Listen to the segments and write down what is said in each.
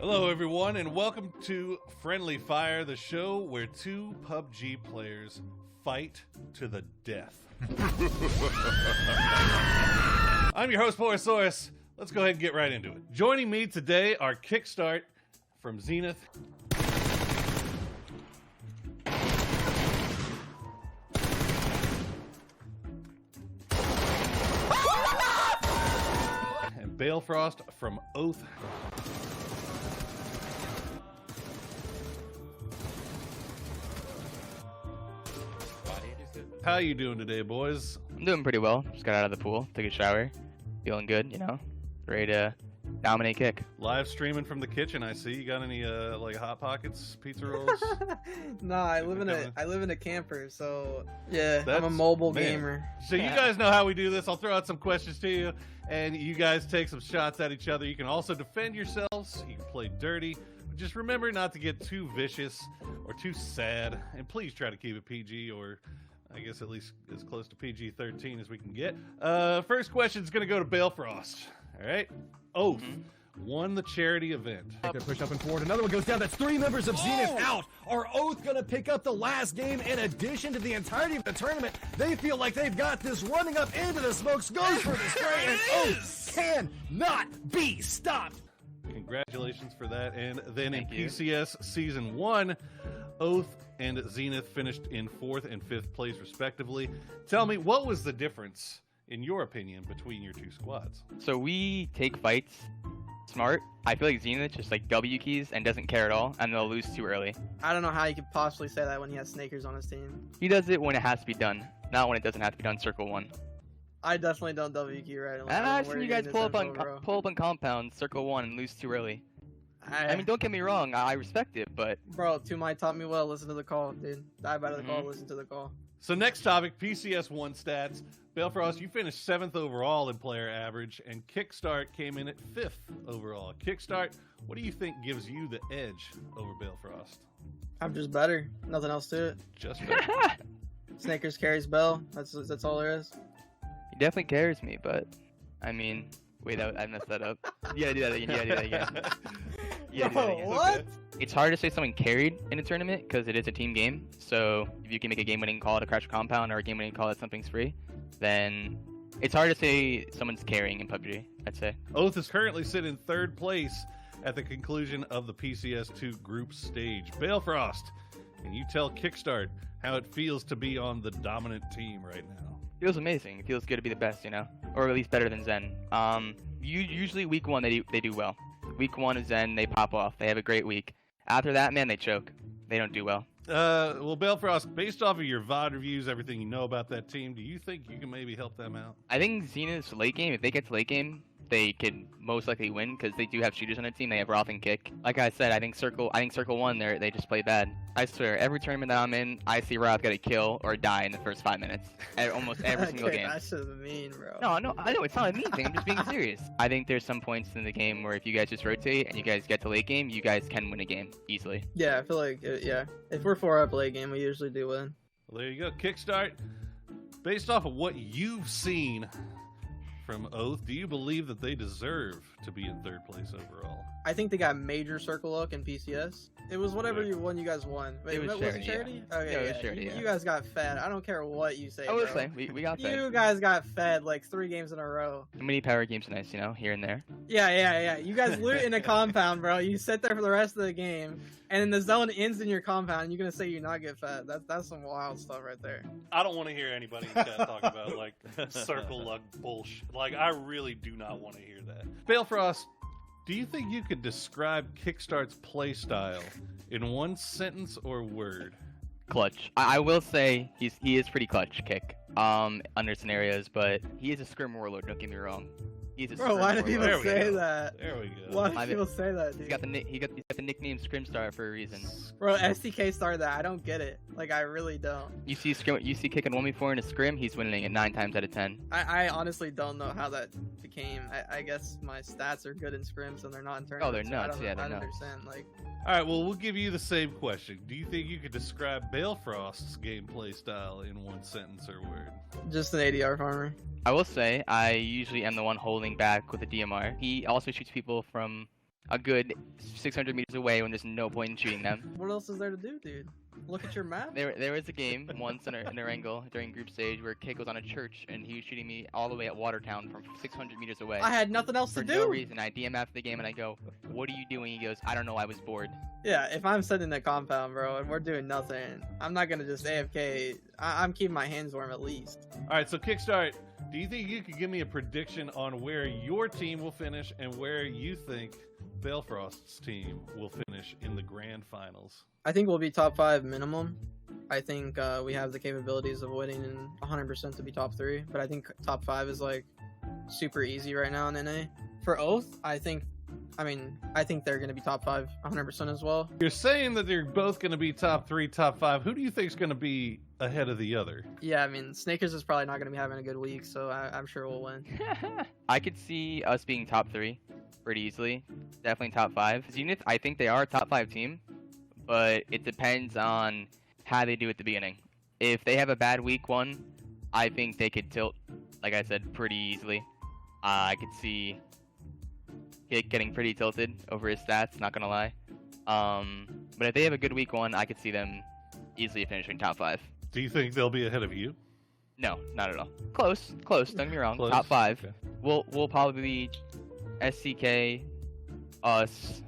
Hello everyone and welcome to Friendly Fire, the show where two PUBG players fight to the death. I'm your host, Borosaurus. Let's go ahead and get right into it. Joining me today are Kickstart from Zenith. And Balefrost from Oath. How you doing today, boys? I'm doing pretty well. Just got out of the pool, took a shower, feeling good, you know, ready to dominate kick. Live streaming from the kitchen, I see. You got any like Hot Pockets, pizza rolls? No, I live in a camper, so yeah, I'm a mobile gamer. So you guys know how we do this. I'll throw out some questions to you, and you guys take some shots at each other. You can also defend yourselves. You can play dirty. But just remember not to get too vicious or too sad, and please try to keep it PG, or I guess at least as close to PG-13 as we can get. First question is going to go to Balefrost. All right. Oath won the charity event. They're pushed up and forward. Another one goes down. That's three members of Zenith out. Are Oath going to pick up the last game in addition to the entirety of the tournament? They feel like they've got this running up into the smokes. Goes for the spray, and Oath cannot be stopped. Congratulations for that. And then Thank in you. PCS Season 1, Oath and Zenith finished in 4th and 5th place respectively. Tell me, what was the difference, in your opinion, between your two squads? So we take fights smart. I feel like Zenith just like W keys and doesn't care at all, and they'll lose too early. I don't know how you could possibly say that when he has Snakers on his team. He does it when it has to be done, not when it doesn't have to be done Circle 1. I definitely don't W key right. I've seen you guys pull up on compound Circle 1 and lose too early. I mean, don't get me wrong, I respect it, but bro, Tumai taught me well. Listen to the call, dude. Dive out of the call. Listen to the call. So next topic, PCS 1 stats. Balefrost, you finished 7th overall in player average, and Kickstart came in at 5th overall. Kickstart, what do you think gives you the edge over Balefrost? I'm just better. Nothing else to it. Just better. Snakers carries Bell. That's all there is. he definitely carries me, but I mean, wait, I messed that up. You gotta do that again. You gotta do that again. You gotta do that again. What? It's hard to say someone carried in a tournament because it is a team game. So if you can make a game-winning call to crash a compound or a game-winning call that something's free, then it's hard to say someone's carrying in PUBG, I'd say. Oath is currently sitting in 3rd place at the conclusion of the PCS 2 group stage. Balefrost, can you tell Kickstart how it feels to be on the dominant team right now? It feels amazing. It feels good to be the best, you know, or at least better than Zen. Usually week 1 they do well. Week 1 is Zen, they pop off. They have a great week. After that, man, they choke. They don't do well. Well, Balefrost, based off of your VOD reviews, everything you know about that team, do you think you can maybe help them out? I think Zenith's late game, if they get to late game, they could most likely win because they do have shooters on their team. They have Roth and Kick. Like I said, I think Circle 1 they just play bad. I swear, every tournament that I'm in, I see Roth get a kill or die in the first 5 minutes. Almost every single game. That's just mean, bro. No, I know it's not a mean thing. I'm just being serious. I think there's some points in the game where if you guys just rotate and you guys get to late game, you guys can win a game easily. Yeah, I feel like yeah. If we're 4 up late game, we usually do win. Well, there you go. Kickstart, based off of what you've seen from Oath, do you believe that they deserve to be in 3rd place overall? I think they got major circle luck in PCS. It was whatever Right. you won, you guys won. Wait, It was it charity, charity? yeah. Okay, Yeah, it was charity, yeah. You guys got fed. I don't care what you say. I will bro. say, we got that. You guys got fed like 3 games in a row. Mini power games are nice, you know, here and there. Yeah. You guys loot in a compound, bro. You sit there for the rest of the game, and then the zone ends in your compound, and you're gonna say you not get fed. That's some wild stuff right there. I don't want to hear anybody in chat talk about like circle luck bullshit. Like, I really do not want to hear that. Balefrost, do you think you could describe Kickstart's play style in one sentence or word? Clutch. I will say he is pretty clutch, Kick. Under scenarios, but he is a scrim warlord. Don't get me wrong. He's a Bro, scrim why do warlord. people There we say go. that? There we go. Why do I people say that, dude? He's got the nickname Scrimstar for a reason. Bro, STK started that. I don't get it. Like, I really don't. You see Kick and 1v4 in a scrim, he's winning it 9 times out of 10. I honestly don't know how that became. I guess my stats are good in scrims and they're not in tournaments. Oh, they're nuts. Yeah, I they're don't nuts. understand. Like, All right, well, we'll give you the same question. Do you think you could describe Balefrost's gameplay style in one sentence or word? just an ADR farmer. I will say, I usually am the one holding back with the DMR. He also shoots people from a good 600 meters away when there's no point in shooting them. What else is there to do, dude? Look at your map. There was a game once in a wrangle during group stage where Kick was on a church and he was shooting me all the way at Watertown from 600 meters away. I had nothing else For to no do. reason. I DM after the game and I go, "What are you doing?" He goes, "I don't know. I was bored." Yeah, if I'm sitting in the compound, bro, and we're doing nothing, I'm not gonna just AFK. I'm keeping my hands warm at least. All right, so Kickstart, do you think you could give me a prediction on where your team will finish and where you think Balefrost's team will finish in the grand finals? I think we'll be top 5 minimum. I think we have the capabilities of winning in 100% to be top 3, but I think top 5 is like super easy right now in NA. For Oath, I think they're going to be top 5 100% as well. You're saying that they're both going to be top 3, top 5. Who do you think is going to be ahead of the other? Yeah, I mean, Snakers is probably not going to be having a good week, so I'm sure we'll win. I could see us being top 3 pretty easily. Definitely top 5. Zenith, I think they are a top 5 team, but it depends on how they do at the beginning. If they have a bad week 1, I think they could tilt, like I said, pretty easily. I could see Kick getting pretty tilted over his stats, not gonna lie. But if they have a good week 1, I could see them easily finishing top 5. Do you think they'll be ahead of you? No, not at all. Close, don't get me wrong. Close. Top 5. Okay. We'll probably be SCK, us,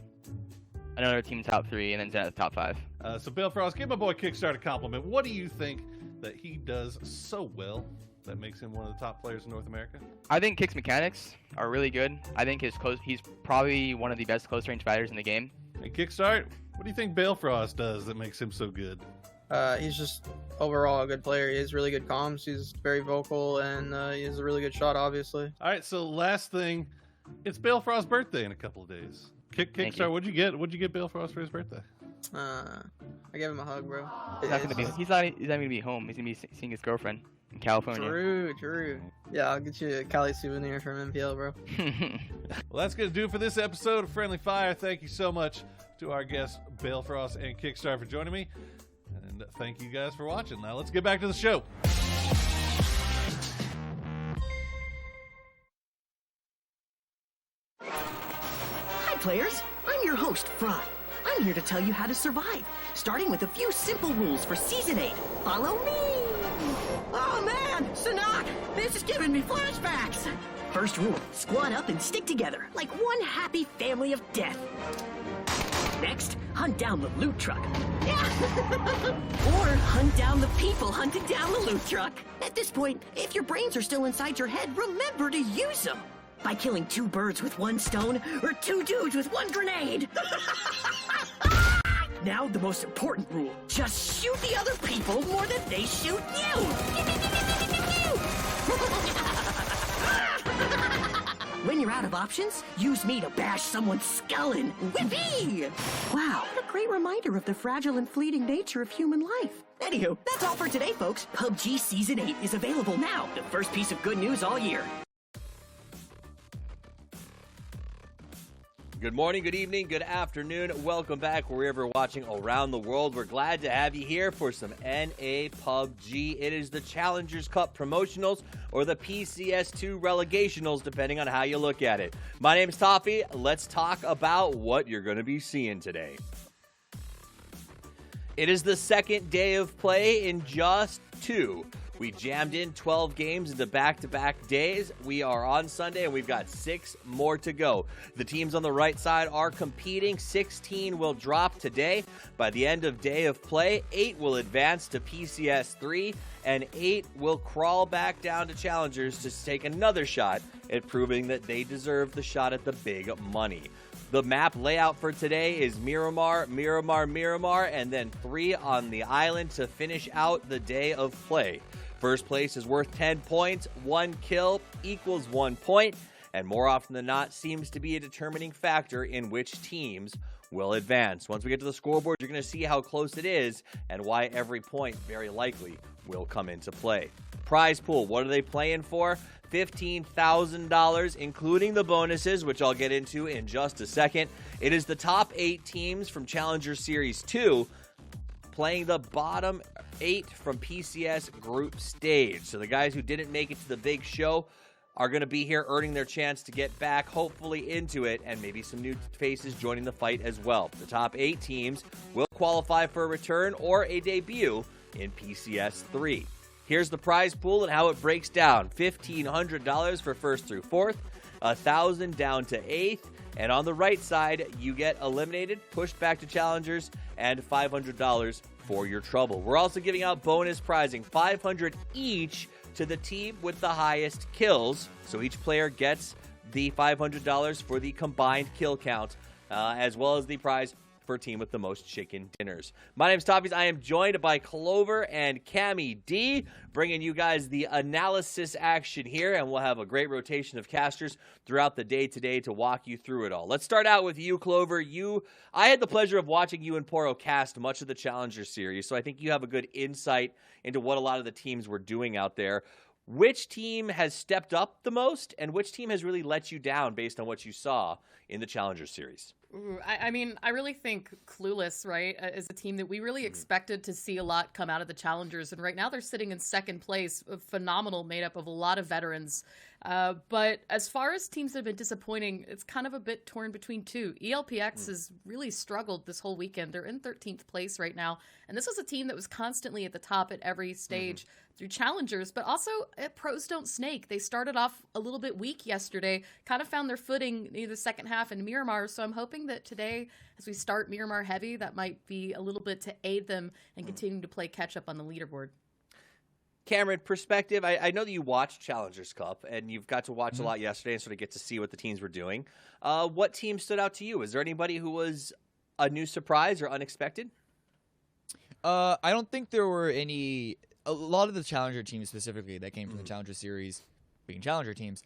another team top 3, and then Zenith top 5. So Balefrost, give my boy Kickstart a compliment. What do you think that he does so well that makes him one of the top players in North America? I think Kick's mechanics are really good. I think he's probably one of the best close range fighters in the game. And Kickstart, what do you think Balefrost does that makes him so good? He's just overall a good player. He has really good comms. He's very vocal, and he has a really good shot, obviously. All right, so last thing, it's Balefrost's birthday in a couple of days. Kickstart, what'd you get? What'd you get Balefrost for his birthday? I gave him a hug, bro. He's not gonna be home. He's gonna be seeing his girlfriend in California. True. Yeah, I'll get you a Cali souvenir from MPL, bro. Well, that's going to do it for this episode of Friendly Fire. Thank you so much to our guests, Balefrost and Kickstart, for joining me. And thank you guys for watching. Now let's get back to the show. Hi, players. I'm your host, Fry. I'm here to tell you how to survive, starting with a few simple rules for Season 8. Follow me! Oh, man! Sanok! This is giving me flashbacks! First rule, squad up and stick together, like one happy family of death. Next, hunt down the loot truck. Or hunt down the people hunting down the loot truck. At this point, if your brains are still inside your head, remember to use them. By killing 2 birds with 1 stone, or 2 dudes with 1 grenade. Now, the most important rule. Just shoot the other people more than they shoot you. When you're out of options, use me to bash someone's skull in. Whippy! Wow, what a great reminder of the fragile and fleeting nature of human life. Anywho, that's all for today, folks. PUBG Season 8 is available now. The first piece of good news all year. Good morning, good evening, good afternoon. Welcome back wherever you're watching around the world. We're glad to have you here for some NA PUBG. It is the Challengers Cup Promotionals or the PCS2 Relegationals, depending on how you look at it. My name's Toffee. Let's talk about what you're going to be seeing today. It is the second day of play in just 2. We jammed in 12 games into back-to-back days. We are on Sunday, and we've got 6 more to go. The teams on the right side are competing. 16 will drop today. By the end of day of play, 8 will advance to PCS 3, and 8 will crawl back down to Challengers to take another shot at proving that they deserve the shot at the big money. The map layout for today is Miramar, Miramar, Miramar, and then 3 on the island to finish out the day of play. First place is worth 10 points, 1 kill equals 1 point, and more often than not seems to be a determining factor in which teams will advance. Once we get to the scoreboard, you're going to see how close it is and why every point very likely will come into play. Prize pool, what are they playing for? $15,000, including the bonuses, which I'll get into in just a second. It is the top 8 teams from Challenger Series 2 playing the bottom 8 from PCS group stage. So the guys who didn't make it to the big show are going to be here earning their chance to get back, hopefully, into it, and maybe some new faces joining the fight as well. The top 8 teams will qualify for a return or a debut in PCS 3. Here's the prize pool and how it breaks down. $1,500 for 1st through 4th, $1,000 down to 8th, and on the right side, you get eliminated, pushed back to challengers, and $500 for your trouble. We're also giving out bonus prizing, $500 each to the team with the highest kills. So each player gets the $500 for the combined kill count, as well as the prize for a team with the most chicken dinners. My name's Toppies. I am joined by Clover and Cammy D, bringing you guys the analysis action here, and we'll have a great rotation of casters throughout the day today to walk you through it all. Let's start out with you, Clover. I had the pleasure of watching you and Poro cast much of the Challenger Series, so I think you have a good insight into what a lot of the teams were doing out there. Which team has stepped up the most, and which team has really let you down based on what you saw in the Challenger Series? Ooh, I mean, I really think Clueless, right, is a team that we really expected to see a lot come out of the Challengers. And right now they're sitting in second place, phenomenal, made up of a lot of veterans. But as far as teams that have been disappointing, it's kind of a bit torn between two. ELPX has really struggled this whole weekend. They're in 13th place right now. And this was a team that was constantly at the top at every stage through Challengers, but also pros don't snake. They started off a little bit weak yesterday, kind of found their footing near the second half in Miramar. So I'm hoping that today, as we start Miramar heavy, that might be a little bit to aid them and continue to play catch up on the leaderboard. Cameron, perspective, I know that you watched Challengers Cup, and you've got to watch a lot yesterday and sort of get to see what the teams were doing. What team stood out to you? Is there anybody who was a new surprise or unexpected? I don't think there were any... A lot of the Challenger teams specifically that came from the Challenger Series, being Challenger teams,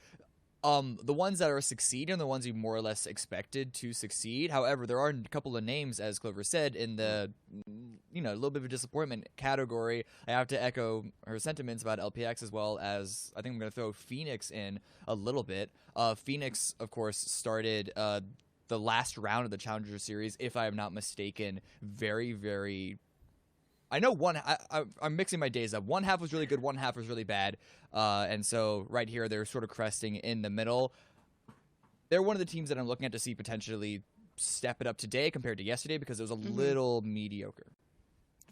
the ones that are succeeding are the ones you more or less expected to succeed. However, there are a couple of names, as Clover said, in the, a little bit of a disappointment category. I have to echo her sentiments about LPX, as well as I think I'm going to throw Phoenix in a little bit. Phoenix, of course, started the last round of the Challenger Series, if I am not mistaken, very, very... I know I'm mixing my days up. One half was really good, one half was really bad. And so right here, they're sort of cresting in the middle. They're one of the teams that I'm looking at to see potentially step it up today compared to yesterday because it was a little mediocre.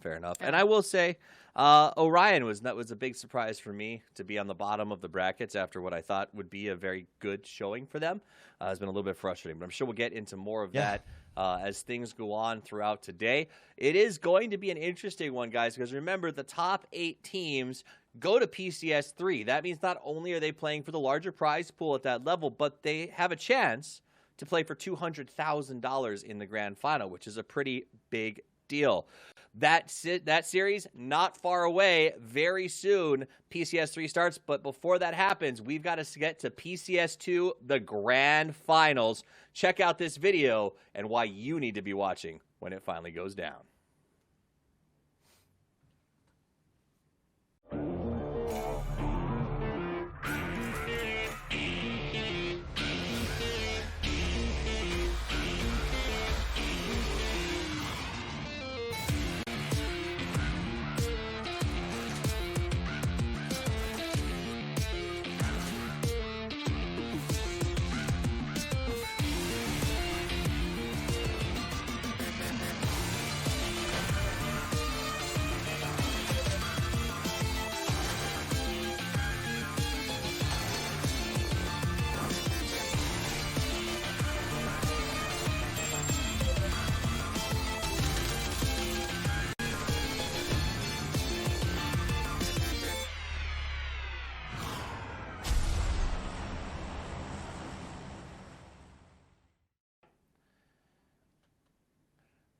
Fair enough. And I will say, Orion was a big surprise for me to be on the bottom of the brackets after what I thought would be a very good showing for them. It's been a little bit frustrating, but I'm sure we'll get into more of that as things go on throughout today. It is going to be an interesting one, guys, because remember, the top 8 teams go to PCS 3. That means not only are they playing for the larger prize pool at that level, but they have a chance to play for $200,000 in the grand final, which is a pretty big deal. That series, not far away, very soon, PCS 3 starts, but before that happens, we've got to get to PCS 2, the grand finals. Check out this video and why you need to be watching when it finally goes down.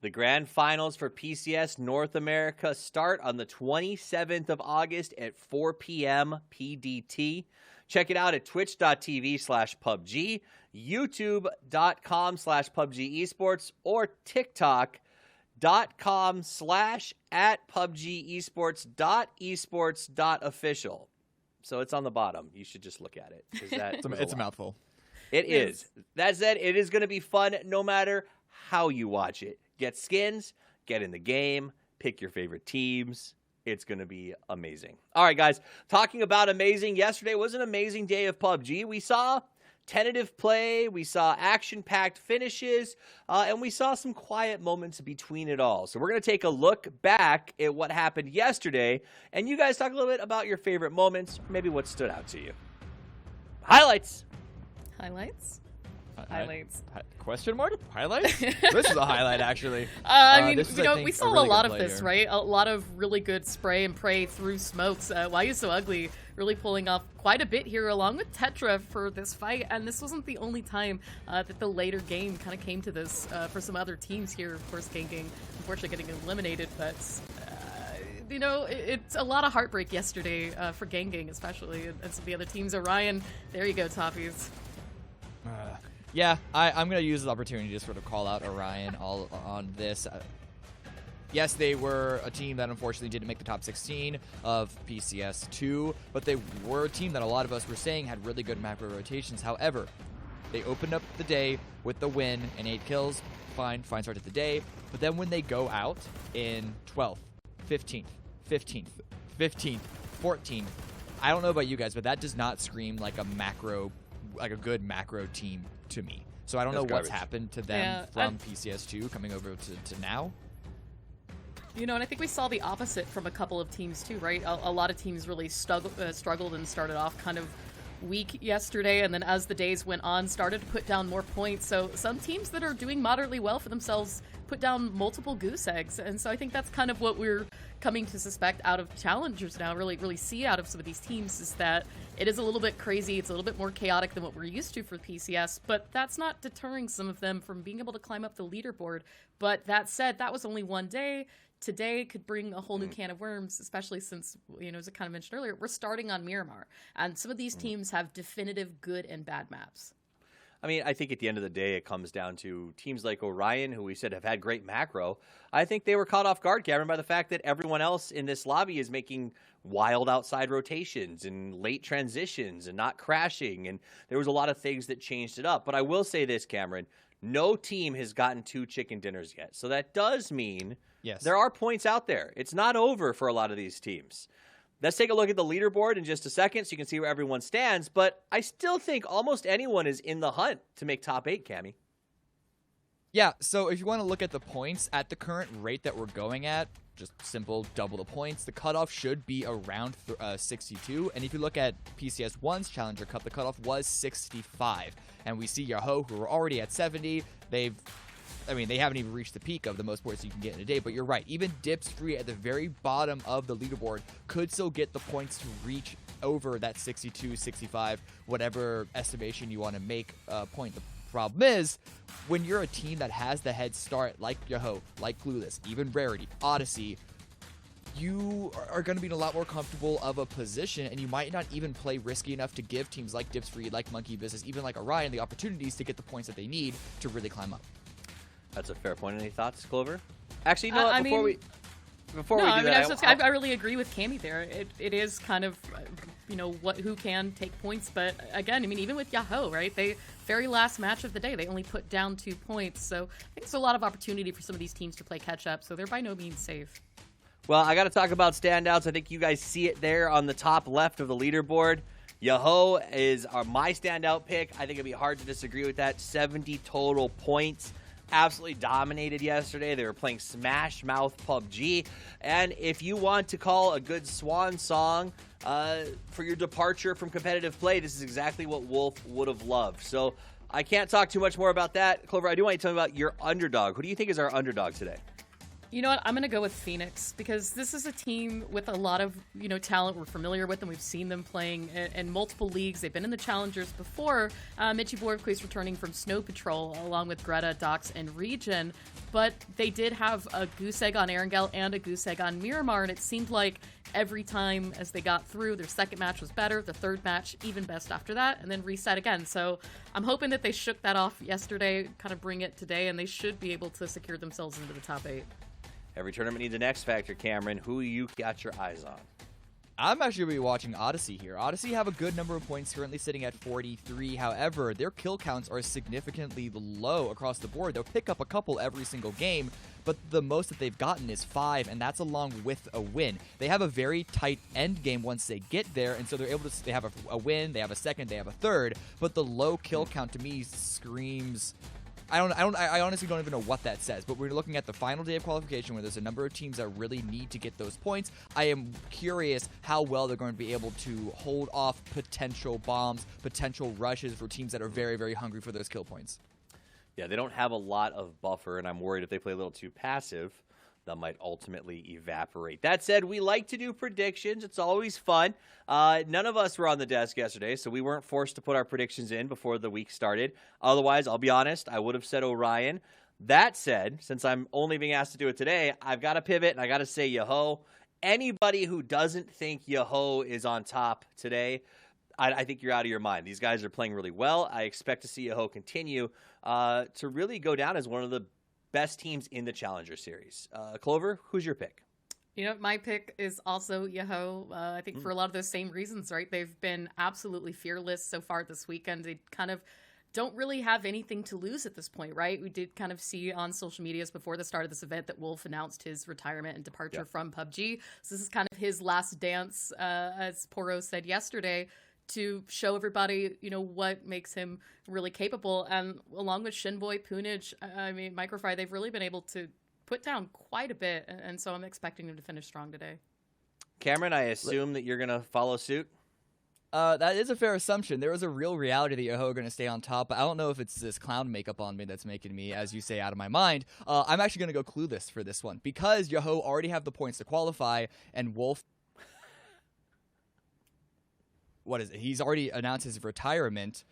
The grand finals for PCS North America start on the 27th of August at 4 p.m. PDT. Check it out at twitch.tv/PUBG, youtube.com/PUBG Esports, or tiktok.com/@PUBG Esports.esports.official. So it's on the bottom. You should just look at it. It's a mouthful. It is. That said, it is going to be fun no matter how you watch it. Get skins, get in the game, pick your favorite teams. It's going to be amazing. All right, guys, talking about amazing, yesterday was an amazing day of PUBG. We saw tentative play, we saw action-packed finishes, and we saw some quiet moments between it all. So we're going to take a look back at what happened yesterday, and you guys talk a little bit about your favorite moments, maybe what stood out to you. Highlights. Highlights? Question mark? Highlights? This is a highlight, actually. I mean, this is, you know, I think, we a saw really a lot good of play this, here. right? A lot of really good spray and pray through smokes. Why You So Ugly really pulling off quite a bit here along with Tetra for this fight. And this wasn't the only time that the later game kind of came to this for some other teams here. Of course, Ganging, unfortunately, getting eliminated, but... you know, it's a lot of heartbreak yesterday for Ganging, especially, and some of the other teams. Orion, there you go, Toppies. Yeah, I'm going to use the opportunity to sort of call out Orion all on this. Yes, they were a team that unfortunately didn't make the top 16 of PCS 2, but they were a team that a lot of us were saying had really good macro rotations. However, they opened up the day with the win and 8 kills. Fine start to the day. But then when they go out in 12th, 15th, 15th, 14th, I don't know about you guys, but that does not scream like a good macro team to me. So I don't know what's happened to them from PCS2 coming over to now. You know, and I think we saw the opposite from a couple of teams too, right? A lot of teams really struggled and started off kind of weak yesterday, and then as the days went on, started to put down more points. So some teams that are doing moderately well for themselves put down multiple goose eggs, and so I think that's kind of what we're coming to suspect out of challengers now, really see out of some of these teams, is that it is a little bit crazy, it's a little bit more chaotic than what we're used to for PCS, but that's not deterring some of them from being able to climb up the leaderboard. But that said, that was only one day. Today could bring a whole new can of worms, especially since, you know, as I kind of mentioned earlier, we're starting on Miramar, and some of these teams have definitive good and bad maps. I mean, I think at the end of the day, it comes down to teams like Orion, who we said have had great macro. I think they were caught off guard, Cameron, by the fact that everyone else in this lobby is making wild outside rotations and late transitions and not crashing. And there was a lot of things that changed it up. But I will say this, Cameron, no team has gotten 2 chicken dinners yet. So that does mean there are points out there. It's not over for a lot of these teams. Let's take a look at the leaderboard in just a second so you can see where everyone stands, but I still think almost anyone is in the hunt to make top 8, Cammy. Yeah, so if you want to look at the points, at the current rate that we're going at, just simple double the points, the cutoff should be around 62, and if you look at PCS 1's Challenger Cup, the cutoff was 65, and we see Yahoo, who are already at 70, they haven't even reached the peak of the most points you can get in a day, but you're right. Even Dips 3 at the very bottom of the leaderboard could still get the points to reach over that 62, 65, whatever estimation you want to make point. The problem is, when you're a team that has the head start, like Yahoo, like Clueless, even Rarity, Odyssey, you are going to be in a lot more comfortable of a position, and you might not even play risky enough to give teams like Dips 3, like Monkey Business, even like Orion, the opportunities to get the points that they need to really climb up. That's a fair point. Any thoughts, Clover? Actually, you know what? Before we do that, I really agree with Cammy there. It is kind of, you know, who can take points, but again, I mean, even with Yahoo, right? They very last match of the day, they only put down 2 points, so I think there's a lot of opportunity for some of these teams to play catch up. So they're by no means safe. Well, I got to talk about standouts. I think you guys see it there on the top left of the leaderboard. Yahoo is my standout pick. I think it'd be hard to disagree with that. 70 total points. Absolutely dominated yesterday. They were playing Smash Mouth PUBG. And if you want to call a good swan song for your departure from competitive play, this is exactly what Wolf would have loved. So I can't talk too much more about that. Clover, I do want you to tell me about your underdog. Who do you think is our underdog today? You know what? I'm going to go with Phoenix, because this is a team with a lot of, you know, talent. We're familiar with them. We've seen them playing in multiple leagues. They've been in the Challengers before. Mitchie Borgquist returning from Snow Patrol, along with Greta, Dox, and Regen. But they did have a goose egg on Erangel and a goose egg on Miramar, and it seemed like every time as they got through, their second match was better, the third match even best after that, and then reset again. So I'm hoping that they shook that off yesterday, kind of bring it today, and they should be able to secure themselves into the top 8. Every tournament needs an X factor, Cameron. Who you got your eyes on? I'm actually going to be watching Odyssey here. Odyssey have a good number of points, currently sitting at 43. However, their kill counts are significantly low across the board. They'll pick up a couple every single game, but the most that they've gotten is 5, and that's along with a win. They have a very tight end game once they get there, and so they're able to. They have a win, they have a second, they have a third, but the low kill count to me screams. I honestly don't even know what that says, but we're looking at the final day of qualification where there's a number of teams that really need to get those points. I am curious how well they're going to be able to hold off potential bombs, potential rushes for teams that are very, very hungry for those kill points. Yeah, they don't have a lot of buffer, and I'm worried if they play a little too passive, that might ultimately evaporate. That said, we like to do predictions. It's always fun. None of us were on the desk yesterday, so we weren't forced to put our predictions in before the week started. Otherwise, I'll be honest, I would have said Orion. That said, since I'm only being asked to do it today, I've got to pivot, and I got to say Yoho. Anybody who doesn't think Yoho is on top today, I think you're out of your mind. These guys are playing really well. I expect to see Yoho continue to really go down as one of the best teams in the Challenger Series. Clover, who's your pick? You know, my pick is also Yoho. I think for a lot of those same reasons, right? They've been absolutely fearless so far this weekend. They kind of don't really have anything to lose at this point, right? We did kind of see on social medias before the start of this event that Wolf announced his retirement and departure from PUBG. So this is kind of his last dance, as Poro said yesterday, to show everybody, you know, what makes him really capable. And along with Shinboy, Punij, I mean, Microfry, they've really been able to put down quite a bit. And so I'm expecting them to finish strong today. Cameron, I assume that you're going to follow suit? That is a fair assumption. There is a real reality that Yoho are going to stay on top. But I don't know if it's this clown makeup on me that's making me, as you say, out of my mind. I'm actually going to go clueless for this one. Because Yoho already have the points to qualify, and Wolf... What is it? He's already announced his retirement.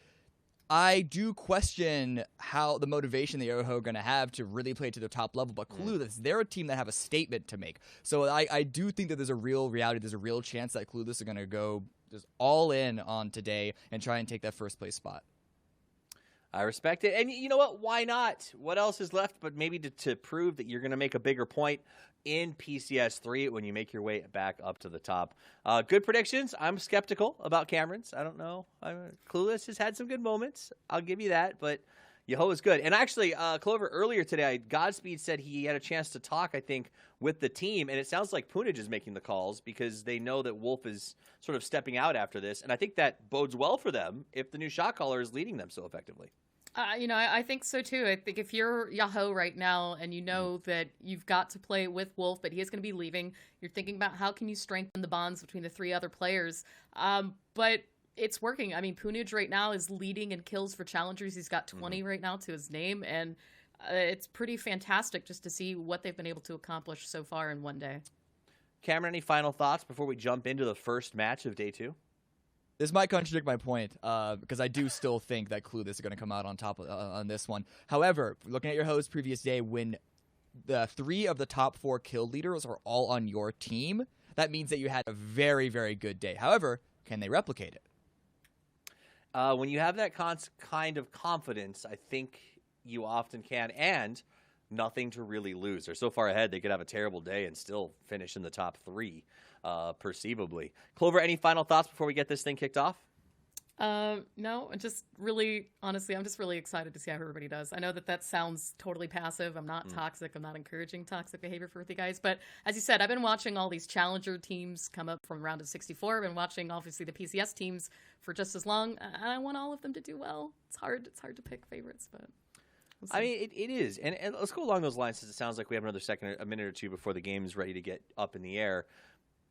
I do question how the motivation the Yoho are going to have to really play to the top level, but Clueless, they're a team that have a statement to make. So I do think that there's a real reality, there's a real chance that Clueless are going to go just all in on today and try and take that first place spot. I respect it. And you know what? Why not? What else is left but maybe to prove that you're going to make a bigger point in PCS 3 when you make your way back up to the top. Good predictions. I'm skeptical about Cameron's. I don't know. Clueless has had some good moments. I'll give you that, but Yoho is good. And actually, Clover, earlier today, Godspeed said he had a chance to talk, I think, with the team, and it sounds like Punij is making the calls because they know that Wolf is sort of stepping out after this, and I think that bodes well for them if the new shot caller is leading them so effectively. You know, I think so too. I think if you're Yoho right now and you know that you've got to play with Wolf, but he is going to be leaving, you're thinking about how can you strengthen the bonds between the three other players. But it's working. I mean, Punij right now is leading in kills for challengers. He's got 20 right now to his name, and it's pretty fantastic just to see what they've been able to accomplish so far in one day. Cameron, any final thoughts before we jump into the first match of day 2? This might contradict my point, because I do still think that Clueless is going to come out on top on this one. However, looking at your host's previous day, when the 3 of the top 4 kill leaders are all on your team, that means that you had a very, very good day. However, can they replicate it? When you have that kind of confidence, I think you often can, and nothing to really lose. They're so far ahead, they could have a terrible day and still finish in the top 3. Perceivably. Clover, any final thoughts before we get this thing kicked off? No, just really, honestly, I'm just really excited to see how everybody does. I know that sounds totally passive. I'm not toxic. I'm not encouraging toxic behavior for you guys. But as you said, I've been watching all these challenger teams come up from round of 64. I've been watching, obviously, the PCS teams for just as long. And I want all of them to do well. It's hard to pick favorites, but... We'll see. I mean, it is. And let's go along those lines, since it sounds like we have another a minute or two before the game's ready to get up in the air.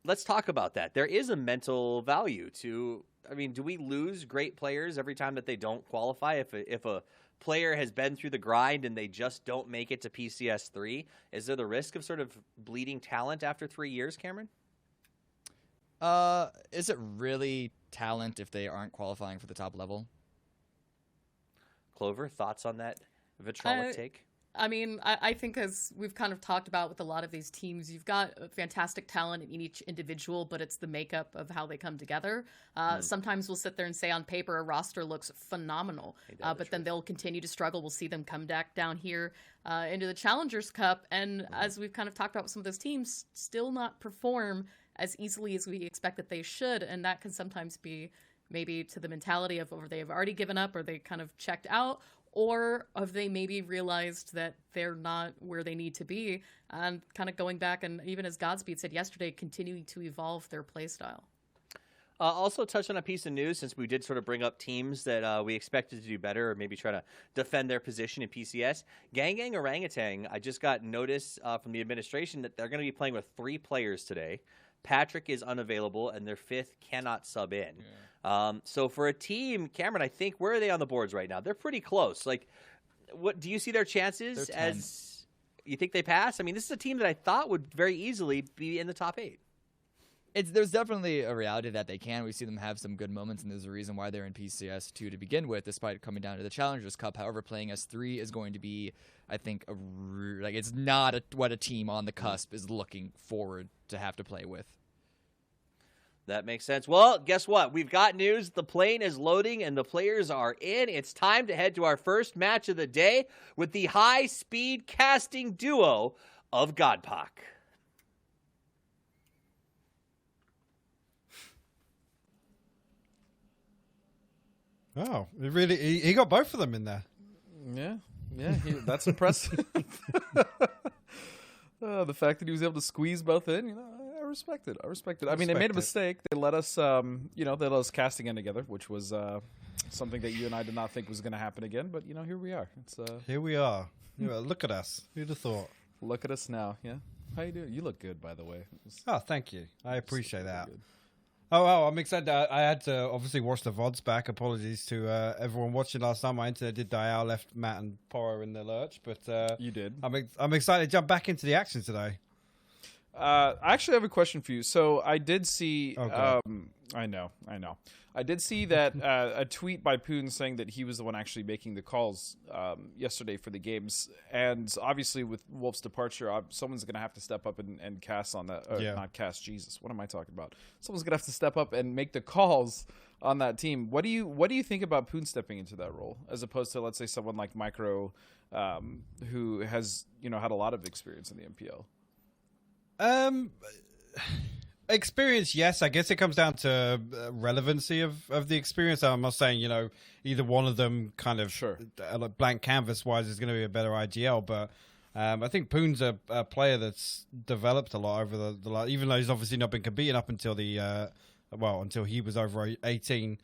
Let's talk about that. There is a mental value to, I mean, do we lose great players every time that they don't qualify? If a player has been through the grind and they just don't make it to PCS 3, is there the risk of sort of bleeding talent after 3 years, Cameron? Is it really talent if they aren't qualifying for the top level? Clover, thoughts on that vitriolic take? I mean, I think as we've kind of talked about with a lot of these teams, you've got fantastic talent in each individual, but it's the makeup of how they come together. Sometimes we'll sit there and say on paper a roster looks phenomenal, but then they'll continue to struggle. We'll see them come back down here into the Challengers Cup, and as we've kind of talked about with some of those teams, still not perform as easily as we expect that they should, and that can sometimes be maybe to the mentality of or they have already given up or they kind of checked out, or have they maybe realized that they're not where they need to be, and kind of going back and, even as Godspeed said yesterday, continuing to evolve their play style. Also touch on a piece of news, since we did sort of bring up teams that we expected to do better or maybe try to defend their position in PCS. Gang Gang Orangutan, I just got notice from the administration that they're going to be playing with 3 players today. Patrick is unavailable, and their 5th cannot sub in. Yeah. So for a team, Cameron, I think, where are they on the boards right now? They're pretty close. Like, what do you see their chances as? You think they pass? I mean, this is a team that I thought would very easily be in the top 8. There's definitely a reality that they can. We see them have some good moments, and there's a reason why they're in PCS 2 to begin with, despite coming down to the Challengers Cup. However, playing S3 is going to be, I think, it's not what a team on the cusp is looking forward to have to play with. That makes sense. Well, guess what? We've got news. The plane is loading and the players are in. It's time to head to our first match of the day with the high-speed casting duo of Godpak. Oh, he got both of them in there. Yeah, that's impressive. The fact that he was able to squeeze both in, I respect it. I mean, they made a mistake. They let us, they let us casting in together, which was something that you and I did not think was going to happen again. But here we are. Here we are. Look at us. Who'd have thought? Look at us now. Yeah. How you doing? You look good, by the way. Oh, thank you. I appreciate that. Good. Oh, I'm excited. I had to obviously watch the VODs back. Apologies to everyone watching last time. My internet did die out, left Matt and Poro in the lurch. But you did. I'm excited to jump back into the action today. I actually have a question for you. So I did see. I know. I did see that a tweet by Poon saying that he was the one actually making the calls yesterday for the games. And obviously, with Wolf's departure, someone's going to have to step up and cast on that. Not cast. Jesus, what am I talking about? Someone's going to have to step up and make the calls on that team. What do you think about Poon stepping into that role, as opposed to, let's say, someone like Micro, who has had a lot of experience in the MPL? Experience, yes. I guess it comes down to relevancy of the experience. I'm not saying, either one of them kind of blank canvas wise is going to be a better IGL, but I think Poon's a player that's developed a lot over the even though he's obviously not been competing up until until he was over 18.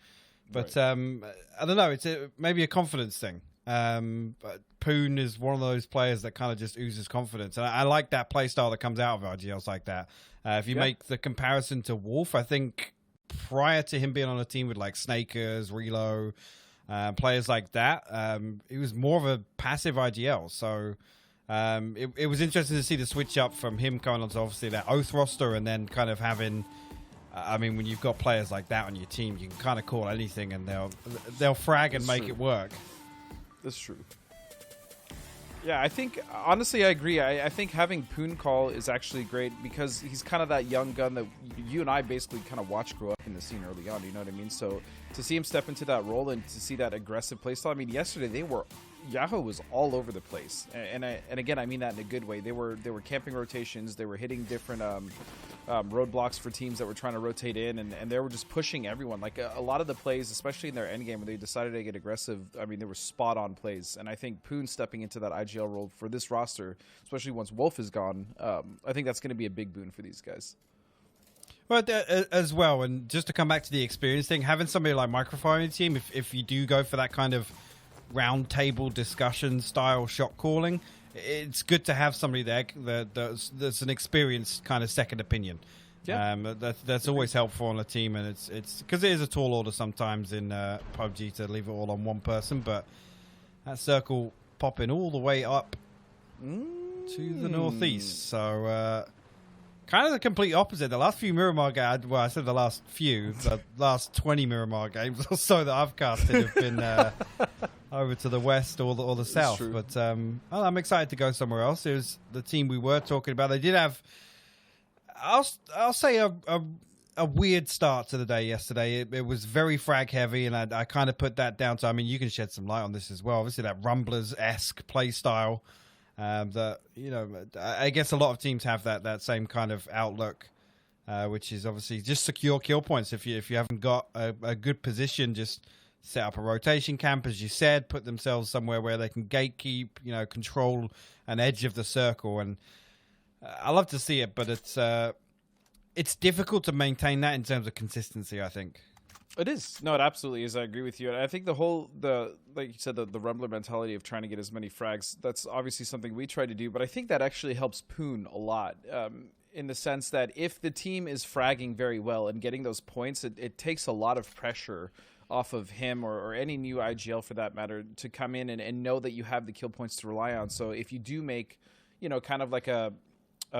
But right. I don't know. It's maybe a confidence thing. But Poon is one of those players that kind of just oozes confidence, and I like that play style that comes out of IGLs like that. If you make the comparison to Wolf, I think prior to him being on a team with like Snakers, Relo, players like that, he was more of a passive IGL. So it was interesting to see the switch up from him coming onto obviously that Oath roster, and then kind of having. I mean, when you've got players like that on your team, you can kind of call anything, and they'll frag and make it work. That's true. Yeah, I think, honestly, I agree. I think having Poon call is actually great because he's kind of that young gun that you and I basically kind of watched grow up in the scene early on, you know what I mean? So to see him step into that role and to see that aggressive playstyle, I mean, yesterday Yahoo was all over the place. And again, I mean that in a good way. They were camping rotations, they were hitting different roadblocks for teams that were trying to rotate in, and they were just pushing everyone. Like a lot of the plays, especially in their endgame when they decided to get aggressive, I mean, they were spot on plays. And I think Poon stepping into that IGL role for this roster, especially once Wolf is gone, I think that's going to be a big boon for these guys. Well, as well, and just to come back to the experience thing, having somebody like Microphone in the team, if you do go for that kind of round table discussion style shot calling, it's good to have somebody there that's an experienced kind of second opinion. Yeah. That's always helpful on a team, and it's because it is a tall order sometimes in PUBG to leave it all on one person, but that circle popping all the way up to the northeast, so kind of the complete opposite. The last few Miramar games, well, I said the last 20 Miramar games or so that I've casted have been over to the west or the south. But I'm excited to go somewhere else. It was the team we were talking about. They did have, I'll say a weird start to the day yesterday. It was very frag heavy, and I kind of put that down to, I mean, you can shed some light on this as well. Obviously that Rumblers-esque play style. That I guess a lot of teams have that same kind of outlook. which is obviously just secure kill points. If you haven't got a good position, just set up a rotation camp, as you said, put themselves somewhere where they can gatekeep, control an edge of the circle. And I love to see it, but it's difficult to maintain that in terms of consistency, I think. It is. No, it absolutely is. I agree with you. And I think like you said, the Rumbler mentality of trying to get as many frags, that's obviously something we try to do, but I think that actually helps Poon a lot. In the sense that if the team is fragging very well and getting those points, it takes a lot of pressure off of him or any new IGL for that matter to come in and know that you have the kill points to rely on. So if you do make, kind of like a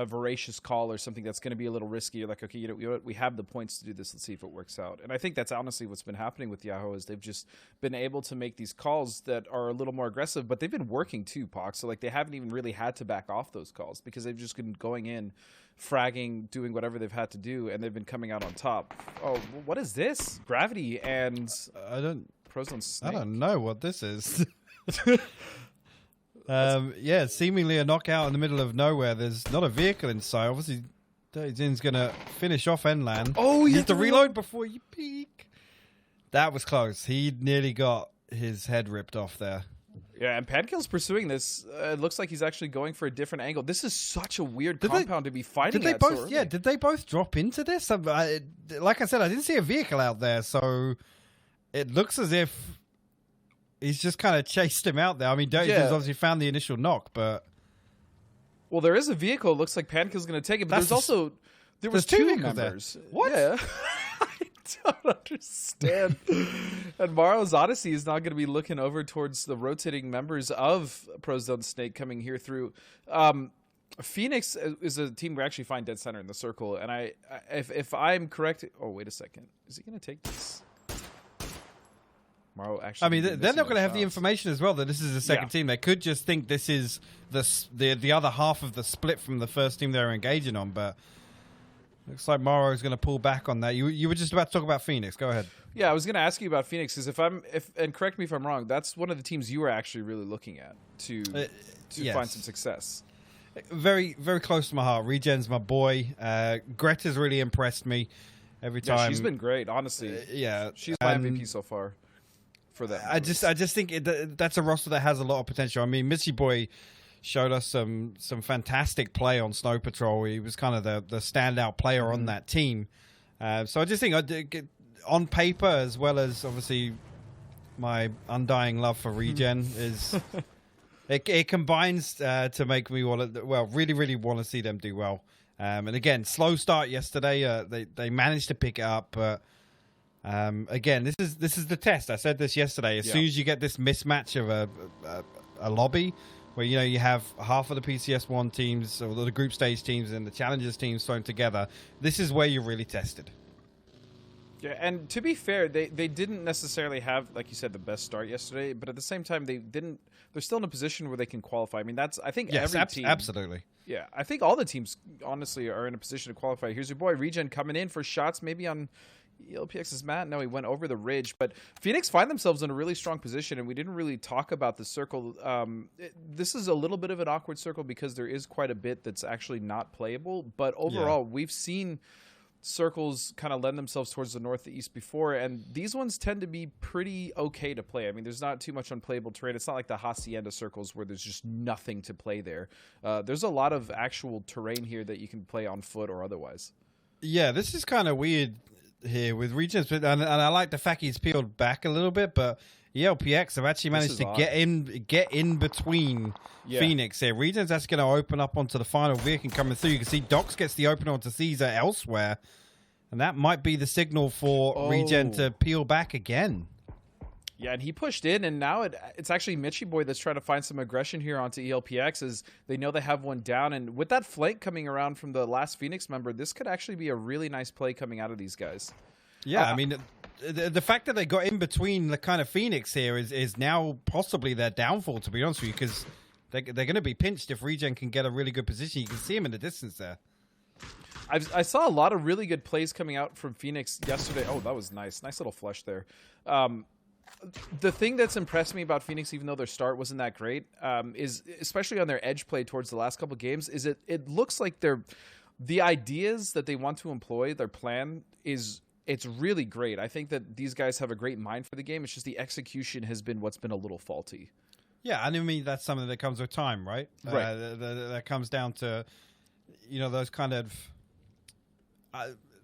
voracious call or something that's going to be a little risky, you're like, okay, we have the points to do this. Let's see if it works out. And I think that's honestly what's been happening with Yahoo is they've just been able to make these calls that are a little more aggressive, but they've been working too, Pox. So like they haven't even really had to back off those calls because they've just been going in, fragging, doing whatever they've had to do, and they've been coming out on top. Oh, what is this? Gravity and Prozone Snake. I don't know what this is. Yeah, seemingly a knockout in the middle of nowhere. There's not a vehicle in sight. Obviously, Jin's going to finish off Enlan. Oh, you have to reload before you peek. That was close. He nearly got his head ripped off there. Yeah, and Pankill's pursuing this. It looks like he's actually going for a different angle. This is such a weird compound to be fighting did they at both, so early. Yeah, did they both drop into this? Like I said, I didn't see a vehicle out there, so it looks as if he's just kind of chased him out there. I mean, Dirty's obviously found the initial knock, but... Well, there is a vehicle. It looks like Pankill's going to take it, but there was two members. There. What? Yeah. I don't understand. And Maro's Odyssey is now going to be looking over towards the rotating members of Prozone Snake coming here through. Phoenix is a team we actually find dead center in the circle, and if I'm correct... Oh, wait a second. Is he going to take this? Maro actually. I mean, they're not going to have the information as well that this is the second team. They could just think this is the other half of the split from the first team they're engaging on, but looks like Maro's going to pull back on that. You were just about to talk about Phoenix. Go ahead. Yeah, I was going to ask you about Phoenix because and correct me if I'm wrong, that's one of the teams you were actually really looking at to find some success. Very, very close to my heart. Regen's my boy. Greta's really impressed me every time. Yeah, she's been great, honestly. She's my MVP so far. For that, I just think that's a roster that has a lot of potential. I mean, Missy Boy showed us some fantastic play on Snow Patrol. He was kind of the standout player on that team. So I just think on paper, as well as obviously my undying love for Regen, is it combines to make me really, really want to see them do well. And again, slow start yesterday. They managed to pick it up, but. Again, this is the test. I said this yesterday. As soon as you get this mismatch of a lobby where you have half of the PCS1 teams or the group stage teams and the challengers teams thrown together, this is where you're really tested. Yeah, and to be fair, they didn't necessarily have, like you said, the best start yesterday, but at the same time they're still in a position where they can qualify. I mean, every team. Absolutely. Yeah, I think all the teams honestly are in a position to qualify. Here's your boy Regen coming in for shots maybe on ELPX's mat. No, he went over the ridge, but Phoenix find themselves in a really strong position, and we didn't really talk about the circle. This is a little bit of an awkward circle because there is quite a bit that's actually not playable, but overall we've seen circles kind of lend themselves towards the northeast before, and these ones tend to be pretty okay to play. I mean, there's not too much unplayable terrain. It's not like the Hacienda circles where there's just nothing to play there. There's a lot of actual terrain here that you can play on foot or otherwise. Yeah, this is kind of weird here with Regents, and I like the fact he's peeled back a little bit, but ELPX have actually managed to get in between Phoenix here. Regents that's going to open up onto the final vehicle coming through. You can see Docs gets the opener onto Caesar elsewhere, and that might be the signal for Regen to peel back again. Yeah, and he pushed in, and now it's actually Mitchy Boy that's trying to find some aggression here onto ELPX as they know they have one down. And with that flank coming around from the last Phoenix member, this could actually be a really nice play coming out of these guys. Yeah, I mean, the fact that they got in between the kind of Phoenix here is now possibly their downfall, to be honest with you, because they're going to be pinched if Regen can get a really good position. You can see him in the distance there. I saw a lot of really good plays coming out from Phoenix yesterday. Oh, that was nice. Nice little flush there. The thing that's impressed me about Phoenix, even though their start wasn't that great, is especially on their edge play towards the last couple of games, is it looks like they're the ideas that they want to employ, their plan it's really great. I think that these guys have a great mind for the game. It's just the execution has been what's been a little faulty. Yeah, and I mean that's something that comes with time, right? Right. That comes down to, those kind of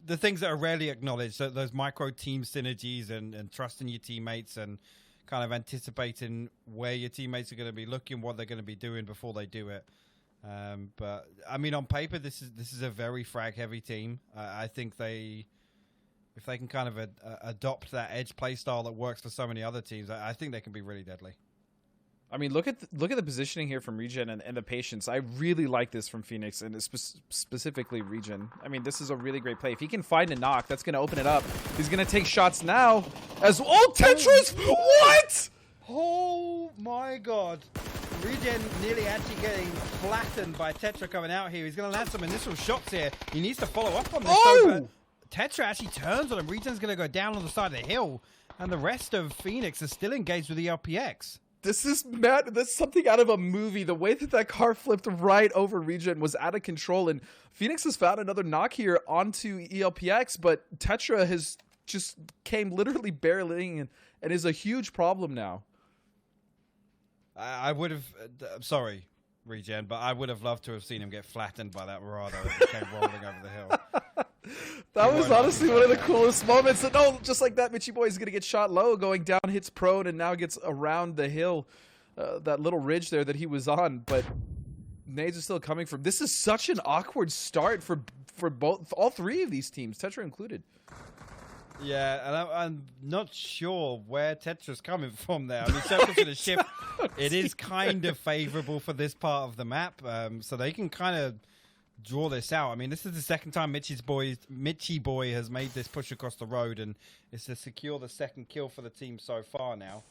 the things that are rarely acknowledged. So those micro team synergies and trusting your teammates and kind of anticipating where your teammates are going to be looking, what they're going to be doing before they do it. But I mean, on paper, this is a very frag heavy team. I think if they can kind of adopt that edge play style that works for so many other teams, I think they can be really deadly. I mean, look at the positioning here from Regen and the patience. I really like this from Phoenix and specifically Regen. I mean, this is a really great play. If he can find a knock, that's going to open it up. He's going to take shots now. Tetris! What? Oh my God! Regen nearly actually getting flattened by Tetra coming out here. He's going to land some initial shots here. He needs to follow up on this. Oh! Tetra actually turns on him. Regen's going to go down on the side of the hill, and the rest of Phoenix is still engaged with the LPX. This is mad. That's something out of a movie. The way that car flipped right over Regen was out of control, and Phoenix has found another knock here onto ELPX, but Tetra has just came literally barreling and is a huge problem now. I would have, sorry, Regen, but I would have loved to have seen him get flattened by that Murado as it came rolling over the hill. That was honestly one of the coolest moments. And just like that, Mitchy Boy is going to get shot low, going down, hits prone, and now gets around the hill, that little ridge there that he was on. But nades are still coming from. This is such an awkward start for all three of these teams, Tetra included. Yeah, and I'm not sure where Tetra's coming from there. I mean, Circle's going to shift. It is kind of favorable for this part of the map, so they can kind of draw this out. I mean, this is the second time Mitchy Boy has made this push across the road, and it's to secure the second kill for the team so far now.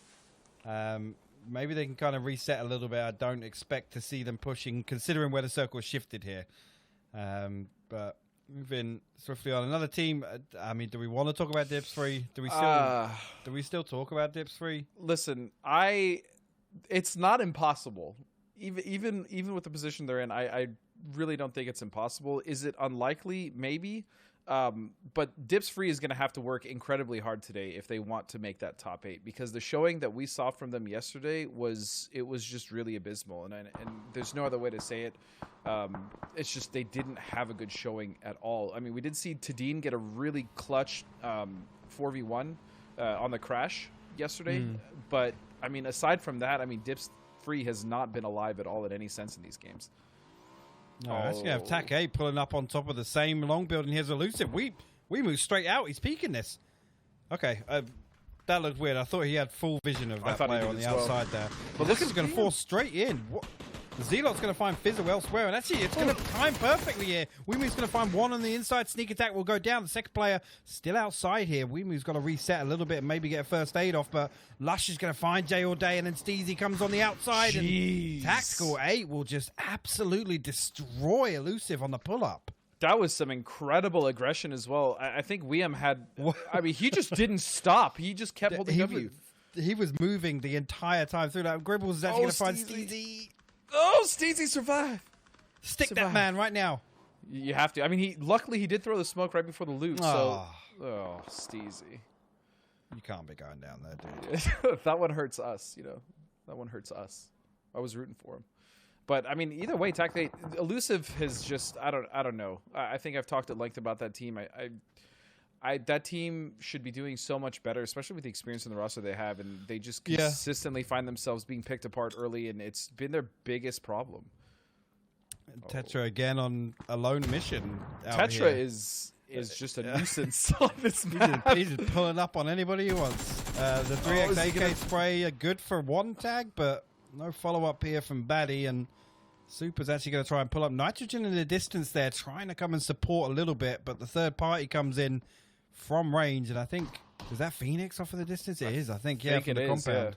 Maybe they can kind of reset a little bit. I don't expect to see them pushing, considering where the circle shifted here. But moving swiftly on, another team. I mean, do we want to talk about Dips 3? Do we still talk about Dips 3? Listen, it's not impossible. Even with the position they're in, I really don't think it's impossible. Is it unlikely? Maybe. But Dips Free is going to have to work incredibly hard today if they want to make that top 8, because the showing that we saw from them yesterday was just really abysmal, and there's no other way to say it. It's just they didn't have a good showing at all. I mean, we did see Tadine get a really clutch 4v1 on the crash yesterday, but I mean, aside from that, I mean, Dips Free has not been alive at all in any sense in these games. No, actually, we have TAC 8 pulling up on top of the same long building. Here's Elusive. We move straight out. He's peeking this. Okay, that looked weird. I thought he had full vision of that player on the outside there. But look, it's going to fall straight in. What? Zealot's going to find Fizzle elsewhere, and actually, it's going to time perfectly here. Weemu's going to find one on the inside. Sneak attack will go down. The second player still outside here. Weemu's got to reset a little bit and maybe get a first aid off, but Lush is going to find Jay all day, and then Steezy comes on the outside, and Tactical 8 will just absolutely destroy Elusive on the pull-up. That was some incredible aggression as well. I think Weem had... I mean, he just didn't stop. He just kept holding W. He was moving the entire time through that. Gribbles is actually going to find Steezy. Oh, Steezy survived. Stick that man right now. You have to. I mean, luckily he did throw the smoke right before the loot. So, Steezy. You can't be going down there, dude. That one hurts us, That one hurts us. I was rooting for him. But I mean, either way, Tactic Elusive has just I don't know. I think I've talked at length about that team. That team should be doing so much better, especially with the experience in the roster they have, and they just consistently find themselves being picked apart early, and it's been their biggest problem. Tetra again on a lone mission. Tetra is just a nuisance on this map. He's just pulling up on anybody who wants. The 3x AK spray are good for one tag, but no follow-up here from Baddie, and Super's actually going to try and pull up Nitrogen in the distance there, trying to come and support a little bit, but the third party comes in from range, and I think, is that Phoenix off of the distance? It is, I think, from the compound. Yeah.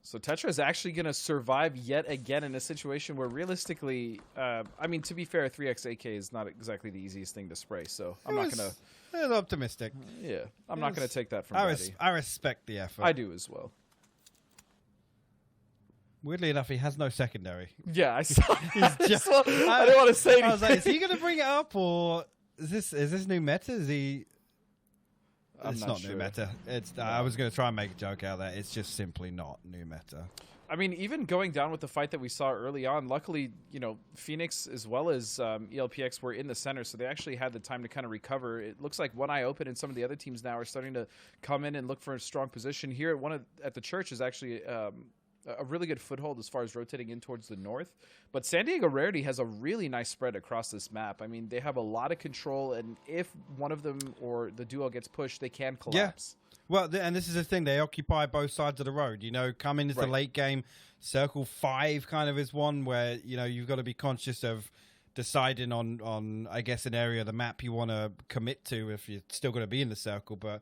So Tetra is actually going to survive yet again in a situation where realistically, I mean, to be fair, 3x AK is not exactly the easiest thing to spray, so I'm not going to... A little optimistic. Yeah, I'm not going to take that from Baddie. I respect the effort. I do as well. Weirdly enough, he has no secondary. Yeah, I saw. I just- didn't want to say anything. I was like, is he going to bring it up, or is this new meta? Is he? I'm It's not not sure. new meta. It's. I was going to try and make a joke out of that. It's just simply not new meta. I mean, even going down with the fight that we saw early on, luckily, Phoenix as well as ELPX were in the center, so they actually had the time to kind of recover. It looks like One Eye Open and some of the other teams now are starting to come in and look for a strong position. Here at the church is actually a really good foothold as far as rotating in towards the north. But San Diego Rarity has a really nice spread across this map. I mean, they have a lot of control, and if one of them or the duo gets pushed, they can collapse. Well, and this is the thing. They occupy both sides of the road. Coming into the late game, Circle 5 kind of is one where, you've got to be conscious of deciding on I guess, an area of the map you want to commit to if you're still going to be in the circle. But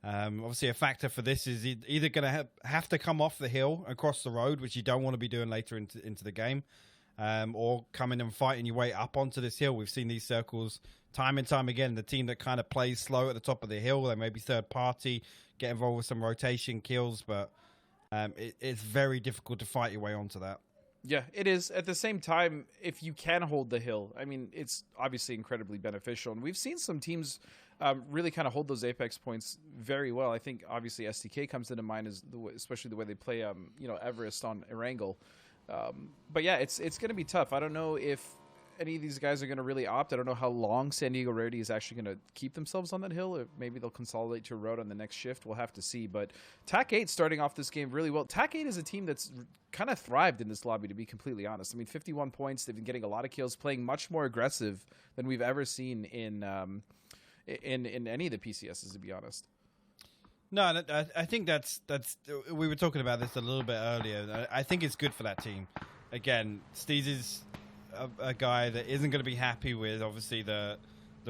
obviously a factor for this is either going to have to come off the hill across the road, which you don't want to be doing later into the game, or coming and fighting your way up onto this hill. We've seen these circles time and time again. The team that kind of plays slow at the top of the hill, they may be third party, get involved with some rotation kills, but it's very difficult to fight your way onto that. Yeah, it is. At the same time, if you can hold the hill, I mean, it's obviously incredibly beneficial. And we've seen some teams really kind of hold those apex points very well. I think, obviously, STK comes into mind, especially the way they play, Everest on Erangel. But yeah, it's going to be tough. I don't know if any of these guys are going to really opt. I don't know how long San Diego Rarity is actually going to keep themselves on that hill, or maybe they'll consolidate to a road on the next shift. We'll have to see. But TAC 8 starting off this game really well. TAC 8 is a team that's kind of thrived in this lobby, to be completely honest. I mean, 51 points. They've been getting a lot of kills, playing much more aggressive than we've ever seen in any of the PCSs, to be honest. No, I think that's we were talking about this a little bit earlier. I think it's good for that team. Again, Steez is a guy that isn't going to be happy with, obviously, the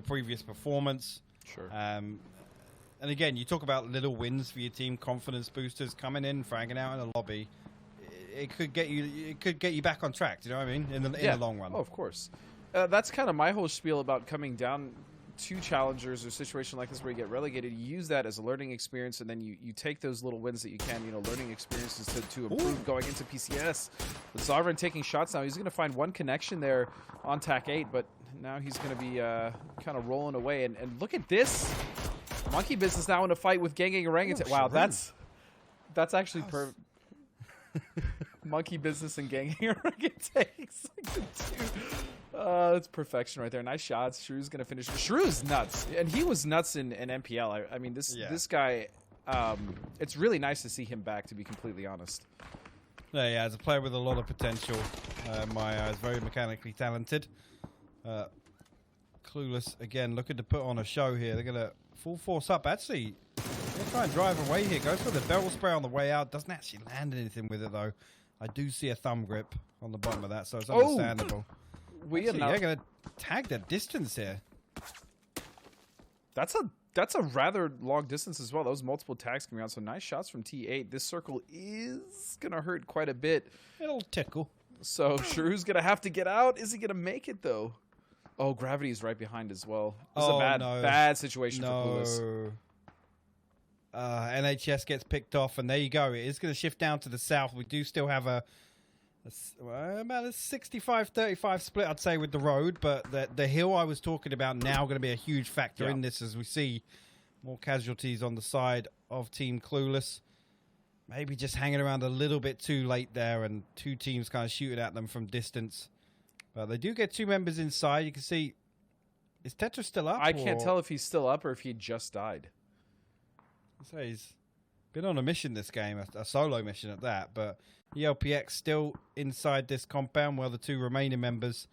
previous performance. Sure. And again, you talk about little wins for your team, confidence boosters coming in, fragging out in the lobby. It could get you back on track. Do you know what I mean? In the long run. Oh, of course. That's kind of my whole spiel about coming down to challengers or a situation like this where you get relegated. You use that as a learning experience, and then you take those little wins that you can, learning experiences to improve going into PCS. With Sovereign taking shots now, he's going to find one connection there on TAC 8, but now he's going to be kind of rolling away. And look at this. Monkey Business now in a fight with Gang Orangutan. Wow, that's actually perfect. Monkey Business and Gang Orangutan. That's perfection right there. Nice shots. Shrew's going to finish. Shrew's nuts. And he was nuts in MPL. I mean, this guy, it's really nice to see him back, to be completely honest. Yeah, as a player with a lot of potential, in my eyes, very mechanically talented. Clueless, again, looking to put on a show here. They're going to full force up. Actually, they'll try and drive away here. Goes for the barrel spray on the way out. Doesn't actually land anything with it, though. I do see a thumb grip on the bottom of that, so it's understandable. They're going to tag the distance here. That's a rather long distance as well. Those multiple tags coming out, so nice shots from T8. This circle is going to hurt quite a bit. It'll tickle. So Shrew's going to have to get out. Is he going to make it, though? Oh, Gravity is right behind as well. This is a bad situation for Clueless. NHS gets picked off, and there you go. It is going to shift down to the south. We do still have about a 65-35 split, I'd say, with the road, but the hill I was talking about now going to be a huge factor in this, as we see more casualties on the side of Team Clueless. Maybe just hanging around a little bit too late there, and two teams kind of shooting at them from distance. But they do get two members inside. You can see, is Tetra still up? I can't tell if he's still up or if he just died. So he's been on a mission this game, a solo mission at that, but ELPX still inside this compound, while the two remaining members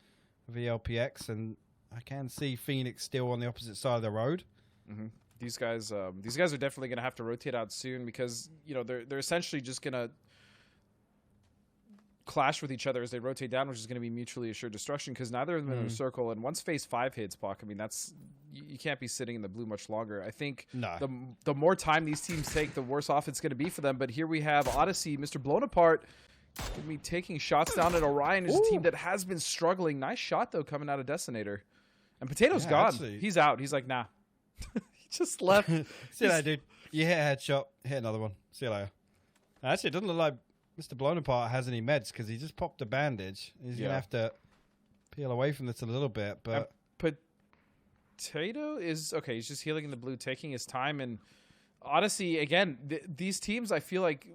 of ELPX, and I can see Phoenix still on the opposite side of the road. Mm-hmm. These guys are definitely going to have to rotate out soon, because they're essentially just going to clash with each other as they rotate down, which is going to be mutually assured destruction, because neither of them are in a circle. And once phase 5 hits, Puck, I mean, you can't be sitting in the blue much longer. I think the more time these teams take, the worse off it's going to be for them. But here we have Odyssey, Mr. Blown Apart, going to be taking shots down at Orion, is a team that has been struggling. Nice shot, though, coming out of Detonator. And Potato's gone. Actually. He's out. He's like, nah. He just left. See you later, dude. You hit a headshot. Hit another one. See you later. Actually, it doesn't look like Mr. Blown Apart has any meds because he just popped a bandage. He's going to have to peel away from this a little bit. But Potato is okay. He's just healing in the blue, taking his time. And honestly, again, these teams, I feel like,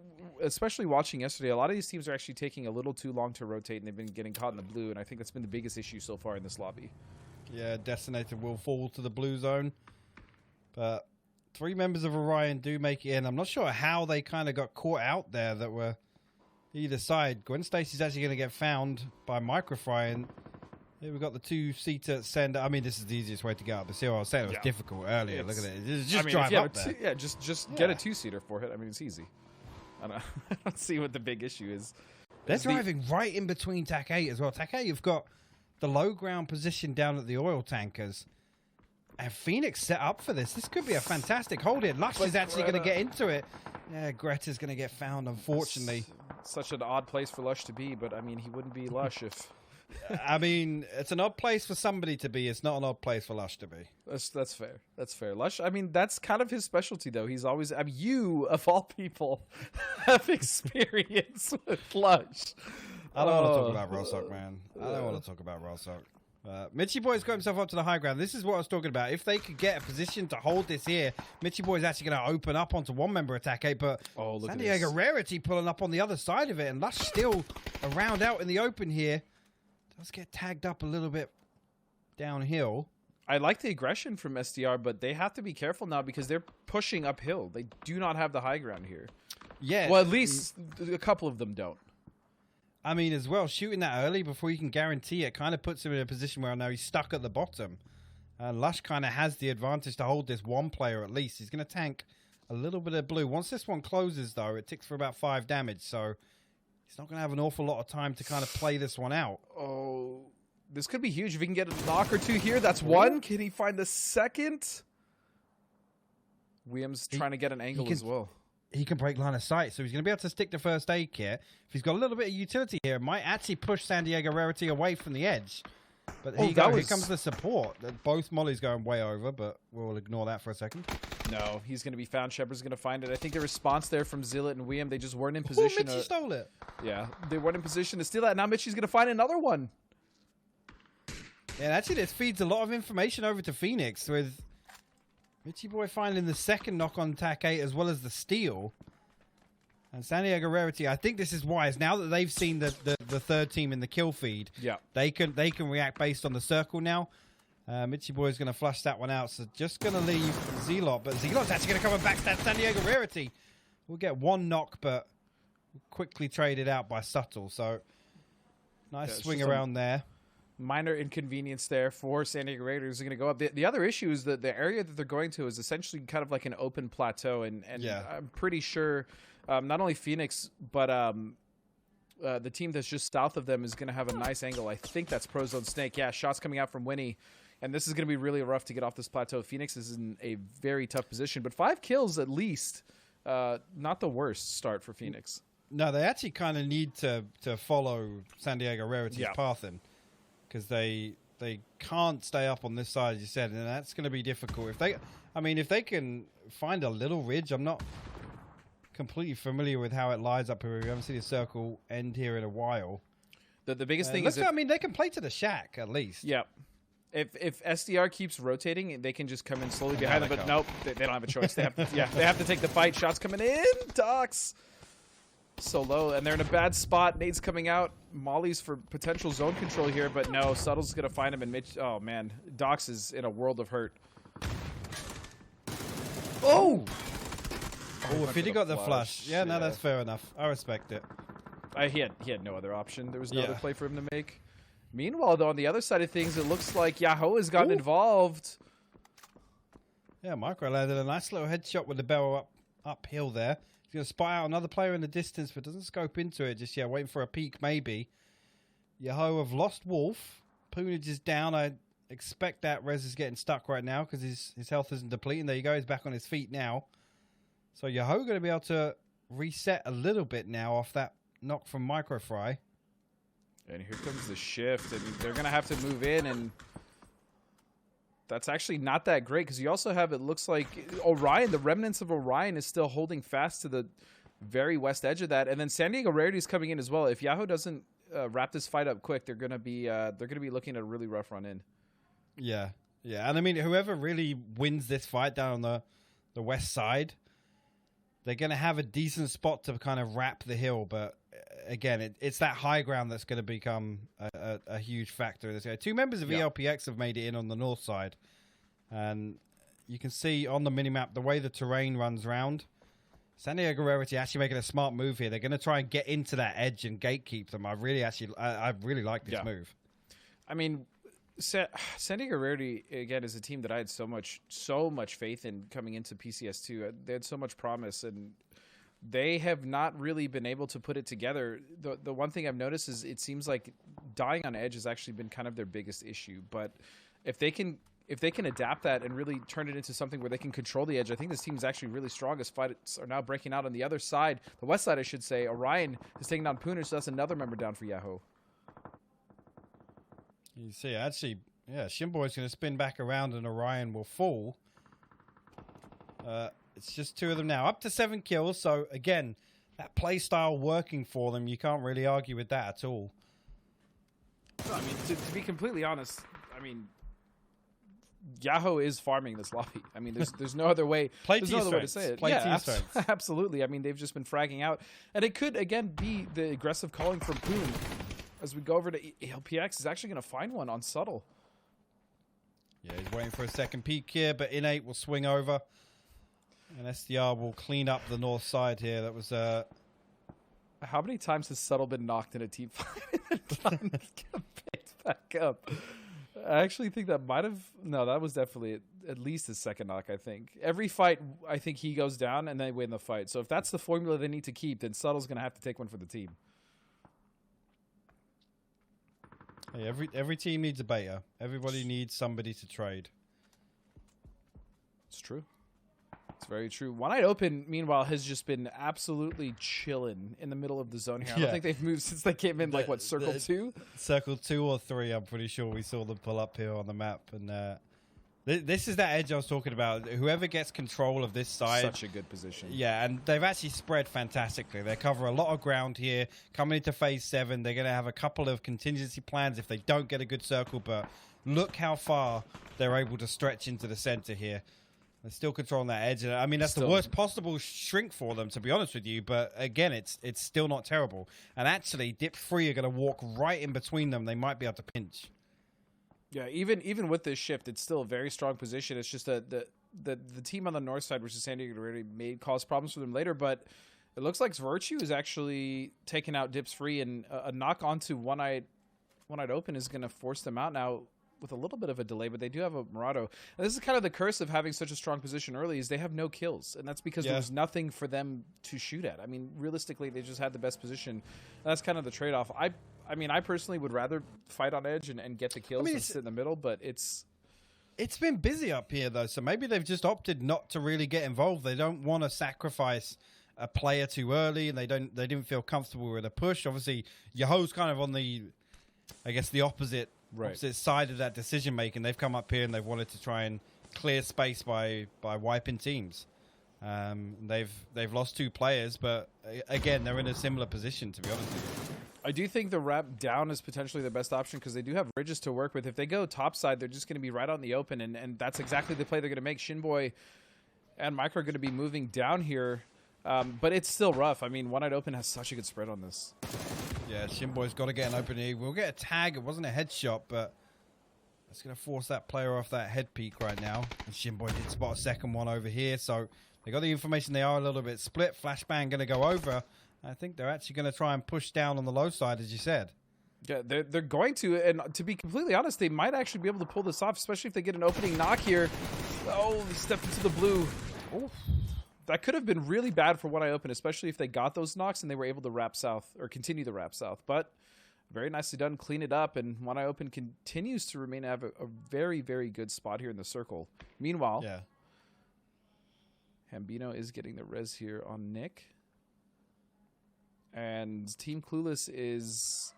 especially watching yesterday, a lot of these teams are actually taking a little too long to rotate, and they've been getting caught in the blue. And I think that's been the biggest issue so far in this lobby. Yeah, Destinator will fall to the blue zone. But 3 members of Orion do make it in. I'm not sure how they kind of got caught out there that were either side. Gwen Stacy's actually going to get found by Microfry, and here we've got the 2-seater sender. I mean, this is the easiest way to get up. But see what I was saying? It was difficult earlier. Look at it. Just drive up there. Just get a 2-seater for it. I mean, it's easy. I don't see what the big issue is. They're driving right in between TAC 8 as well. TAC 8, you've got the low ground position down at the oil tankers. And Phoenix set up for this. This could be a fantastic hold here. Lush is actually going to get into it. Yeah, Greta's going to get found, unfortunately. Such an odd place for Lush to be, but I mean, he wouldn't be Lush if... I mean, it's an odd place for somebody to be. It's not an odd place for Lush to be. That's fair. That's fair. Lush, I mean, that's kind of his specialty, though. He's always... I mean, you, of all people, have experience with Lush. I don't want to talk about Rosok, man. I don't want to talk about Rosok. Mitchy Boy's got himself up to the high ground. This is what I was talking about. If they could get a position to hold this here, Mitchy Boy's actually going to open up onto one member attack 8, but San Diego Rarity pulling up on the other side of it, and Lush still around out in the open here. Does get tagged up a little bit downhill. I like the aggression from SDR, but they have to be careful now because they're pushing uphill. They do not have the high ground here. Yeah. Well, at least a couple of them don't. I mean, as well, shooting that early before you can guarantee it kind of puts him in a position where now he's stuck at the bottom. Lush kind of has the advantage to hold this one player at least. He's going to tank a little bit of blue. Once this one closes, though, it ticks for about 5 damage, so he's not going to have an awful lot of time to kind of play this one out. Oh, this could be huge. If he can get a knock or 2 here, that's 1. Can he find the second? Williams trying to get an angle as well. He can break line of sight, so he's going to be able to stick to first aid kit. If he's got a little bit of utility here, it might actually push San Diego Rarity away from the edge. But here here comes the support. Both Molly's going way over, but we'll ignore that for a second. No, he's going to be found. Shepard's going to find it. I think the response there from Zillet and William, they just weren't in position. Mitchie stole it. Yeah, they weren't in position to steal that. Now Mitchie's going to find another one. Yeah, actually, this feeds a lot of information over to Phoenix with Mitchy Boy finding the second knock on TAC 8 as well as the steal. And San Diego Rarity, I think this is wise. Now that they've seen the third team in the kill feed, they can react based on the circle now. Mitchy Boy is going to flush that one out, so just going to leave Zelot. But Zelot's actually going to come and backstab San Diego Rarity. We'll get 1 knock, but quickly traded out by Subtle. So nice swing around there. Minor inconvenience there for San Diego Raiders. Are going to go up. The other issue is that the area that they're going to is essentially kind of like an open plateau, and I'm pretty sure not only Phoenix but the team that's just south of them is going to have a nice angle. I think that's Prozone Snake. Yeah, shots coming out from Winnie, and this is going to be really rough to get off this plateau. Phoenix is in a very tough position, but 5 kills at least, not the worst start for Phoenix. No, they actually kind of need to follow San Diego Rarity's path in. Because they can't stay up on this side, as you said, and that's going to be difficult. If they can find a little ridge, I'm not completely familiar with how it lies up here. We haven't seen a circle end here in a while. The biggest thing is, I mean, they can play to the shack at least. Yeah. If SDR keeps rotating, they can just come in slowly behind them. But nope, they don't have a choice. They have to take the fight. Shots coming in. Docs. So low, and they're in a bad spot. Nate's coming out. Molly's for potential zone control here, but no. Subtle's going to find him, and Mitch... Oh, man. Docs is in a world of hurt. Oh, if he'd got the flush. Yeah, no, that's fair enough. I respect it. He had no other option. There was no other play for him to make. Meanwhile, though, on the other side of things, it looks like Yahoo has gotten involved. Yeah, Micro landed a nice little headshot with the barrel uphill there. He's going to spy out another player in the distance, but doesn't scope into it just yet. Waiting for a peek, maybe. Yahoo have lost Wolf. Poonage is down. I expect that Rez is getting stuck right now because his health isn't depleting. There you go. He's back on his feet now. So Yahoo going to be able to reset a little bit now off that knock from Microfry. And here comes the shift, and they're going to have to move in, and that's actually not that great because you also have, it looks like Orion, the remnants of Orion is still holding fast to very west edge of that. And then San Diego Rarity's coming in as well. If Yahoo doesn't wrap this fight up quick, they're gonna be looking at a really rough run in. Yeah, yeah, and I mean, whoever really wins this fight down on the west side, they're gonna have a decent spot to kind of wrap the hill. But again, it's that high ground that's going to become a huge factor. This year. 2 members of ELPX have made it in on the north side, and you can see on the minimap the way the terrain runs round. San Diego Rarity actually making a smart move here. They're going to try and get into that edge and gatekeep them. I really like this move. I mean, San Diego Rarity again is a team that I had so much faith in coming into PCS2. They had so much promise, and they have not really been able to put it together. The one thing I've noticed is it seems like dying on edge has actually been kind of their biggest issue. But if they can adapt that and really turn it into something where they can control the edge, I think this team is actually really strong as fights are now breaking out on the other side. The west side, I should say. Orion is taking down Pooner, so that's another member down for Yahoo. You see, actually, yeah, Shinboy's going to spin back around and Orion will fall. It's just 2 of them now. Up to 7 kills, so again, that play style working for them. You can't really argue with that at all. No, I mean, to be completely honest, I mean, Yahoo is farming this lobby. I mean, there's no other way. There's no other way to say it. Yeah, absolutely. I mean, they've just been fragging out, and it could again be the aggressive calling from Poon. As we go over to LPX, is actually going to find one on Subtle. Yeah, he's waiting for a second peek here, but Innate will swing over, and SDR will clean up the north side here. That was How many times has Subtle been knocked in a team fight and time to get picked back up? I actually think that might have... No, that was definitely at least his second knock, I think. Every fight, I think he goes down and they win the fight. So if that's the formula they need to keep, then Subtle's going to have to take one for the team. Hey, every team needs a beta. Everybody needs somebody to trade. It's true. It's very true. One Eyed Open, meanwhile, has just been absolutely chilling in the middle of the zone here. I don't think they've moved since they came in, Circle 2? Circle 2 or 3, I'm pretty sure we saw them pull up here on the map. And this is that edge I was talking about. Whoever gets control of this side... Such a good position. Yeah, and they've actually spread fantastically. They cover a lot of ground here. Coming into Phase 7, they're going to have a couple of contingency plans if they don't get a good circle, but look how far they're able to stretch into the center here. They're still controlling that edge. I mean, that's the worst possible shrink for them, to be honest with you. But again, it's still not terrible. And actually, Dip 3 are going to walk right in between them. They might be able to pinch. Yeah, even with this shift, it's still a very strong position. It's just that the team on the north side, which is San Diego, already may cause problems for them later. But it looks like Virtue is actually taking out Dips Free, and a knock onto One Eyed Open is going to force them out now with a little bit of a delay. But they do have a Murado. And this is kind of the curse of having such a strong position early, is they have no kills, and that's because there was nothing for them to shoot at. I mean, realistically, they just had the best position. And that's kind of the trade-off. I mean, I personally would rather fight on edge and get the kills than sit in the middle, but it's been busy up here, though, so maybe they've just opted not to really get involved. They don't want to sacrifice a player too early, and they didn't feel comfortable with a push. Obviously, Yahoo's kind of on the opposite side of that decision-making. They've come up here and they've wanted to try and clear space by wiping teams. They've lost 2 players, but again, they're in a similar position, to be honest with you. I do think the wrap down is potentially the best option because they do have ridges to work with. If they go top side, they're just going to be right out in the open, and that's exactly the play they're going to make. Shinboy and Micro are going to be moving down here, but it's still rough. I mean, One Eyed Open has such a good spread on this. Yeah, Shinboy's got to get an open here. We'll get a tag. It wasn't a headshot, but that's going to force that player off that head peak right now. And Shinboy did spot a second one over here, so they got the information. They are a little bit split. Flashbang going to go over. I think they're actually going to try and push down on the low side, as you said. Yeah, they're going to, and to be completely honest, they might actually be able to pull this off, especially if they get an opening knock here. Oh, they stepped into the blue. Oh, that could have been really bad for One Eye Open, especially if they got those knocks and they were able to wrap south, or continue the wrap south. But very nicely done, clean it up, and One Eye Open continues to remain have a very, very good spot here in the circle. Meanwhile, Hambino is getting the res here on Nick. And Team Clueless is...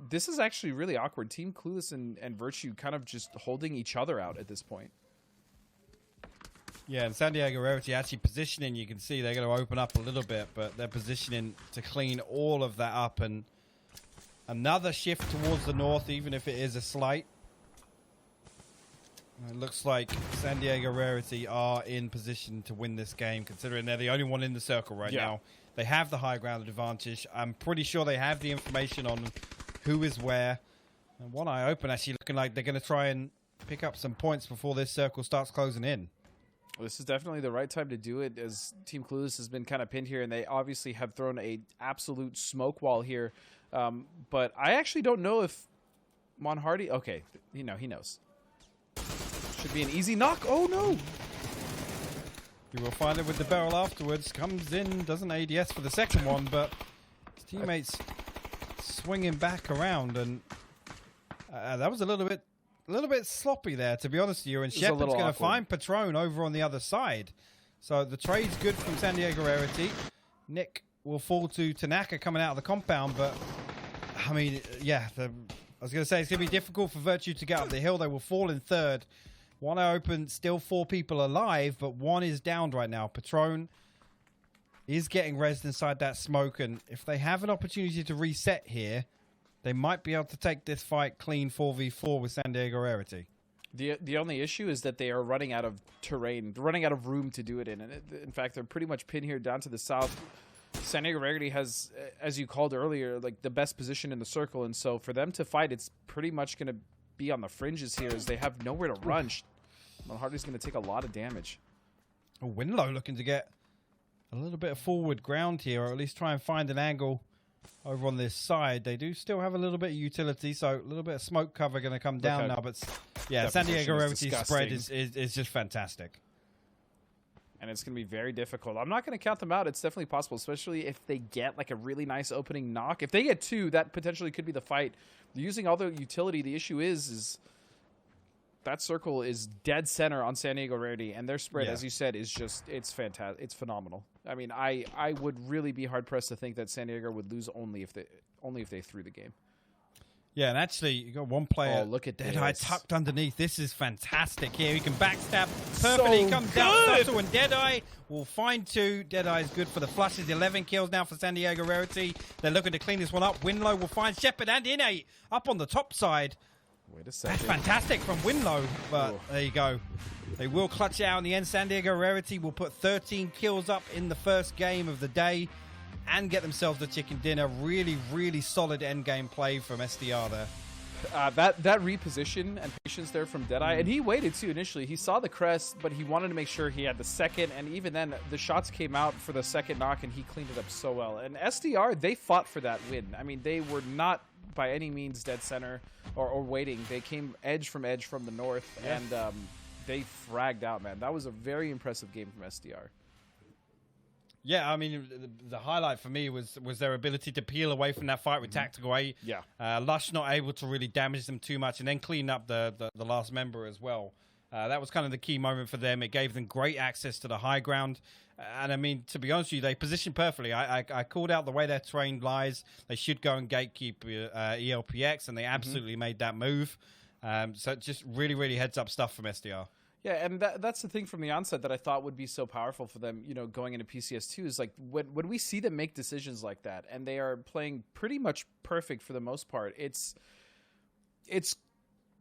this is actually really awkward. Team Clueless and Virtue kind of just holding each other out at this point. Yeah, and San Diego Rarity actually positioning, you can see they're going to open up a little bit, but they're positioning to clean all of that up. And another shift towards the north, even if it is a slight. It looks like San Diego Rarity are in position to win this game, considering they're the only one in the circle right now. They have the high ground advantage. I'm pretty sure they have the information on who is where. And One Eye Open actually looking like they're going to try and pick up some points before this circle starts closing in. Well, this is definitely the right time to do it, as Team Clueless has been kind of pinned here, and they obviously have thrown a absolute smoke wall here. But I actually don't know if Monhardy... Okay, he knows. Should be an easy knock. Oh, no. You will find it with the barrel afterwards. Comes in, doesn't ADS for the second one, but his teammates swinging back around, and that was a little bit sloppy there, to be honest with you. And Shepard's going to find Patron over on the other side. So the trade's good from San Diego Rarity. Nick will fall to Tanaka coming out of the compound, but I mean, yeah, I was going to say it's going to be difficult for Virtue to get up the hill. They will fall in third. One Eye Open, still 4 people alive, but one is downed right now. Patron is getting rezzed inside that smoke, and if they have an opportunity to reset here, they might be able to take this fight clean 4v4 with San Diego Rarity. The only issue is that they are running out of terrain, running out of room to do it in. And in fact, they're pretty much pinned here down to the south. San Diego Rarity has, as you called earlier, like the best position in the circle. And so for them to fight, it's pretty much going to be on the fringes here, as they have nowhere to run. Monhardy's going to take a lot of damage. Winlow looking to get a little bit of forward ground here, or at least try and find an angle over on this side. They do still have a little bit of utility, so a little bit of smoke cover going to come down now. But yeah, San Diego Rarity's spread is just fantastic. And it's going to be very difficult. I'm not going to count them out. It's definitely possible, especially if they get like a really nice opening knock. If they get 2, that potentially could be the fight. They're using all their utility. The issue is that circle is dead center on San Diego Rarity, and their spread, as you said, is just, it's fantastic. It's phenomenal. I mean, I would really be hard pressed to think that San Diego would lose only if they threw the game. Yeah, and actually, you got one player. Oh, look at Deadeye this. tucked underneath. This is fantastic here. He can backstab perfectly. He comes down subtle, and Deadeye will find 2. Deadeye is good for the flushes. 11 kills now for San Diego Rarity. They're looking to clean this one up. Winlow will find Shepard and NA up on the top side. Wait a second. That's fantastic from Winlow, but there you go. They will clutch it out in the end. San Diego Rarity will put 13 kills up in the first game of the day and get themselves the chicken dinner. Really, really solid end game play from SDR there. That reposition and patience there from Deadeye, and he waited too initially. He saw the crest, but he wanted to make sure he had the second, and even then, the shots came out for the second knock, and he cleaned it up so well. And SDR, they fought for that win. I mean, they were not by any means dead center or waiting. They came edge from the north, and they fragged out, man. That was a very impressive game from SDR. Yeah, I mean, the highlight for me was their ability to peel away from that fight with Tactical 8. Yeah. Lush not able to really damage them too much, and then clean up the last member as well. That was kind of the key moment for them. It gave them great access to the high ground. And I mean, to be honest with you, they positioned perfectly. I called out the way their train lies. They should go and gatekeep ELPX, and they absolutely made that move. So just really, really heads up stuff from SDR. Yeah, and that's the thing from the onset that I thought would be so powerful for them, you know, going into PCS2 is like when we see them make decisions like that, and they are playing pretty much perfect for the most part. It's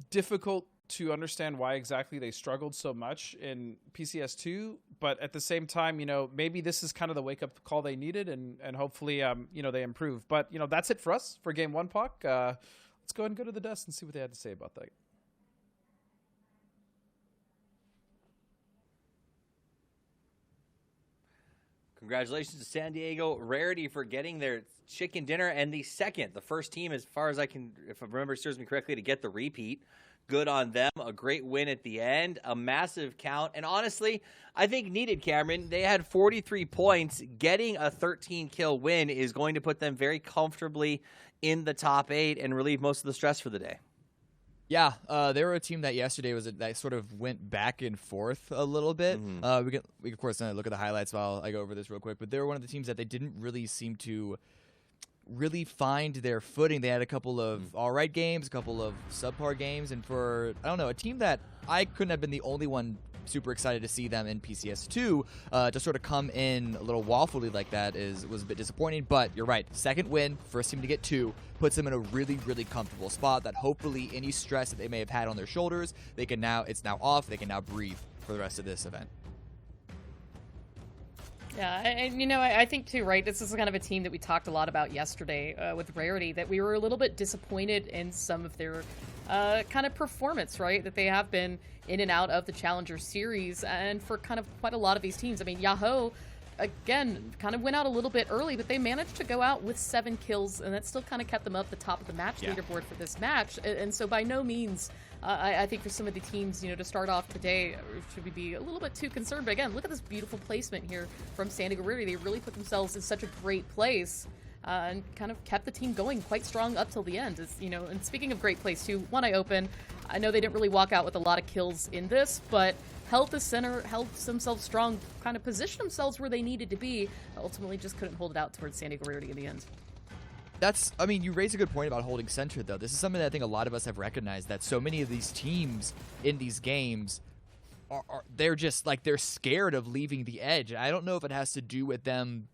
difficult to understand why exactly they struggled so much in PCS2, but at the same time, you know, maybe this is kind of the wake-up call they needed, and hopefully, you know, they improve. But, you know, that's it for us for Game 1, Puck. Let's go ahead and go to the desk and see what they had to say about that. Congratulations to San Diego Rarity for getting their chicken dinner, and the first team, as far as I can, if I remember serves me correctly, to get the repeat. Good on them. A great win at the end. A massive count. And honestly, I think needed, Cameron. They had 43 points. Getting a 13-kill win is going to put them very comfortably in the top 8 and relieve most of the stress for the day. Yeah, they were a team that yesterday that sort of went back and forth a little bit. We can of course look at the highlights while I go over this real quick. But they were one of the teams that they didn't really seem to really find their footing. They had a couple of all-right games, a couple of subpar games, and for, I don't know, a team that I couldn't have been the only one super excited to see them in PCS2. To sort of come in a little waffly like that was a bit disappointing, but you're right. Second win, first team to get 2, puts them in a really, really comfortable spot that hopefully any stress that they may have had on their shoulders, it's now off. They can now breathe for the rest of this event. Yeah, and I think too, right? This is kind of a team that we talked a lot about yesterday with Rarity, that we were a little bit disappointed in some of their kind of performance, right? That they have been in and out of the Challenger Series, and for kind of quite a lot of these teams. I mean, Yahoo, again, kind of went out a little bit early, but they managed to go out with 7 kills, and that still kind of kept them up the top of the match leaderboard for this match. And so by no means, I think for some of the teams, to start off today, should we be a little bit too concerned? But again, look at this beautiful placement here from San Diego Rarity. They really put themselves in such a great place and kind of kept the team going quite strong up till the end. And speaking of great place too, One Eye Open, I know they didn't really walk out with a lot of kills in this, but held the center, held themselves strong, kind of positioned themselves where they needed to be. Ultimately, just couldn't hold it out towards San Diego Rarity in the end. You raise a good point about holding center, though. This is something that I think a lot of us have recognized, that so many of these teams in these games they're just like, they're scared of leaving the edge. I don't know if it has to do with them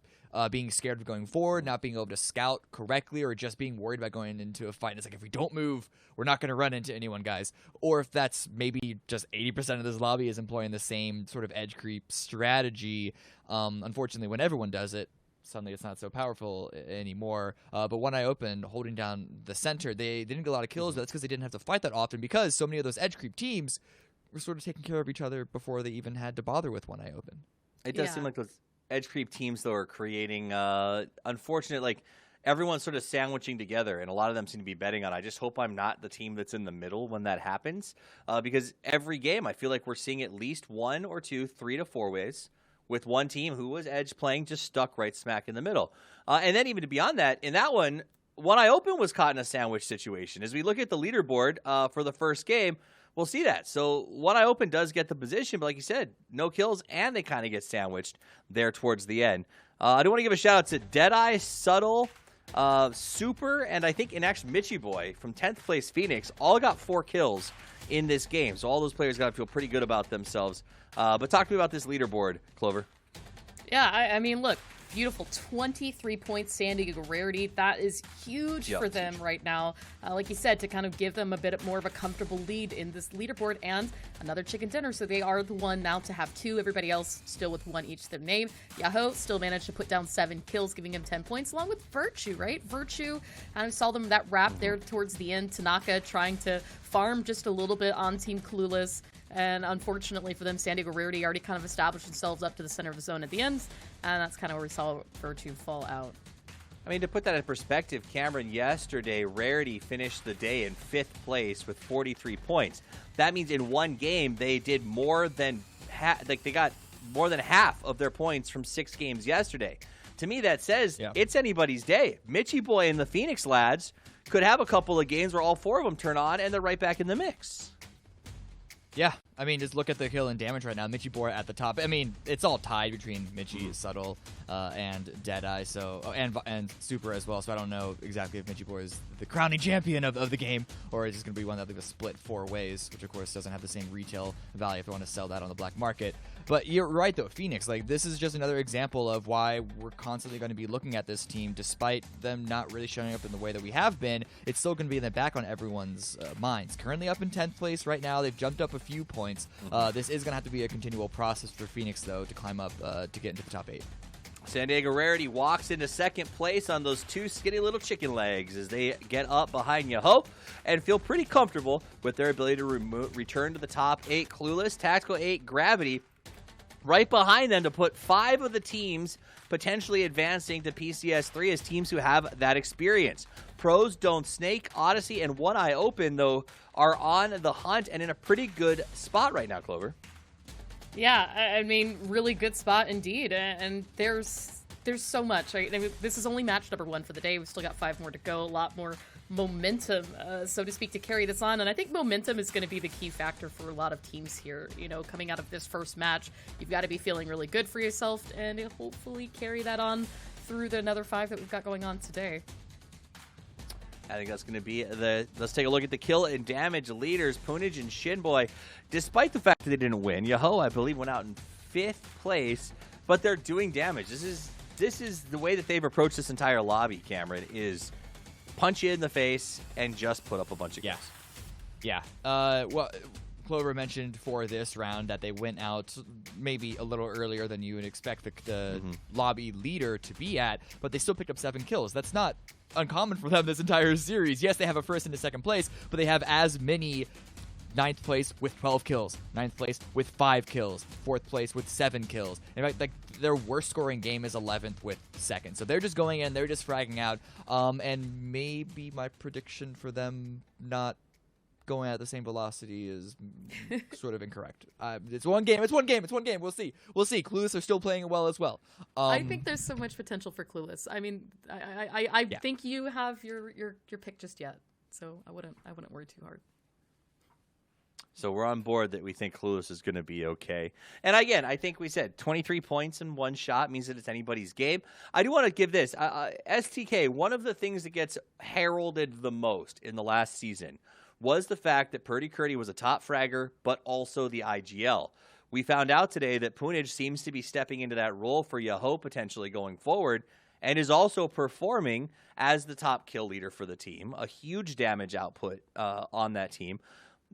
being scared of going forward, not being able to scout correctly, or just being worried about going into a fight. And it's like, if we don't move, we're not going to run into anyone, guys. Or if that's maybe just 80% of this lobby is employing the same sort of edge creep strategy. Unfortunately, when everyone does it, suddenly it's not so powerful anymore. But One Eye Open, holding down the center, they didn't get a lot of kills, but that's because they didn't have to fight that often, because so many of those edge creep teams were sort of taking care of each other before they even had to bother with One Eye Open. It does seem like those edge creep teams, though, are creating unfortunate, like, everyone's sort of sandwiching together, and a lot of them seem to be betting on, I just hope I'm not the team that's in the middle when that happens, because every game I feel like we're seeing at least 1 or 2, 3 to 4 ways with one team who was edge playing just stuck right smack in the middle. And then even beyond that, in that One Eye Open was caught in a sandwich situation. As we look at the leaderboard for the first game, we'll see that. So One Eye Open does get the position, but like you said, no kills, and they kind of get sandwiched there towards the end. I do want to give a shout out to Deadeye, Subtle, Super, and I think in actually Mitchy Boy from 10th place Phoenix all got 4 kills in this game. So all those players got to feel pretty good about themselves. But talk to me about this leaderboard, Clover. Yeah, I mean, look, beautiful 23 points, San Diego Rarity. That is huge for them right now. Like you said, to kind of give them a bit more of a comfortable lead in this leaderboard, and another chicken dinner. So they are the one now to have 2. Everybody else still with 1 each to their name. Yahoo still managed to put down 7 kills, giving him 10 points, along with Virtue, right? Virtue, I saw them that wrap there towards the end. Tanaka trying to farm just a little bit on Team Clueless. And unfortunately for them, San Diego Rarity already kind of established themselves up to the center of the zone at the end. And that's kind of where we saw Virtue fall out. I mean, to put that in perspective, Cameron, yesterday, Rarity finished the day in 5th place with 43 points. That means in one game, they did more than they got more than half of their points from 6 games yesterday. To me, that says it's anybody's day. Mitchy Boy and the Phoenix lads could have a couple of games where all 4 of them turn on, and they're right back in the mix. Yeah, I mean, just look at the kill and damage right now. Mitchy Boy at the top. I mean, it's all tied between Mitchy, Subtle, and Deadeye, and Super as well. So I don't know exactly if Mitchy Boy is the crowning champion of the game, or it's just going to be one that they split 4 ways, which of course doesn't have the same retail value if they want to sell that on the black market. But you're right, though, Phoenix, like, this is just another example of why we're constantly going to be looking at this team, despite them not really showing up in the way that we have been. It's still going to be in the back on everyone's minds. Currently up in 10th place right now. They've jumped up a few points. This is going to have to be a continual process for Phoenix, though, to climb up to get into the top 8. San Diego Rarity walks into 2nd place on those 2 skinny little chicken legs as they get up behind Yahoo and feel pretty comfortable with their ability to return to the top 8. Clueless, Tactical 8, Gravity right behind them to put 5 of the teams potentially advancing to PCS 3 as teams who have that experience. Pros, Don't Snake, Odyssey, and One Eye Open, though, are on the hunt and in a pretty good spot right now, Clover. Yeah, I mean, really good spot indeed. And there's so much. Right? I mean, this is only match number 1 for the day. We've still got 5 more to go. A lot more momentum, so to speak, to carry this on. And I think momentum is going to be the key factor for a lot of teams here. You know, coming out of this first match, you've got to be feeling really good for yourself and hopefully carry that on through the another 5 that we've got going on today. I think that's going to be the. Let's take a look at the kill and damage leaders, Punij and Shinboy. Despite the fact that they didn't win, Yoho, I believe, went out in 5th place, but they're doing damage. This is the way that they've approached this entire lobby, Cameron, is punch you in the face and just put up a bunch of kills. Yeah. Well, Clover mentioned for this round that they went out maybe a little earlier than you would expect the lobby leader to be at, but they still picked up 7 kills. That's not uncommon for them this entire series. Yes, they have a first and a second place, but they have as many 9th place with 12 kills, 9th place with 5 kills, 4th place with 7 kills. In fact, like their worst scoring game is 11th with 2nd. So they're just going in, they're just fragging out. And maybe my prediction for them not going at the same velocity is sort of incorrect. It's one game. We'll see. Clueless are still playing well as well. I think there's so much potential for Clueless. I mean, I think you have your pick just yet, so I wouldn't worry too hard. So we're on board that we think Clueless is going to be okay. And again, I think we said 23 points in one shot means that it's anybody's game. I do want to give this. STK, one of the things that gets heralded the most in the last season was the fact that Purdy Curdy was a top fragger, but also the IGL. We found out today that Punij seems to be stepping into that role for Yoho potentially going forward, and is also performing as the top kill leader for the team. A huge damage output on that team.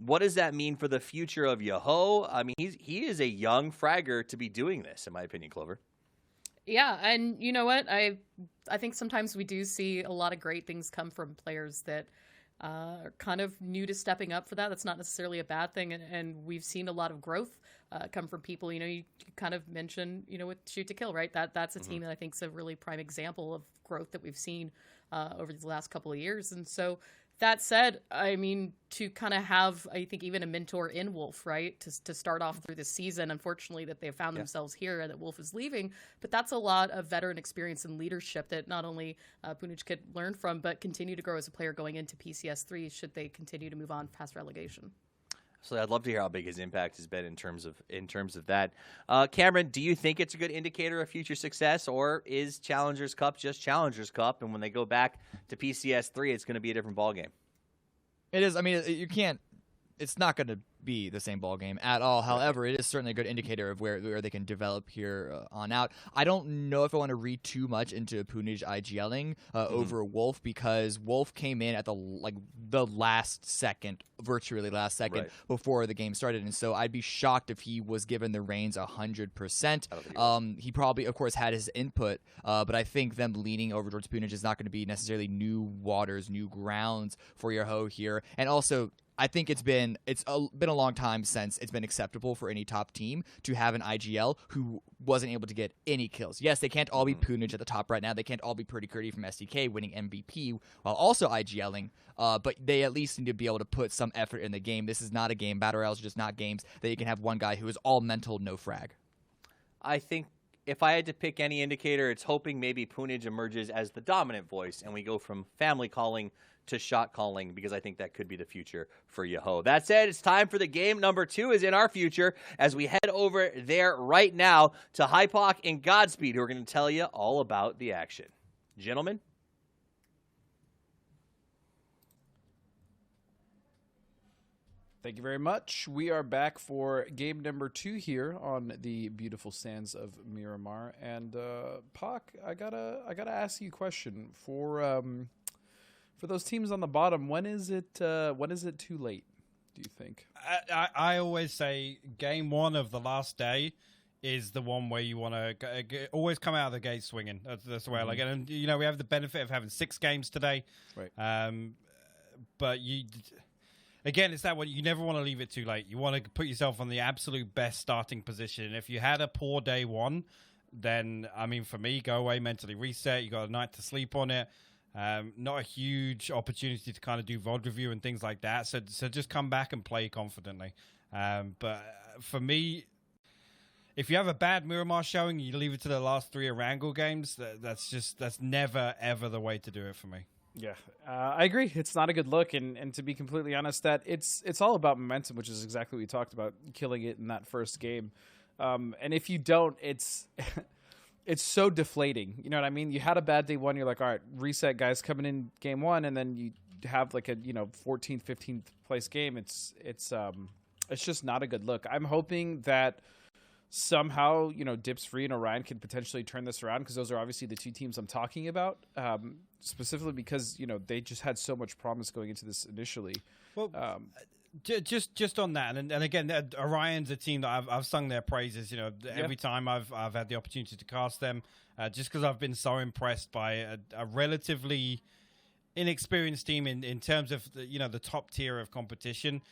What does that mean for the future of Yoho? I mean, he is a young fragger to be doing this, in my opinion, Clover. Yeah, and you know what? I think sometimes we do see a lot of great things come from players that are kind of new to stepping up for that. That's not necessarily a bad thing, and we've seen a lot of growth come from people. You know, you kind of mentioned, you know, with Shoot to Kill, right? That's a team that I think is a really prime example of growth that we've seen over the last couple of years. And so that said, I mean, to kind of have, I think, even a mentor in Wolf, right, to start off through the season, unfortunately, that they've found themselves here and that Wolf is leaving, but that's a lot of veteran experience and leadership that not only Punij could learn from, but continue to grow as a player going into PCS3 should they continue to move on past relegation. So I'd love to hear how big his impact has been in terms of that. Cameron, do you think it's a good indicator of future success, or is Challengers Cup just Challengers Cup, and when they go back to PCS3, it's going to be a different ballgame? It is. I mean, you can't. It's not going to be the same ball game at all. However, it is certainly a good indicator of where they can develop here on out. I don't know if I want to read too much into Punij IGLing over Wolf, because Wolf came in at the last second, virtually last second before the game started, and so I'd be shocked if he was given the reins 100%. He probably, of course, had his input, but I think them leaning over towards Punij is not going to be necessarily new waters, new grounds for Yoho here, and also I think it's been a long time since it's been acceptable for any top team to have an IGL who wasn't able to get any kills. Yes, they can't all be Punij at the top right now. They can't all be Purdy Curdy from SDK winning MVP while also IGLing, but they at least need to be able to put some effort in the game. This is not a game. Battle Royales are just not games that you can have one guy who is all mental, no frag. I think if I had to pick any indicator, it's hoping maybe Punij emerges as the dominant voice and we go from family calling to shot calling, because I think that could be the future for Yoho. That said, it's time for the game. Number 2 is in our future as we head over there right now to Hypoc and Godspeed, who are going to tell you all about the action. Gentlemen? Thank you very much. We are back for game number 2 here on the beautiful sands of Miramar. And Pac, I gotta ask you a question. For those teams on the bottom, when is it too late, do you think? I always say game 1 of the last day is the one where you want to always come out of the gate swinging. That's the way I like it. And, you know, we have the benefit of having 6 games today. Right. But again, it's that one. You never want to leave it too late. You want to put yourself on the absolute best starting position. And if you had a poor day 1, then, I mean, for me, go away, mentally reset. You got a night to sleep on it. Not a huge opportunity to kind of do VOD review and things like that. So just come back and play confidently. But for me, if you have a bad Miramar showing, you leave it to the last 3 Erangel games. That's never ever the way to do it for me. Yeah, I agree. It's not a good look, and to be completely honest, that it's all about momentum, which is exactly what we talked about, killing it in that first game. And if you don't, it's it's so deflating. You know what I mean? You had a bad day 1, you're like, all right, reset, guys, coming in game 1, and then have like a 14th, 15th place game, it's just not a good look. I'm hoping that somehow Dips Free and Orion can potentially turn this around, because those are obviously the two teams I'm talking about, specifically because they just had so much promise going into this initially. Well, just on that, and again, Orion's a team that I've sung their praises. Every time I've had the opportunity to cast them, just because I've been so impressed by a relatively inexperienced team in terms of the top tier of competition.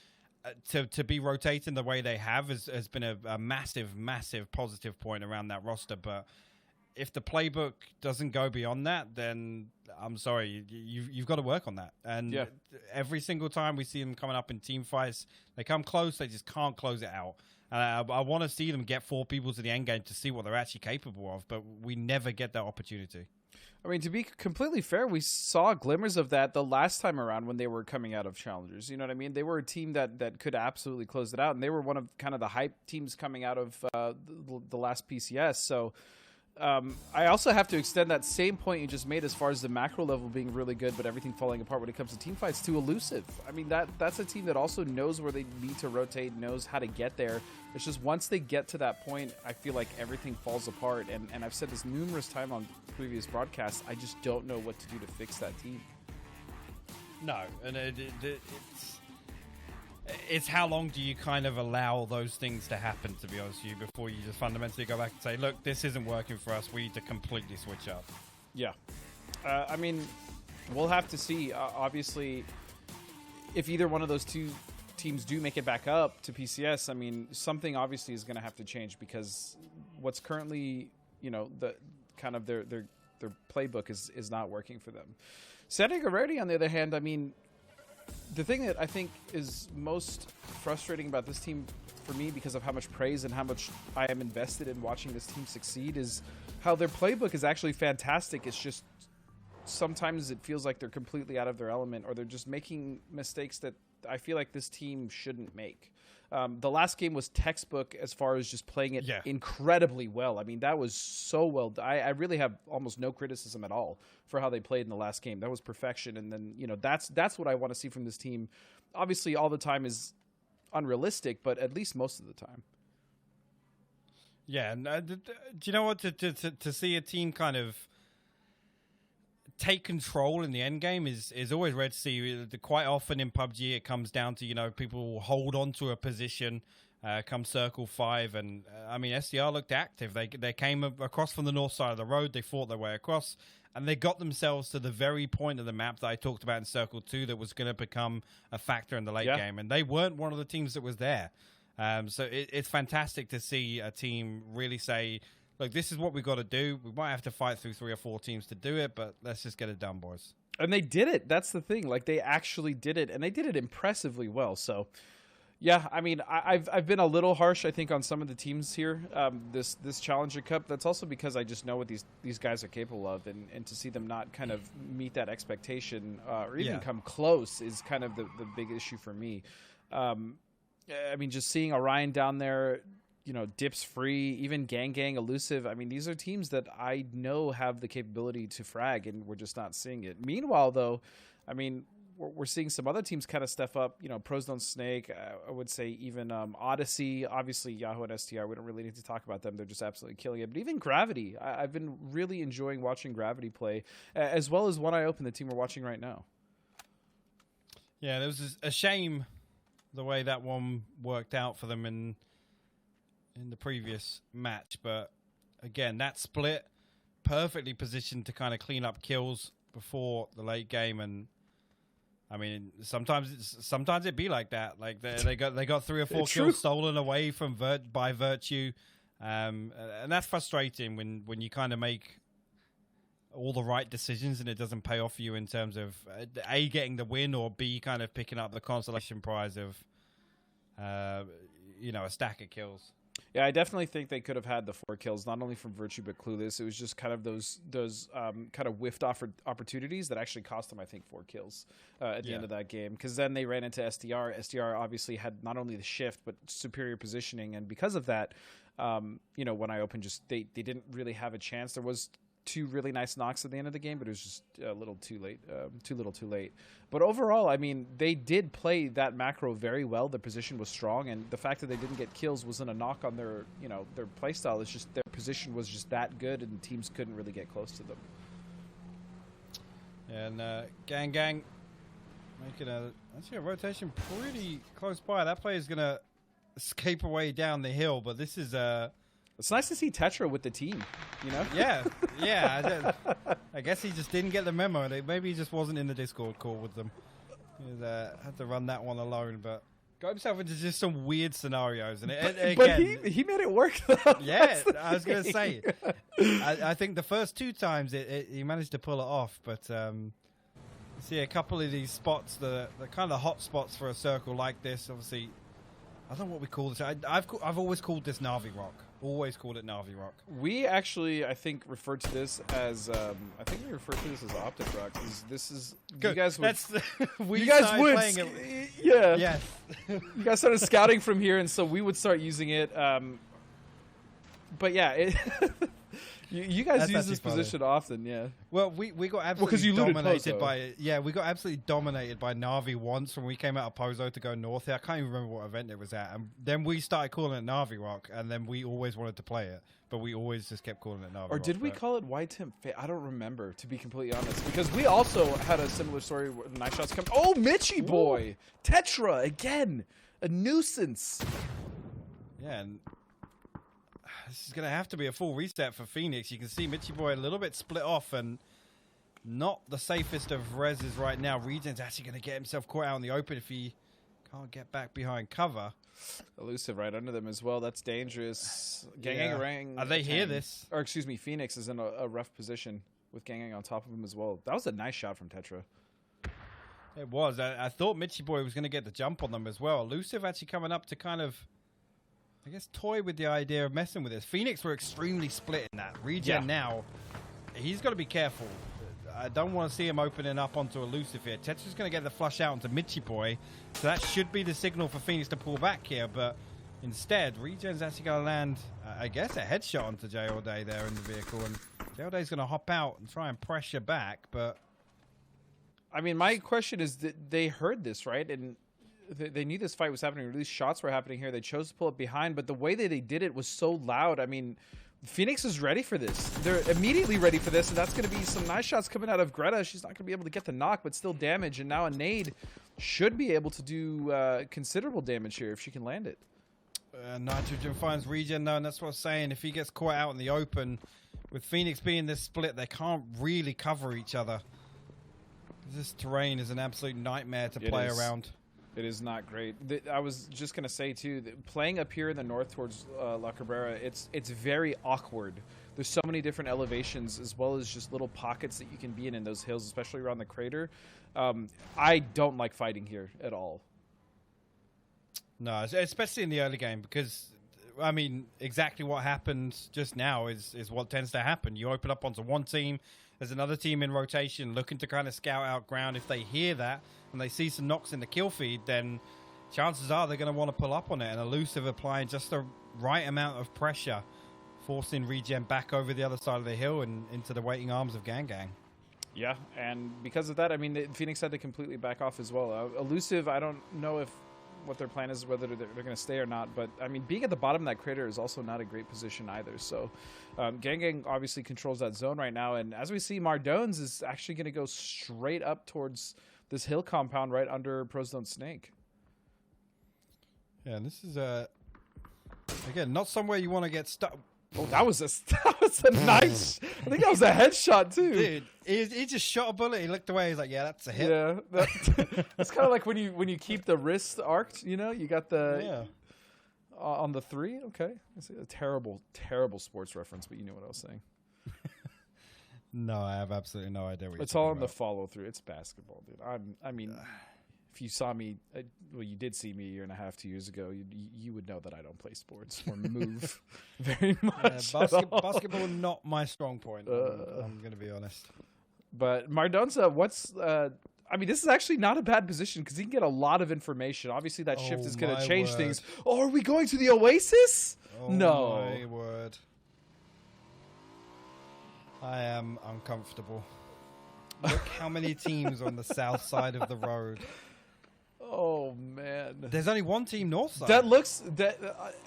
To be rotating the way they have has been a massive positive point around that roster. But if the playbook doesn't go beyond that, then I'm sorry, you've got to work on that. And every single time we see them coming up in team fights, they come close, they just can't close it out. And I want to see them get 4 people to the end game to see what they're actually capable of, but we never get that opportunity. I mean, to be completely fair, we saw glimmers of that the last time around when they were coming out of Challengers. You know what I mean? They were a team that could absolutely close it out, and they were one of kind of the hype teams coming out of the last PCS. So I also have to extend that same point you just made as far as the macro level being really good, but everything falling apart when it comes to team fights to Elusive. I mean, that's a team that also knows where they need to rotate, knows how to get there. It's just once they get to that point, I feel like everything falls apart. And I've said this numerous times on previous broadcasts, I just don't know what to do to fix that team. No, and it's how long do you kind of allow those things to happen, to be honest with you, before you just fundamentally go back and say, look, this isn't working for us, we need to completely switch up. Yeah. I mean, we'll have to see. Obviously, if either one of those two teams do make it back up to PCS, I mean, something obviously is going to have to change, because what's currently, the kind of their playbook is not working for them. San Diego Rarity, on the other hand, I mean, the thing that I think is most frustrating about this team for me, because of how much praise and how much I am invested in watching this team succeed, is how their playbook is actually fantastic. It's just sometimes it feels like they're completely out of their element, or they're just making mistakes that I feel like this team shouldn't make. The last game was textbook as far as just playing it incredibly well. I mean, that was so well. I really have almost no criticism at all for how they played in the last game. That was perfection. And then, that's what I want to see from this team. Obviously, all the time is unrealistic, but at least most of the time. Yeah, and do you know what? To see a team kind of take control in the end game is always rare to see. Quite often in PUBG, it comes down to people will hold on to a position come circle 5, and I mean SDR looked active. They came across from the north side of the road. They fought their way across, and they got themselves to the very point of the map that I talked about in circle 2 that was going to become a factor in the late game. And they weren't one of the teams that was there. So it's fantastic to see a team really say, look, this is what we've got to do. We might have to fight through 3 or 4 teams to do it, but let's just get it done, boys. And they did it. That's the thing. Like, they actually did it, and they did it impressively well. So, yeah, I mean, I've been a little harsh, I think, on some of the teams here, this Challenger Cup. That's also because I just know what these guys are capable of, and to see them not kind of meet that expectation or even come close is kind of the big issue for me. I mean, just seeing Orion down there, Dips Free, even Gang, Elusive. I mean, these are teams that I know have the capability to frag, and we're just not seeing it. Meanwhile, though, I mean, we're seeing some other teams kind of step up. Pros Don't Snake. I would say even Odyssey. Obviously, Yahoo and STR. We don't really need to talk about them. They're just absolutely killing it. But even Gravity. I've been really enjoying watching Gravity play, as well as One Eye Open, the team we're watching right now. Yeah, there was a shame the way that one worked out for them in the previous match, but again, that split perfectly positioned to kind of clean up kills before the late game. And I mean, sometimes it be like that. Like they got 3 or 4 kills stolen away from by Virtue, and that's frustrating when you kind of make all the right decisions and it doesn't pay off for you in terms of A, getting the win, or B, kind of picking up the consolation prize of a stack of kills. Yeah, I definitely think they could have had the 4 kills, not only from Virtue but Clueless. It was just kind of those kind of whiffed opportunities that actually cost them, I think, 4 kills at the end of that game. Because then they ran into SDR. SDR obviously had not only the shift but superior positioning, and because of that, When I Open, just they didn't really have a chance. There was 2 really nice knocks at the end of the game, but it was just a little too late. Too little, too late. But overall, I mean, they did play that macro very well. Their position was strong, and the fact that they didn't get kills wasn't a knock on their, their playstyle. It's just their position was just that good, and teams couldn't really get close to them. And Gang making a rotation pretty close by. That player is gonna escape away down the hill, but this is It's nice to see Tetra with the team, Yeah. I guess he just didn't get the memo. Maybe he just wasn't in the Discord call with them. He had to run that one alone, but got himself into just some weird scenarios. And but he made it work, though. Yeah, I was going to say. I think the first 2 times he managed to pull it off, but see a couple of these spots, the kind of hot spots for a circle like this, obviously, I don't know what we call this. I've always called this Navi Rock. Always called it Navi Rock. We actually, I think, referred to this as Optic Rock. This is good. You guys would. We you guys started would. Playing it. Yeah. Yes. You guys started scouting from here, and so we would start using it. But yeah, you guys That's use this funny. position often, yeah. Well, we got absolutely 'cause you looted dominated Pozo. by we got absolutely dominated by Navi once when we came out of Pozo to go north here. I can't even remember what event it was at, and then we started calling it Navi Rock, and then we always wanted to play it, but we always just kept calling it Navi Rock. Or did we call it White Temp? I don't remember, to be completely honest, because we also had a similar story where the nice shots come. Oh, Mitchie boy, Tetra again, a nuisance. Yeah, and this is going to have to be a full reset for Phoenix. You can see Mitchie Boy a little bit split off and not the safest of reses right now. Regen's actually going to get himself caught out in the open if he can't get back behind cover. Elusive right under them as well. That's dangerous. Yeah. Gang Are they hear this? Or excuse me, Phoenix is in a rough position with Gang on top of him as well. That was a nice shot from Tetra. It was. I thought Mitchie Boy was going to get the jump on them as well. Elusive actually coming up to kind of, I guess, toy with the idea of messing with this. Phoenix were extremely split in that. Regen now, he's got to be careful. I don't want to see him opening up onto Elusive here. Tetra's going to get the flush out onto Mitchie Boy, so that should be the signal for Phoenix to pull back here, but instead, Regen's actually going to land, I guess, a headshot onto J All Day there in the vehicle, and J All Day's going to hop out and try and pressure back, but... I mean, my question is that they heard this, right? And they knew this fight was happening, or at least shots were happening here. They chose to pull it behind, but the way that they did it was so loud. I mean, Phoenix is ready for this. They're immediately ready for this, and that's going to be some nice shots coming out of Greta. She's not going to be able to get the knock, but still damage, and now a nade should be able to do considerable damage here if she can land it. Nitrogen finds Regen, though, and that's what I was saying. If he gets caught out in the open, with Phoenix being this split, they can't really cover each other. This terrain is an absolute nightmare to play around. It is not great. I was just going to say, too, that playing up here in the north towards La Cabrera, it's very awkward. There's so many different elevations, as well as just little pockets that you can be in those hills, especially around the crater. I don't like fighting here at all. No, especially in the early game, because, I mean, exactly what happened just now is what tends to happen. You open up onto one team, there's another team in rotation looking to kind of scout out ground. If they hear that and they see some knocks in the kill feed, then chances are they're going to want to pull up on it. And Elusive applying just the right amount of pressure, forcing Regen back over the other side of the hill and into the waiting arms of Gang Gang. Yeah, and because of that, I mean, Phoenix had to completely back off as well. Elusive, I don't know if what their plan is, whether they're going to stay or not. But, I mean, being at the bottom of that crater is also not a great position either. So, Gang Gang obviously controls that zone right now. And as we see, Mardones is actually going to go straight up towards this hill compound right under Prozone Snake. Yeah, and this is, again, not somewhere you want to get stuck. Oh, that was a nice... I think that was a headshot, too. Dude, he just shot a bullet. He looked away. He's like, yeah, that's a hit. Yeah, that's kind of like when you keep the wrist arced, you know? You got the... on the 3? Okay. It's a terrible, terrible sports reference, but you know what I was saying. No, I have absolutely no idea what it's you're all talking in the about. follow-through. It's basketball, dude. I mean... If you saw me, well, you did see me a year and a half, 2 years ago, you would know that I don't play sports or move very much. Basketball not my strong point. I'm going to be honest. But Mardonza, I mean, this is actually not a bad position because he can get a lot of information. Obviously, that shift is going to change things. Oh, are we going to the Oasis? Oh, no. My word. I am uncomfortable. Look how many teams on the south side of the road. Oh man, there's only one team north side. That looks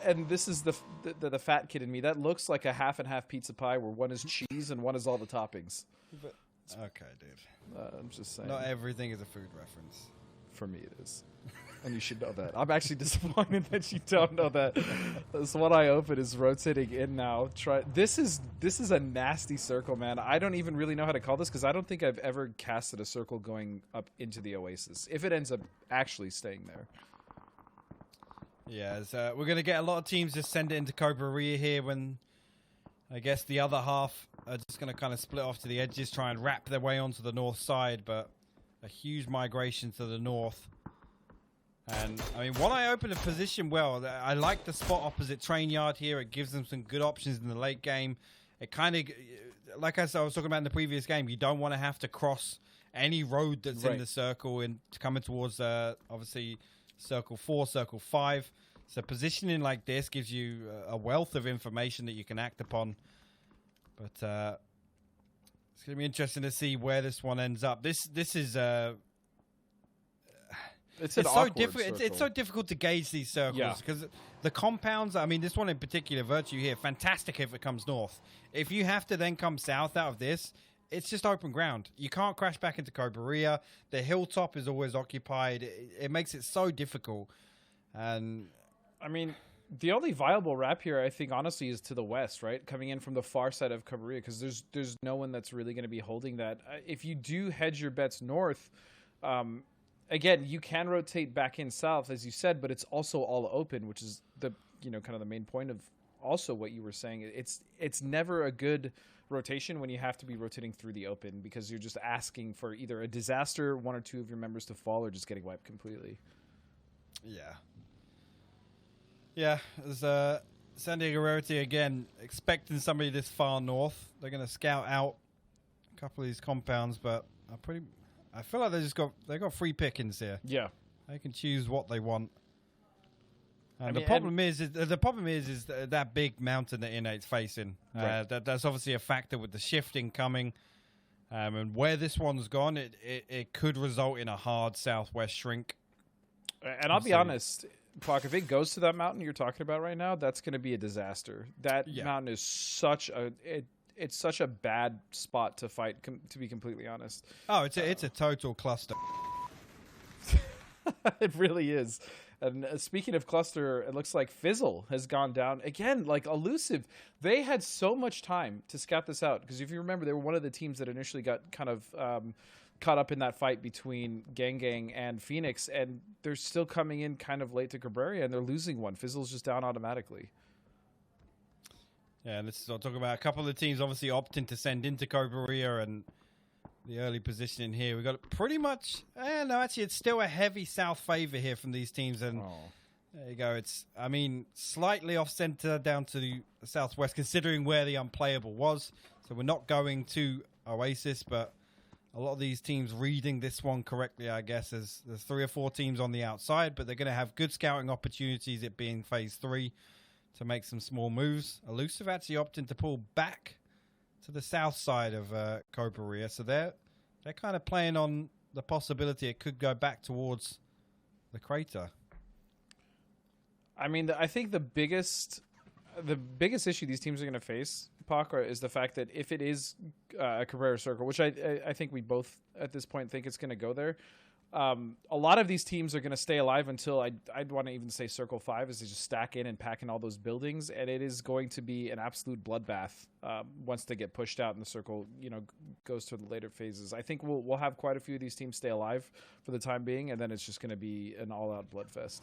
and this is the fat kid in me. That looks like a half and half pizza pie where one is cheese and one is all the toppings. But, okay, dude. I'm just saying. Not everything is a food reference. For me, it is. And you should know that. I'm actually disappointed that you don't know that. This one I open is rotating in now. This is a nasty circle, man. I don't even really know how to call this because I don't think I've ever casted a circle going up into the Oasis. If it ends up actually staying there. Yeah, so we're going to get a lot of teams just send it into Cobra here when I guess the other half are just going to kind of split off to the edges, try and wrap their way onto the north side, but a huge migration to the north. And, I mean, when I open a position well, I like the spot opposite train yard here. It gives them some good options in the late game. It kind of, like I was talking about in the previous game, you don't want to have to cross any road that's in the circle and coming towards, obviously, circle 4, circle 5. So positioning like this gives you a wealth of information that you can act upon. But it's going to be interesting to see where this one ends up. This is... It's so difficult. It's so difficult to gauge these circles because the compounds. I mean, this one in particular, Virtue here, fantastic if it comes north. If you have to then come south out of this, it's just open ground. You can't crash back into Cobra. The hilltop is always occupied. It makes it so difficult. And I mean, the only viable wrap here, I think, honestly, is to the west, right? Coming in from the far side of Cobra, because there's no one that's really going to be holding that. If you do hedge your bets north. Again, you can rotate back in south, as you said, but it's also all open, which is the kind of the main point of also what you were saying. It's never a good rotation when you have to be rotating through the open because you're just asking for either a disaster, one or two of your members to fall, or just getting wiped completely. Yeah. Yeah, there's San Diego Rarity again, expecting somebody this far north. They're going to scout out a couple of these compounds, but I feel like they got free pickings here. Yeah, they can choose what they want. And the problem is that big mountain that NA's facing. Right. That's obviously a factor with the shifting coming, and where this one's gone, it could result in a hard southwest shrink. And I'll be honest, Clark, if it goes to that mountain you're talking about right now, that's going to be a disaster. That mountain is such a bad spot to fight, to be completely honest. Oh, it's a total cluster. It really is. And speaking of cluster, it looks like Fizzle has gone down. Again, like Elusive, they had so much time to scout this out. Because if you remember, they were one of the teams that initially got kind of caught up in that fight between Gang and Phoenix. And they're still coming in kind of late to Cabrera, and they're losing one. Fizzle's just down automatically. Yeah, and this is what I'm talking about. A couple of the teams obviously opting to send into Cobra and the early positioning here. We've got pretty much... no, actually, it's still a heavy south favor here from these teams. And there you go. It's, I mean, slightly off-center down to the southwest, considering where the unplayable was. So we're not going to Oasis, but a lot of these teams reading this one correctly, I guess. There's 3 or 4 teams on the outside, but they're going to have good scouting opportunities, it being phase 3. To make some small moves. Elusive actually opting to pull back to the south side of Cobra. So they're kind of playing on the possibility it could go back towards the crater. I mean, I think the biggest issue these teams are going to face, Pac, is the fact that if it is a Cabrera circle, which I think we both at this point think it's going to go there, a lot of these teams are going to stay alive until I'd want to even say Circle 5 as they just stack in and pack in all those buildings, and it is going to be an absolute bloodbath once they get pushed out and the circle goes to the later phases. I think we'll have quite a few of these teams stay alive for the time being, and then it's just going to be an all-out bloodfest.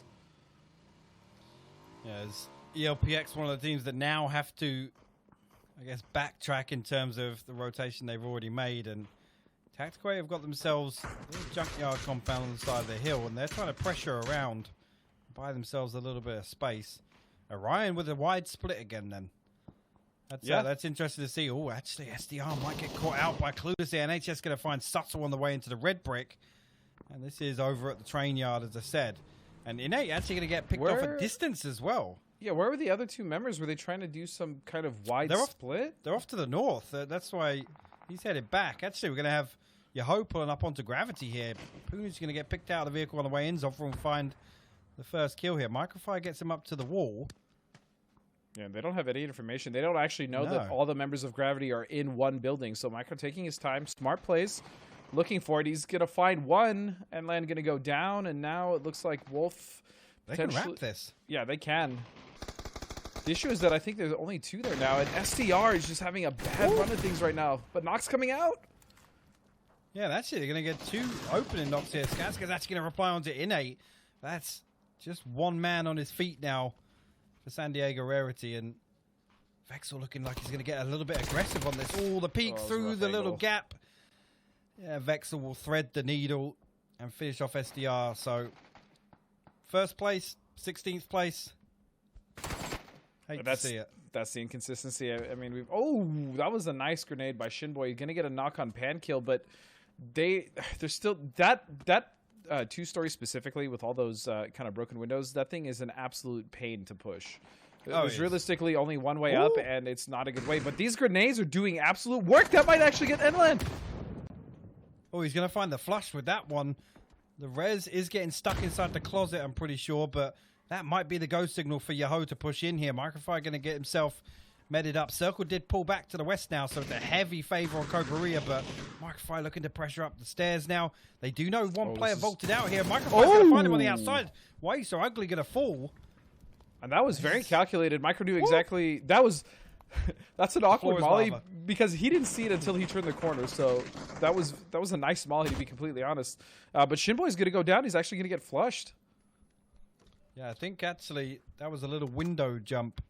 Yeah, is ELPX one of the teams that now have to, I guess, backtrack in terms of the rotation they've already made, and Tactical have got themselves a little junkyard compound on the side of the hill, and they're trying to pressure around, buy themselves a little bit of space. Orion with a wide split again then. That's interesting to see. Oh, actually, SDR might get caught out by Clueless here. NHS going to find Subtle on the way into the red brick. And this is over at the train yard, as I said. And Innate actually going to get picked off at distance as well. Yeah, where were the other two members? Were they trying to do some kind of wide split? They're off to the north. That's why he's headed back. Actually, we're going to have Yahoo pulling up onto Gravity here. Poon's going to get picked out of the vehicle on the way in. Zoffra will find the first kill here. Microfire gets him up to the wall. Yeah, they don't have any information. They don't actually know that all the members of Gravity are in one building. So Micro taking his time, smart plays, looking for it. He's going to find one, and Land going to go down. And now it looks like Wolf... They can wrap this. Yeah, they can. The issue is that I think there's only 2 there now, and SDR is just having a bad run of things right now. But Nox coming out. Yeah, that's it. They're going to get 2 opening knocks here. Skazka's actually going to reply onto Innate. That's just one man on his feet now for San Diego Rarity. And Vexel looking like he's going to get a little bit aggressive on this. Oh, the peek through the little gap. Yeah, Vexel will thread the needle and finish off SDR. So, first place, 16th place. Hate to see it. That's the inconsistency. I mean, that was a nice grenade by Shinboy. He's gonna get a knock on pan kill, but they're still that 2-story specifically with all those kind of broken windows. That thing is an absolute pain to push. There's realistically only one way up, and it's not a good way. But these grenades are doing absolute work. That might actually get Enland. Oh, he's gonna find the flush with that one. The res is getting stuck inside the closet, I'm pretty sure, but that might be the go signal for Yahoo to push in here. Microfire going to get himself medded up. Circle did pull back to the west now, so it's a heavy favor on Cobreria, but Microfire looking to pressure up the stairs now. They do know one player vaulted out here. Microfire's going to find him on the outside. Why are you so ugly going to fall? And that was very calculated. Micro knew exactly. That's an awkward molly because he didn't see it until he turned the corner. So that was a nice molly, to be completely honest. But Shinboy's going to go down. He's actually going to get flushed. Yeah, I think actually that was a little window jump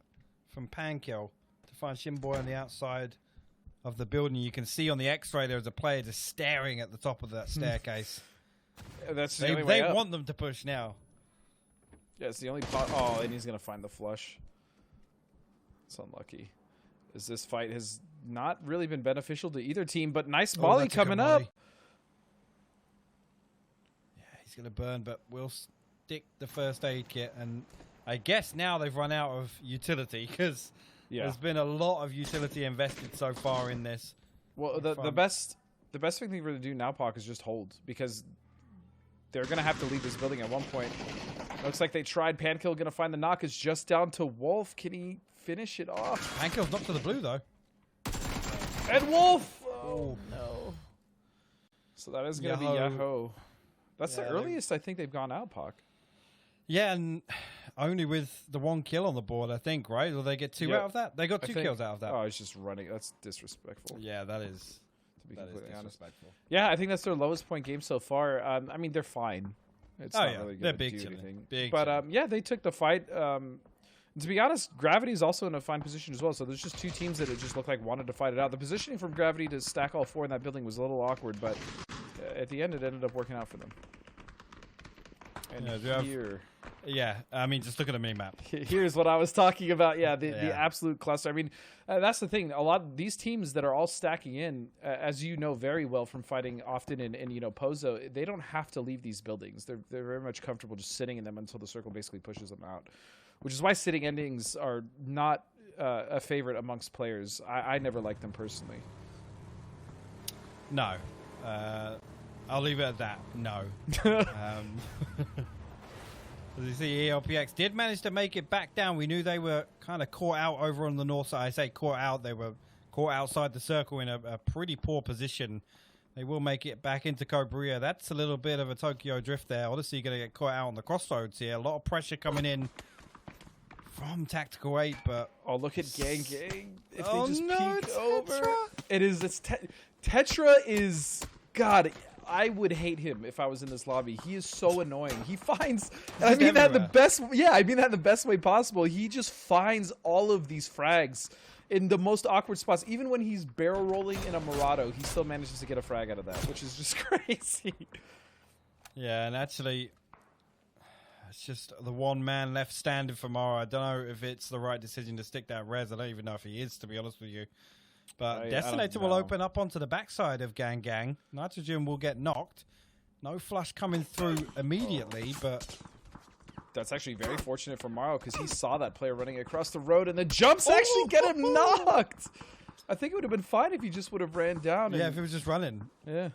from Pankill to find Shinboy on the outside of the building. You can see on the X-ray there's a player just staring at the top of that staircase. That's the they only way up. want them to push now. Yeah, it's the only pot. Oh, and he's going to find the flush. It's unlucky. As this fight has not really been beneficial to either team, but nice molly coming up. Yeah, he's going to burn, but we'll stick the first aid kit, and I guess now they've run out of utility because there's been a lot of utility invested so far in this. Well, the best thing for them to do now, Pac, is just hold, because they're going to have to leave this building at one point. Looks like they tried. Pankill going to find the knock. Is just down to Wolf. Can he finish it off? Pankill's knocked to the blue, though. And Wolf! Oh, no. So that is going to be Yahoo. That's the earliest I think they've gone out, Pac. Yeah, and only with the 1 kill on the board, I think, right? Will they get 2 out of that? They got 2 kills out of that. Oh, it's just running. That's disrespectful. Yeah, that is. To be completely honest. Yeah, I think that's their lowest point game so far. I mean, they're fine. It's not really they're going to big do anything. Big but yeah, they took the fight. To be honest, Gravity's also in a fine position as well. So there's just 2 teams that it just looked like wanted to fight it out. The positioning from Gravity to stack all 4 in that building was a little awkward, but at the end, it ended up working out for them. And here... Yeah, I mean, just look at the mini-map. Here's what I was talking about. Yeah, the absolute cluster. I mean, that's the thing. A lot of these teams that are all stacking in, as you know very well from fighting often in Pozo, they don't have to leave these buildings. They're very much comfortable just sitting in them until the circle basically pushes them out, which is why sitting endings are not a favorite amongst players. I never liked them personally. No. I'll leave it at that. No. As you see, ELPX did manage to make it back down. We knew they were kind of caught out over on the north side. I say caught out. They were caught outside the circle in a pretty poor position. They will make it back into Cobreria. That's a little bit of a Tokyo drift there. Odyssey going to get caught out on the crossroads here. A lot of pressure coming in from Tactical 8, but... Oh, look at Gang Gang. If they just peek over... Tetra is... God... I would hate him if I was in this lobby. He is so annoying. He finds, and I mean that the best. Yeah, I mean that in the best way possible. He just finds all of these frags in the most awkward spots. Even when he's barrel rolling in a Murado, he still manages to get a frag out of that, which is just crazy. Yeah, and actually, it's just the one man left standing for Mara. I don't know if it's the right decision to stick that res. I don't even know if he is, to be honest with you. But Destinator will open up onto the backside of Gang Gang. Nitrogen will get knocked. No flush coming through immediately, but That's actually very fortunate for Mario because he saw that player running across the road, and the jumps actually get him knocked. I think it would have been fine if he just would have ran down. Yeah, if he was just running. Yeah.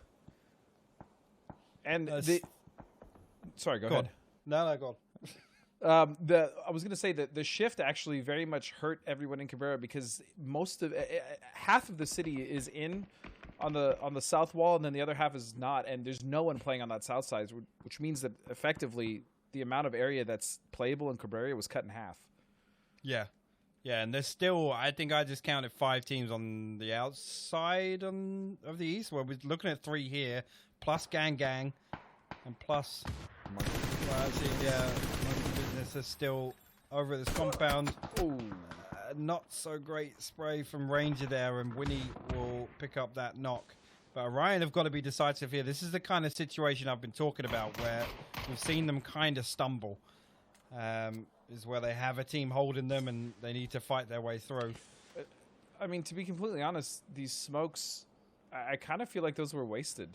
And sorry, go Go ahead. on. No, go I on. was gonna say that the shift actually very much hurt everyone in Cabrera because half of the city is in on the south wall, and then the other half is not, and there's no one playing on that south side, which means that effectively the amount of area that's playable in Cabrera was cut in half. Yeah. Yeah, and there's still, I think I just counted 5 teams on the outside of the East. Well, we're looking at 3 here, plus Gang, and plus... Business is still over at this compound. Oh, not so great spray from Ranger there, and Winnie will pick up that knock. But Orion have got to be decisive here. This is the kind of situation I've been talking about where we've seen them kind of stumble. Is where they have a team holding them and they need to fight their way through. I mean, to be completely honest, these smokes, I kind of feel like those were wasted.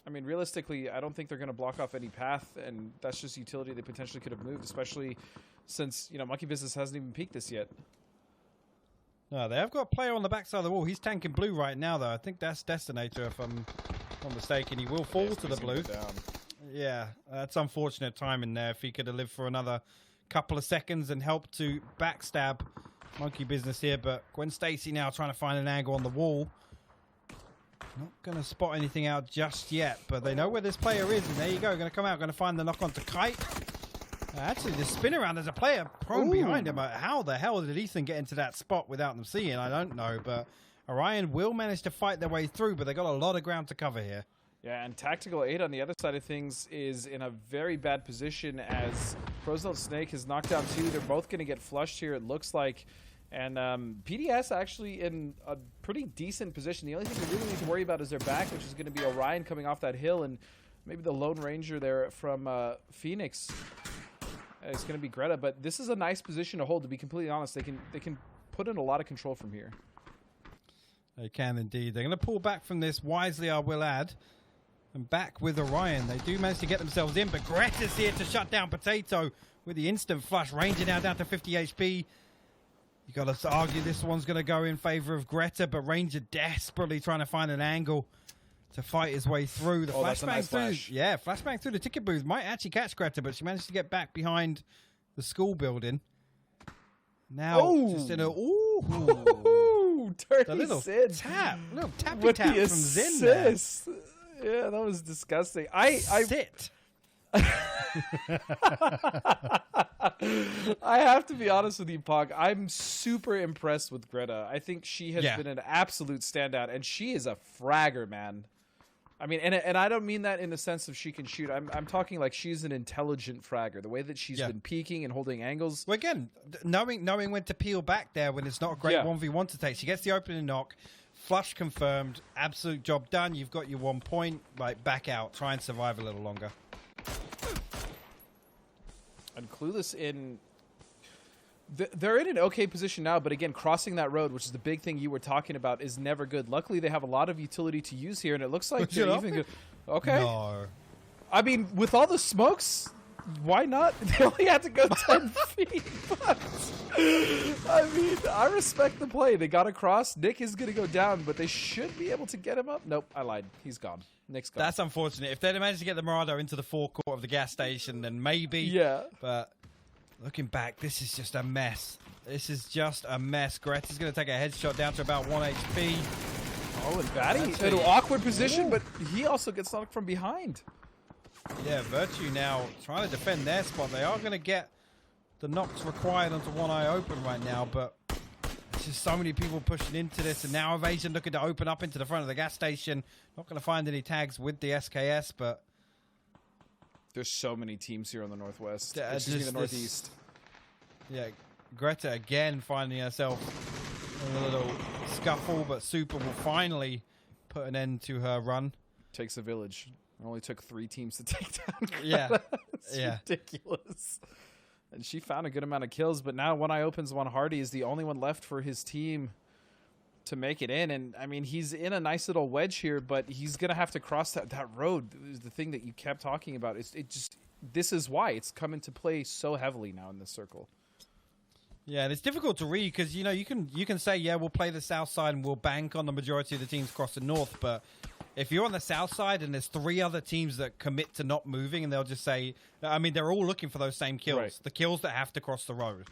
I mean, realistically, I don't think they're going to block off any path, and that's just utility they potentially could have moved, especially since, Monkey Business hasn't even peaked this yet. No, they have got a player on the backside of the wall. He's tanking blue right now, though. I think that's Destinator, if I'm not mistaken. He will fall to the blue. Yeah, that's unfortunate timing there. If he could have lived for another couple of seconds and help to backstab Monkey Business here, but Gwen Stacy now trying to find an angle on the wall. Not going to spot anything out just yet, but they know where this player is, and there you go, going to come out, going to find the knock onto Kite. Actually, the spin around, there's a player prone behind him. How the hell did Ethan get into that spot without them seeing? I don't know, but Orion will manage to fight their way through, but they got a lot of ground to cover here. Yeah, and Tactical 8 on the other side of things is in a very bad position as Frozen Snake has knocked down 2. They're both going to get flushed here, it looks like. And PDS actually in a pretty decent position. The only thing they really need to worry about is their back, which is going to be Orion coming off that hill, and maybe the Lone Ranger there from Phoenix is going to be Greta. But this is a nice position to hold, to be completely honest. They can put in a lot of control from here. They can indeed. They're going to pull back from this wisely, I will add. And back with Orion. They do manage to get themselves in, but Greta's here to shut down Potato with the instant flush. Ranger now down to 50 HP. You got to argue this one's going to go in favor of Greta, but Ranger desperately trying to find an angle to fight his way through. The flashbang nice through, flash. yeah, flashbang through the ticket booth might actually catch Greta, but she managed to get back behind the school building. Now, just in a Dirty a little Sid. little tappy With tap the from Zin there. assist. Yeah, that was disgusting. I Sit. I have to be honest with you, Pog. I'm super impressed with Greta. I think she has been an absolute standout, and she is a fragger, man. I mean, and I don't mean that in the sense of she can shoot. I'm talking like she's an intelligent fragger. The way that she's been peeking and holding angles. Well, again, knowing when to peel back there when it's not a great 1v1 to take. She gets the opening knock. Flush confirmed. Absolute job done. You've got your 1 point. Right, back out. Try and survive a little longer. And Clueless they're in an okay position now, but again, crossing that road, which is the big thing you were talking about, is never good. Luckily, they have a lot of utility to use here, and it looks like they're even good. Okay. No. I mean, with all the smokes, why not? They only had to go 10 feet. But, I mean, I respect the play. They got across. Nick is going to go down, but they should be able to get him up. Nope, I lied. He's gone. Nick's gone. That's unfortunate. If they'd managed to get the Murado into the forecourt of the gas station, then maybe. Yeah. But looking back, this is just a mess. This is just a mess. Greta's going to take a headshot down to about 1 HP. Oh, and Batty in an awkward position, but he also gets knocked from behind. Yeah, Virtue now trying to defend their spot. They are going to get the knocks required onto One Eye Open right now, but there's just so many people pushing into this, and now Evasion looking to open up into the front of the gas station. Not going to find any tags with the SKS, but there's so many teams here on the Northwest. Excuse me, the Northeast. Yeah, Greta again finding herself in a little scuffle, but Super will finally put an end to her run. Takes a village. It only took 3 teams to take down Greta. Yeah. It's ridiculous. And she found a good amount of kills, but now One Eye Opens, One Hardy is the only one left for his team to make it in. And, I mean, he's in a nice little wedge here, but he's going to have to cross that road. The thing that you kept talking about is this is why it's come into play so heavily now in this circle. Yeah, and it's difficult to read because, you can say, yeah, we'll play the south side and we'll bank on the majority of the teams across the north. But if you're on the south side and there's 3 other teams that commit to not moving, and they'll just say, I mean, they're all looking for those same kills, Right. the kills that have to cross the road.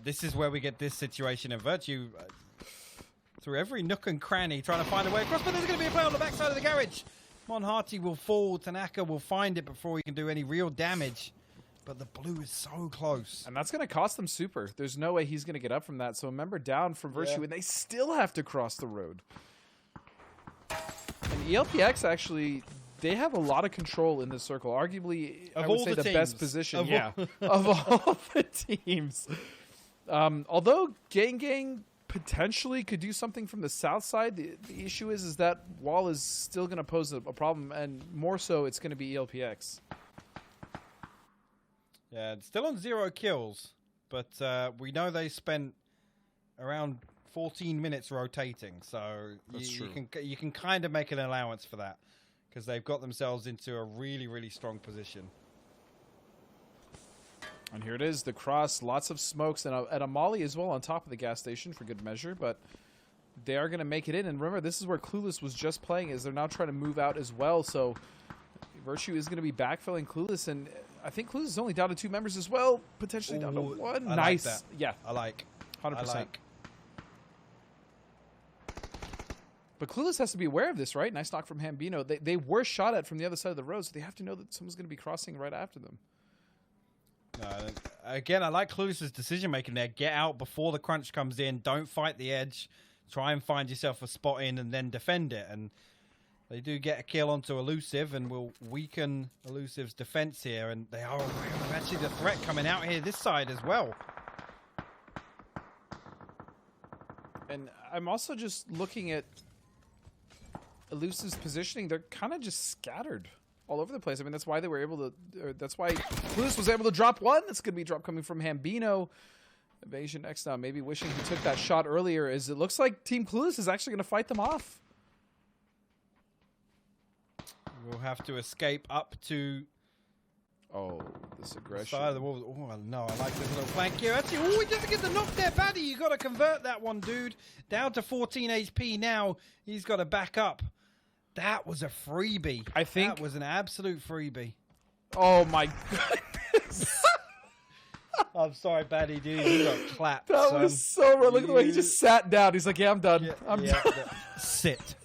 This is where we get this situation in Virtue. Through every nook and cranny, trying to find a way across, but there's going to be a play on the backside of the garage. Monhati will fall, Tanaka will find it before he can do any real damage. But the blue is so close. And that's going to cost them super. There's no way he's going to get up from that. So remember, down from Virtue, and they still have to cross the road. And ELPX, actually, they have a lot of control in this circle. Arguably, I would say the best position of all the teams. Although Gang Gang potentially could do something from the south side, the issue is that wall is still going to pose a problem, and more so, it's going to be ELPX. Yeah, it's still on 0 kills, but we know they spent around 14 minutes rotating, so you can kind of make an allowance for that because they've got themselves into a really, really strong position. And here it is, the cross, lots of smokes, and a molly as well on top of the gas station for good measure, but they are going to make it in. And remember, this is where Clueless was just playing, is they're now trying to move out as well, so Virtue is going to be backfilling Clueless, and I think Clueless is only down to 2 members as well, potentially down to 1. I Nice. like that. Yeah. I like. 100%. I like. But Clueless has to be aware of this, right? Nice knock from Hambino. They were shot at from the other side of the road, so they have to know that someone's going to be crossing right after them. Again, I like Clueless's decision-making there. Get out before the crunch comes in. Don't fight the edge. Try and find yourself a spot in and then defend it. And they do get a kill onto Elusive and will weaken Elusive's defense here. And they are aware of actually the threat coming out here this side as well. And I'm also just looking at Elusive's positioning. They're kind of just scattered all over the place. I mean, that's why they were able to. That's why Clueless was able to drop 1. That's going to be a drop coming from Hambino. Evasion X now, maybe wishing he took that shot earlier, as it looks like Team Clueless is actually going to fight them off. We'll have to escape up to this the aggression. side of the wall. Oh, no, I like this little flank here. Actually, he doesn't get the knock there, Paddy. You got to convert that one, dude. Down to 14 HP now. He's got to back up. That was a freebie. I think that was an absolute freebie. Oh my goodness! I'm sorry, Paddy, dude. You got clapped. That son. was so wrong. Look at the way he just sat down. He's like, "Yeah, I'm done. I'm done." Sit.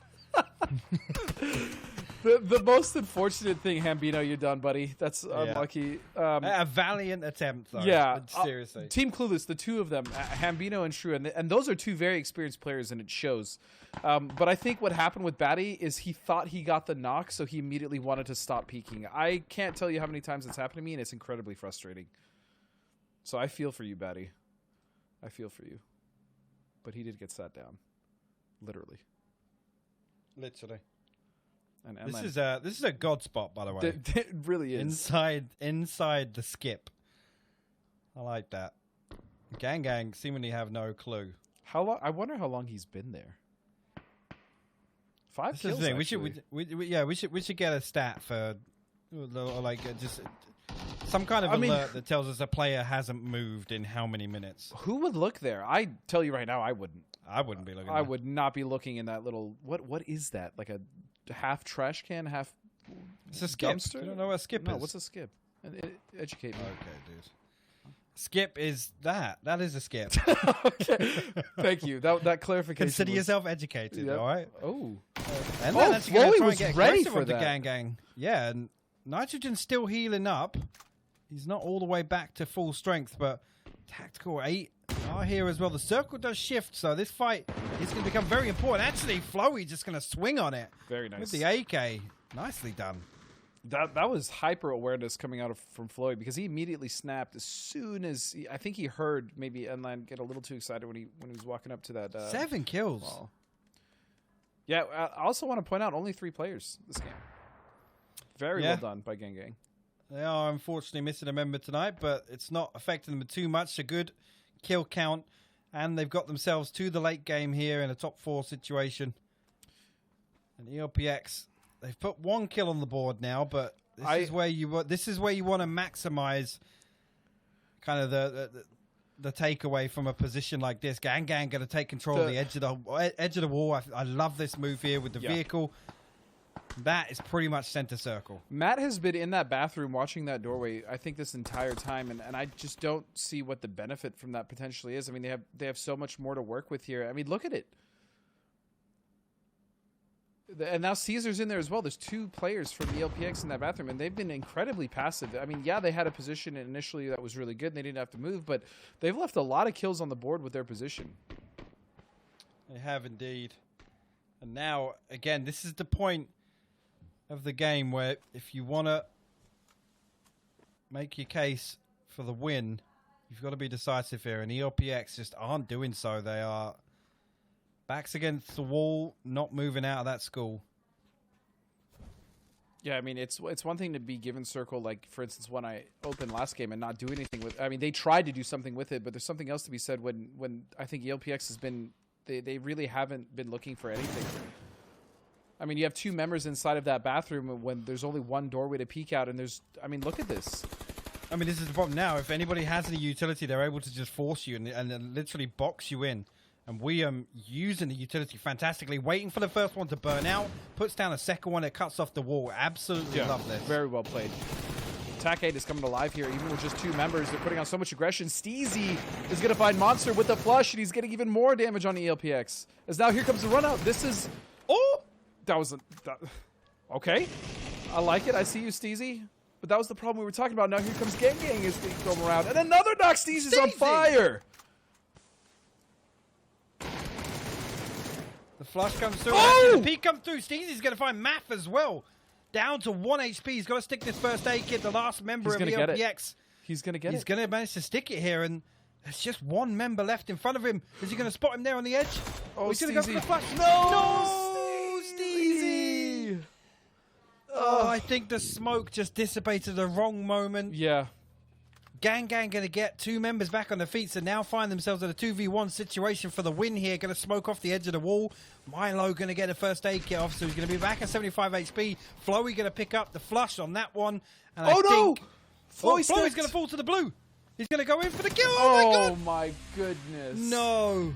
The most unfortunate thing, Hambino, you're done, buddy. That's unlucky. A valiant attempt, though. Yeah, seriously. Team Clueless, the 2 of them, Hambino and Shrew, and those are 2 very experienced players, and it shows. But I think what happened with Batty is he thought he got the knock, so he immediately wanted to stop peeking. I can't tell you how many times it's happened to me, and it's incredibly frustrating. So I feel for you, Batty. I feel for you. But he did get sat down. Literally. Literally. And This is a god spot, by the way. It really is. Inside the skip. I like that. Gang Gang seemingly have no clue. How long? I wonder how long he's been there. 5 kills. We should get a stat for like just some kind of alert that tells us a player hasn't moved in how many minutes. Who would look there? I tell you right now, I wouldn't. I wouldn't be looking. I would not be looking in that little. What is that? Like a half trash can, half. It's a skip. Dumpster? You don't know what a skip is? No, what's a skip? Educate me. Okay, dude. Skip is that. That is a skip. Okay. Thank you. That clarification. Consider yourself educated, Yep. all right? Oh. And then that's going to Floyd try was and get ready aggressive for with the that. Gang Gang. Yeah, and Nitrogen's still healing up. He's not all the way back to full strength, but Tactical 8 are here as well. The circle does shift, so this fight is going to become very important. Actually, Flowy just going to swing on it. Very nice. With the AK. Nicely done. That was hyper awareness coming out from Floyd, because he immediately snapped as soon as I think he heard maybe Enline get a little too excited when he was walking up to that. 7 kills. Wall. Yeah, I also want to point out only 3 players this game. Very well done by Gang Gang. They are unfortunately missing a member tonight, but it's not affecting them too much. A good kill count, and they've got themselves to the late game here in a top 4 situation. And ELPX, they've put 1 kill on the board now, but This is where you want to maximize kind of the takeaway from a position like this. Gang going to take control of the edge of the wall. I love this move here with the vehicle. That is pretty much center circle. Matt has been in that bathroom watching that doorway, I think, this entire time, and I just don't see what the benefit from that potentially is. I mean, they have so much more to work with here. I mean, look at it. And now Caesar's in there as well. There's 2 players from the LPX in that bathroom, and they've been incredibly passive. I mean, yeah, they had a position initially that was really good, and they didn't have to move, but they've left a lot of kills on the board with their position. They have indeed. And now, again, this is the point of the game where if you want to make your case for the win, you've got to be decisive here, and ELPX just aren't doing so. They are backs against the wall, not moving out of that school. Yeah, I mean, it's one thing to be given circle, like, for instance, when I opened last game and not do anything with. I mean, they tried to do something with it, but there's something else to be said when I think ELPX has been, they really haven't been looking for anything. I mean, you have 2 members inside of that bathroom when there's only one doorway to peek out, and there's, I mean, look at this. I mean, this is the problem now. If anybody has any utility, they're able to just force you and literally box you in. And we using the utility fantastically, waiting for the first one to burn out, puts down a second one, it cuts off the wall. Absolutely love this. Very well played. Attack 8 is coming to life here, even with just 2 members. They're putting on so much aggression. Steezy is going to find Monster with the flush, and he's getting even more damage on ELPX. As now here comes the run out. This is... Oh! That was... okay. I like it. I see you, Steezy. But that was the problem we were talking about. Now here comes Gang Gang is being thrown around. And another knock. Steezy's on fire! The flush comes through. Oh! The peek comes through. Steezy's going to find Math as well. Down to 1 HP. He's got to stick this first aid kit. The last member of the LPX. He's going to get it. He's going to manage to stick it here. And there's just 1 member left in front of him. Is he going to spot him there on the edge? Oh, he's going to go for the flush. No! Steezy! Oh, I think the smoke just dissipated at the wrong moment. Yeah. Gang going to get 2 members back on their feet, so now find themselves in a 2v1 situation for the win here. Going to smoke off the edge of the wall. Milo going to get a first aid kit off, so he's going to be back at 75 HP. Floey going to pick up the flush on that one. And I think Floey's going to fall to the blue. He's going to go in for the kill. Oh my goodness. No.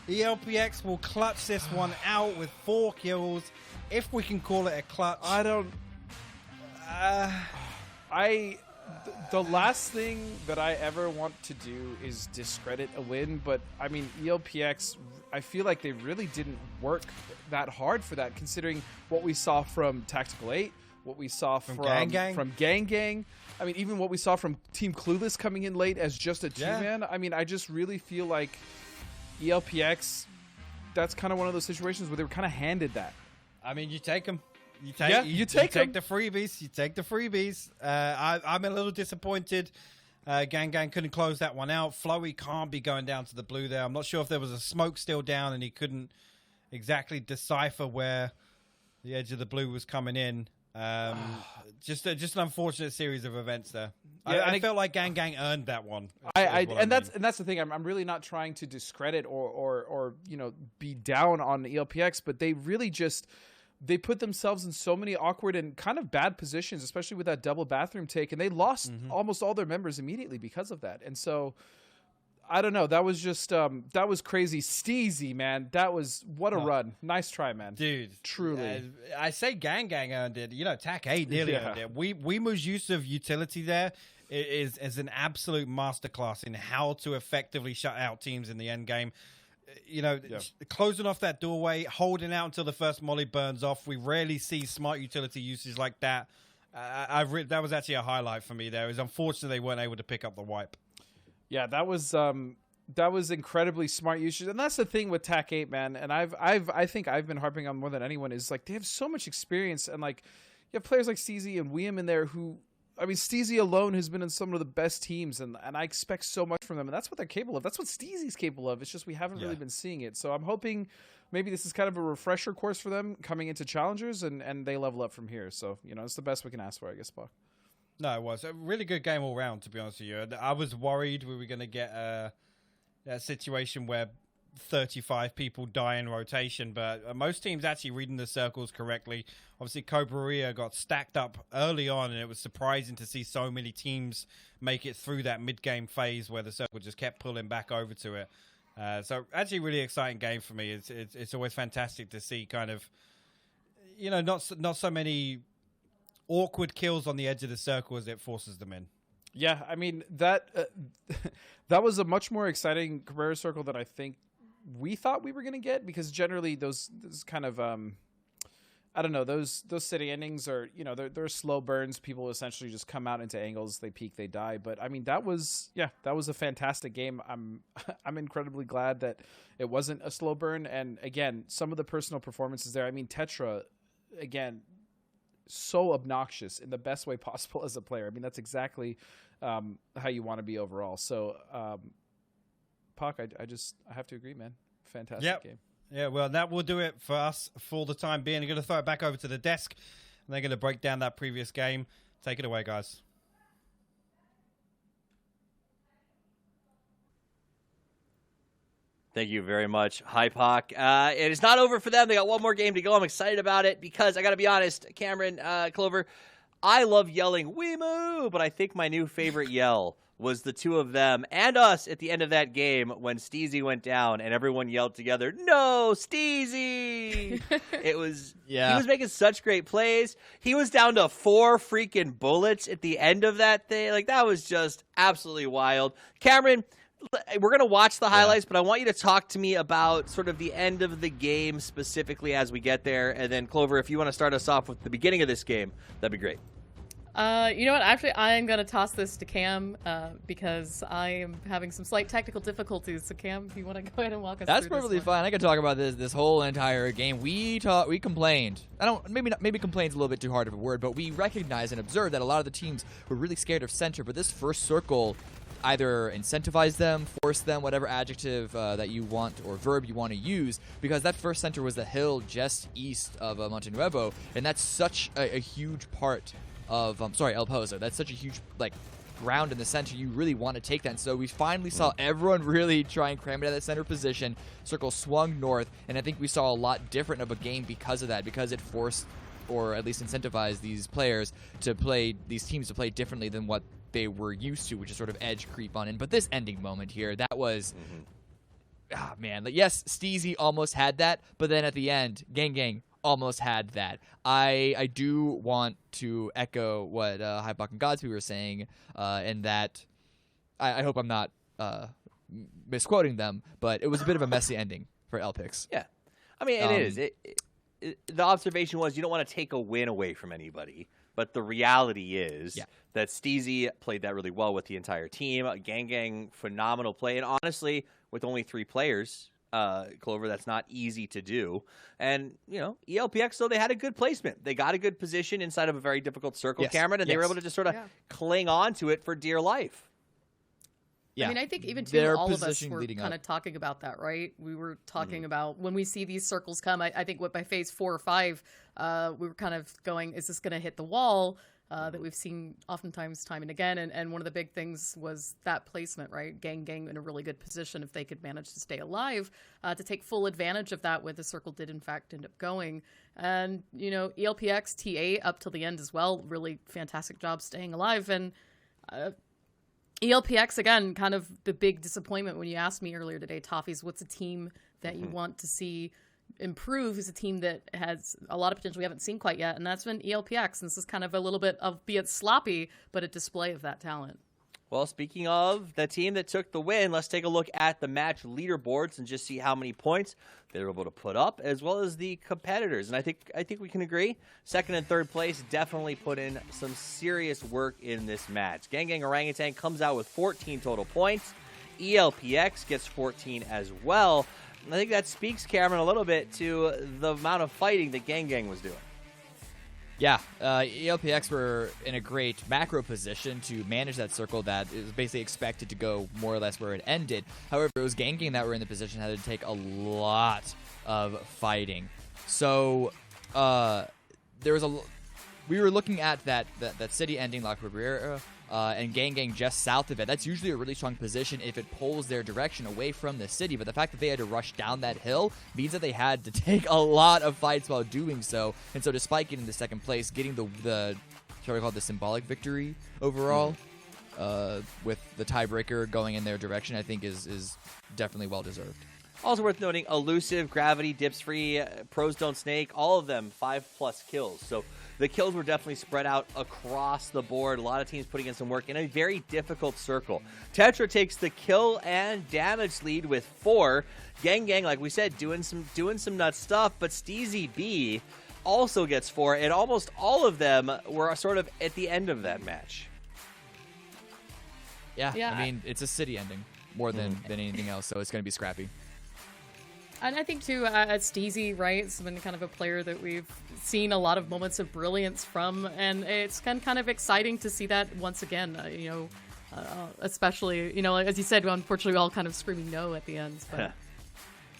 ELPX will clutch this one out with 4 kills, if we can call it a clutch. I don't... The last thing that I ever want to do is discredit a win, but I mean, ELPX, I feel like they really didn't work that hard for that, considering what we saw from Tactical 8, what we saw from Gang Gang. I mean, even what we saw from Team Clueless coming in late as just a 2-man. I mean, I just really feel like ELPX, that's kind of one of those situations where they were kind of handed that. I mean, you take them. You take the freebies. You take the freebies. I'm a little disappointed. Gang Gang couldn't close that one out. Floey can't be going down to the blue there. I'm not sure if there was a smoke still down and he couldn't exactly decipher where the edge of the blue was coming in. Just an unfortunate series of events there. Yeah, I felt like Gang Gang earned that one. That's the thing. I'm really not trying to discredit or be down on ELPX, but they really just. They put themselves in so many awkward and kind of bad positions, especially with that double bathroom take, and they lost almost all their members immediately because of that. And so, I don't know. That was just that was crazy. Steezy, man. That was what a run. Nice try, man. Dude, truly. I say Gang Gang earned it. TAC 8 nearly earned it. Weemu's use of utility there is an absolute masterclass in how to effectively shut out teams in the end game. Closing off that doorway, holding out until the first molly burns off. We rarely see smart utility usage like that. That was actually a highlight for me there. It was unfortunate they weren't able to pick up the wipe. Yeah, that was incredibly smart usage. And that's the thing with TAC 8, man. And I think I've been harping on more than anyone is like they have so much experience, and like you have players like Steezy and Weem in there who, I mean, Steezy alone has been in some of the best teams, and I expect so much from them, and that's what they're capable of. That's what Steezy's capable of. It's just we haven't really been seeing it. So I'm hoping maybe this is kind of a refresher course for them coming into challengers, and they level up from here. So, it's the best we can ask for, I guess, Buck. No, it was a really good game all round, to be honest with you. I was worried we were going to get that situation where 35 people die in rotation, but most teams actually reading the circles correctly. Obviously, Cobra got stacked up early on, and it was surprising to see so many teams make it through that mid-game phase where the circle just kept pulling back over to it. So actually really exciting game for me. It's always fantastic to see kind of, not so many awkward kills on the edge of the circle as it forces them in. Yeah, I mean, that was a much more exciting Cabrera circle than I think we thought we were going to get, because generally those kind of I don't know, those city endings are, they're slow burns. People essentially just come out into angles, they peek, they die. But I mean, that was a fantastic game. I'm incredibly glad that it wasn't a slow burn. And again, some of the personal performances there. I mean, Tetra, again, so obnoxious in the best way possible as a player. I mean, that's exactly how you want to be overall. So, Puck, I have to agree, man. Fantastic game. Yeah, well, that will do it for us for the time being. I'm going to throw it back over to the desk, and they're going to break down that previous game. Take it away, guys. Thank you very much, Hypoc. It is not over for them. They got one more game to go. I'm excited about it because I got to be honest, Cameron, Clover, I love yelling "Weemoo," but I think my new favorite yell was the two of them and us at the end of that game when Steezy went down and everyone yelled together, "No, Steezy!" It was, he was making such great plays. He was down to 4 freaking bullets at the end of that thing. Like, that was just absolutely wild. Cameron, we're going to watch the highlights, but I want you to talk to me about sort of the end of the game specifically as we get there. And then, Clover, if you want to start us off with the beginning of this game, that'd be great. You know what? Actually, I am going to toss this to Cam because I am having some slight technical difficulties. So, Cam, if you want to go ahead and walk us That's through perfectly this one. fine. I can talk about this whole entire game. We complained. Maybe complain's a little bit too hard of a word, but we recognized and observed that a lot of the teams were really scared of center. But this first circle either incentivize them, force them, whatever adjective that you want or verb you want to use, because that first center was the hill just east of Monte Nuevo, and that's such a huge part of El Pozo. That's such a huge ground in the center. You really want to take that. And so we finally saw everyone really try and cram it at that center position. Circle swung north, and I think we saw a lot different of a game because of that, because it forced or at least incentivized these teams to play differently than what they were used to, which is sort of edge creep on in. But this ending moment here, that was yes, Steezy almost had that, but then at the end, Gang almost had that. I do want to echo what Hypoc and Godspeed were saying, and that I hope I'm not misquoting them, but it was a bit of a messy ending for LPix. Yeah. I mean, it is. The observation was you don't want to take a win away from anybody, but the reality is that Steezy played that really well with the entire team. Gang, phenomenal play. And honestly, with only 3 players, Clover, that's not easy to do. And, ELPX, so they had a good placement. They got a good position inside of a very difficult circle, Cameron, and they were able to just sort of cling on to it for dear life. Yeah. I mean, I think even all of us were kind of talking about that, right? We were talking about when we see these circles come, I think by phase 4 or 5, we were kind of going, is this going to hit the wall? That we've seen oftentimes time and again. And one of the big things was that placement, right? Gang in a really good position if they could manage to stay alive, to take full advantage of that, where the circle did in fact end up going. And, ELPX, TA up till the end as well, really fantastic job staying alive. And ELPX, again, kind of the big disappointment when you asked me earlier today, Toffees, what's a team that you want to see improve? Is a team that has a lot of potential we haven't seen quite yet, and that's been ELPX. And this is kind of a little bit of, be it sloppy, but a display of that talent. Well, speaking of the team that took the win, let's take a look at the match leaderboards and just see how many points they were able to put up, as well as the competitors. And I think we can agree, second and third place definitely put in some serious work in this match. Gang Orangutan comes out with 14 total points. ELPX gets 14 as well. And I think that speaks, Cameron, a little bit to the amount of fighting that Gang was doing. Yeah, ELPX were in a great macro position to manage that circle that is basically expected to go more or less where it ended. However, it was Gang that were in the position that had to take a lot of fighting. So we were looking at that city ending La Cabrera and Gang Gang just south of it. That's usually a really strong position if it pulls their direction away from the city, but the fact that they had to rush down that hill means that they had to take a lot of fights while doing so. And so despite getting the second place, getting the shall we call it the symbolic victory overall, with the tiebreaker going in their direction, I think is definitely well deserved. Also worth noting, Elusive, Gravity, Dips Free, Pros Don't Snake, all of them 5+ kills. So the kills were definitely spread out across the board. A lot of teams putting in some work in a very difficult circle. Tetra takes the kill and damage lead with 4. Gang Gang, like we said, doing some nuts stuff, but Steezy B also gets 4, and almost all of them were sort of at the end of that match. Yeah. I mean, it's a city ending more than anything else, so it's going to be scrappy. And I think, too, Steezy, right, has been kind of a player that we've seen a lot of moments of brilliance from, and it's kind of exciting to see that once again, especially, as you said, unfortunately, we all kind of screaming no at the end. But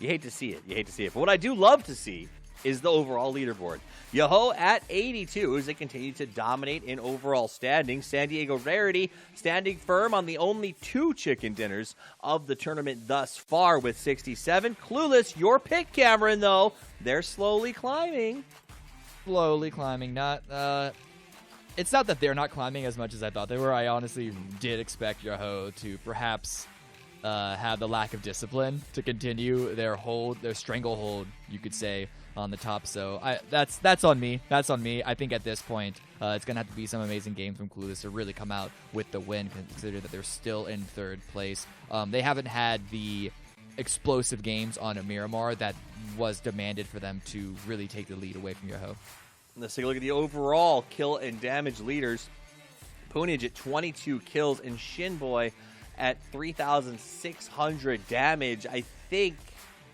You hate to see it. But what I do love to see is the overall leaderboard. Yoho at 82 as they continue to dominate in overall standings. San Diego Rarity standing firm on the only 2 chicken dinners of the tournament thus far with 67. Clueless, your pick, Cameron, though. They're slowly climbing. It's not that they're not climbing as much as I thought they were. I honestly did expect Yoho to perhaps have the lack of discipline to continue their stranglehold, you could say, on the top. So that's on me. I think at this point, it's going to have to be some amazing games from Clueless to really come out with the win, considering that they're still in 3rd place. They haven't had the explosive games on a Miramar that was demanded for them to really take the lead away from Yoho. Let's take a look at the overall kill and damage leaders. Poonage at 22 kills and Shinboy at 3,600 damage. I think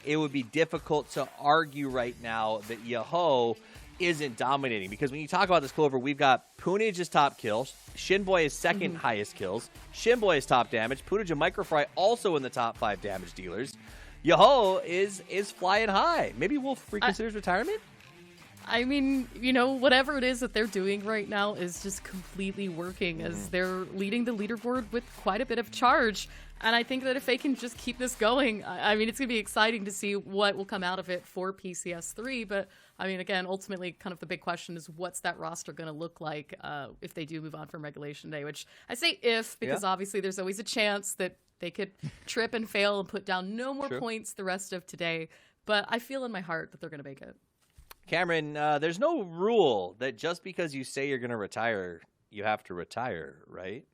it would be difficult to argue right now that Yoho isn't dominating, because when you talk about this, Clover, we've got Poonage's top kills, Shinboy is second highest kills, Shinboy is top damage, Poonage and Microfry also in the top 5 damage dealers. Yoho is flying high. Maybe Wolf reconsiders retirement? I mean, whatever it is that they're doing right now is just completely working, as they're leading the leaderboard with quite a bit of charge. And I think that if they can just keep this going, I mean, it's going to be exciting to see what will come out of it for PCS3. But, I mean, again, ultimately, kind of the big question is what's that roster going to look like if they do move on from Regulation Day, which I say if, because obviously there's always a chance that they could trip and fail and put down no more points the rest of today. But I feel in my heart that they're going to make it. Cameron, there's no rule that just because you say you're going to retire, you have to retire, right?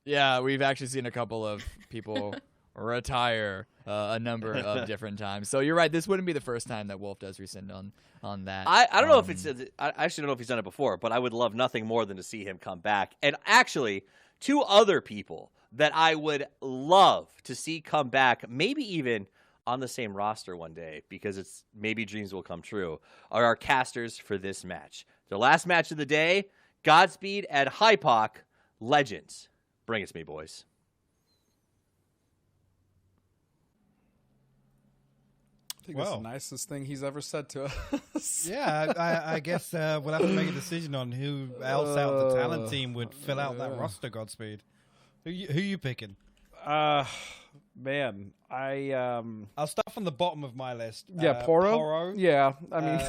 Yeah, we've actually seen a couple of people retire a number of different times. So you're right. This wouldn't be the first time that Wolf does rescind on that. I don't know if it's I actually don't know if he's done it before, but I would love nothing more than to see him come back. And actually, 2 other people that I would love to see come back, maybe even on the same roster one day, because it's maybe dreams will come true, are our casters for this match. The last match of the day, Godspeed at Hypoc Legends. Bring it to me, boys. I think that's the nicest thing he's ever said to us. Yeah, I guess we'll have to make a decision on who else out of the talent team would fill out that roster, Godspeed. Who you picking? Man, I'll start from the bottom of my list. Yeah, Poro? Yeah, I mean...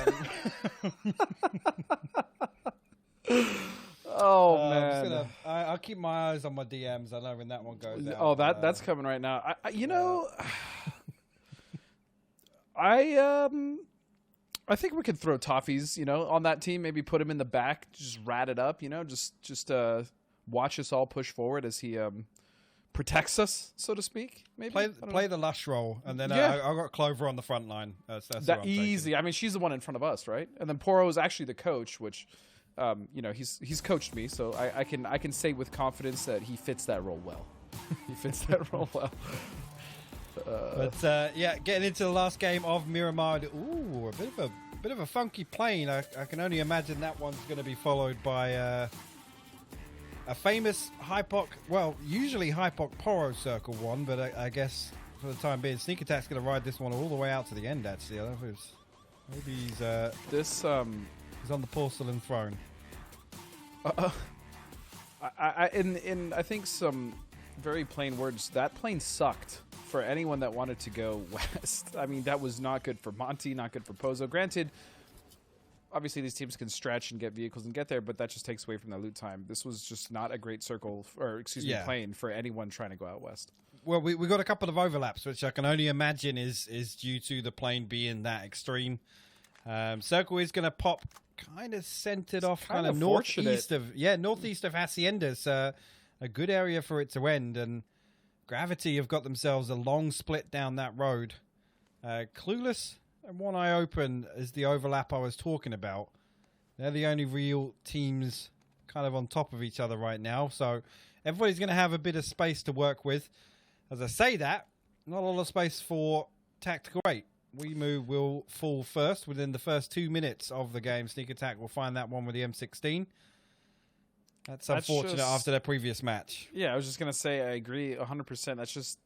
man. I'll keep my eyes on my DMs. I know when that one goes out. Oh, that's coming right now. I think we could throw Toffees, on that team. Maybe put him in the back, just rat it up, just watch us all push forward as he protects us, so to speak. Maybe play the Lush role, and then I got Clover on the front line. That's that easy. I mean, she's the one in front of us, right? And then Poro is actually the coach, which. He's coached me, so I can say with confidence that he fits that role well. Getting into the last game of Miramar. Ooh, a bit of a funky plane. I can only imagine that one's going to be followed by a famous Hypoc. Well, usually Hypoc Poro Circle one, but I guess for the time being, Sneak Attack's going to ride this one all the way out to the end. Actually, I don't know if maybe he's on the porcelain throne. In I think some very plain words, that plane sucked for anyone that wanted to go west. I mean, that was not good for Monty, not good for Pozo. Granted, obviously these teams can stretch and get vehicles and get there, but that just takes away from their loot time. This was just not a great circle, or excuse me, plane for anyone trying to go out west. Well, we got a couple of overlaps, which I can only imagine is due to the plane being that extreme. Circle is going to pop kind of centered off kind of northeast of Hacienda. It's a good area for it to end, and Gravity have got themselves a long split down that road. Clueless and One Eye Open is the overlap I was talking about. They're the only real teams kind of on top of each other right now, so everybody's going to have a bit of space to work with. As I say that, not a lot of space for Tactical 8. will fall first within the first 2 minutes of the game. Sneak Attack will find that one with the M16. That's unfortunate after their previous match. Yeah, I was just going to say, I agree 100%.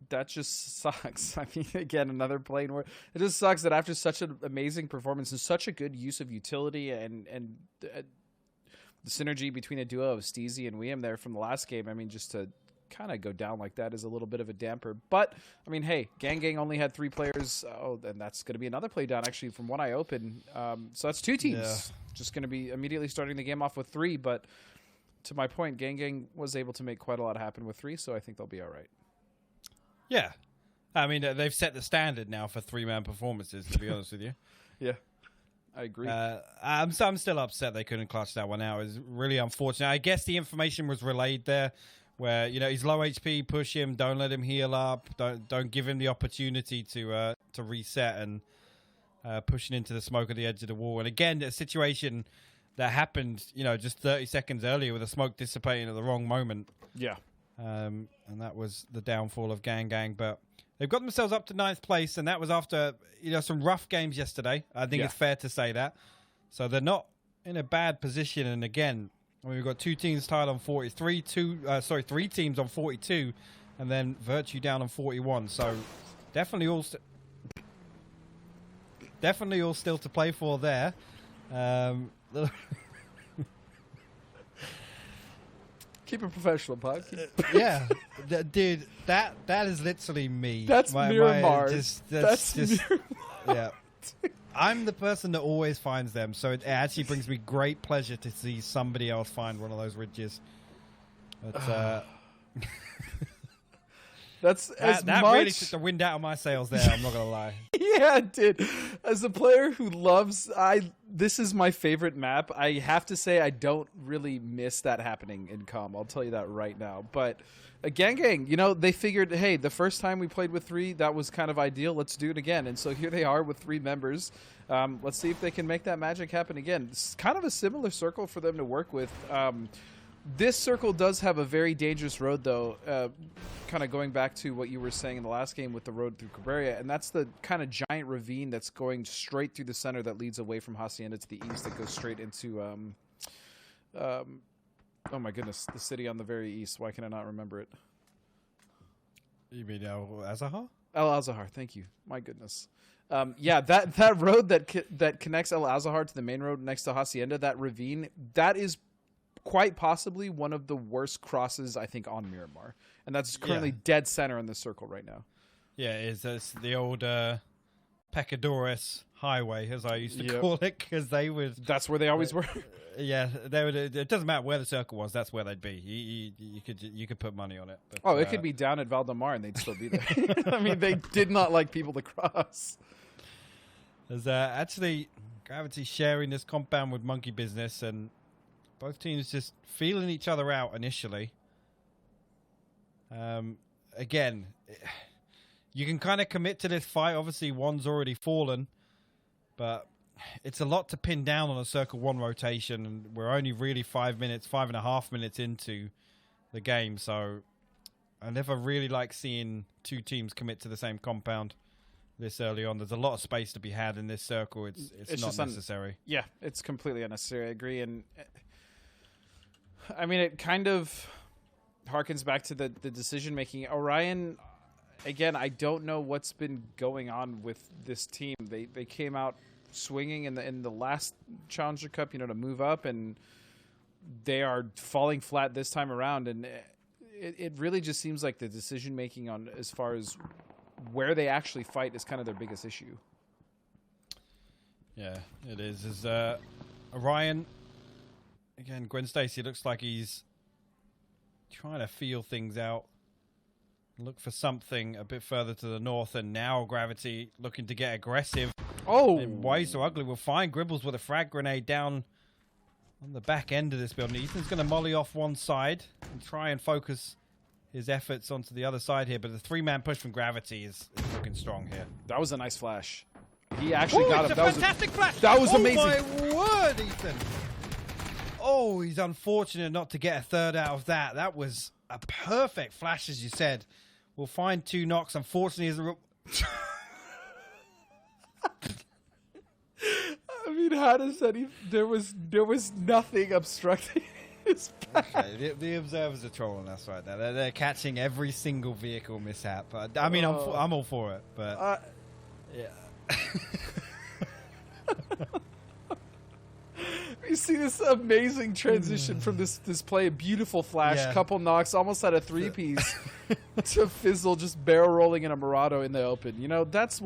That just sucks. I mean, again, another plane where it just sucks that after such an amazing performance and such a good use of utility and the synergy between a duo of Steezy and William there from the last game, I mean, just to kind of go down like that is a little bit of a damper. But, I mean, hey, Gang only had 3 players. Oh, and that's going to be another play down, actually, from One Eye Open. So that's 2 teams just going to be immediately starting the game off with 3. But to my point, Gang was able to make quite a lot happen with 3, so I think they'll be all right. Yeah. I mean, they've set the standard now for 3-man performances, to be honest with you. Yeah, I agree. I'm still upset they couldn't clutch that one out. It's really unfortunate. I guess the information was relayed there where, you know, he's low HP, push him, don't let him heal up, don't give him the opportunity to reset and pushing into the smoke at the edge of the wall. And again, a situation that happened, you know, just 30 seconds earlier with the smoke dissipating at the wrong moment. Yeah. And that was the downfall of Gang. But they've got themselves up to 9th place, and that was after, you know, some rough games yesterday. I think it's fair to say that. So they're not in a bad position. And again, I mean, we've got 2 teams tied on 43, 3 teams on 42, and then Virtue down on 41. So definitely all still to play for there. Keep it professional, Pug. Yeah, dude, that is literally me. That's Miramar. That's just yeah. I'm the person that always finds them, so it actually brings me great pleasure to see somebody else find one of those ridges. But, that really took the wind out of my sails there, I'm not gonna lie. Yeah, it did. As a player who loves this is my favorite map, I have to say I don't really miss that happening in COM. I'll tell you that right now. But Gang, you know, they figured, hey, the first time we played with 3, that was kind of ideal. Let's do it again. And so here they are with 3 members. Let's see if they can make that magic happen again. It's kind of a similar circle for them to work with. This circle does have a very dangerous road, though, kind of going back to what you were saying in the last game with the road through Cabrera, and that's the kind of giant ravine that's going straight through the center that leads away from Hacienda to the east that goes straight into, oh my goodness, the city on the very east. Why can I not remember it? You mean El Azahar? El Azahar, thank you. My goodness. Yeah, that road that connects El Azahar to the main road next to Hacienda, that ravine, that is quite possibly one of the worst crosses, I think, on Miramar. And that's currently dead center in the circle right now. Yeah, it's the old Pecadores Highway, as I used to call it, because they would... That's where they always were. Yeah, they would. It doesn't matter where the circle was, that's where they'd be. You could put money on it. But, it could be down at Valdemar and they'd still be there. I mean, they did not like people to cross. There's actually Gravity sharing this compound with Monkey Business, and both teams just feeling each other out initially. Again, you can kind of commit to this fight. Obviously, one's already fallen, but it's a lot to pin down on a Circle 1 rotation, and we're only really 5.5 minutes into the game, so I never really like seeing 2 teams commit to the same compound this early on. There's a lot of space to be had in this circle. It's not necessary. Yeah, it's completely unnecessary. I agree, and I mean, it kind of harkens back to the decision making. Orion, again, I don't know what's been going on with this team. They came out swinging in the last Challenger Cup, you know, to move up, and they are falling flat this time around, and it really just seems like the decision making on as far as where they actually fight is kind of their biggest issue. Yeah, it is. As Orion, again, Gwen Stacy looks like he's trying to feel things out. Look for something a bit further to the north, and now Gravity looking to get aggressive. Oh! And Why So Ugly will find Gribbles with a frag grenade down on the back end of this building. Ethan's going to molly off one side and try and focus his efforts onto the other side here, but the three-man push from Gravity is looking strong here. That was a nice flash. He actually got him. That was a fantastic flash. That was amazing. Oh my word, Ethan. Oh, he's unfortunate not to get a third out of that. That was a perfect flash, as you said. We'll find 2 knocks. Unfortunately, I mean, how does that even... There was nothing obstructing his path. Okay, the observers are trolling us right now. They're catching every single vehicle mishap. I mean, I'm all for it, but... yeah. You see this amazing transition from this play, beautiful flash, couple knocks, almost at a 3-piece, to Fizzle just barrel rolling in a Murado in the open. You know, that's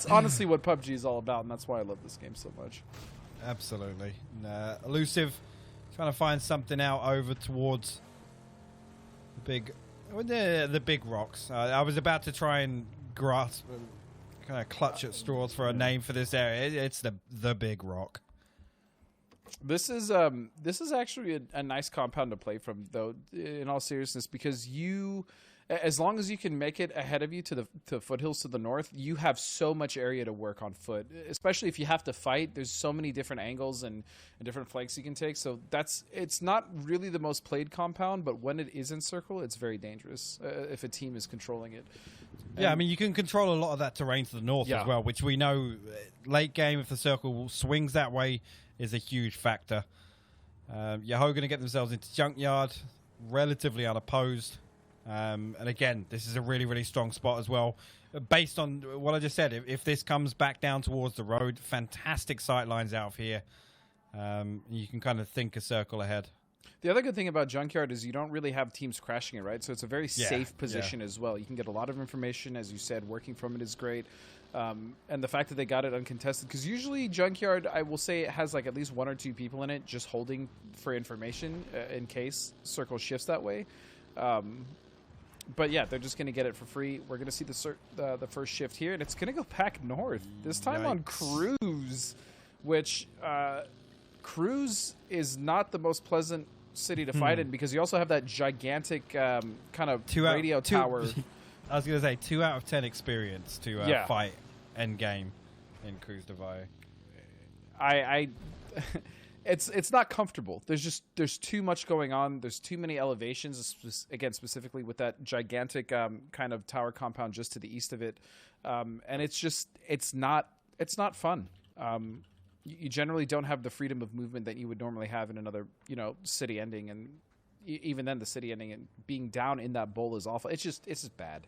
honestly what PUBG is all about, and that's why I love this game so much. Absolutely. Elusive trying to find something out over towards the big rocks. I was about to try and grasp, kind of clutch at straws for a name for this area. It's the big rock. This is actually a nice compound to play from, though, in all seriousness, because as long as you can make it ahead of you to the foothills to the north, you have so much area to work on foot, especially if you have to fight. There's so many different angles and different flanks you can take. So it's not really the most played compound, but when it is in circle, it's very dangerous if a team is controlling it. Yeah, I mean, you can control a lot of that terrain to the north as well, which we know late game, if the circle swings that way, is a huge factor. Yahoo going to get themselves into Junkyard, relatively unopposed. And again, this is a really, really strong spot as well. Based on what I just said, if this comes back down towards the road, fantastic sight lines out of here. You can kind of think a circle ahead. The other good thing about Junkyard is you don't really have teams crashing it, right? So it's a very safe position as well. You can get a lot of information, as you said. Working from it is great. And the fact that they got it uncontested, because usually Junkyard, I will say, it has like at least 1 or 2 people in it just holding for information in case circle shifts that way. But yeah, they're just going to get it for free. We're going to see the first shift here, and it's going to go back north, this time on Cruz, which Cruz is not the most pleasant city to fight in, because you also have that gigantic kind of radio tower. I was going to say 2 out of 10 experience to fight end game in Cruz de Valle. It's not comfortable. There's too much going on. There's too many elevations. Again, specifically with that gigantic kind of tower compound just to the east of it, and it's not fun. You generally don't have the freedom of movement that you would normally have in another city ending, and even then the city ending and being down in that bowl is awful. It's just bad.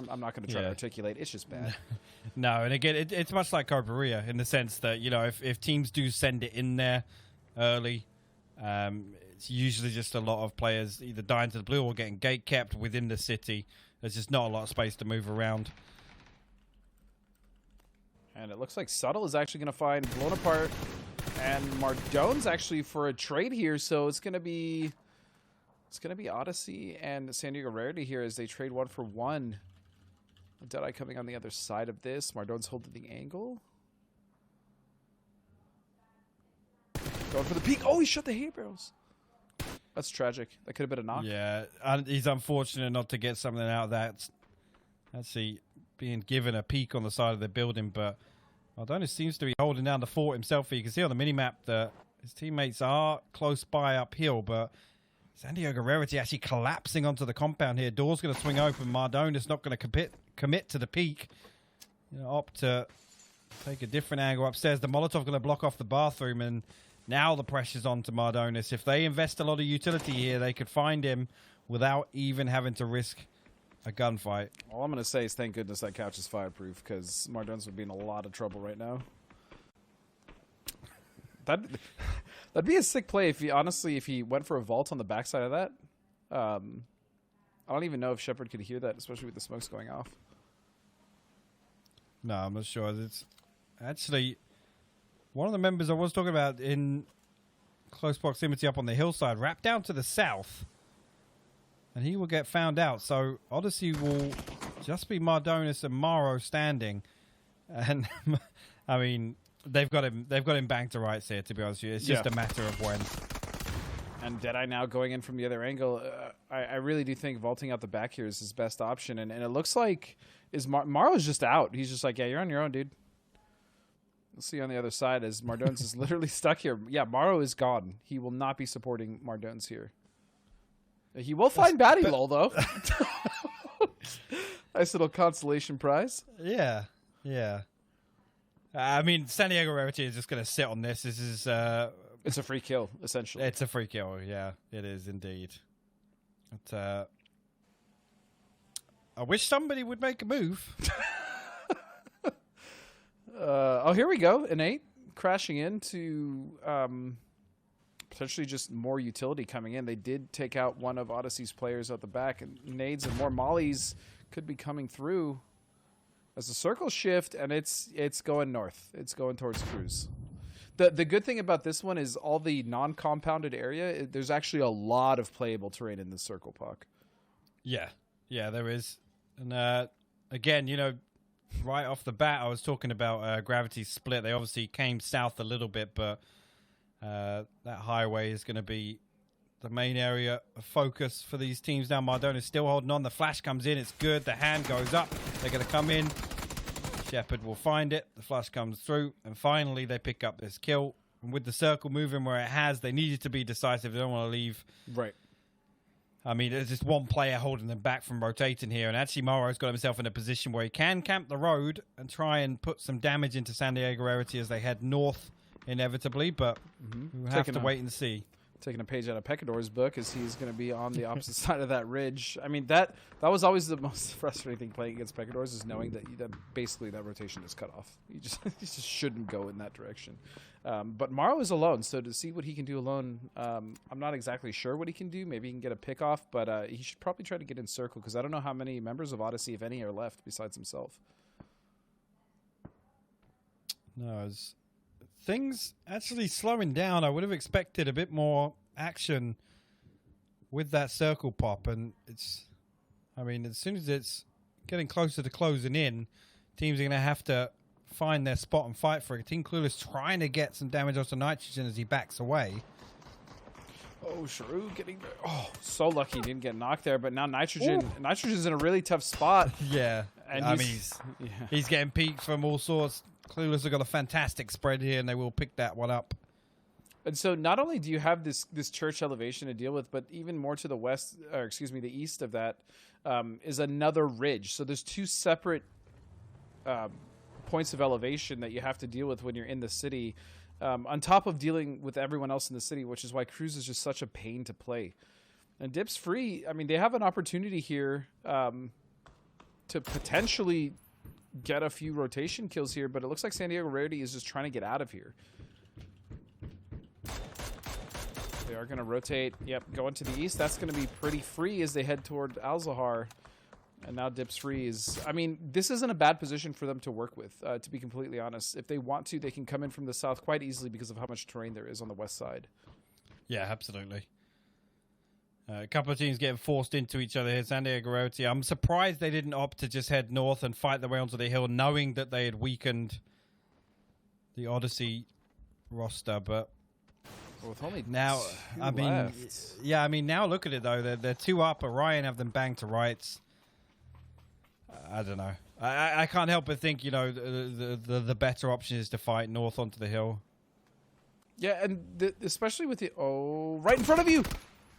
I'm not going to try to articulate. It's just bad. No, and again, it's much like Carburia in the sense that, if teams do send it in there early, it's usually just a lot of players either dying to the blue or getting gate kept within the city. There's just not a lot of space to move around. And it looks like Subtle is actually going to find Blown Apart, and Mardone's actually for a trade here, so it's going to be Odyssey and San Diego Rarity here as they trade 1 for 1. Deadeye coming on the other side of this. Mardone's holding the angle. Going for the peak. Oh, he shot the hay barrels. That's tragic. That could have been a knock. Yeah, he's unfortunate not to get something out of that. Actually, being given a peek on the side of the building, but Mardonis seems to be holding down the fort himself. You can see on the minimap that his teammates are close by uphill, but San Diego Rarity actually collapsing onto the compound here. Door's going to swing open. Mardonis not going to commit to the peak. Opt to take a different angle upstairs. The Molotov going to block off the bathroom, and now the pressure's on to Mardonis. If they invest a lot of utility here, they could find him without even having to risk a gunfight. All I'm going to say is thank goodness that couch is fireproof, because Mardonis would be in a lot of trouble right now. That'd be a sick play if he went for a vault on the backside of that. I don't even know if Shepard could hear that, especially with the smokes going off. No, I'm not sure. It's actually one of the members I was talking about in close proximity up on the hillside, wrapped down to the south, and he will get found out. So Odyssey will just be Mardonis and Maro standing, and I mean they've got him banged to rights here. To be honest with you, it's just a matter of when. And Deadeye now going in from the other angle. I really do think vaulting out the back here is his best option, and it looks like Maro's just out. He's just like, yeah, you're on your own, dude. We'll see you on the other side as Mardones is literally stuck here. Yeah, Maro is gone. He will not be supporting Mardones here. He will find Batty Lol, though. Nice little consolation prize. Yeah. I mean, San Diego Rarity is just going to sit on this. This is... it's a free kill, essentially. It's a free kill, yeah. It is indeed. But, I wish somebody would make a move. Oh, here we go. Innate crashing into potentially just more utility coming in. They did take out one of Odyssey's players at the back, and nades and more mollies could be coming through as the circle shift, and it's going north. It's going towards Cruz. The good thing about this one is all the non-compounded area, there's actually a lot of playable terrain in this circle, Puck. Yeah, there is. And again, you know, right off the bat, I was talking about Gravity's split. They obviously came south a little bit, but that highway is going to be the main area of focus for these teams now. Mardona's still holding on. The flash comes in. It's good. The hand goes up. They're going to come in. Shepard will find it. The flash comes through. And finally, they pick up this kill. And with the circle moving where it has, they needed to be decisive. They don't want to leave. Right. I mean, there's just one player holding them back from rotating here. And actually, Maro's got himself in a position where he can camp the road and try and put some damage into San Diego Rarity as they head north, inevitably. But we'll have to wait and see. Taking a page out of Pecador's book, as he's going to be on the opposite side of that ridge. I mean, that was always the most frustrating thing playing against Pecadors, is knowing that basically that rotation is cut off. You just shouldn't go in that direction. But Maro is alone, so to see what he can do alone, I'm not exactly sure what he can do. Maybe he can get a pick off, but he should probably try to get in circle, because I don't know how many members of Odyssey, if any, are left besides himself. No, things actually slowing down. I would have expected a bit more action with that circle pop, and I mean, as soon as it's getting closer to closing in, teams are going to have to find their spot and fight for it. Team Clueless trying to get some damage onto Nitrogen as he backs away. Oh, Shrew getting so lucky he didn't get knocked there, but now Nitrogen's in a really tough spot. Yeah, and I mean, he's getting peaked from all sorts. Clueless have got a fantastic spread here, and they will pick that one up. And so not only do you have this church elevation to deal with, but even more to the west, or excuse me, the east of that, is another ridge. So there's two separate points of elevation that you have to deal with when you're in the city, on top of dealing with everyone else in the city, which is why Cruz is just such a pain to play. And Dip's free. I mean, they have an opportunity here to potentially get a few rotation kills here, but it looks like San Diego Rarity is just trying to get out of here. They are going to rotate. Yep, going to the east. That's going to be pretty free as they head toward Al-Zahar. And now Dip's free is... I mean, this isn't a bad position for them to work with, to be completely honest. If they want to, they can come in from the south quite easily because of how much terrain there is on the west side. Yeah, absolutely. A couple of teams getting forced into each other here. San Diego Rarity. I'm surprised they didn't opt to just head north and fight their way onto the hill, knowing that they had weakened the Odyssey roster, but... With only now, I mean, left. Yeah, I mean, now look at it though. They're two up. Orion have them banged to rights. I don't know. I can't help but think, you know, the better option is to fight north onto the hill. Yeah, and especially with the right in front of you.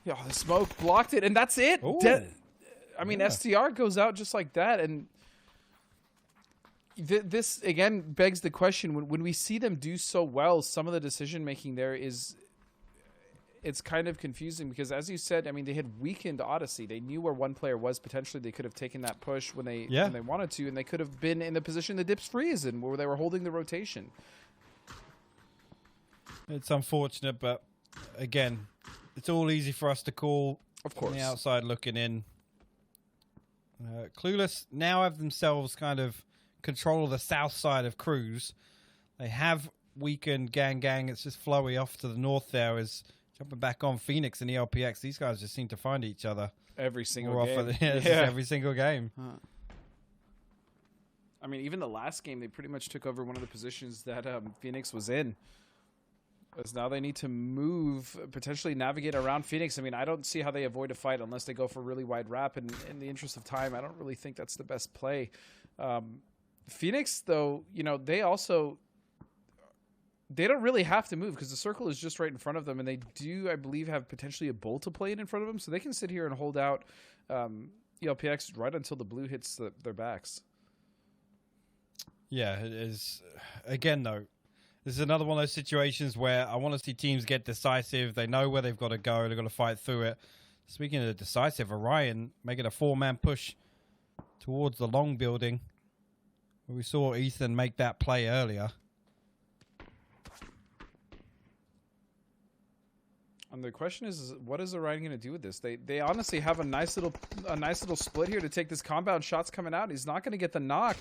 Yeah, the smoke blocked it, and that's it. I mean, STR goes out just like that, and this again begs the question: when we see them do so well, some of the decision making there is. It's kind of confusing because, as you said, I mean, they had weakened Odyssey. They knew where one player was. Potentially, they could have taken that push when they wanted to, and they could have been in the position the Dips Free is in, where they were holding the rotation. It's unfortunate, but again, it's all easy for us to call. Of course. From the outside looking in. Clueless now have themselves kind of control of the south side of Cruz. They have weakened Gang. It's just Flowy off to the north there is jumping back on Phoenix and ELPX. These guys just seem to find each other. Every single more game. often. Every single game. I mean, even the last game, they pretty much took over one of the positions that Phoenix was in. As now they need to move, potentially navigate around Phoenix. I mean, I don't see how they avoid a fight unless they go for a really wide wrap. And in the interest of time, I don't really think that's the best play. Phoenix, though, you know, they don't really have to move because the circle is just right in front of them. And they do, I believe, have potentially a bull to play in front of them. So they can sit here and hold out ELPX right until the blue hits their backs. Yeah, it is. Again, though, this is another one of those situations where I want to see teams get decisive. They know where they've got to go. They've got to fight through it. Speaking of the decisive, Orion making a 4-man push towards the long building. We saw Ethan make that play earlier. And the question is, what is Orion going to do with this? They honestly have a nice little split here to take this compound. Shots coming out. He's not going to get the knock.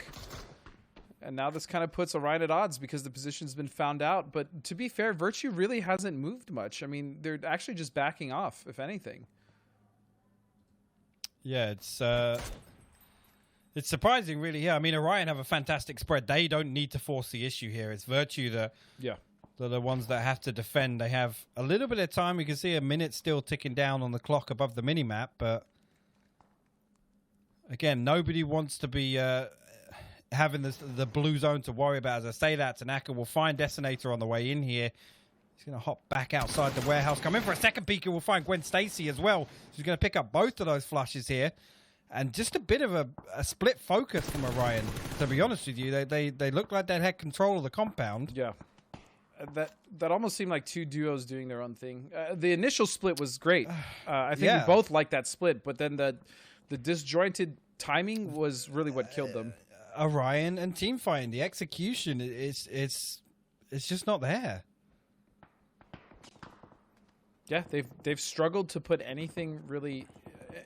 And now this kind of puts Orion at odds because the position's been found out. But to be fair, Virtue really hasn't moved much. I mean, they're actually just backing off, if anything. Yeah, it's surprising, really. Yeah, I mean, Orion have a fantastic spread. They don't need to force the issue here. It's Virtue that they're the ones that have to defend. They have a little bit of time. You can see a minute still ticking down on the clock above the minimap. But again, nobody wants to be having the blue zone to worry about. As I say that, Tanaka will find Detonator on the way in here. He's going to hop back outside the warehouse. Come in for a second peek. We'll find Gwen Stacy as well. She's going to pick up both of those flushes here. And just a bit of a split focus from Orion, to be honest with you. They look like they had control of the compound. Yeah. That almost seemed like two duos doing their own thing. The initial split was great. I think we both liked that split, but then the disjointed timing was really what killed them. Orion and team fighting, the execution it's just not there. Yeah, they've struggled to put anything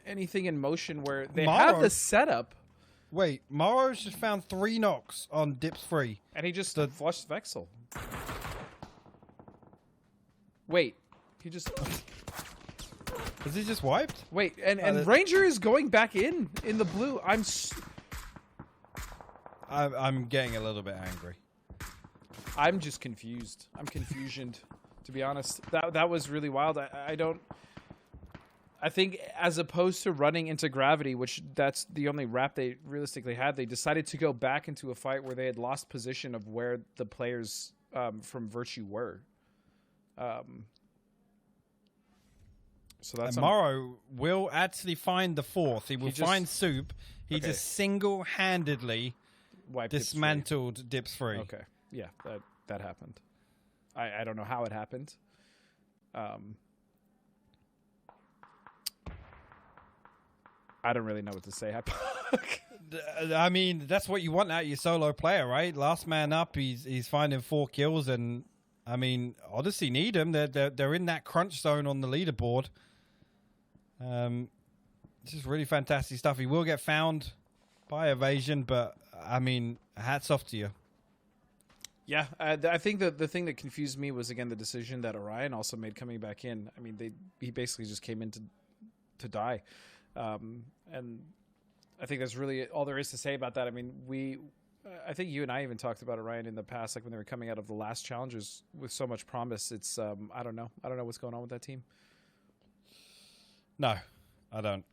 in motion where they have the setup. Wait, Morrow's just found 3 knocks on Dips free, and he just flushed Vexel. Wait, he just is he just wiped? Wait, and Ranger is going back in the blue. I'm getting a little bit angry. I'm just confused. I'm confusioned, to be honest. That was really wild. I think as opposed to running into gravity, which that's the only wrap they realistically had, they decided to go back into a fight where they had lost position of where the players from Virtue were. So that's Morrow will actually find the 4th. He will find Soup. He just single-handedly dismantled Dips free. Okay, yeah, that happened. I don't know how it happened. I don't really know what to say. I mean, that's what you want out of your solo player, right? Last man up. He's finding 4 kills, and I mean, Odyssey need him. They're in that crunch zone on the leaderboard. This is really fantastic stuff. He will get found by Evasion, but I mean, hats off to you. Yeah, I think that the thing that confused me was, again, the decision that Orion also made coming back in. I mean, he basically just came in to die. And I think that's really all there is to say about that. I mean, I think you and I even talked about Orion in the past, like when they were coming out of the last challenges with so much promise. It's, I don't know what's going on with that team. No, I don't.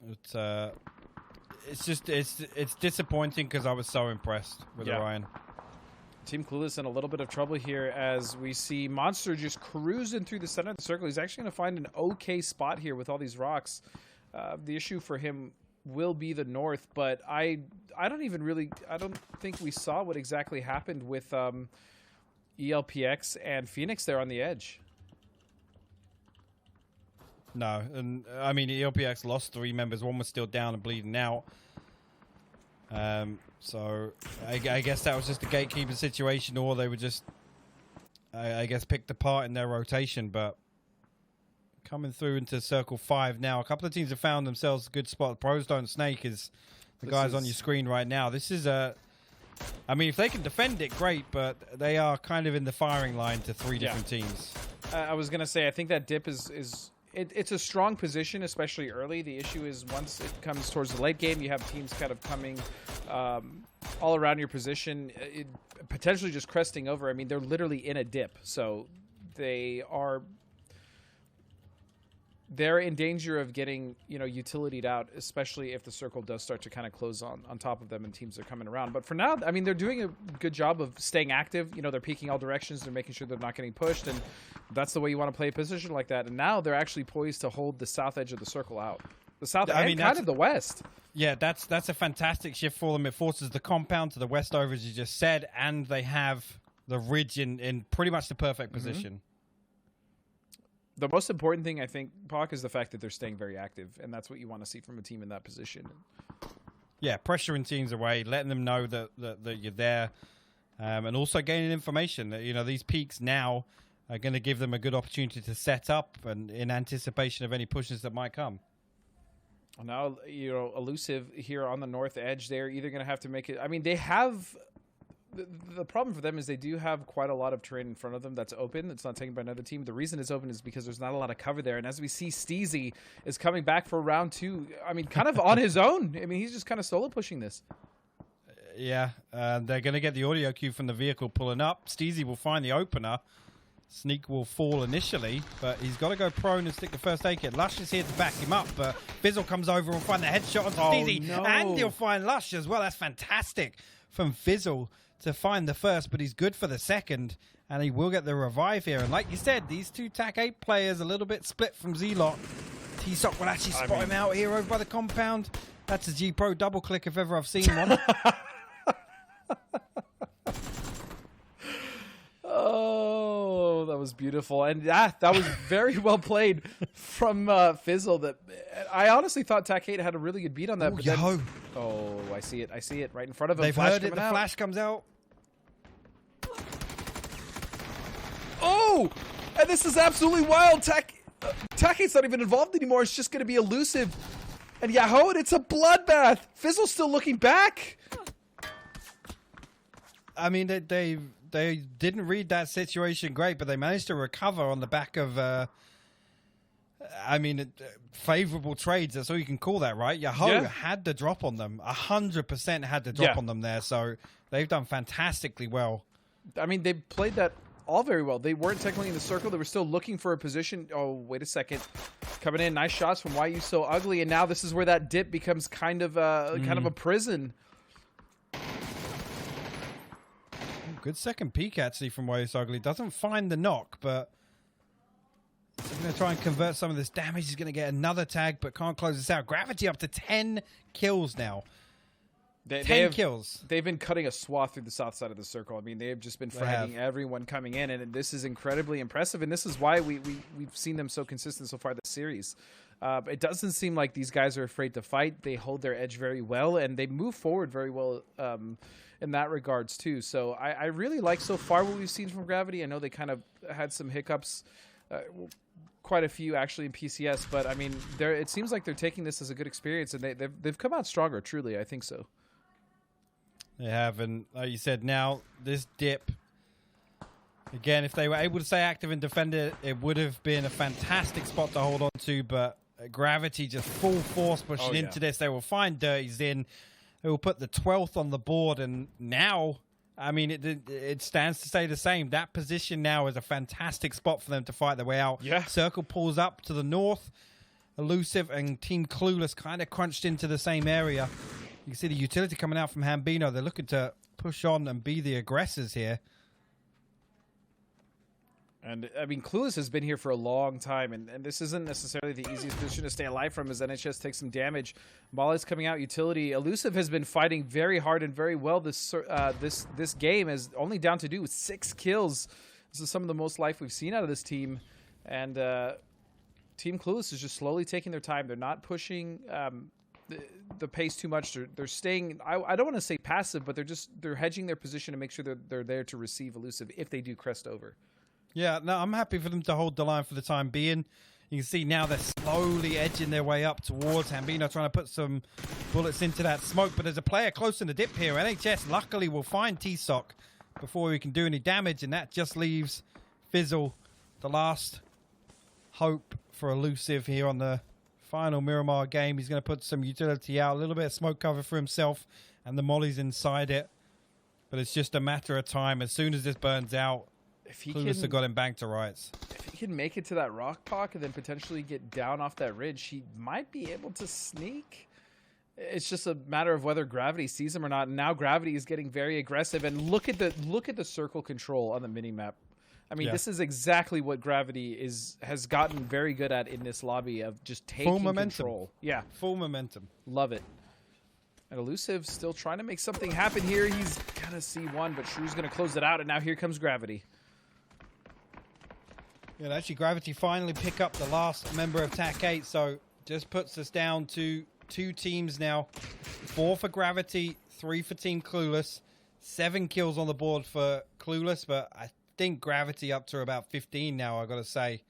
It's just disappointing because I was so impressed with Orion. Team Clueless in a little bit of trouble here as we see Monster just cruising through the center of the circle. He's actually going to find an okay spot here with all these rocks. The issue for him will be the north, but I don't think we saw what exactly happened with ELPX and Phoenix there on the edge. No, and I mean, ELPX lost 3 members. 1 was still down and bleeding out. So I guess that was just a gatekeeper situation, or they were just I guess, picked apart in their rotation. But coming through into Circle 5 now, a couple of teams have found themselves a good spot. Pros Don't Snake is the guys on your screen right now. This is a... I mean, if they can defend it, great, but they are kind of in the firing line to three different teams. I was going to say, I think that dip it's a strong position, especially early. The issue is once it comes towards the late game, you have teams kind of coming all around your position, potentially just cresting over. I mean, they're literally in a dip, so they're in danger of getting, utilitied out, especially if the circle does start to kind of close on top of them and teams are coming around. But for now, I mean, they're doing a good job of staying active. They're peeking all directions. They're making sure they're not getting pushed, and that's the way you want to play a position like that. And now they're actually poised to hold the south edge of the circle out. The south and kind of the west. Yeah, that's a fantastic shift for them. It forces the compound to the west over, as you just said, and they have the ridge in pretty much the perfect position. The most important thing, I think, Pac, is the fact that they're staying very active, and that's what you want to see from a team in that position. Yeah, pressuring teams away, letting them know that you're there, and also gaining information. That these peaks now are going to give them a good opportunity to set up, and in anticipation of any pushes that might come. Now, Elusive here on the north edge, they're either going to have to make it. I mean, they have. The problem for them is they do have quite a lot of terrain in front of them that's open. It's not taken by another team. The reason it's open is because there's not a lot of cover there. And as we see, Steezy is coming back for round 2. I mean, kind of on his own. I mean, he's just kind of solo pushing this. Yeah, they're going to get the audio cue from the vehicle pulling up. Steezy will find the opener. Sneak will fall initially, but he's got to go prone and stick the first aid kit. Lush is here to back him up, but Fizzle comes over and will find the headshot on Steezy. No. And he'll find Lush as well. That's fantastic from Fizzle to find the first, but he's good for the second, and he will get the revive here. And like you said, these two TAC 8 players a little bit split from Z-Lot. T-Sock will actually spot him out here over by the compound. That's a G-Pro double click if ever I've seen one. Oh, that was beautiful. And that was very well played from Fizzle. That I honestly thought TAC 8 had a really good beat on that. Ooh, but then, I see it right in front of him. They've heard it. The flash comes out. Oh, and this is absolutely wild. TAC 8's not even involved anymore. It's just going to be Elusive. And Yahoo, and it's a bloodbath. Fizzle's still looking back. I mean, they didn't read that situation great, but they managed to recover on the back of, favorable trades. That's all you can call that, right? Yahoo had the drop on them. 100% had the drop on them there. So they've done fantastically well. I mean, they played that all very well. They weren't technically in the circle. They were still looking for a position. Oh, wait a second. Coming in, nice shots from Why You So Ugly. And now this is where that dip becomes kind of a prison. Good second peek, actually, from Why You So Ugly. Doesn't find the knock, but he's going to try and convert some of this damage. He's going to get another tag, but can't close this out. Gravity up to 10 kills now. 10 kills. They've been cutting a swath through the south side of the circle. I mean, they've just been fragging everyone coming in, and this is incredibly impressive. And this is why we've seen them so consistent so far this series. It doesn't seem like these guys are afraid to fight. They hold their edge very well, and they move forward very well in that regards too. So I really like so far what we've seen from Gravity. I know they kind of had some hiccups, quite a few actually in PCS, but I mean, it seems like they're taking this as a good experience, and they've come out stronger. Truly, I think so. They have, and like you said, now this dip. Again, if they were able to stay active and defend it, it would have been a fantastic spot to hold on to, but Gravity just full force pushing into this. They will find Dirty's in. They will put the 12th on the board, and now, I mean, it stands to say the same. That position now is a fantastic spot for them to fight their way out. Yeah. Circle pulls up to the north. Elusive and Team Clueless kind of crunched into the same area. You can see the utility coming out from Hambino. They're looking to push on and be the aggressors here. And, I mean, Clueless has been here for a long time, and this isn't necessarily the easiest position to stay alive from as NHS takes some damage. Molly's coming out utility. Elusive has been fighting very hard and very well this game, is only down to do with 6 kills. This is some of the most life we've seen out of this team. And Team Clueless is just slowly taking their time. They're not pushing the pace too much. They're staying, I don't want to say passive, but they're hedging their position to make sure they're there to receive Elusive if they do crest over. Yeah, no, I'm happy for them to hold the line for the time being. You can see now they're slowly edging their way up towards Hambino, trying to put some bullets into that smoke. But there's a player close in the dip here. NHS luckily will find T-Sock before we can do any damage, and that just leaves Fizzle, the last hope for Elusive here on the final Miramar game. He's going to put some utility out, a little bit of smoke cover for himself, and the molly's inside it. But it's just a matter of time. As soon as this burns out, Clueless have got him back to rights. If he can make it to that rock pocket and then potentially get down off that ridge, he might be able to sneak. It's just a matter of whether Gravity sees him or not. And now Gravity is getting very aggressive. And look at the circle control on the minimap. I mean, This is exactly what Gravity has gotten very good at in this lobby of just taking control. Yeah, full momentum. Love it. And Elusive still trying to make something happen here. He's gonna see one, but Shrew's gonna close it out. And now here comes Gravity. Yeah, actually, Gravity finally pick up the last member of TAC 8, so just puts us down to 2 teams now. 4 for Gravity, 3 for Team Clueless. 7 kills on the board for Clueless, but I think Gravity up to about 15 now, I gotta say.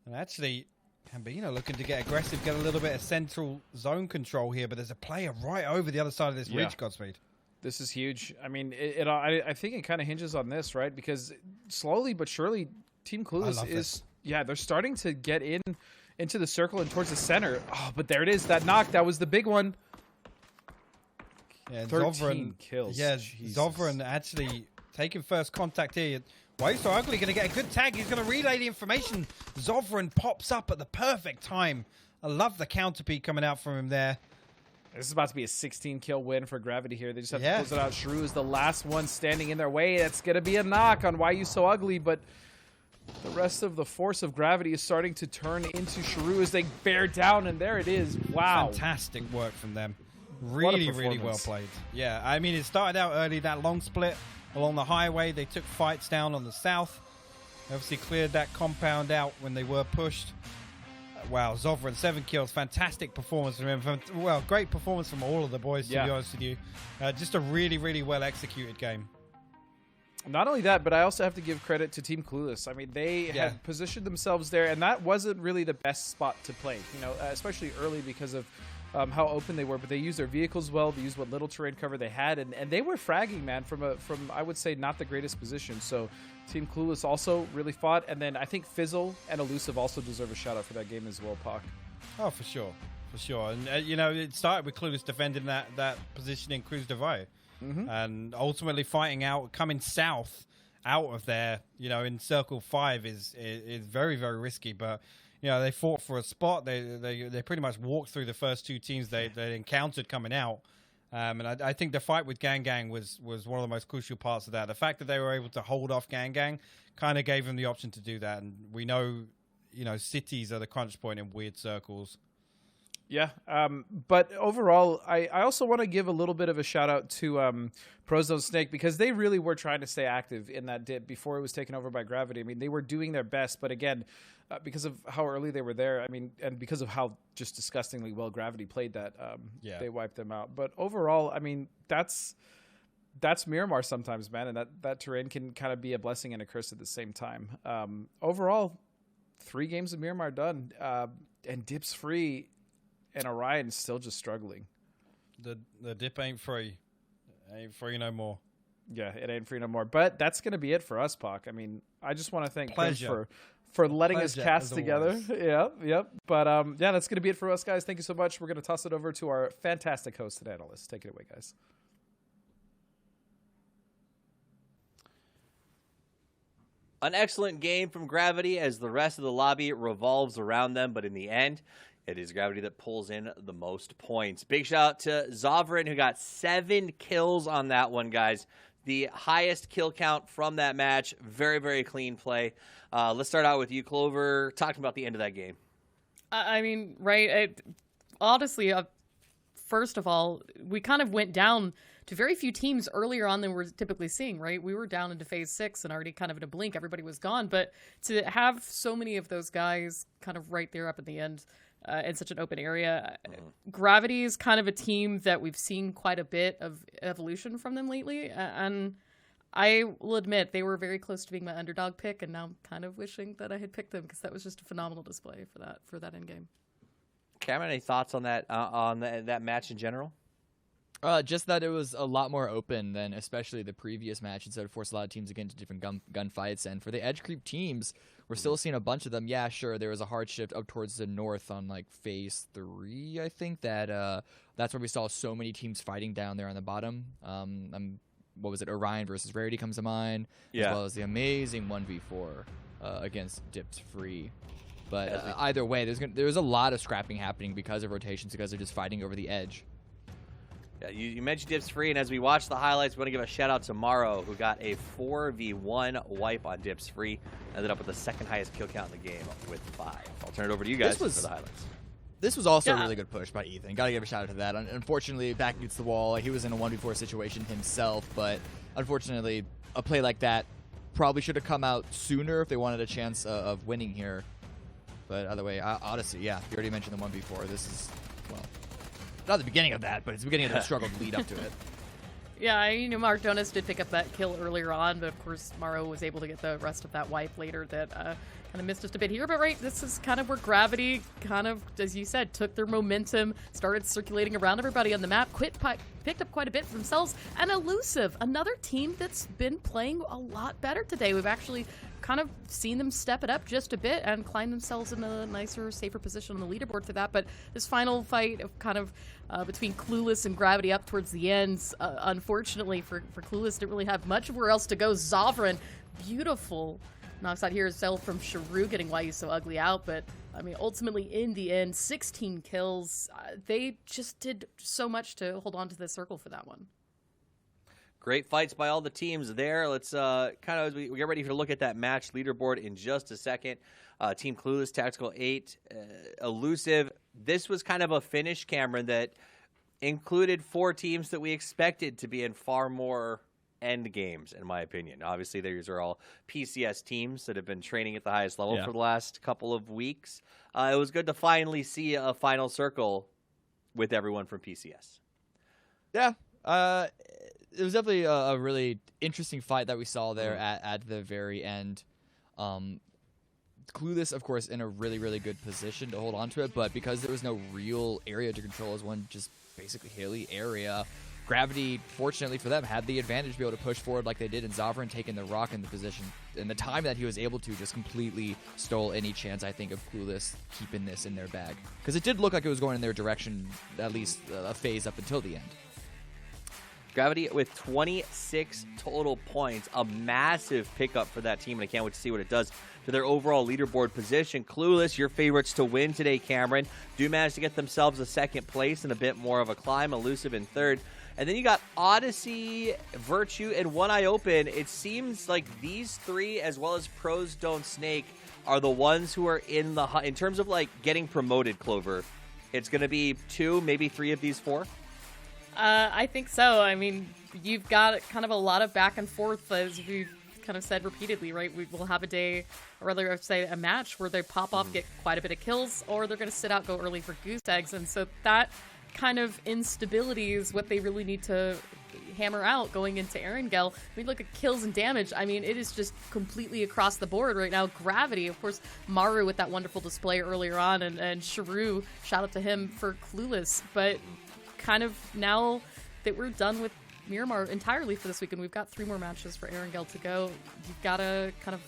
And actually, Hambino looking to get aggressive, get a little bit of central zone control here, but there's a player right over the other side of this ridge, Godspeed. This is huge. I mean, I think it kind of hinges on this, right? Because slowly but surely, Team Clueless is... Yeah, they're starting to get into the circle and towards the center. Oh, but there it is. That knock, that was the big one. Yeah, 13 kills. Yeah, Jesus. Zovran actually taking first contact here. Why so ugly? Going to get a good tag. He's going to relay the information. Zovran pops up at the perfect time. I love the counter peek coming out from him there. This is about to be a 16-kill win for Gravity here. They just have to close it out. Shrew is the last one standing in their way. That's going to be a knock on Why You So Ugly, but the rest of the force of Gravity is starting to turn into Shrew as they bear down, and there it is. Wow. Fantastic work from them. Really, really well played. Yeah, I mean, it started out early, that long split along the highway. They took fights down on the south. They obviously cleared that compound out when they were pushed. Wow, Zovran, 7 kills. Fantastic performance from him. Well, great performance from all of the boys, to be honest with you. Just a really, really well-executed game. Not only that, but I also have to give credit to Team Clueless. I mean, they had positioned themselves there, and that wasn't really the best spot to play, you know, especially early because of how open they were. But they used their vehicles well. They used what little terrain cover they had, and they were fragging, man, from I would say, not the greatest position. So Team Clueless also really fought, and then I think Fizzle and Elusive also deserve a shout-out for that game as well, Pac. Oh, for sure. For sure. And, you know, it started with Clueless defending that position in Cruz de Valle. And ultimately fighting out, coming south out of there, you know, in Circle 5 is very, very risky. But, you know, they fought for a spot. They pretty much walked through the first 2 teams they encountered coming out. And I think the fight with Gang Gang was one of the most crucial parts of that. The fact that they were able to hold off Gang Gang kind of gave them the option to do that. And we know, you know, cities are the crunch point in weird circles. Yeah, but overall, I also want to give a little bit of a shout out to Prozone Snake, because they really were trying to stay active in that dip before it was taken over by Gravity. I mean, they were doing their best, but again, because of how early they were there, I mean, and because of how just disgustingly well Gravity played that, they wiped them out. But overall, I mean, that's Miramar sometimes, man, and that terrain can kind of be a blessing and a curse at the same time. Overall, 3 games of Miramar done, and dip's free. And Orion's still just struggling. The dip ain't free. Ain't free no more. Yeah, it ain't free no more. But that's going to be it for us, Pac. I mean, I just want to thank Chris for letting us cast together. Yeah. But yeah, that's going to be it for us, guys. Thank you so much. We're going to toss it over to our fantastic host and analyst. Take it away, guys. An excellent game from Gravity as the rest of the lobby revolves around them, but in the end, it is Gravity that pulls in the most points. Big shout out to Zovran, who got 7 kills on that one, guys. The highest kill count from that match. Very, very clean play. Let's start out with you, Clover, talking about the end of that game. I mean, right, honestly, first of all, we kind of went down to very few teams earlier on than we're typically seeing, right? We were down into phase 6 and already kind of in a blink, everybody was gone. But to have so many of those guys kind of right there up at the end, in such an open area. Gravity is kind of a team that we've seen quite a bit of evolution from them lately, and I will admit they were very close to being my underdog pick, and now I'm kind of wishing that I had picked them because that was just a phenomenal display for that end game. Cameron, any thoughts on that that match in general? Just that it was a lot more open than especially the previous match, instead of forced a lot of teams to get into different gunfights. And for the edge creep teams, we're still seeing a bunch of them. Yeah, sure, there was a hard shift up towards the north on like phase 3, I think. That's where we saw so many teams fighting down there on the bottom. What was it? Orion versus Rarity comes to mind, as well as the amazing 1v4 against Dips Free. But either way, there's a lot of scrapping happening because of rotations, because they're just fighting over the edge. Yeah, you mentioned Dips Free, and as we watch the highlights, we want to give a shout-out to Morrow, who got a 4v1 wipe on Dips Free, ended up with the second highest kill count in the game with 5. I'll turn it over to you guys for the highlights. This was also a really good push by Ethan. Got to give a shout-out to that. Unfortunately, back against the wall, he was in a 1v4 situation himself, but unfortunately, a play like that probably should have come out sooner if they wanted a chance of winning here. But either way, Odyssey, yeah, you already mentioned the 1v4. This is, well, not the beginning of that, but it's the beginning of the struggle to lead up to it. Yeah, Mark Jonas did pick up that kill earlier on, but of course Morrow was able to get the rest of that wipe later that kind of missed just a bit here. But right, this is kind of where Gravity kind of, as you said, took their momentum, started circulating around everybody on the map, picked up quite a bit for themselves, and Elusive, another team that's been playing a lot better today. We've actually kind of seen them step it up just a bit and climb themselves in a nicer, safer position on the leaderboard for that. But this final fight of kind of between Clueless and Gravity up towards the ends, unfortunately for Clueless, didn't really have much of where else to go. Zovran, beautiful knocks out here as well from Sharu, getting Why You So Ugly out. But I mean, ultimately in the end, 16 kills. They just did so much to hold on to the circle for that one. Great fights by all the teams there. Let's kind of, as we get ready to look at that match leaderboard in just a second. Team Clueless, Tactical 8, Elusive. This was kind of a finish, Cameron, that included 4 teams that we expected to be in far more end games, in my opinion. Obviously, these are all PCS teams that have been training at the highest level for the last couple of weeks. It was good to finally see a final circle with everyone from PCS. Yeah. It was definitely a really interesting fight that we saw there at the very end. Clueless, of course, in a really, really good position to hold on to it, but because there was no real area to control as one just basically hilly area, Gravity, fortunately for them, had the advantage to be able to push forward like they did, and Zovran taking the rock in the position. And the time that he was able to just completely stole any chance, I think, of Clueless keeping this in their bag. Because it did look like it was going in their direction, at least a phase up until the end. Gravity with 26 total points, a massive pickup for that team, and I can't wait to see what it does to their overall leaderboard position. Clueless, your favorites to win today, Cameron, do manage to get themselves a second place and a bit more of a climb. Elusive in third. And then you got Odyssey, Virtue, and One Eye Open. It seems like these 3, as well as Pros Don't Snake, are the ones who are in the in terms of like getting promoted. Clover, it's going to be 2, maybe 3 of these 4. I think so. I mean, you've got kind of a lot of back and forth, as we've kind of said repeatedly, right? We will have a day, or rather, I'd say a match, where they pop off, get quite a bit of kills, or they're going to sit out, go early for goose eggs. And so that kind of instability is what they really need to hammer out going into Erangel. We look at kills and damage. I mean, it is just completely across the board right now. Gravity, of course, Maru with that wonderful display earlier on, and Sharu, shout out to him for Clueless. But kind of now that we're done with Miramar entirely for this weekend, we've got 3 more matches for Erangel to go. You've got to kind of,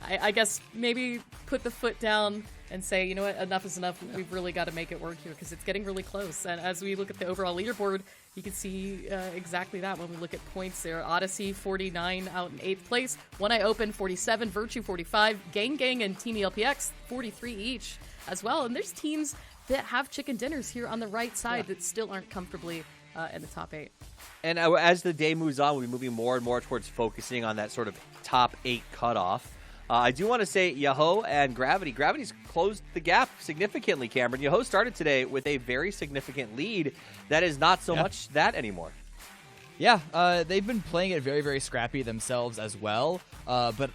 I guess, maybe put the foot down and say, you know what, enough is enough. We've really got to make it work here because it's getting really close. And as we look at the overall leaderboard, you can see exactly that when we look at points there. Odyssey, 49 out in 8th place. One Eye Open, 47. Virtue, 45. Gang Gang and Team ELPX, 43 each as well. And there's teams that have chicken dinners here on the right side that still aren't comfortably in the top 8. And as the day moves on, we'll be moving more and more towards focusing on that sort of top 8 cutoff. I do want to say Yahoo and Gravity. Gravity's closed the gap significantly, Cameron. Yahoo started today with a very significant lead. That is not so much that anymore. Yeah, they've been playing it very, very scrappy themselves as well. But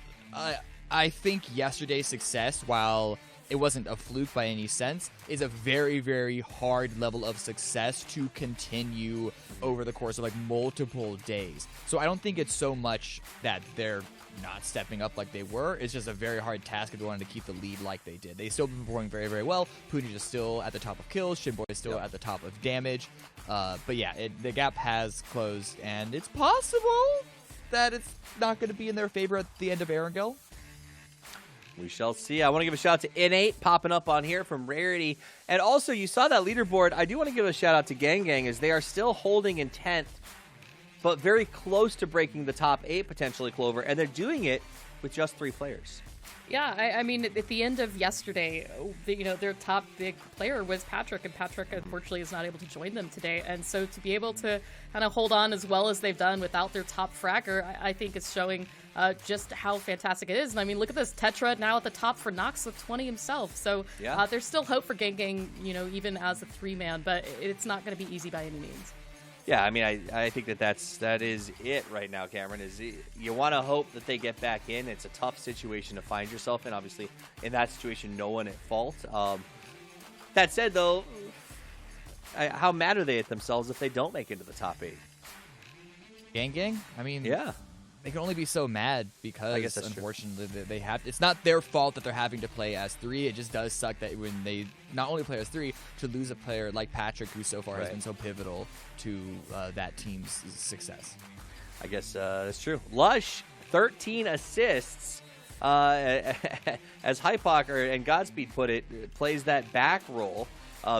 I think yesterday's success, while it wasn't a fluke by any sense, is a very, very hard level of success to continue over the course of like multiple days. So I don't think it's so much that they're not stepping up like they were. It's just a very hard task if they wanted to keep the lead like they did. They still been performing very, very well. Punish is still at the top of kills. Shinboy is still at the top of damage. But yeah, the gap has closed, and it's possible that it's not going to be in their favor at the end of Erangel. We shall see. I want to give a shout out to N8 popping up on here from Rarity. And also, you saw that leaderboard. I do want to give a shout out to Gang Gang, as they are still holding in 10th, but very close to breaking the top 8 potentially, Clover, and they're doing it with just 3 players. Yeah, I mean, at the end of yesterday, their top big player was Patrick, and Patrick unfortunately is not able to join them today. And so to be able to kind of hold on as well as they've done without their top fragger, I think is showing just how fantastic it is. And I mean, look at this, Tetra now at the top for Nox with 20 himself. So there's still hope for Gang Gang, even as a 3-man, but it's not going to be easy by any means. Yeah, I mean, I think that is it right now, Cameron. You want to hope that they get back in. It's a tough situation to find yourself in. Obviously, in that situation, no one at fault. That said, though, how mad are they at themselves if they don't make it to the top 8? Gang Gang? I mean, yeah. They can only be so mad because, I guess that's unfortunately, they have. It's not their fault that they're having to play as 3. It just does suck that when they not only play as 3, to lose a player like Patrick, who so far has been so pivotal to that team's success. I guess that's true. Lush, 13 assists. As Hypocker and Godspeed put it, plays that back role.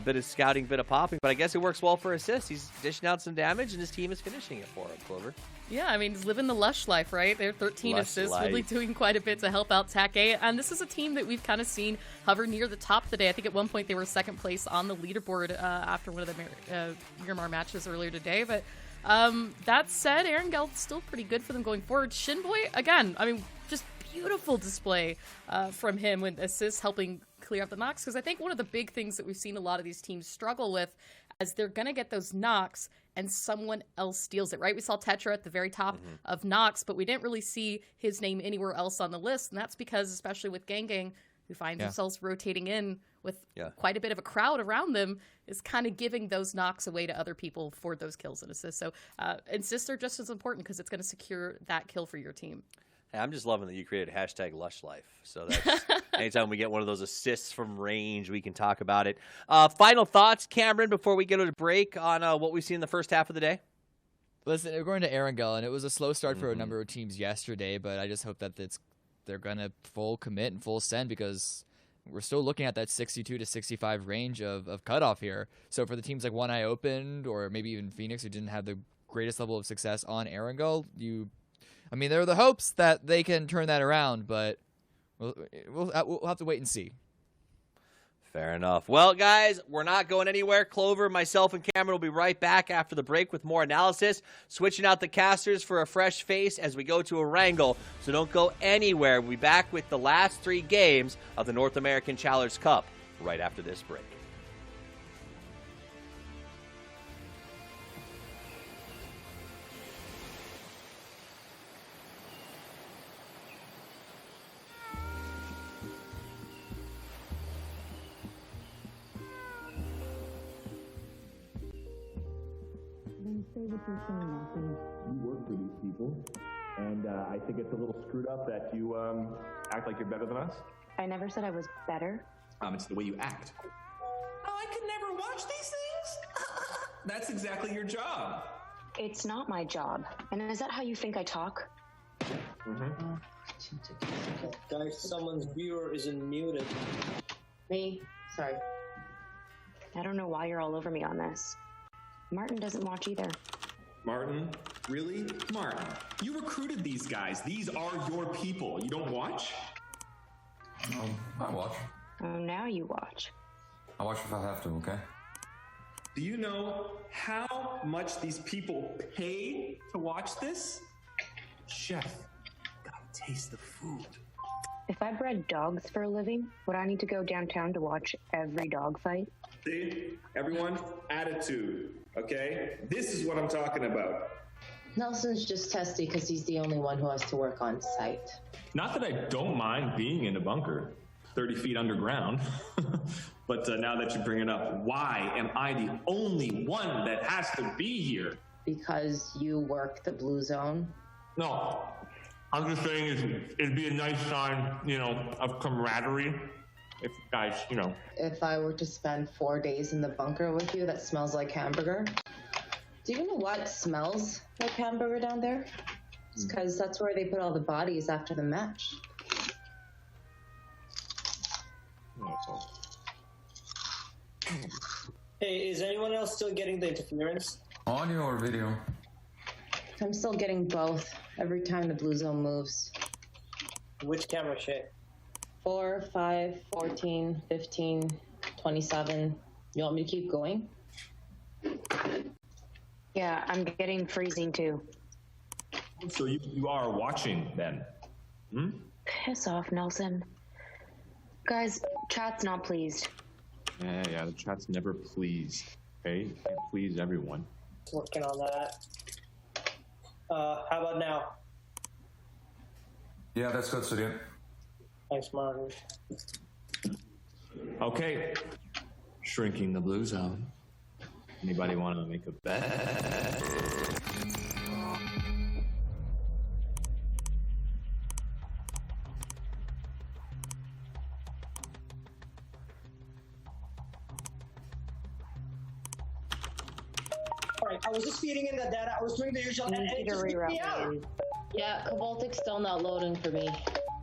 Bit of scouting, bit of popping, but I guess it works well for assists. He's dishing out some damage, and his team is finishing it for him, Clover. Yeah, I mean, he's living the Lush life, right? They're 13 Lush assists, life. really doing quite a bit to help out TAC A. And this is a team that we've kind of seen hover near the top today. I think at one point they were second place on the leaderboard after one of the Miramar matches earlier today. But that said, Erengel's still pretty good for them going forward. Shinboy, again, I mean, just beautiful display from him with assists helping clear up the knocks. Because I think one of the big things that we've seen a lot of these teams struggle with is they're going to get those knocks and someone else steals it, right? We saw Tetra at the very top of Nox, but we didn't really see his name anywhere else on the list. And that's because, especially with Gang Gang, who find themselves rotating in with quite a bit of a crowd around them, is kind of giving those knocks away to other people for those kills and assists. So assists are just as important because it's going to secure that kill for your team. Hey, I'm just loving that you created #LushLife. So that's anytime we get one of those assists from range, we can talk about it. Final thoughts, Cameron, before we get to a break on what we've seen in the first half of the day? Listen, we're going to Erangel, and it was a slow start for a number of teams yesterday, but I just hope that they're going to full commit and full send, because we're still looking at that 62 to 65 range of cutoff here. So for the teams like One Eye Opened, or maybe even Phoenix, who didn't have the greatest level of success on Erangel, there are the hopes that they can turn that around, but we'll have to wait and see. Fair enough. Well, guys, we're not going anywhere. Clover, myself, and Cameron will be right back after the break with more analysis, switching out the casters for a fresh face as we go to Erangel. So don't go anywhere. We'll be back with the last 3 games of the North American Challenge Cup right after this break. You work for these people, and I think it's a little screwed up that you act like you're better than us. I never said I was better. It's the way you act. Oh, I could never watch these things? That's exactly your job. It's not my job. And is that how you think I talk? Guys, someone's viewer isn't muted. Me? Sorry. I don't know why you're all over me on this. Martin doesn't watch either. Martin? Really? Martin, you recruited these guys. These are your people. You don't watch? I watch. Oh, now you watch. I watch if I have to, okay? Do you know how much these people pay to watch this? Chef, gotta taste the food. If I bred dogs for a living, would I need to go downtown to watch every dog fight? See? Everyone, attitude, okay? This is what I'm talking about. Nelson's just testy because he's the only one who has to work on site. Not that I don't mind being in a bunker. 30 feet underground. But now that you bring it up, why am I the only one that has to be here? Because you work the blue zone. No, I'm just saying it'd be a nice sign, of camaraderie. If you guys, If I were to spend 4 days in the bunker with you that smells like hamburger. Do you know what smells like hamburger down there? It's because that's where they put all the bodies after the match. Hey, is anyone else still getting the interference? Audio or video? I'm still getting both every time the blue zone moves. Which camera, Shay? 4, 5, 14, 15, 27. You want me to keep going? Yeah, I'm getting freezing too. So you are watching then? Hmm? Piss off, Nelson. Guys, chat's not pleased. Yeah, the chat's never pleased. Okay? You can't please everyone. Working on that. How about now? Yeah, that's good, Studio. Thanks, Martin. Okay. Shrinking the blue zone. Anybody want to make a bet? Alright, I was just feeding in the data. I was doing the usual, and it just kicked me out. Yeah, Cabaltic's still not loading for me.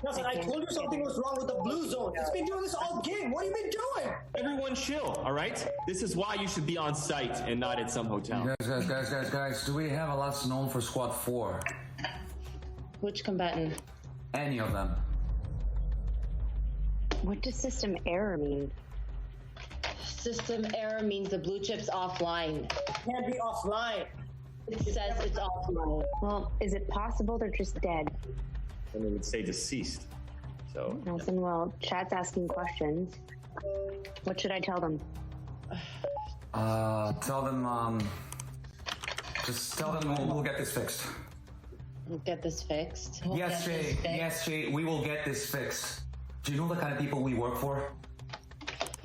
Nelson, I told you something was wrong with the blue zone. It's been doing this all game. What have you been doing? Everyone chill, all right? This is why you should be on site and not at some hotel. Guys, do we have a last known for Squad 4? Which combatant? Any of them. What does system error mean? System error means the blue chip's offline. Can't be offline. It says it's offline. Well, is it possible they're just dead? And it would say deceased. So. Nelson, well, chat's asking questions. What should I tell them? Tell them, just tell them we'll get this fixed. We'll get this fixed. Yes, Jay, we will get this fixed. Do you know the kind of people we work for?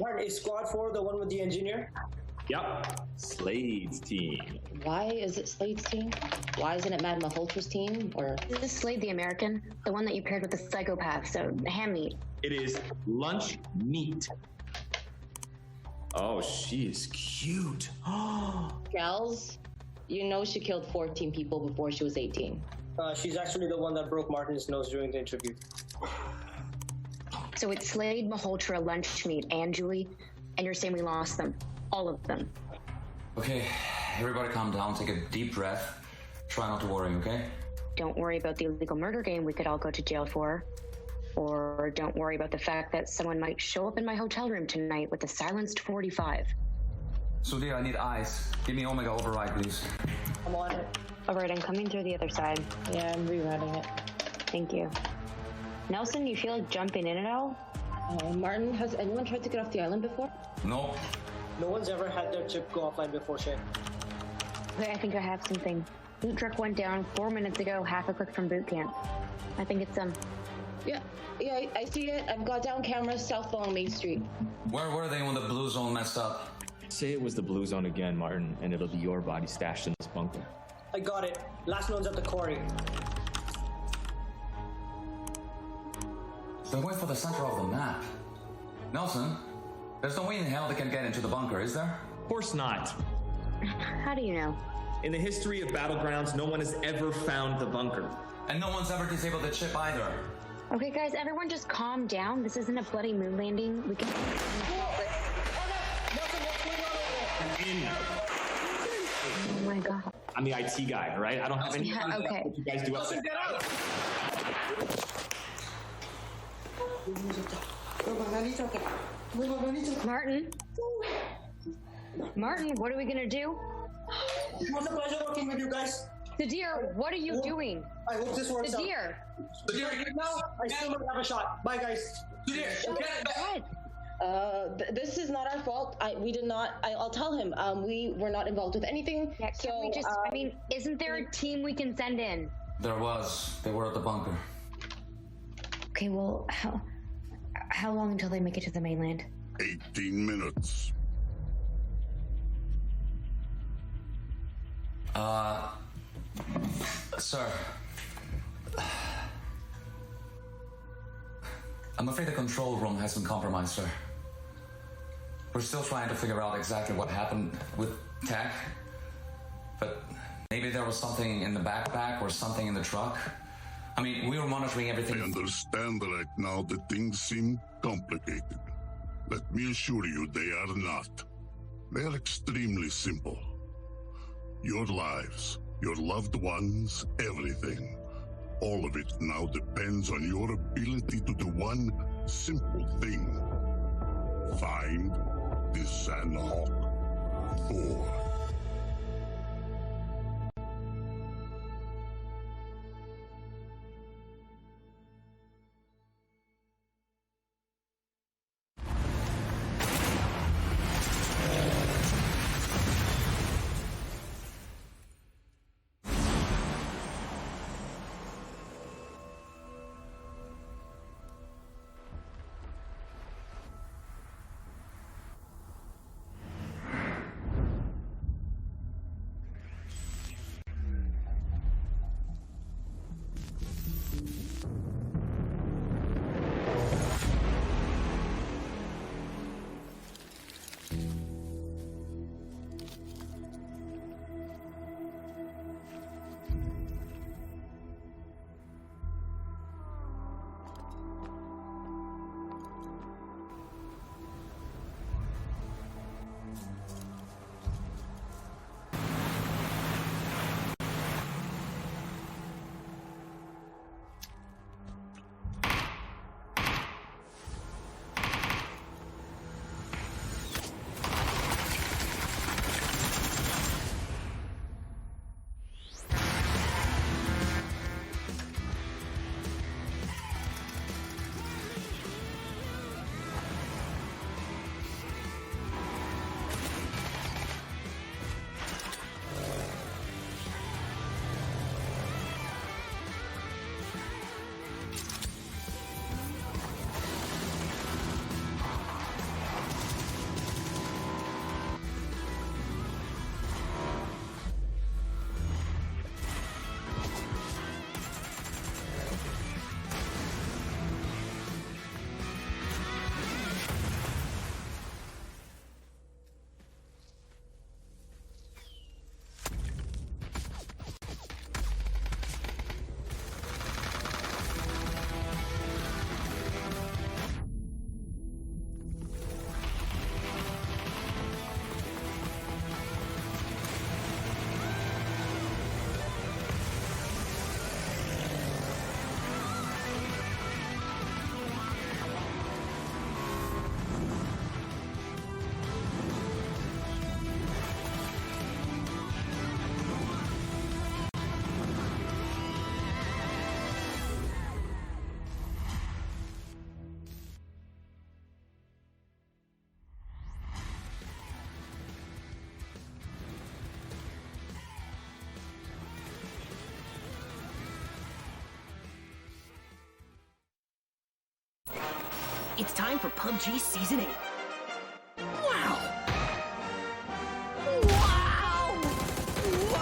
Martin, is Squad 4 the one with the engineer? Yep. Slade's team. Why is it Slade's team? Why isn't it Mad Malholtra's team? Or Is this Slade the American? The one that you paired with the psychopath, so ham meat. It is lunch meat. Oh, she is cute. Gals, you know she killed 14 people before she was 18. She's actually the one that broke Martin's nose during the interview. So it's Slade, Malhotra, lunch meat, and Julie, and you're saying we lost them. All of them. Okay, everybody calm down, take a deep breath. Try not to worry, okay? Don't worry about the illegal murder game we could all go to jail for. Or don't worry about the fact that someone might show up in my hotel room tonight with a silenced 45. Sudhir, I need eyes. Give me Omega override, please. I'm on it. Alright, I'm coming through the other side. Yeah, I'm rewriting it. Thank you. Nelson, you feel like jumping in at all? Martin, has anyone tried to get off the island before? No. No one's ever had their chip go offline before, Shay. Okay, I think I have something. Boot truck went down 4 minutes ago, half a click from boot camp. I think it's Yeah, I see it. I've got down cameras south along Main Street. Where were they when the blue zone messed up? Say it was the blue zone again, Martin, and it'll be your body stashed in this bunker. I got it. Last one's at the quarry. They went for the center of the map. Nelson, there's no way in hell they can get into the bunker, is there? Of course not. How do you know? In the history of Battlegrounds, no one has ever found the bunker. And no one's ever disabled the chip either. Okay, guys, everyone just calm down. This isn't a bloody moon landing. We can... Oh my god. I'm the IT guy, all right? I don't have any Yeah, okay. what you guys do up there. Get out! Martin, what are we gonna do? It was a pleasure working with you guys. Nadir, what are you doing? I hope this works Nadir. out. No, I still don't have a shot. Bye, guys. This is not our fault. We did not. I'll tell him. We were not involved with anything. Yeah, can we just? I mean, isn't there a team we can send in? There was. They were at the bunker. Okay, well, how How long until they make it to the mainland? 18 minutes. Sir. I'm afraid the control room has been compromised, sir. We're still trying to figure out exactly what happened with Tech. But maybe there was something in the backpack or something in the truck. I mean, we were monitoring everything. I understand right now that things seem complicated. Let me assure you they are not. They are extremely simple. Your lives, your loved ones, everything. All of it now depends on your ability to do one simple thing. Find the Sandhawk 4. It's time for PUBG Season 8. Wow! Wow! Wow!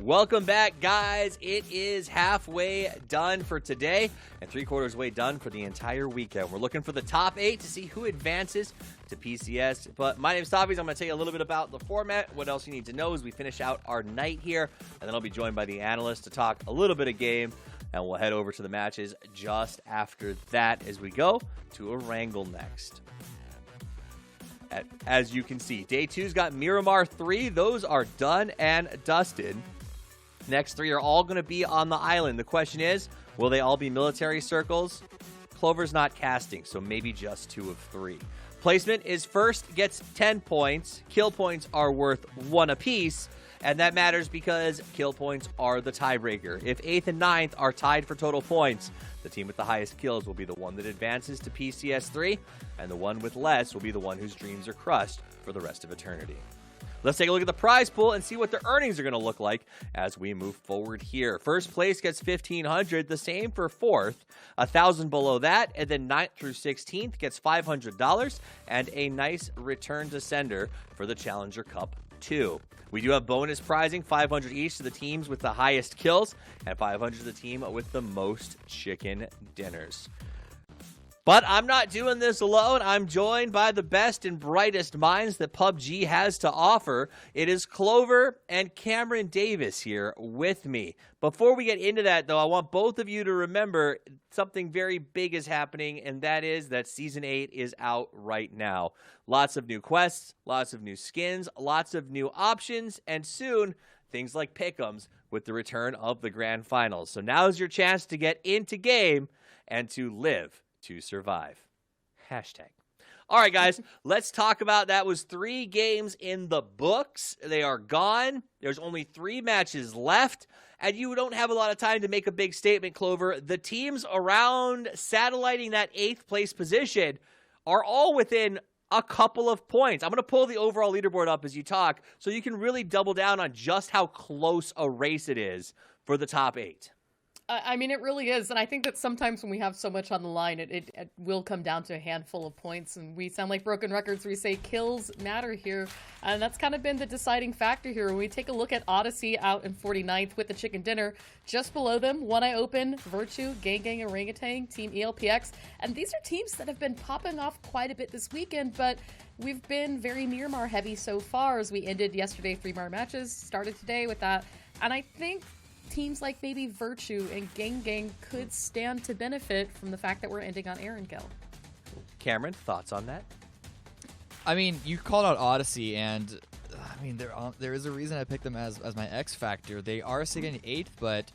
Welcome back, guys. It is halfway done for today and 3/4 way done for the entire weekend. We're looking for the top 8 to see who advances to PCS. But my name is Tavis. I'm going to tell you a little bit about the format. What else you need to know as we finish out our night here. And then I'll be joined by the analyst to talk a little bit of game. And we'll head over to the matches just after that as we go to a Wrangle next. As you can see, day 2's got Miramar 3. Those are done and dusted. Next 3 are all going to be on the island. The question is, will they all be military circles? Clover's not casting, so maybe just 2 of 3. Placement is first gets 10 points. Kill points are worth 1 apiece, and that matters because kill points are the tiebreaker. If 8th and 9th are tied for total points, the team with the highest kills will be the one that advances to PCS 3, and the one with less will be the one whose dreams are crushed for the rest of eternity. Let's take a look at the prize pool and see what the earnings are going to look like as we move forward here. First place gets $1,500, the same for fourth. 1,000 below that, and then 9th through 16th gets $500 and a nice return to sender for the Challenger Cup 2. We do have bonus prizing, 500 each to the teams with the highest kills and 500 to the team with the most chicken dinners. But I'm not doing this alone. I'm joined by the best and brightest minds that PUBG has to offer. It is Clover and Cameron Davis here with me. Before we get into that, though, I want both of you to remember something very big is happening, and that is that Season 8 is out right now. Lots of new quests, lots of new skins, lots of new options, and soon, things like pick'ems with the return of the Grand Finals. So now's your chance to get into game and to live to survive. Hashtag. All right, guys, let's talk about that. Was 3 games in the books. They are gone. There's only 3 matches left, and you don't have a lot of time to make a big statement, Clover. The teams around satelliting that 8th place position are all within a couple of points. I'm going to pull the overall leaderboard up as you talk so you can really double down on just how close a race it is for the top 8. I mean, it really is. And I think that sometimes when we have so much on the line, it will come down to a handful of points. And we sound like broken records. We say kills matter here. And that's kind of been the deciding factor here. When we take a look at Odyssey out in 49th with the chicken dinner, just below them, One Eye Open, Virtue, Gang Gang, Orangutan, Team ELPX. And these are teams that have been popping off quite a bit this weekend, but we've been very Miramar heavy so far as we ended yesterday 3 Miramar matches, started today with that. And I think teams like maybe Virtue and Gang Gang could stand to benefit from the fact that we're ending on Erangel. Cameron, thoughts on that? I mean, you called out Odyssey, and I mean, there is a reason I picked them as my X factor. They are sitting 8th, but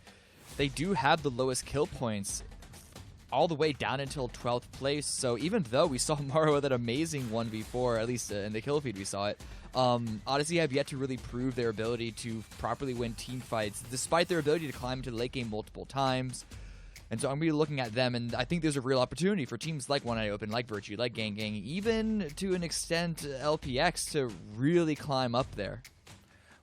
they do have the lowest kill points all the way down until 12th place. So even though we saw Maro with that amazing 1v4, at least in the kill feed we saw it, Odyssey have yet to really prove their ability to properly win team fights, despite their ability to climb into the late game multiple times. And so I'm going to be looking at them, and I think there's a real opportunity for teams like One Eye Open, like Virtue, like Gang Gang, even to an extent LPX to really climb up there.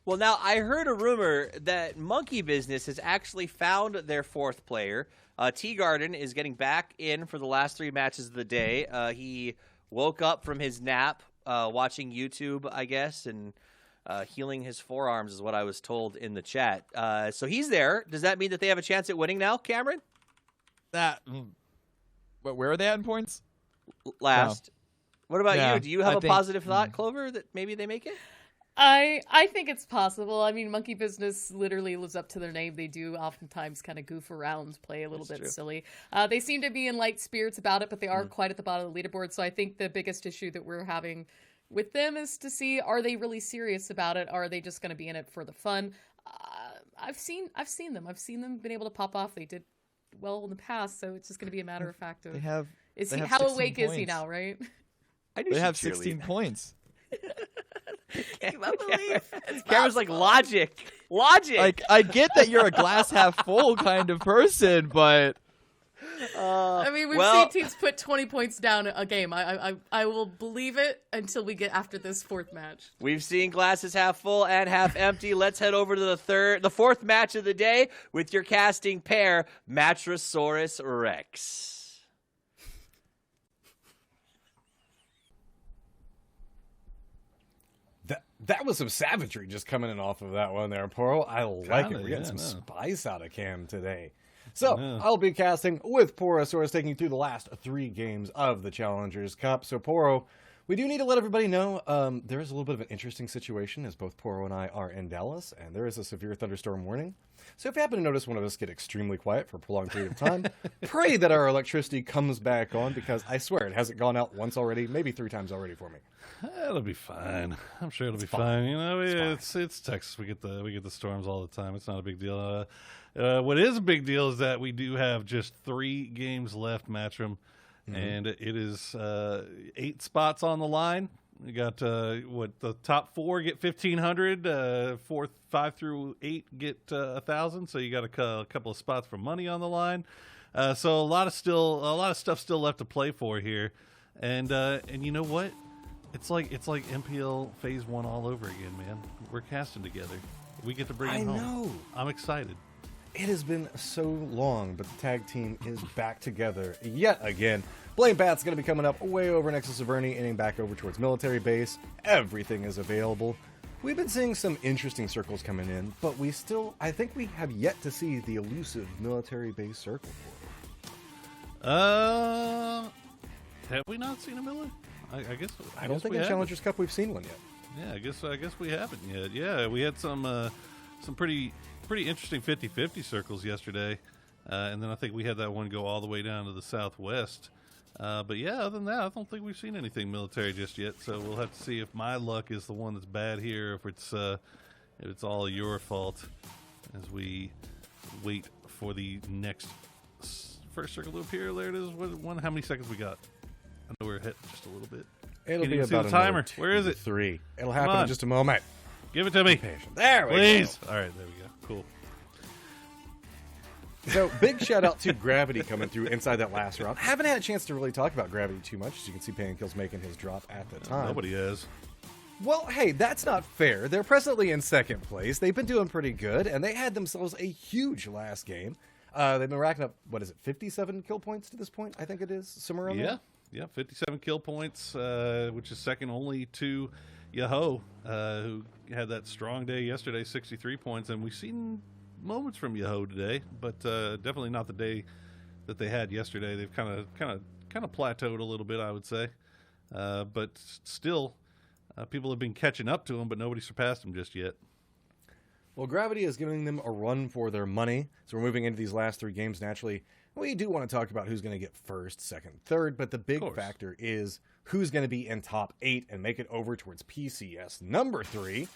Well, now, I heard a rumor that Monkey Business has actually found their 4th player. T-Garden is getting back in for the last 3 matches of the day. He woke up from his nap watching YouTube, I guess, and healing his forearms is what I was told in the chat. So he's there. Does that mean that they have a chance at winning now, Cameron? But where are they at in points? Last. No. What about you? Do you have a positive thought, Mm. Clover, that maybe they make it? I think it's possible. I mean, Monkey Business literally lives up to their name. They do oftentimes kind of goof around, play a little bit silly. They seem to be in light spirits about it, but they are quite at the bottom of the leaderboard. So I think the biggest issue that we're having with them is to see, are they really serious about it? Or are they just going to be in it for the fun? I've seen them. I've seen them been able to pop off. They did well in the past, so it's just going to be a matter of fact of how awake is he now, right? They have 16 points. Cameron's like, logic. Like, I get that you're a glass half full kind of person, but I mean, we've seen teams put 20 points down a game. I will believe it until we get after this 4th match. We've seen glasses half full and half empty. Let's head over to the 4th match of the day with your casting pair, Matrosaurus Rex. That was some savagery just coming in off of that one there, Poro. I like it. Kinda, We're getting yeah, some no. spice out of Cam today. So, I'll be casting with Porosaurus, taking you through the last 3 games of the Challengers Cup. So, Poro, we do need to let everybody know there is a little bit of an interesting situation as both Poro and I are in Dallas, and there is a severe thunderstorm warning. So if you happen to notice one of us get extremely quiet for a prolonged period of time, pray that our electricity comes back on, because I swear it hasn't gone out once already, maybe 3 times already for me. It'll be fine. I'm sure it'll be fine. You know, it's Texas. We get the storms all the time. It's not a big deal. What is a big deal is that we do have just 3 games left, Matchroom, and it is 8 spots on the line. We got the top 4 get 1,500, 5 through 8 get 1,000. So you got a couple of spots for money on the line. So a lot of stuff still left to play for here, and you know what? It's like MPL Phase 1 all over again, man. We're casting together. We get to bring it home. I know. I'm excited. It has been so long, but the tag team is back together yet again. Blame Bat's going to be coming up way over next to Severny, ending back over towards military base. Everything is available. We've been seeing some interesting circles coming in, but I think we have yet to see the elusive military base circle. Have we not seen a Miller? I guess I don't think in Challengers Cup we've seen one yet. Yeah, I guess we haven't yet. Yeah, we had some pretty interesting 50-50 circles yesterday, and then I think we had that one go all the way down to the southwest. But yeah, other than that, I don't think we've seen anything military just yet. So we'll have to see if my luck is the one that's bad here, if it's all your fault, as we wait for the next first circle to appear. There it is. How many seconds we got? I know we're ahead just a little bit. It'll be see about the timer. Two, Where is it? 3. It'll happen in just a moment. Give it to me. There we Please. go. All right, there we go. Cool. So, big shout out to Gravity coming through inside that last round. Haven't had a chance to really talk about Gravity too much. As you can see, Pankill's making his drop at the time. Nobody is. Well, hey, that's not fair. They're presently in second place. They've been doing pretty good, and they had themselves a huge last game. They've been racking up, 57 kill points to this point? I think it is. Somewhere around there? Yeah, 57 kill points, which is second only to Yahoo, who had that strong day yesterday, 63 points. And we've seen moments from Yahoo today, but definitely not the day that they had yesterday. They've kind of plateaued a little bit, I would say. But still, people have been catching up to them, but nobody surpassed them just yet. Well, Gravity is giving them a run for their money. So we're moving into these last 3 games. Naturally, we do want to talk about who's going to get first, second, third. But the big factor is who's going to be in top 8 and make it over towards PCS. Number 3,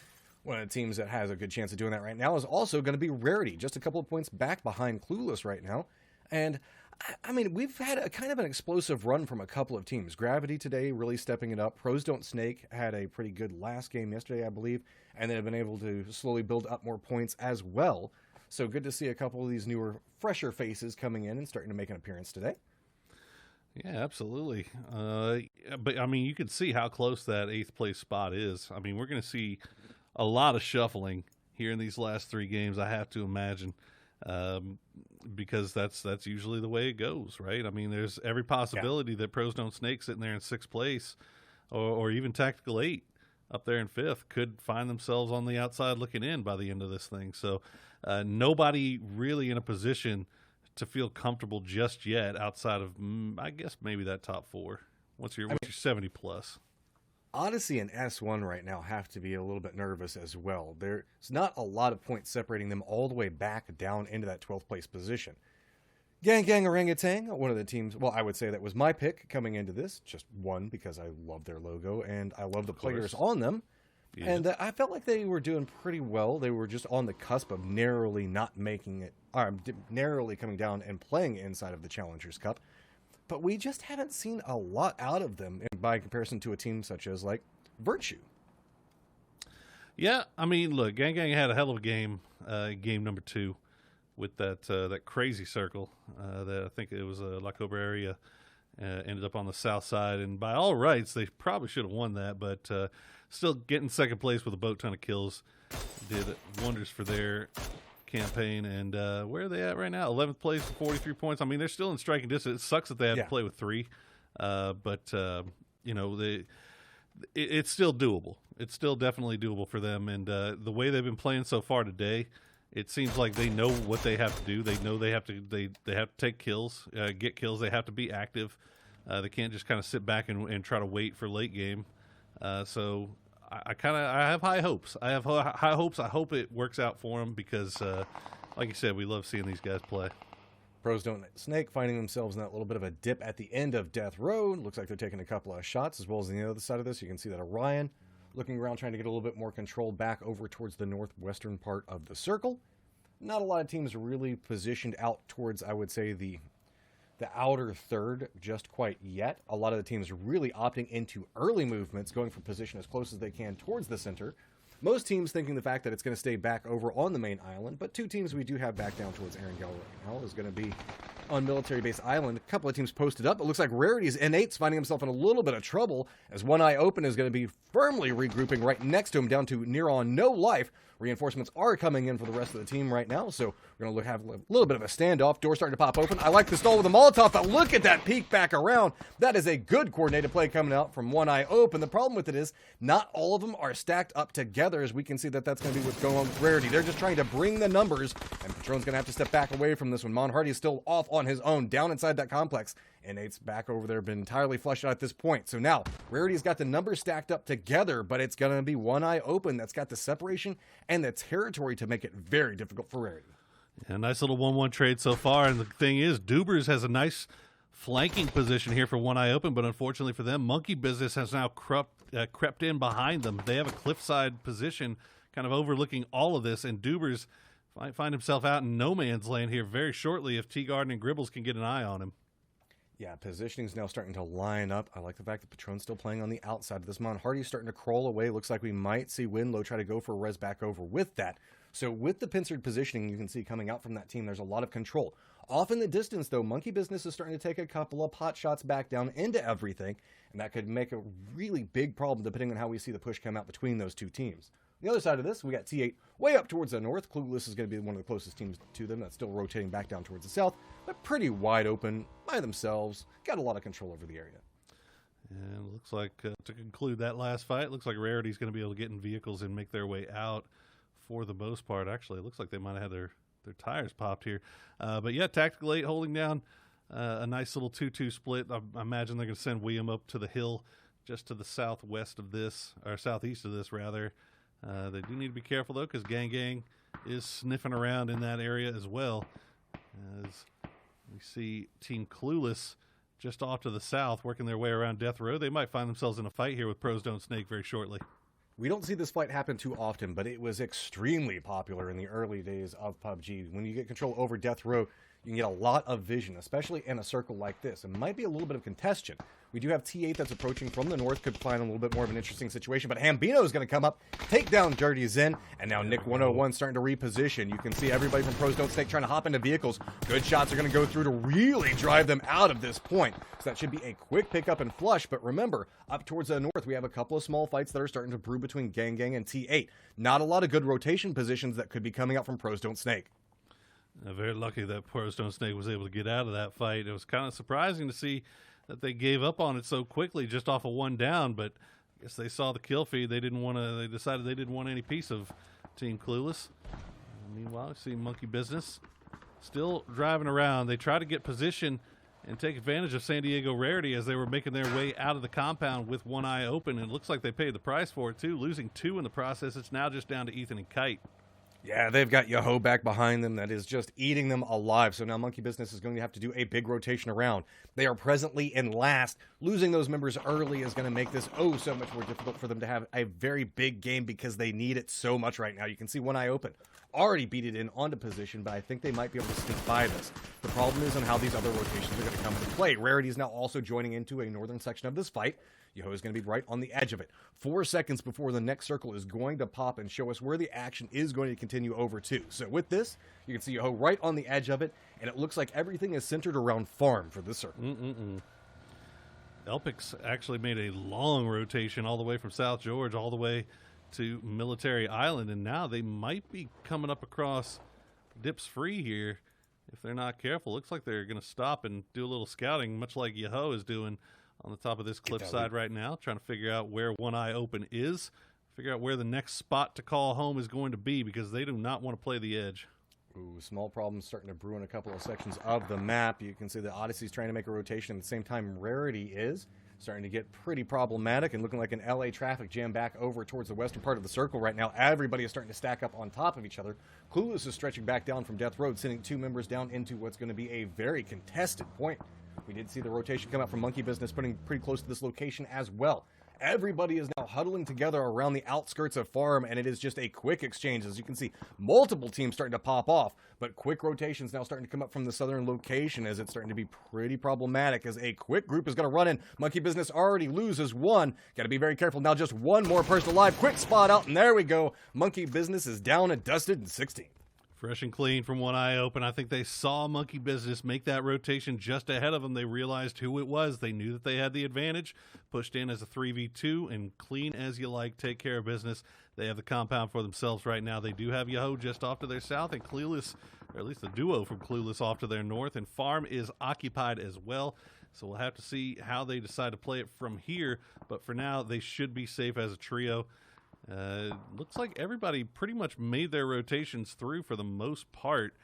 one of the teams that has a good chance of doing that right now, is also going to be Rarity. Just a couple of points back behind Clueless right now. And, I mean, we've had a kind of an explosive run from a couple of teams. Gravity today really stepping it up. Pros Don't Snake had a pretty good last game yesterday, I believe, and then have been able to slowly build up more points as well. So good to see a couple of these newer, fresher faces coming in and starting to make an appearance today. Yeah, absolutely. But, I mean, you can see how close that 8th place spot is. I mean, we're going to see a lot of shuffling here in these last 3 games, I have to imagine. Because that's usually the way it goes, right? I mean, there's every possibility that Pros Don't Snake sitting there in 6th place, or even Tactical 8 up there in 5th could find themselves on the outside looking in by the end of this thing. So nobody really in a position to feel comfortable just yet outside of, I guess, maybe that top 4. What's your 70 plus? Odyssey and S1 right now have to be a little bit nervous as well. There's not a lot of points separating them all the way back down into that 12th place position. Gang Gang Orangutan, one of the teams, well, I would say that was my pick coming into this. Just one, because I love their logo and I love the players on them. Yeah. And I felt like they were doing pretty well. They were just on the cusp of narrowly not making it, narrowly coming down and playing inside of the Challengers Cup. But we just haven't seen a lot out of them by comparison to a team such as, like, Virtue. Yeah, I mean, look, Gang Gang had a hell of a game, game number 2, with that crazy circle. That I think it was La Cobra area, ended up on the south side. And by all rights, they probably should have won that. But still getting second place with a boat ton of kills did wonders for their campaign. And where are they at right now? 11th place with 43 points. I mean, they're still in striking distance. It sucks that they have to play with 3, but you know, it's still doable. It's still definitely doable for them. And the way they've been playing so far today, it seems like they know what they have to do. They know they have to take kills, get kills. They have to be active. They can't just kind of sit back and try to wait for late game. So I have high hopes. I have high hopes. I hope it works out for them because, like you said, we love seeing these guys play. Pros Don't Snake finding themselves in that little bit of a dip at the end of Death Row. Looks like they're taking a couple of shots, as well as on the other side of this. You can see that Orion looking around, trying to get a little bit more control back over towards the northwestern part of the circle. Not a lot of teams really positioned out towards, I would say, the outer third just quite yet. A lot of the teams really opting into early movements, going for position as close as they can towards the center. Most teams thinking the fact that it's going to stay back over on the main island, but 2 teams we do have back down towards Erangel right now is going to be on Military Base Island. A couple of teams posted up. It looks like Rarity's N8's finding himself in a little bit of trouble as One Eye Open is going to be firmly regrouping right next to him down to near on no life. Reinforcements are coming in for the rest of the team right now, so we're going to have a little bit of a standoff. Door starting to pop open. I like the stall with a Molotov, but look at that peek back around. That is a good coordinated play coming out from One Eye Open. The problem with it is not all of them are stacked up together, as we can see that's going to be what's going on with Rarity. They're just trying to bring the numbers, and Patron's going to have to step back away from this one. Mon Hardy is still off on his own, down inside that complex. N8's back over there, been entirely flushed out at this point. So now, Rarity's got the numbers stacked up together, but it's going to be One Eye Open that's got the separation and the territory to make it very difficult for Rarity. Yeah, nice little 1-1 trade so far, and the thing is, Dubers has a nice flanking position here for One Eye Open, but unfortunately for them, Monkey Business has now crept in behind them. They have a cliffside position kind of overlooking all of this, and Dubers might find himself out in no man's land here very shortly if T-Garden and Gribbles can get an eye on him. Yeah, positioning is now starting to line up. I like the fact that Patron's still playing on the outside of this. Mon Hardy's starting to crawl away. Looks like we might see Winlow try to go for a res back over with that. So with the pincered positioning you can see coming out from that team, there's a lot of control. Off in the distance, though, Monkey Business is starting to take a couple of pot shots back down into everything, and that could make a really big problem depending on how we see the push come out between those two teams. On the other side of this, we got T8 way up towards the north. Clueless is going to be one of the closest teams to them. That's still rotating back down towards the south, but pretty wide open by themselves. Got a lot of control over the area. And it looks like, to conclude that last fight, it looks like Rarity's going to be able to get in vehicles and make their way out for the most part. Actually, it looks like they might have had their tires popped here. But yeah, Tactical 8 holding down a nice little 2-2 split. I imagine they're going to send William up to the hill just to the southwest of this, or southeast of this, rather. They do need to be careful, though, because Gang Gang is sniffing around in that area as well. As we see Team Clueless just off to the south, working their way around Death Row. They might find themselves in a fight here with Pros Don't Snake very shortly. We don't see this fight happen too often, but it was extremely popular in the early days of PUBG. When you get control over Death Row, you can get a lot of vision, especially in a circle like this. It might be a little bit of congestion. We do have T8 that's approaching from the north, could find a little bit more of an interesting situation, but Hambino is going to come up, take down Dirty Zen, and now Nick 101 starting to reposition. You can see everybody from Pros Don't Snake trying to hop into vehicles. Good shots are going to go through to really drive them out of this point. So that should be a quick pickup and flush, but remember, up towards the north, we have a couple of small fights that are starting to brew between Gang Gang and T8. Not a lot of good rotation positions that could be coming out from Pros Don't Snake. Very lucky that Pros Don't Snake was able to get out of that fight. It was kind of surprising to see that they gave up on it so quickly, just off of one down. But I guess they saw the kill feed. They decided they didn't want any piece of Team Clueless. Meanwhile, we see Monkey Business still driving around. They try to get position and take advantage of San Diego Rarity as they were making their way out of the compound with One Eye Open. And it looks like they paid the price for it too, losing 2 in the process. It's now just down to Ethan and Kite. Yeah, they've got Yoho back behind them that is just eating them alive. So now Monkey Business is going to have to do a big rotation around. They are presently in last. Losing those members early is going to make this so much more difficult for them to have a very big game because they need it so much right now. You can see One Eye Open already beat it in onto position, but I think they might be able to sneak by this. The problem is on how these other rotations are going to come into play. Rarity is now also joining into a northern section of this fight. Yoho is going to be right on the edge of it. 4 seconds before the next circle is going to pop and show us where the action is going to continue over to. So with this, you can see Yoho right on the edge of it, and it looks like everything is centered around farm for this circle. Elpix actually made a long rotation all the way from South George all the way to Military Island, and now they might be coming up across Dips Free here if they're not careful. Looks like they're going to stop and do a little scouting, much like Yoho is doing on the top of this cliffside right now, trying to figure out where One Eye Open is, figure out where the next spot to call home is going to be, because they do not want to play the edge. Ooh, small problems starting to brew in a couple of sections of the map. You can see the Odyssey's trying to make a rotation at the same time Rarity is starting to get pretty problematic and looking like an LA traffic jam back over towards the western part of the circle right now. Everybody is starting to stack up on top of each other. Clueless is stretching back down from Death Road, sending 2 members down into what's going to be a very contested point. We did see the rotation come out from Monkey Business, putting pretty close to this location as well. Everybody is now huddling together around the outskirts of farm, and it is just a quick exchange. As you can see, multiple teams starting to pop off, but quick rotations now starting to come up from the southern location as it's starting to be pretty problematic as a quick group is going to run in. Monkey Business already loses 1. Got to be very careful. Now just 1 more person alive. Quick spot out, and there we go. Monkey Business is down and dusted in 16. Fresh and clean from one eye open. I think they saw Monkey Business make that rotation just ahead of them. They realized who it was. They knew that they had the advantage. Pushed in as a 3v2 and clean as you like. Take care of business. They have the compound for themselves right now. They do have Yahoo just off to their south and Clueless, or at least the duo from Clueless, off to their north. And Farm is occupied as well. So we'll have to see how they decide to play it from here. But for now, they should be safe as a trio. Looks like everybody pretty much made their rotations through for the most part.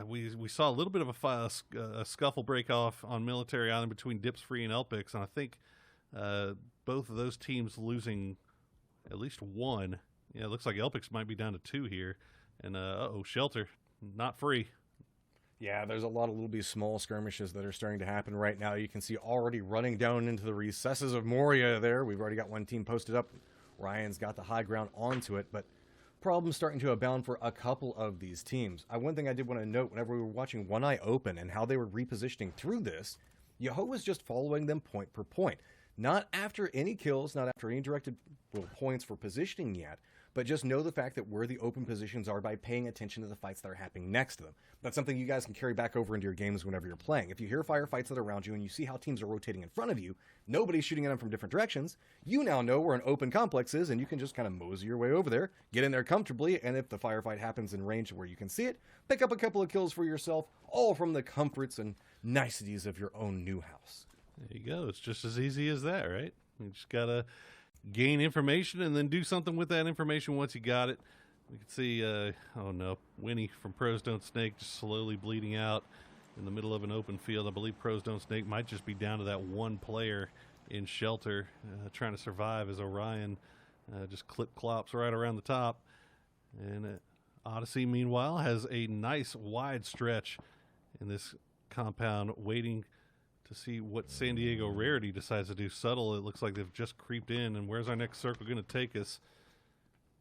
We saw a little bit of a scuffle break off on Military Island between Dips Free and Elpix, and I think both of those teams losing at least one. Yeah, it looks like Elpix might be down to 2 here. And Shelter, not free. Yeah, there's a lot of little bit small skirmishes that are starting to happen right now. You can see already running down into the recesses of Moria there. We've already got one team posted up. Ryan's got the high ground onto it, but problems starting to abound for a couple of these teams. One thing I did want to note, whenever we were watching One Eye Open and how they were repositioning through this, Yahoo was just following them point per point. Not after any kills, not after any directed points for positioning yet, but just know the fact that where the open positions are by paying attention to the fights that are happening next to them. That's something you guys can carry back over into your games whenever you're playing. If you hear firefights that are around you and you see how teams are rotating in front of you, nobody's shooting at them from different directions, you now know where an open complex is, and you can just kind of mosey your way over there, get in there comfortably, and if the firefight happens in range where you can see it, pick up a couple of kills for yourself, all from the comforts and niceties of your own new house. There you go. It's just as easy as that, right? You just got to gain information and then do something with that information once you got it. We can see, Winnie from Pros Don't Snake just slowly bleeding out in the middle of an open field. I believe Pros Don't Snake might just be down to that one player in Shelter trying to survive as Orion just clip-clops right around the top. And Odyssey, meanwhile, has a nice wide stretch in this compound waiting to see what San Diego Rarity decides to do. Subtle, it looks like they've just creeped in, and where's our next circle going to take us?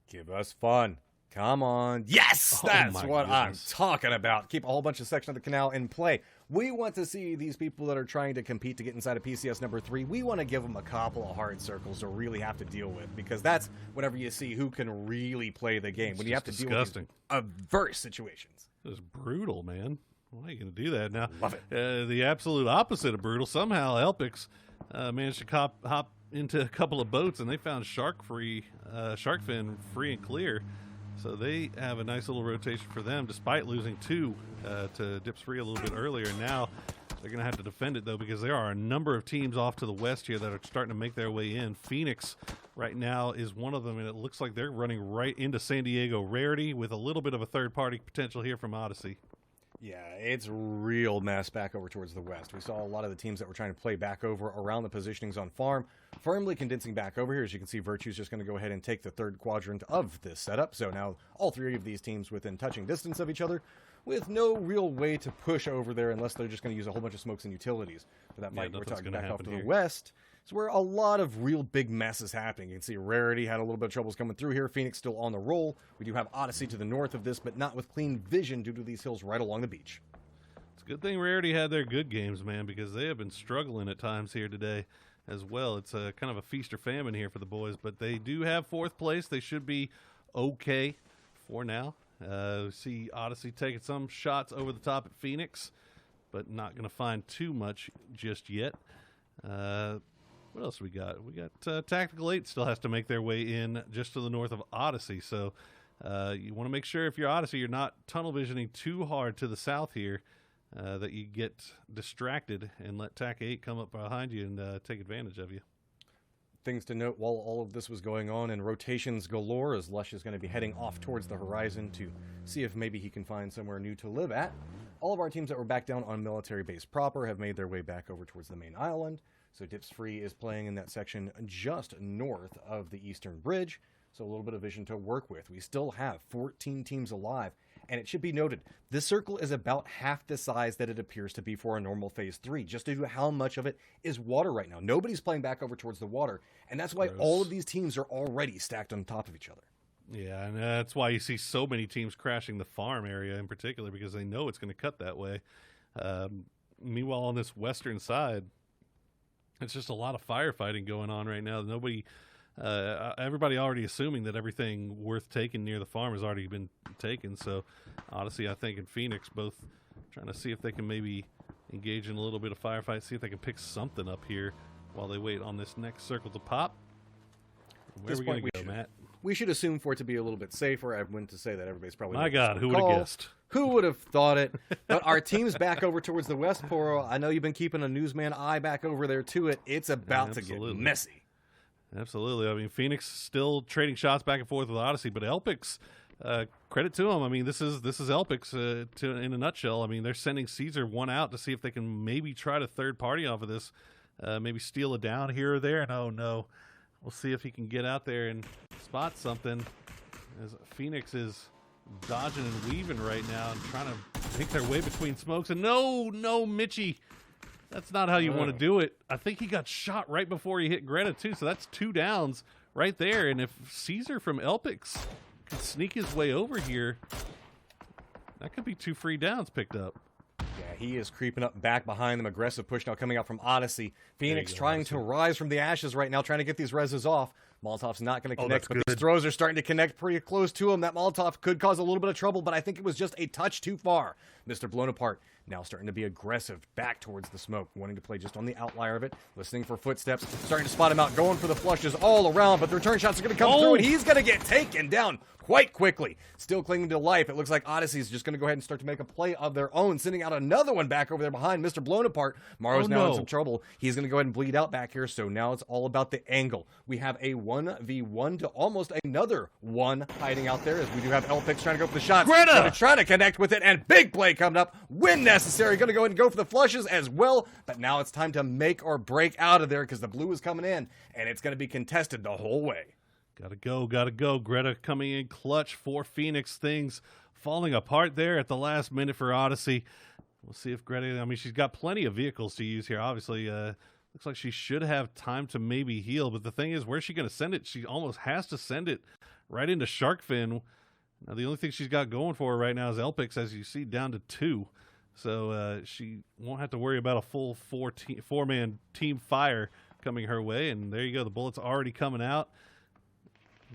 Give us fun. Come on. Yes! That's what I'm talking about. Keep a whole bunch of section of the canal in play. We want to see these people that are trying to compete to get inside of PCS number 3. We want to give them a couple of hard circles to really have to deal with, because that's whenever you see who can really play the game. It's when you have to disgusting. deal with adverse situations. It's brutal, man. Why are you going to do that now? Love it. The absolute opposite of brutal. Somehow Elpix managed to hop into a couple of boats, and they found shark fin free and clear. So they have a nice little rotation for them, despite losing 2 to Dips Free a little bit earlier. Now they're going to have to defend it, though, because there are a number of teams off to the west here that are starting to make their way in. Phoenix right now is one of them, and it looks like they're running right into San Diego Rarity with a little bit of a third-party potential here from Odyssey. Yeah, it's real mess back over towards the west. We saw a lot of the teams that were trying to play back over around the positionings on farm, firmly condensing back over here. As you can see, Virtue's just going to go ahead and take the third quadrant of this setup. So now all 3 of these teams within touching distance of each other, with no real way to push over there unless they're just going to use a whole bunch of smokes and utilities. For that fight, we're talking back off to the west. It's where a lot of real big mess is happening. You can see Rarity had a little bit of troubles coming through here. Phoenix still on the roll. We do have Odyssey to the north of this, but not with clean vision due to these hills right along the beach. It's a good thing Rarity had their good games, man, because they have been struggling at times here today as well. It's a kind of a feast or famine here for the boys, but they do have 4th place. They should be okay for now. We see Odyssey taking some shots over the top at Phoenix, but not going to find too much just yet. What else we got? We got Tactical 8 still has to make their way in just to the north of Odyssey. So you want to make sure if you're Odyssey, you're not tunnel visioning too hard to the south here, that you get distracted and let TAC 8 come up behind you and take advantage of you. Things to note while all of this was going on, and rotations galore, as Lush is going to be heading off towards the horizon to see if maybe he can find somewhere new to live at. All of our teams that were back down on military base proper have made their way back over towards the main island. So Dips Free is playing in that section just north of the Eastern Bridge, so a little bit of vision to work with. We still have 14 teams alive, and it should be noted, this circle is about half the size that it appears to be for a normal Phase 3, just due to how much of it is water right now. Nobody's playing back over towards the water, and that's why all of these teams are already stacked on top of each other. Yeah, and that's why you see so many teams crashing the farm area in particular, because they know it's going to cut that way. Meanwhile, on this western side, it's just a lot of firefighting going on right now. Nobody everybody already assuming that everything worth taking near the farm has already been taken. So Odyssey, I think, and Phoenix both trying to see if they can maybe engage in a little bit of firefight, see if they can pick something up here while they wait on this next circle to pop. Where are we going to go, Matt? We should assume for it to be a little bit safer. I went to say that everybody's probably... My God, who would have guessed? Who would have thought it? But our team's back over towards the west, Poro. I know you've been keeping a newsman eye back over there to it. It's about to get messy. Absolutely. I mean, Phoenix still trading shots back and forth with Odyssey, but Elpix, credit to them. I mean, this is Elpix in a nutshell. I mean, they're sending Caesar one out to see if they can maybe try to third party off of this, maybe steal a down here or there. No. We'll see if he can get out there and spot something, as Phoenix is dodging and weaving right now and trying to make their way between smokes. And no, Mitchie. That's not how you want to do it. I think he got shot right before he hit Greta, too, so that's 2 downs right there. And if Caesar from Elpix can sneak his way over here, that could be 2 free downs picked up. Yeah, he is creeping up back behind them. Aggressive push now coming out from Odyssey. Phoenix trying to rise from the ashes right now, trying to get these reses off. Molotov's not going to connect, but these throws are starting to connect pretty close to him. That Molotov could cause a little bit of trouble, but I think it was just a touch too far. Mr. Blown Apart now starting to be aggressive back towards the smoke, wanting to play just on the outlier of it, listening for footsteps, starting to spot him out, going for the flushes all around, but the return shots are going to come through, and he's going to get taken down quite quickly. Still clinging to life. It looks like Odyssey's just going to go ahead and start to make a play of their own, sending out another one back over there behind Mr. Blown Apart. Maro's now in some trouble. He's going to go ahead and bleed out back here, so now it's all about the angle. We have a 1v1 to almost another 1 hiding out there, as we do have Elpix trying to go for the shots. Greta! Trying to connect with it, and big play coming up. Win necessary. Going to go ahead and go for the flushes as well, but now it's time to make or break out of there because the blue is coming in, and it's going to be contested the whole way. Gotta go. Greta coming in clutch for Phoenix. Things falling apart there at the last minute for Odyssey. We'll see if Greta, I mean, she's got plenty of vehicles to use here. Obviously, looks like she should have time to maybe heal, but the thing is, where's she going to send it? She almost has to send it right into Sharkfin. Now, the only thing she's got going for her right now is Elpix, as you see, down to 2. So she won't have to worry about a full 4-man team fire coming her way. And there you go. The bullets already coming out.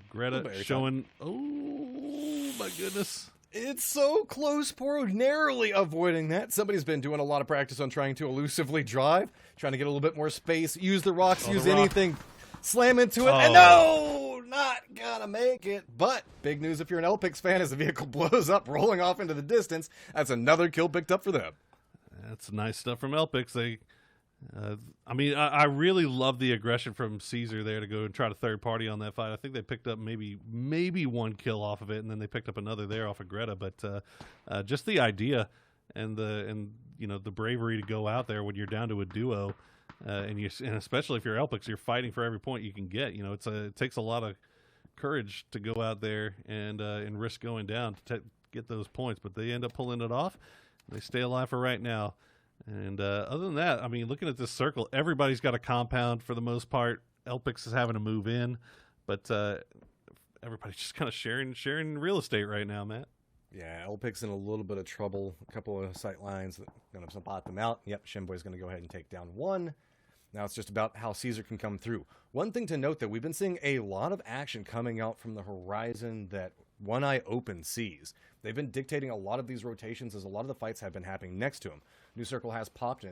Greta showing, oh my goodness. It's so close, Poro, narrowly avoiding that. Somebody's been doing a lot of practice on trying to elusively drive, trying to get a little bit more space, use the rocks, use anything, slam into it, and no, not gonna make it. But big news if you're an Elpix fan, as the vehicle blows up, rolling off into the distance. That's another kill picked up for them. That's nice stuff from Elpix. I mean, I really love the aggression from Caesar there to go and try to third party on that fight. I think they picked up maybe 1 kill off of it, and then they picked up another there off of Greta. But just the idea and the bravery to go out there when you're down to a duo, and especially if you're Elpix, you're fighting for every point you can get. You know, it takes a lot of courage to go out there and risk going down to get those points. But they end up pulling it off. They stay alive for right now. And other than that, I mean, looking at this circle, everybody's got a compound for the most part. Elpix is having to move in, but everybody's just kind of sharing real estate right now, Matt. Yeah, Elpix in a little bit of trouble. A couple of sight lines that going to spot them out. Yep, Shinboy's going to go ahead and take down 1. Now it's just about how Caesar can come through. One thing to note, that we've been seeing a lot of action coming out from the horizon that One Eye Open sees. They've been dictating a lot of these rotations as a lot of the fights have been happening next to him. New circle has popped, and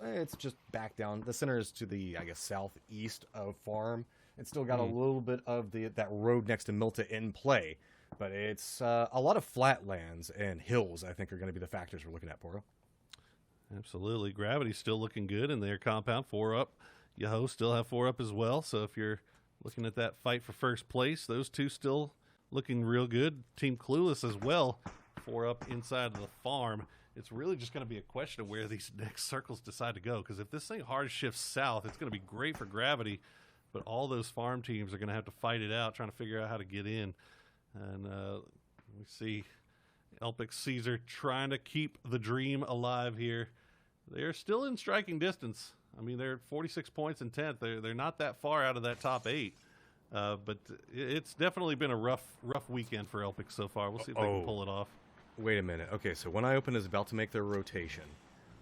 it's just back down. The center is to the, I guess, southeast of farm. It's still got a little bit of that road next to Milta in play, but it's a lot of flatlands and hills, I think, are going to be the factors we're looking at, Poro. Absolutely. Gravity's still looking good in their compound. 4 up. Yahoo still have 4 up as well. So if you're looking at that fight for first place, those two still looking real good. Team Clueless as well. 4 up inside of the farm. It's really just going to be a question of where these next circles decide to go. Because if this thing hard shifts south, it's going to be great for Gravity. But all those farm teams are going to have to fight it out, trying to figure out how to get in. And we see Elpix Caesar trying to keep the dream alive here. They're still in striking distance. I mean, they're at 46 points in 10th. They're not that far out of that top 8. But it's definitely been a rough weekend for Elpix so far. We'll see if they can pull it off. Wait a minute. Okay, so One Eye Open is about to make their rotation.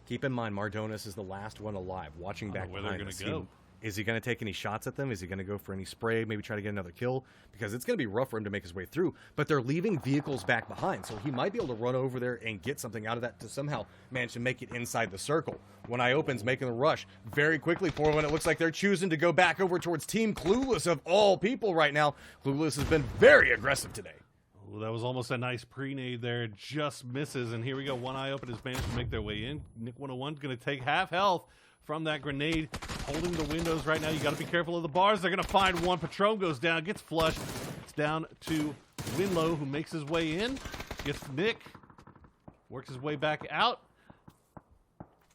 Keep in mind, Mardonis is the last one alive. Watching back where behind they're us. going to go. Is he going to take any shots at them? Is he going to go for any spray, maybe try to get another kill? Because it's going to be rough for him to make his way through, but they're leaving vehicles back behind, so he might be able to run over there and get something out of that to somehow manage to make it inside the circle. One Eye opens, making the rush very quickly for when it looks like they're choosing to go back over towards Team Clueless of all people right now. Clueless has been very aggressive today. Ooh, that was almost a nice pre-nade there. Just misses, and here we go. One Eye Open has managed to make their way in. Nick 101 is going to take half health from that grenade, holding the windows right now. You got to be careful of the bars. They're going to find one. Patron goes down, gets flushed. It's down to Winlow, who makes his way in, gets Nick, works his way back out.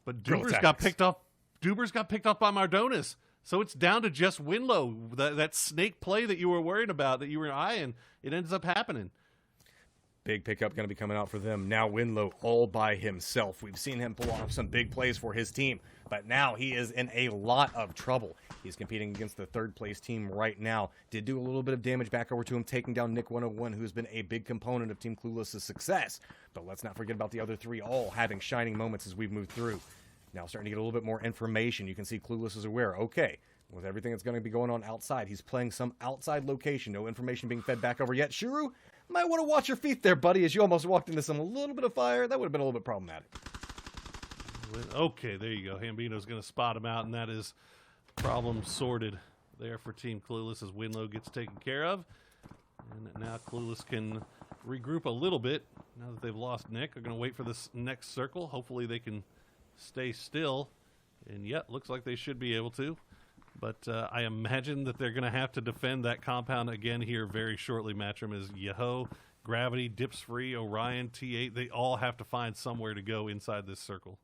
But Dubers got picked off. Dubers got picked off by Mardonis. So it's down to just Winlow. That snake play that you were worried about, that you were eyeing, it ends up happening. Big pickup going to be coming out for them. Now Winlow all by himself. We've seen him pull off some big plays for his team, but now he is in a lot of trouble. He's competing against the third place team right now. Did do a little bit of damage back over to him, taking down Nick 101, who's been a big component of Team Clueless's success. But let's not forget about the other three all having shining moments as we've moved through. Now starting to get a little bit more information. You can see Clueless is aware. Okay, with everything that's going to be going on outside, he's playing some outside location. No information being fed back over yet. Shuru, might want to watch your feet there, buddy, as you almost walked into some a little bit of fire. That would have been a little bit problematic. Okay, there you go. Hambino's going to spot him out, and that is problem sorted there for Team Clueless as Winlow gets taken care of. And now Clueless can regroup a little bit now that they've lost Nick. They're going to wait for this next circle. Hopefully they can stay still. And yet, looks like they should be able to. But I imagine that they're going to have to defend that compound again here very shortly. Matchroom is Yaho, Gravity, Dips Free, Orion, T8. They all have to find somewhere to go inside this circle.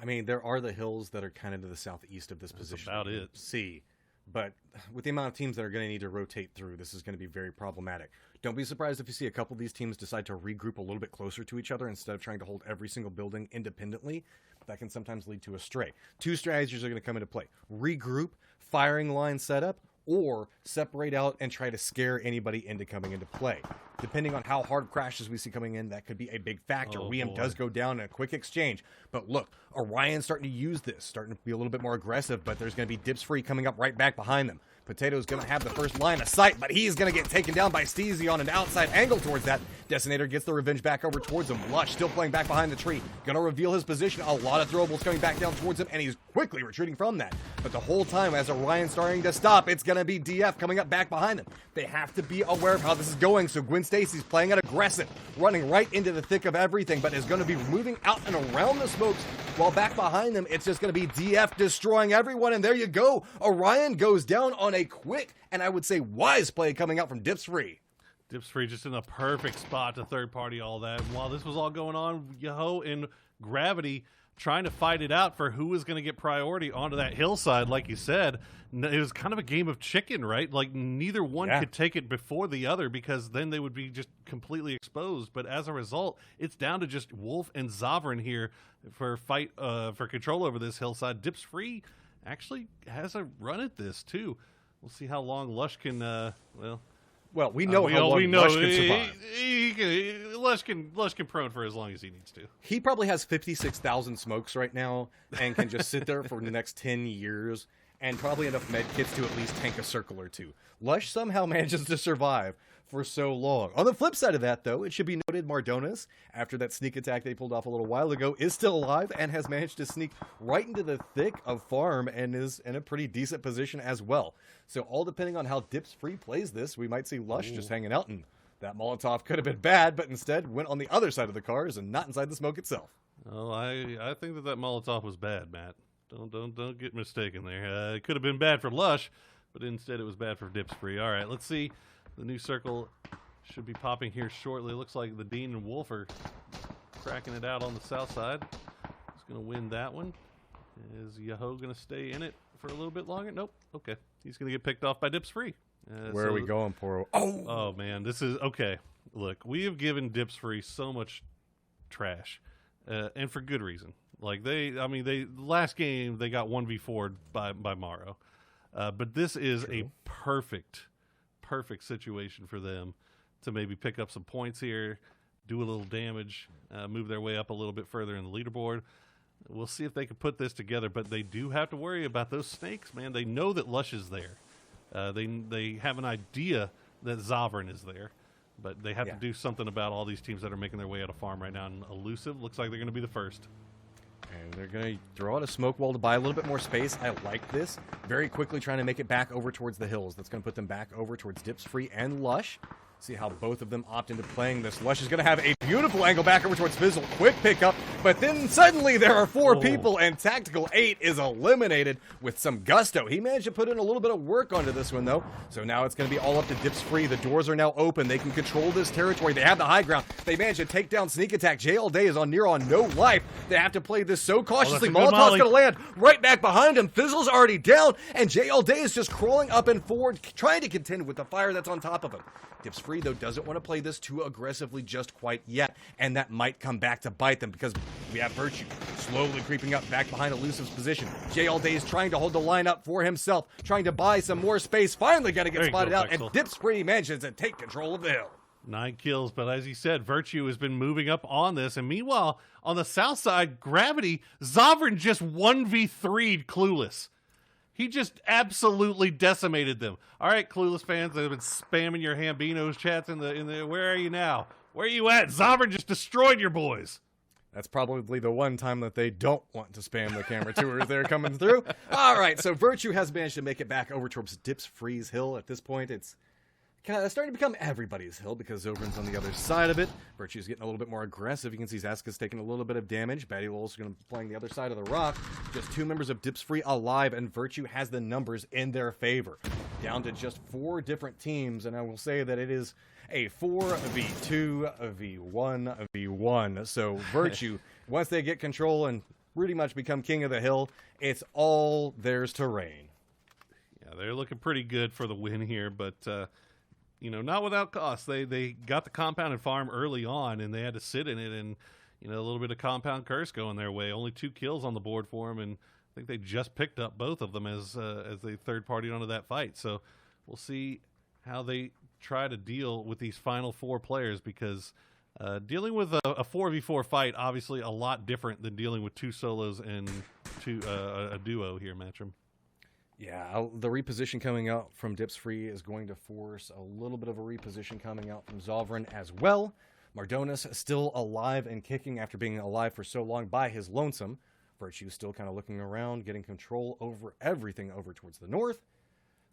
I mean, there are the hills that are kind of to the southeast of this position. About it. See, but with the amount of teams that are going to need to rotate through, this is going to be very problematic. Don't be surprised if you see a couple of these teams decide to regroup a little bit closer to each other instead of trying to hold every single building independently. That can sometimes lead to a stray. Two strategies are going to come into play. Regroup, firing line setup, or separate out and try to scare anybody into coming into play. Depending on how hard crashes we see coming in, that could be a big factor. Liam does go down in a quick exchange. But look, Orion's starting to use this, starting to be a little bit more aggressive, but there's going to be Dips Free coming up right back behind them. Potato's going to have the first line of sight, but he's going to get taken down by Steezy on an outside angle towards that. Detonator gets the revenge back over towards him. Lush still playing back behind the tree. Going to reveal his position. A lot of throwables coming back down towards him, and he's quickly retreating from that. But the whole time, as Orion's starting to stop, it's going to be DF coming up back behind them. They have to be aware of how this is going, so Gwen Stacy's playing it aggressive, running right into the thick of everything, but is going to be moving out and around the smokes, while back behind them, it's just going to be DF destroying everyone, and there you go. Orion goes down on a quick, and I would say wise play coming out from Dips Free. Dips Free just in a perfect spot to third party all that. And while this was all going on, Yaho and Gravity trying to fight it out for who was going to get priority onto that hillside, like you said. It was kind of a game of chicken, right? Like neither one could take it before the other because then they would be just completely exposed. But as a result, it's down to just Wolf and Zovrin here for for control over this hillside. Dips Free actually has a run at this too. We'll see how long Lush can. Well, we know how long Lush can survive. Lush can prone for as long as he needs to. He probably has 56,000 smokes right now and can just sit there for the next 10 years and probably enough med kits to at least tank a circle or two. Lush somehow manages to survive for so long. On the flip side of that, though, it should be noted Mardonis, after that sneak attack they pulled off a little while ago, is still alive and has managed to sneak right into the thick of farm and is in a pretty decent position as well. So all depending on how Dips Free plays this, we might see Lush just hanging out, and that Molotov could have been bad, but instead went on the other side of the cars and not inside the smoke itself. Oh, I think that Molotov was bad, Matt. Don't get mistaken there. It could have been bad for Lush, but instead it was bad for Dips Free. All right, let's see. The new circle should be popping here shortly. It looks like the Dean and Wolf are cracking it out on the south side. Who's going to win that one? Is Yaho going to stay in it for a little bit longer? Nope. Okay. He's going to get picked off by Dips Free. Where are we going, Poro? Oh, man. This is... Okay. Look, we have given Dips Free so much trash, and for good reason. Like, last game, they got 1v4'd by Morrow. But this is a perfect situation for them to maybe pick up some points here, do a little damage, move their way up a little bit further in the leaderboard. We'll see if they can put this together, but they do have to worry about those snakes, man. They know that Lush is there. They have an idea that Zovrin is there, but they have to do something about all these teams that are making their way out of farm right now. And Elusive looks like they're going to be the first. And they're going to throw out a smoke wall to buy a little bit more space. I like this. Very quickly trying to make it back over towards the hills. That's going to put them back over towards Dips Free and Lush. See how both of them opt into playing this. Lush is going to have a beautiful angle back over towards Fizzle. Quick pickup, but then suddenly there are 4 people, and Tactical 8 is eliminated with some gusto. He managed to put in a little bit of work onto this one, though. So now it's going to be all up to Dips Free. The doors are now open. They can control this territory. They have the high ground. They managed to take down Sneak Attack. JL Day is on no life. They have to play this so cautiously. Molotov's going to land right back behind him. Fizzle's already down, and JL Day is just crawling up and forward, trying to contend with the fire that's on top of him. Dips Free, though, doesn't want to play this too aggressively just quite yet, and that might come back to bite them because we have Virtue slowly creeping up back behind Elusive's position. JL Day is trying to hold the line up for himself, trying to buy some more space, finally going to get spotted out, and Dips Free manages to take control of the hill. 9 kills, but as you said, Virtue has been moving up on this, and meanwhile, on the south side, Gravity, Zovrin just 1v3'd Clueless. He just absolutely decimated them. All right, Clueless fans that have been spamming your Hambinos chats in the where are you now? Where are you at? Zovrin just destroyed your boys. That's probably the one time that they don't want to spam the camera tours they're coming through. All right, so Virtue has managed to make it back over towards Dips Free's hill. At this point, it's kind of starting to become everybody's hill because Zovrin's on the other side of it. Virtue's getting a little bit more aggressive. You can see Zaska's taking a little bit of damage. Batty Lowell's going to be playing the other side of the rock. Just 2 members of Dips Free alive, and Virtue has the numbers in their favor. Down to just 4 different teams, and I will say that it is a 4v2 v1 v1. So Virtue, once they get control and pretty much become king of the hill, it's all theirs to reign. Yeah, they're looking pretty good for the win here, but you know, not without cost. They got the compound and farm early on, and they had to sit in it, and you know, a little bit of compound curse going their way. Only 2 kills on the board for them, and I think they just picked up both of them as they third partied onto that fight. So we'll see how they try to deal with these final 4 players, because dealing with a 4v4 fight obviously a lot different than dealing with 2 solos and a duo here, Matcham. Yeah, the reposition coming out from Dips Free is going to force a little bit of a reposition coming out from Zovrin as well. Mardonis still alive and kicking after being alive for so long by his lonesome. Virtue still kind of looking around, getting control over everything over towards the north.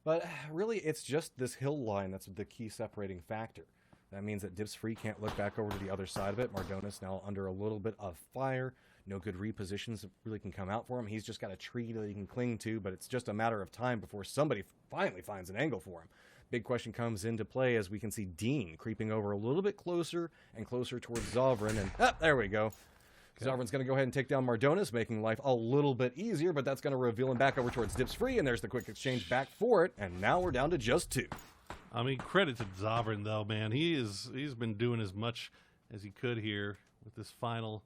But really, it's just this hill line that's the key separating factor. That means that Dips Free can't look back over to the other side of it. Mardonis now under a little bit of fire. No good repositions really can come out for him. He's just got a tree that he can cling to, but it's just a matter of time before somebody finally finds an angle for him. Big question comes into play as we can see Dean creeping over a little bit closer and closer towards Zovrin, and there we go. Zovrin's going to go ahead and take down Mardonis, making life a little bit easier, but that's going to reveal him back over towards Dips Free, and there's the quick exchange back for it, and now we're down to just 2. I mean, credit to Zovrin, though, man. He's been doing as much as he could here with this final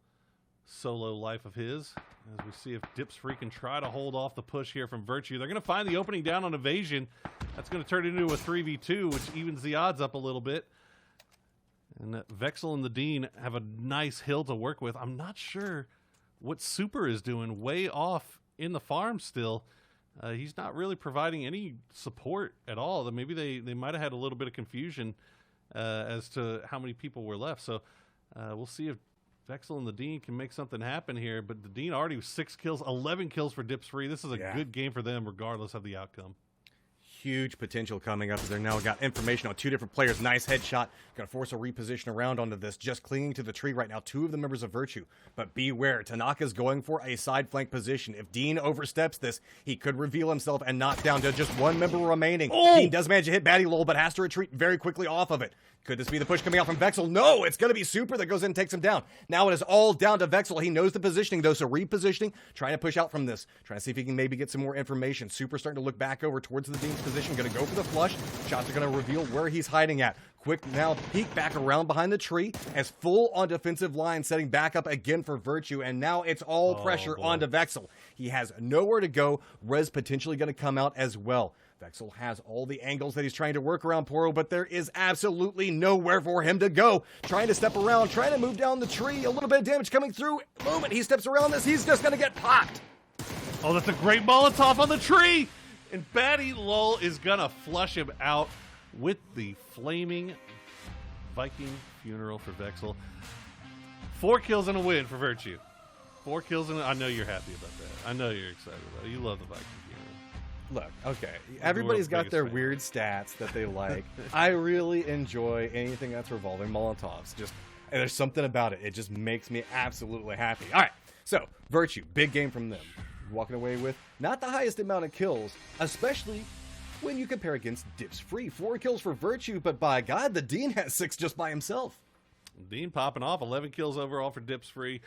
solo life of his, as we see if Dips Free can try to hold off the push here from Virtue. They're going to find the opening down on evasion. That's going to turn into a 3v2, which evens the odds up a little bit. And Vexel and the Dean have a nice hill to work with. I'm not sure what Super is doing, way off in the farm still. He's not really providing any support at all. Maybe they might have had a little bit of confusion as to how many people were left. So we'll see if Vexel and the Dean can make something happen here, but the Dean already with 6 kills, 11 kills for Dips Free. This is a good game for them regardless of the outcome. Huge potential coming up as they're now got information on 2 different players. Nice headshot. Going to force a reposition around onto this. Just clinging to the tree right now. 2 of the members of Virtue. But beware. Tanaka's going for a side flank position. If Dean oversteps this, he could reveal himself and knock down to just 1 member remaining. Dean does manage to hit Batty Lowell, but has to retreat very quickly off of it. Could this be the push coming out from Vexel? No, it's going to be Super that goes in and takes him down. Now it is all down to Vexel. He knows the positioning, though, so repositioning, trying to push out from this. Trying to see if he can maybe get some more information. Super starting to look back over towards the Dean's position. Going to go for the flush. Shots are going to reveal where he's hiding at. Quick now peek back around behind the tree as full on defensive line setting back up again for Virtue, and now it's all pressure onto Vexel. He has nowhere to go. Rez potentially going to come out as well. Vexel has all the angles that he's trying to work around Poro, but there is absolutely nowhere for him to go. Trying to step around, trying to move down the tree. A little bit of damage coming through. The moment he steps around this, he's just going to get popped. Oh, that's a great Molotov on the tree. And Batty Lull is going to flush him out with the flaming Viking funeral for Vexel. 4 kills and a win for Virtue. 4 kills and I know you're happy about that. I know you're excited about it. You love the Viking funeral. Look, okay, everybody's got their weird stats that they like. I really enjoy anything that's revolving Molotovs. And there's something about it. It just makes me absolutely happy. All right, so Virtue, big game from them. Walking away with not the highest amount of kills, especially when you compare against Dips Free. 4 kills for Virtue, but by God, the Dean has 6 just by himself. Dean popping off, 11 kills overall for Dips Free.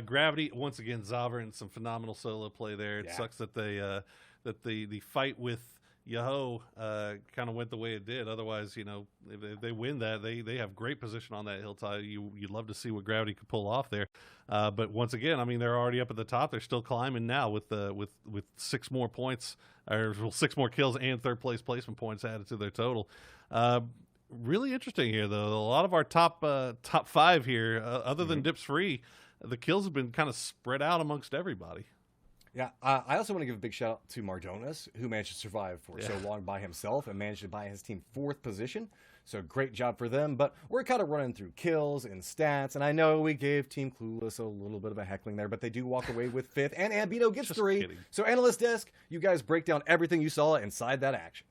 Gravity, once again, Zavr and some phenomenal solo play there. It sucks that they that the fight with Yahoo kind of went the way it did. Otherwise, you know, if they win that, they have great position on that hilltop. You'd love to see what Gravity could pull off there. But once again, I mean, they're already up at the top. They're still climbing now with 6 more points, or 6 more kills and 3rd place placement points added to their total. Really interesting here, though. A lot of our top 5 here, other than Dips Free, the kills have been kind of spread out amongst everybody. Yeah, I also want to give a big shout out to Mardonas, who managed to survive for so long by himself and managed to buy his team 4th position. So great job for them. But we're kind of running through kills and stats, and I know we gave Team Clueless a little bit of a heckling there, but they do walk away with 5th, and Ambito gets 3. Kidding. So Analyst Desk, you guys break down everything you saw inside that action.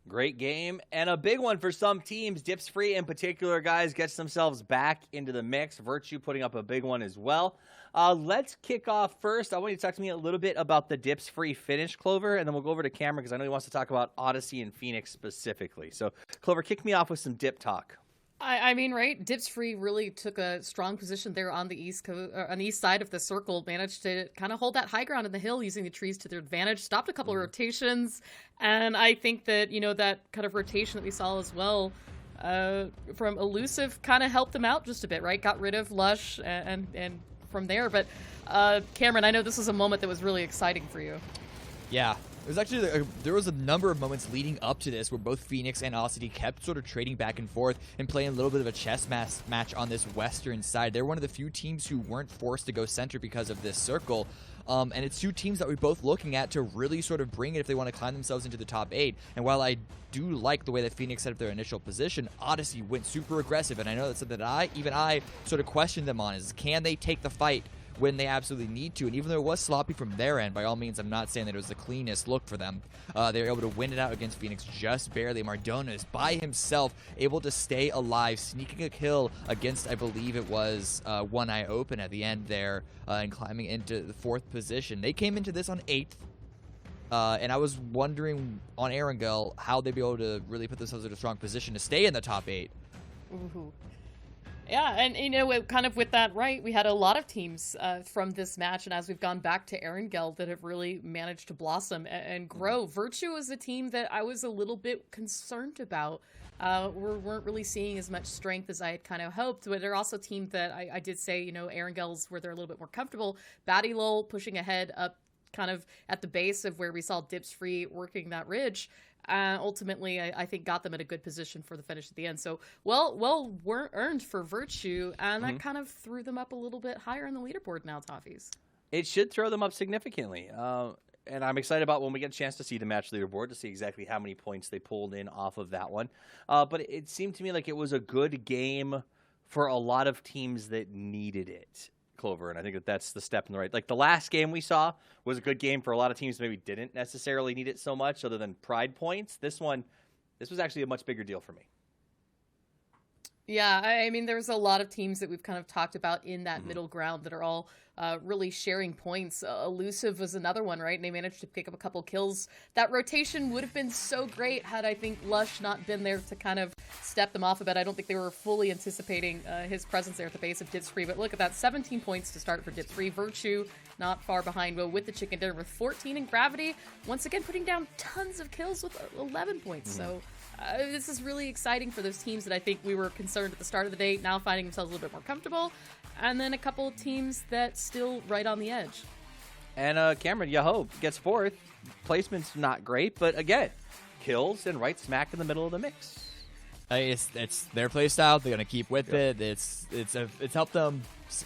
Great game, and a big one for some teams. Dips Free in particular, guys, gets themselves back into the mix. Virtue putting up a big one as well. Let's kick off first. I want you to talk to me a little bit about the Dips Free finish, Clover, and then we'll go over to Cameron because I know he wants to talk about Odyssey and Phoenix specifically. So, Clover, kick me off with some dip talk. I mean, right? Dips Free really took a strong position there on the on the east side of the circle. Managed to kind of hold that high ground in the hill, using the trees to their advantage. Stopped a couple of rotations, and I think that that kind of rotation that we saw as well from Elusive kind of helped them out just a bit, right? Got rid of Lush and from there. But Cameron, I know this was a moment that was really exciting for you. Yeah. There was a number of moments leading up to this where both Phoenix and Oddity kept sort of trading back and forth and playing a little bit of a chess match on this western side. They're one of the few teams who weren't forced to go center because of this circle. And it's 2 teams that we're both looking at to really sort of bring it if they want to climb themselves into the top 8. And while I do like the way that Phoenix set up their initial position, Odyssey went super aggressive. And I know that's something that I sort of questioned them on is, can they take the fight when they absolutely need to? And even though it was sloppy from their end, by all means, I'm not saying that it was the cleanest look for them. They were able to win it out against Phoenix just barely. Mardonas, by himself, able to stay alive, sneaking a kill against, I believe it was One Eye Open at the end there, and climbing into the 4th position. They came into this on 8th. And I was wondering on Erangel how they'd be able to really put themselves in a strong position to stay in the top 8. Ooh. Yeah, and kind of with that, right, we had a lot of teams from this match, and as we've gone back to Erangel, that have really managed to blossom and grow. Virtue is a team that I was a little bit concerned about. We weren't really seeing as much strength as I had kind of hoped, but they're also a team that I did say, Erangel's where they're a little bit more comfortable. Batty Lull pushing ahead up kind of at the base of where we saw Dips Free working that ridge. Ultimately, I think got them in a good position for the finish at the end. So, well earned for Virtue, and that kind of threw them up a little bit higher on the leaderboard now, Toffees. It should throw them up significantly. And I'm excited about when we get a chance to see the match leaderboard to see exactly how many points they pulled in off of that one. But it seemed to me like it was a good game for a lot of teams that needed it, Clover, and I think that's the step in the right. Like the last game we saw was a good game for a lot of teams that maybe didn't necessarily need it so much other than pride points. This was actually a much bigger deal for me. Yeah, I mean, there's a lot of teams that we've kind of talked about in that middle ground that are all really sharing points. Elusive was another one, right? And they managed to pick up a couple kills. That rotation would have been so great had, I think, Lush not been there to kind of step them off a bit. I don't think they were fully anticipating his presence there at the base of Dips Free. But look at that, 17 points to start for Dips Free. Virtue not far behind, but with the chicken dinner with 14 in Gravity. Once again, putting down tons of kills with 11 points. So This is really exciting for those teams that I think we were concerned at the start of the day, now finding themselves a little bit more comfortable, and then a couple of teams that still right on the edge. And Cameron, Yahoo gets fourth. Placement's not great, but again, kills and right smack in the middle of the mix. It's their play style. They're gonna keep with it. It's helped them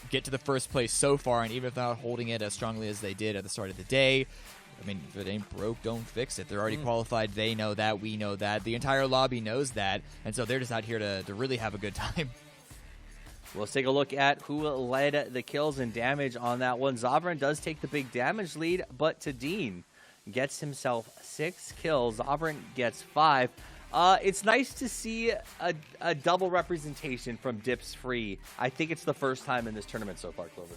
get to the first place so far, and even if they're not holding it as strongly as they did at the start of the day, I mean, if it ain't broke, don't fix it. They're already qualified. They know that. We know that. The entire lobby knows that, and so they're just out here to really have a good time. Well, let's take a look at who led the kills and damage on that one. Zovran does take the big damage lead, but Tadine gets himself 6 kills. Zovran gets 5. It's nice to see a double representation from Dips Free. I think it's the first time in this tournament so far, Clover.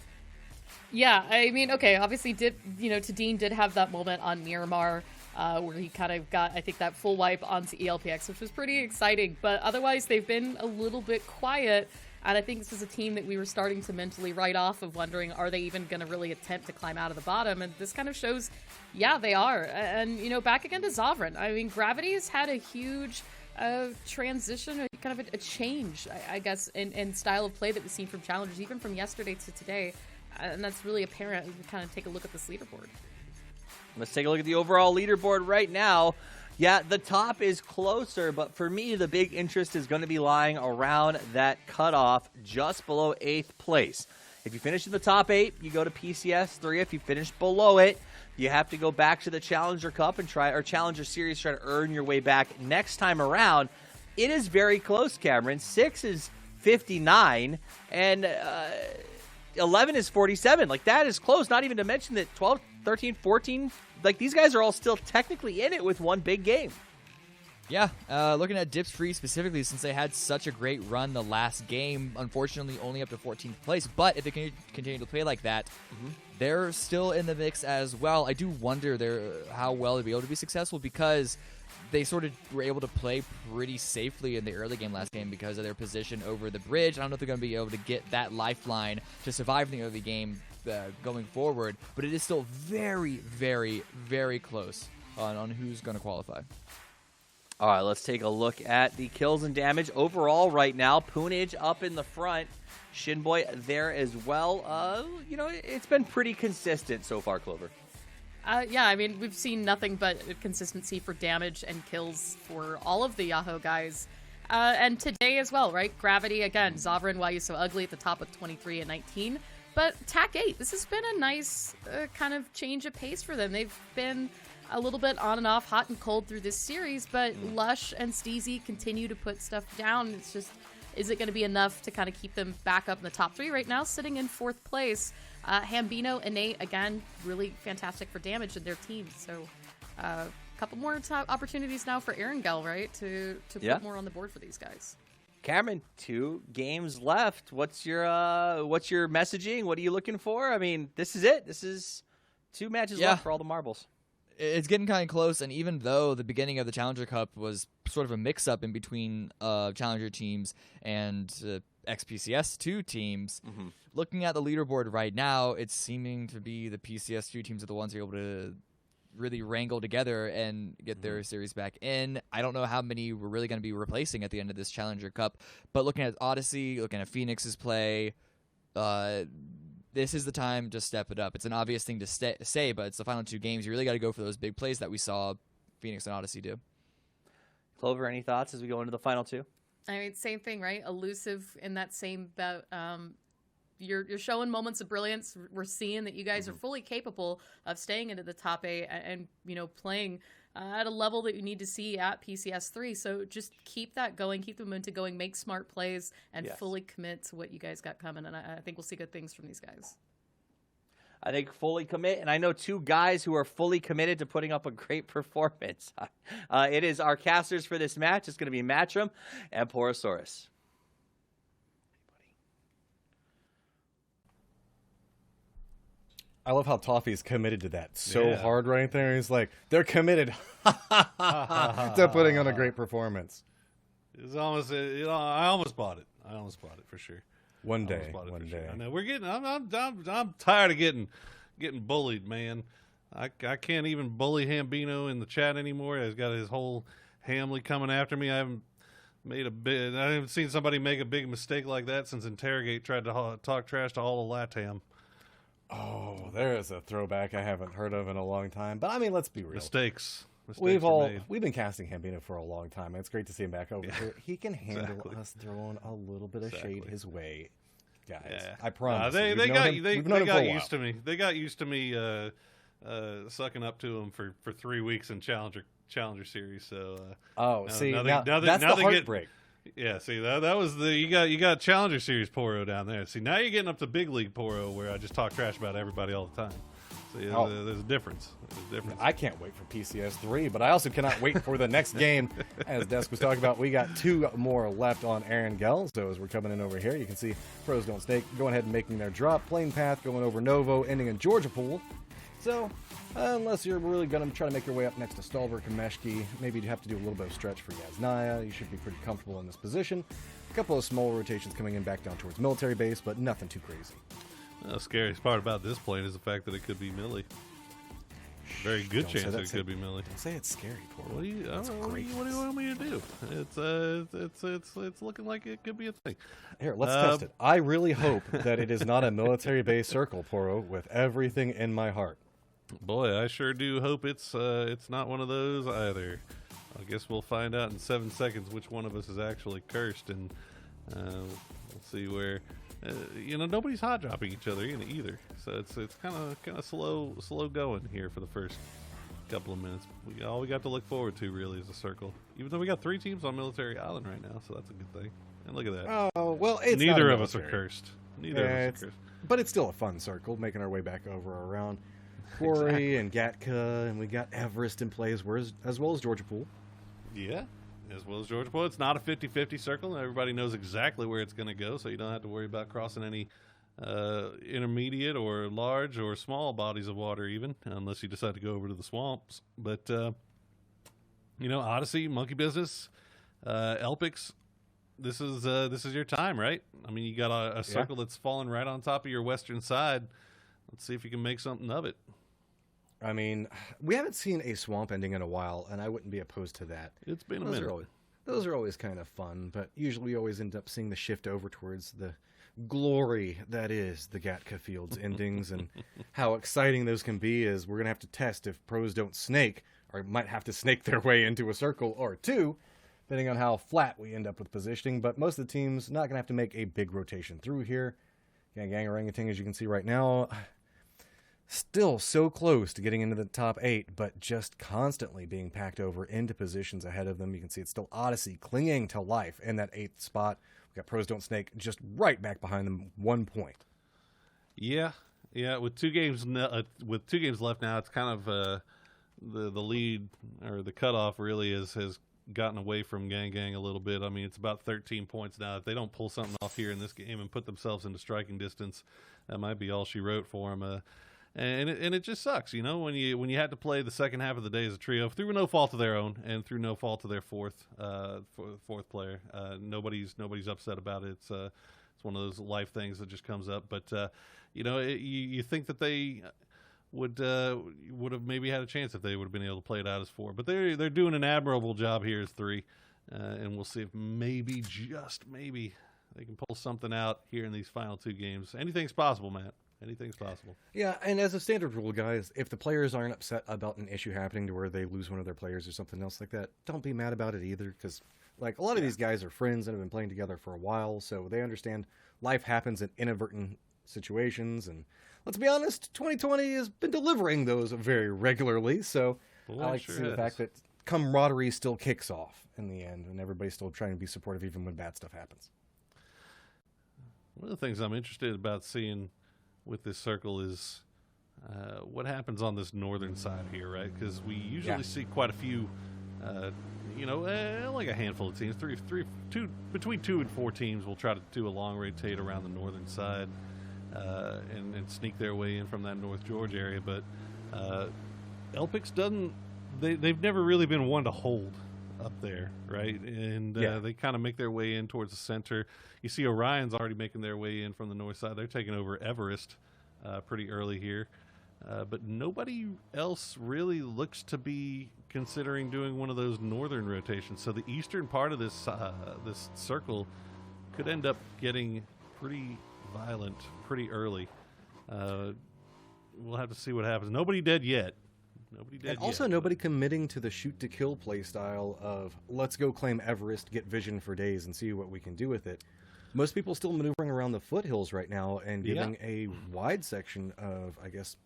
Yeah, I mean, okay, obviously Tadine did have that moment on Miramar where he kind of got, I think, that full wipe onto ELPX, which was pretty exciting, but otherwise they've been a little bit quiet, and I think this is a team that we were starting to mentally write off of wondering, are they even going to really attempt to climb out of the bottom, and this kind of shows, yeah, they are. And, back again to Zovran. I mean, Gravity's had a huge transition, kind of a change, I guess, in style of play that we've seen from challengers, even from yesterday to today. And that's really apparent. We can kind of take a look at this leaderboard. Let's take a look at the overall leaderboard right now. Yeah, the top is closer, but for me, the big interest is going to be lying around that cutoff just below 8th place. If you finish in the top 8, you go to PCS 3. If you finish below it, you have to go back to the Challenger Cup and Challenger Series, try to earn your way back next time around. It is very close, Cameron. 6 is 59, and 11 is 47. Like, that is close. Not even to mention that 12, 13, 14, like, these guys are all still technically in it with one big game. Yeah, looking at Dips Free specifically, since they had such a great run the last game, unfortunately only up to 14th place, but if they can continue to play like that, they're still in the mix as well. I do wonder how well they'll be able to be successful, because they sort of were able to play pretty safely in the early game last game because of their position over the bridge. I don't know if they're going to be able to get that lifeline to survive in the early game going forward, but it is still very, very, very close on who's going to qualify. All right, let's take a look at the kills and damage overall right now. Poonage up in the front. Shinboy there as well. It's been pretty consistent so far, Clover. Yeah, I mean, we've seen nothing but consistency for damage and kills for all of the Yahoo guys. And today as well, right? Gravity, again, Zovran, Why You So Ugly at the top with 23 and 19. But TAC 8, this has been a nice kind of change of pace for them. They've been a little bit on and off, hot and cold through this series, but Lush and Steezy continue to put stuff down. It's just, is it going to be enough to kind of keep them back up in the top 3 right now, sitting in 4th place? Hambino and Nate, again, really fantastic for damage in their team. So a couple more opportunities now for Erangel, right, to put more on the board for these guys. Cameron, 2 games left. What's your messaging? What are you looking for? I mean, this is it. This is 2 matches left for all the marbles. It's getting kind of close, and even though the beginning of the Challenger Cup was sort of a mix-up in between Challenger teams and XPCS2 teams, looking at the leaderboard right now, it's seeming to be the PCS2 teams are the ones who are able to really wrangle together and get their series back in. I don't know how many we're really going to be replacing at the end of this Challenger Cup, but looking at Odyssey, looking at Phoenix's play, this is the time to step it up. It's an obvious thing to say, but it's the final 2 games. You really got to go for those big plays that we saw Phoenix and Odyssey do. Clover, any thoughts as we go into the final 2? I mean, same thing, right? Elusive in that same bout. You're showing moments of brilliance. We're seeing that you guys are fully capable of staying into the top 8 and playing at a level that you need to see at PCS 3. So just keep that going, keep the momentum going, make smart plays, and fully commit to what you guys got coming. And I think we'll see good things from these guys. I think fully commit, and I know 2 guys who are fully committed to putting up a great performance. It is our casters for this match. It's going to be Matchroom and Porosaurus. I love how Toffee's committed to that so hard right there. He's like, they're committed to putting on a great performence. It's almost, I almost bought it. I almost bought it for sure. One day. Sure. I know we're getting. I'm tired of getting bullied, man. I can't even bully Hambino in the chat anymore. He's got his whole Hamley coming after me. I haven't seen somebody make a big mistake like that since Interrogate tried to talk trash to all of LATAM. Oh, there is a throwback I haven't heard of in a long time. But I mean, let's be real. Mistakes We've were made. been casting Hambino for a long time. And it's great to see him back over here. He can handle us throwing a little bit of shade his way, guys. Yeah. I promise. They We've known him for got a used to me. They got used to me sucking up to him for 3 weeks in Challenger Series. So that's the heartbreak. Yeah, see that was you got Challenger Series Poro down there. See, now you're getting up to Big League Poro where I just talk trash about everybody all the time. So yeah, there's a difference. I can't wait for PCS 3, but I also cannot wait for the next game. As Desk was talking about, we got 2 more left on Aaron Gell. So as we're coming in over here, you can see Pros Don't Snake going ahead and making their drop. Plane Path going over Novo, ending in Georgia Pool. So unless you're really going to try to make your way up next to Stalver, Kameshki, maybe you have to do a little bit of stretch for Yaznaya. You should be pretty comfortable in this position. A couple of small rotations coming in back down towards military base, but nothing too crazy. The scariest part about this plane is the fact that it could be Millie. Very good chance that it could be Millie. Don't say it's scary, Poro. What do you want me to do? It's looking like it could be a thing. Here, let's test it. I really hope that it is not a military base circle, Poro, with everything in my heart. Boy, I sure do hope it's not one of those either. I guess we'll find out in 7 seconds which one of us is actually cursed, and we'll see where. Nobody's hot dropping each other either, so it's kind of slow going here for the first couple of minutes. All we got to look forward to really is a circle. Even though we got 3 teams on Military Island right now, so that's a good thing. And look at that. Oh well, it's neither of us are cursed. Neither of us are cursed. But it's still a fun circle, making our way back over around Quarry and Gatka, and we got Everest in play as well as Georgia Pool. Yeah. As well as Georgia Pool. It's not a 50-50 circle. Everybody knows exactly where it's going to go, so you don't have to worry about crossing any intermediate or large or small bodies of water even, unless you decide to go over to the swamps. But, Odyssey, Monkey Business, Elpix, this is your time, right? I mean, you got a circle that's falling right on top of your western side. Let's see if you can make something of it. I mean, we haven't seen a swamp ending in a while, and I wouldn't be opposed to that. It's been a minute. Those are always kind of fun, but usually we always end up seeing the shift over towards the glory that is the Gatka Fields endings, and how exciting those can be is we're going to have to test if Pros Don't Snake, or might have to snake their way into a circle or 2, depending on how flat we end up with positioning, but most of the teams not going to have to make a big rotation through here. Gang Orangutan, as you can see right now, still so close to getting into the top 8, but just constantly being packed over into positions ahead of them. You can see it's still Odyssey clinging to life in that 8th spot. We got Pros Don't Snake just right back behind them, 1 point. Yeah. With 2 games left now, it's kind of the lead or the cutoff really has gotten away from Gang a little bit. I mean, it's about 13 points now. If they don't pull something off here in this game and put themselves into striking distance, that might be all she wrote for them. And it just sucks, when you had to play the second half of the day as a trio through no fault of their own and through no fault of their fourth player. Nobody's upset about it. It's one of those life things that just comes up. But you think that they would have maybe had a chance if they would have been able to play it out as 4. But they're doing an admirable job here as 3, and we'll see if maybe just maybe they can pull something out here in these final 2 games. Anything's possible, Matt. Anything's possible. Yeah, and as a standard rule, guys, if the players aren't upset about an issue happening to where they lose one of their players or something else like that, don't be mad about it either, because a lot of these guys are friends and have been playing together for a while, so they understand life happens in inadvertent situations, and let's be honest, 2020 has been delivering those very regularly, so I like to see the fact that camaraderie still kicks off in the end, and everybody's still trying to be supportive even when bad stuff happens. One of the things I'm interested about seeing with this circle is what happens on this northern side here, right? Because we usually see quite a few, like a handful of teams, between 2 and 4 teams will try to do a long rotate around the northern side and sneak their way in from that North Georgia area. But Elpix doesn't. They've never really been one to hold up there, right? And they kind of make their way in towards the center. You see Orion's already making their way in from the north side. They're taking over Everest pretty early here. But nobody else really looks to be considering doing one of those northern rotations. So the eastern part of this this circle could end up getting pretty violent pretty early. We'll have to see what happens. Nobody dead yet. Nobody dead And also yet, nobody committing to the shoot-to-kill play style of let's go claim Everest, get vision for days, and see what we can do with it. Most people still maneuvering around the foothills right now and giving a wide section of, I guess,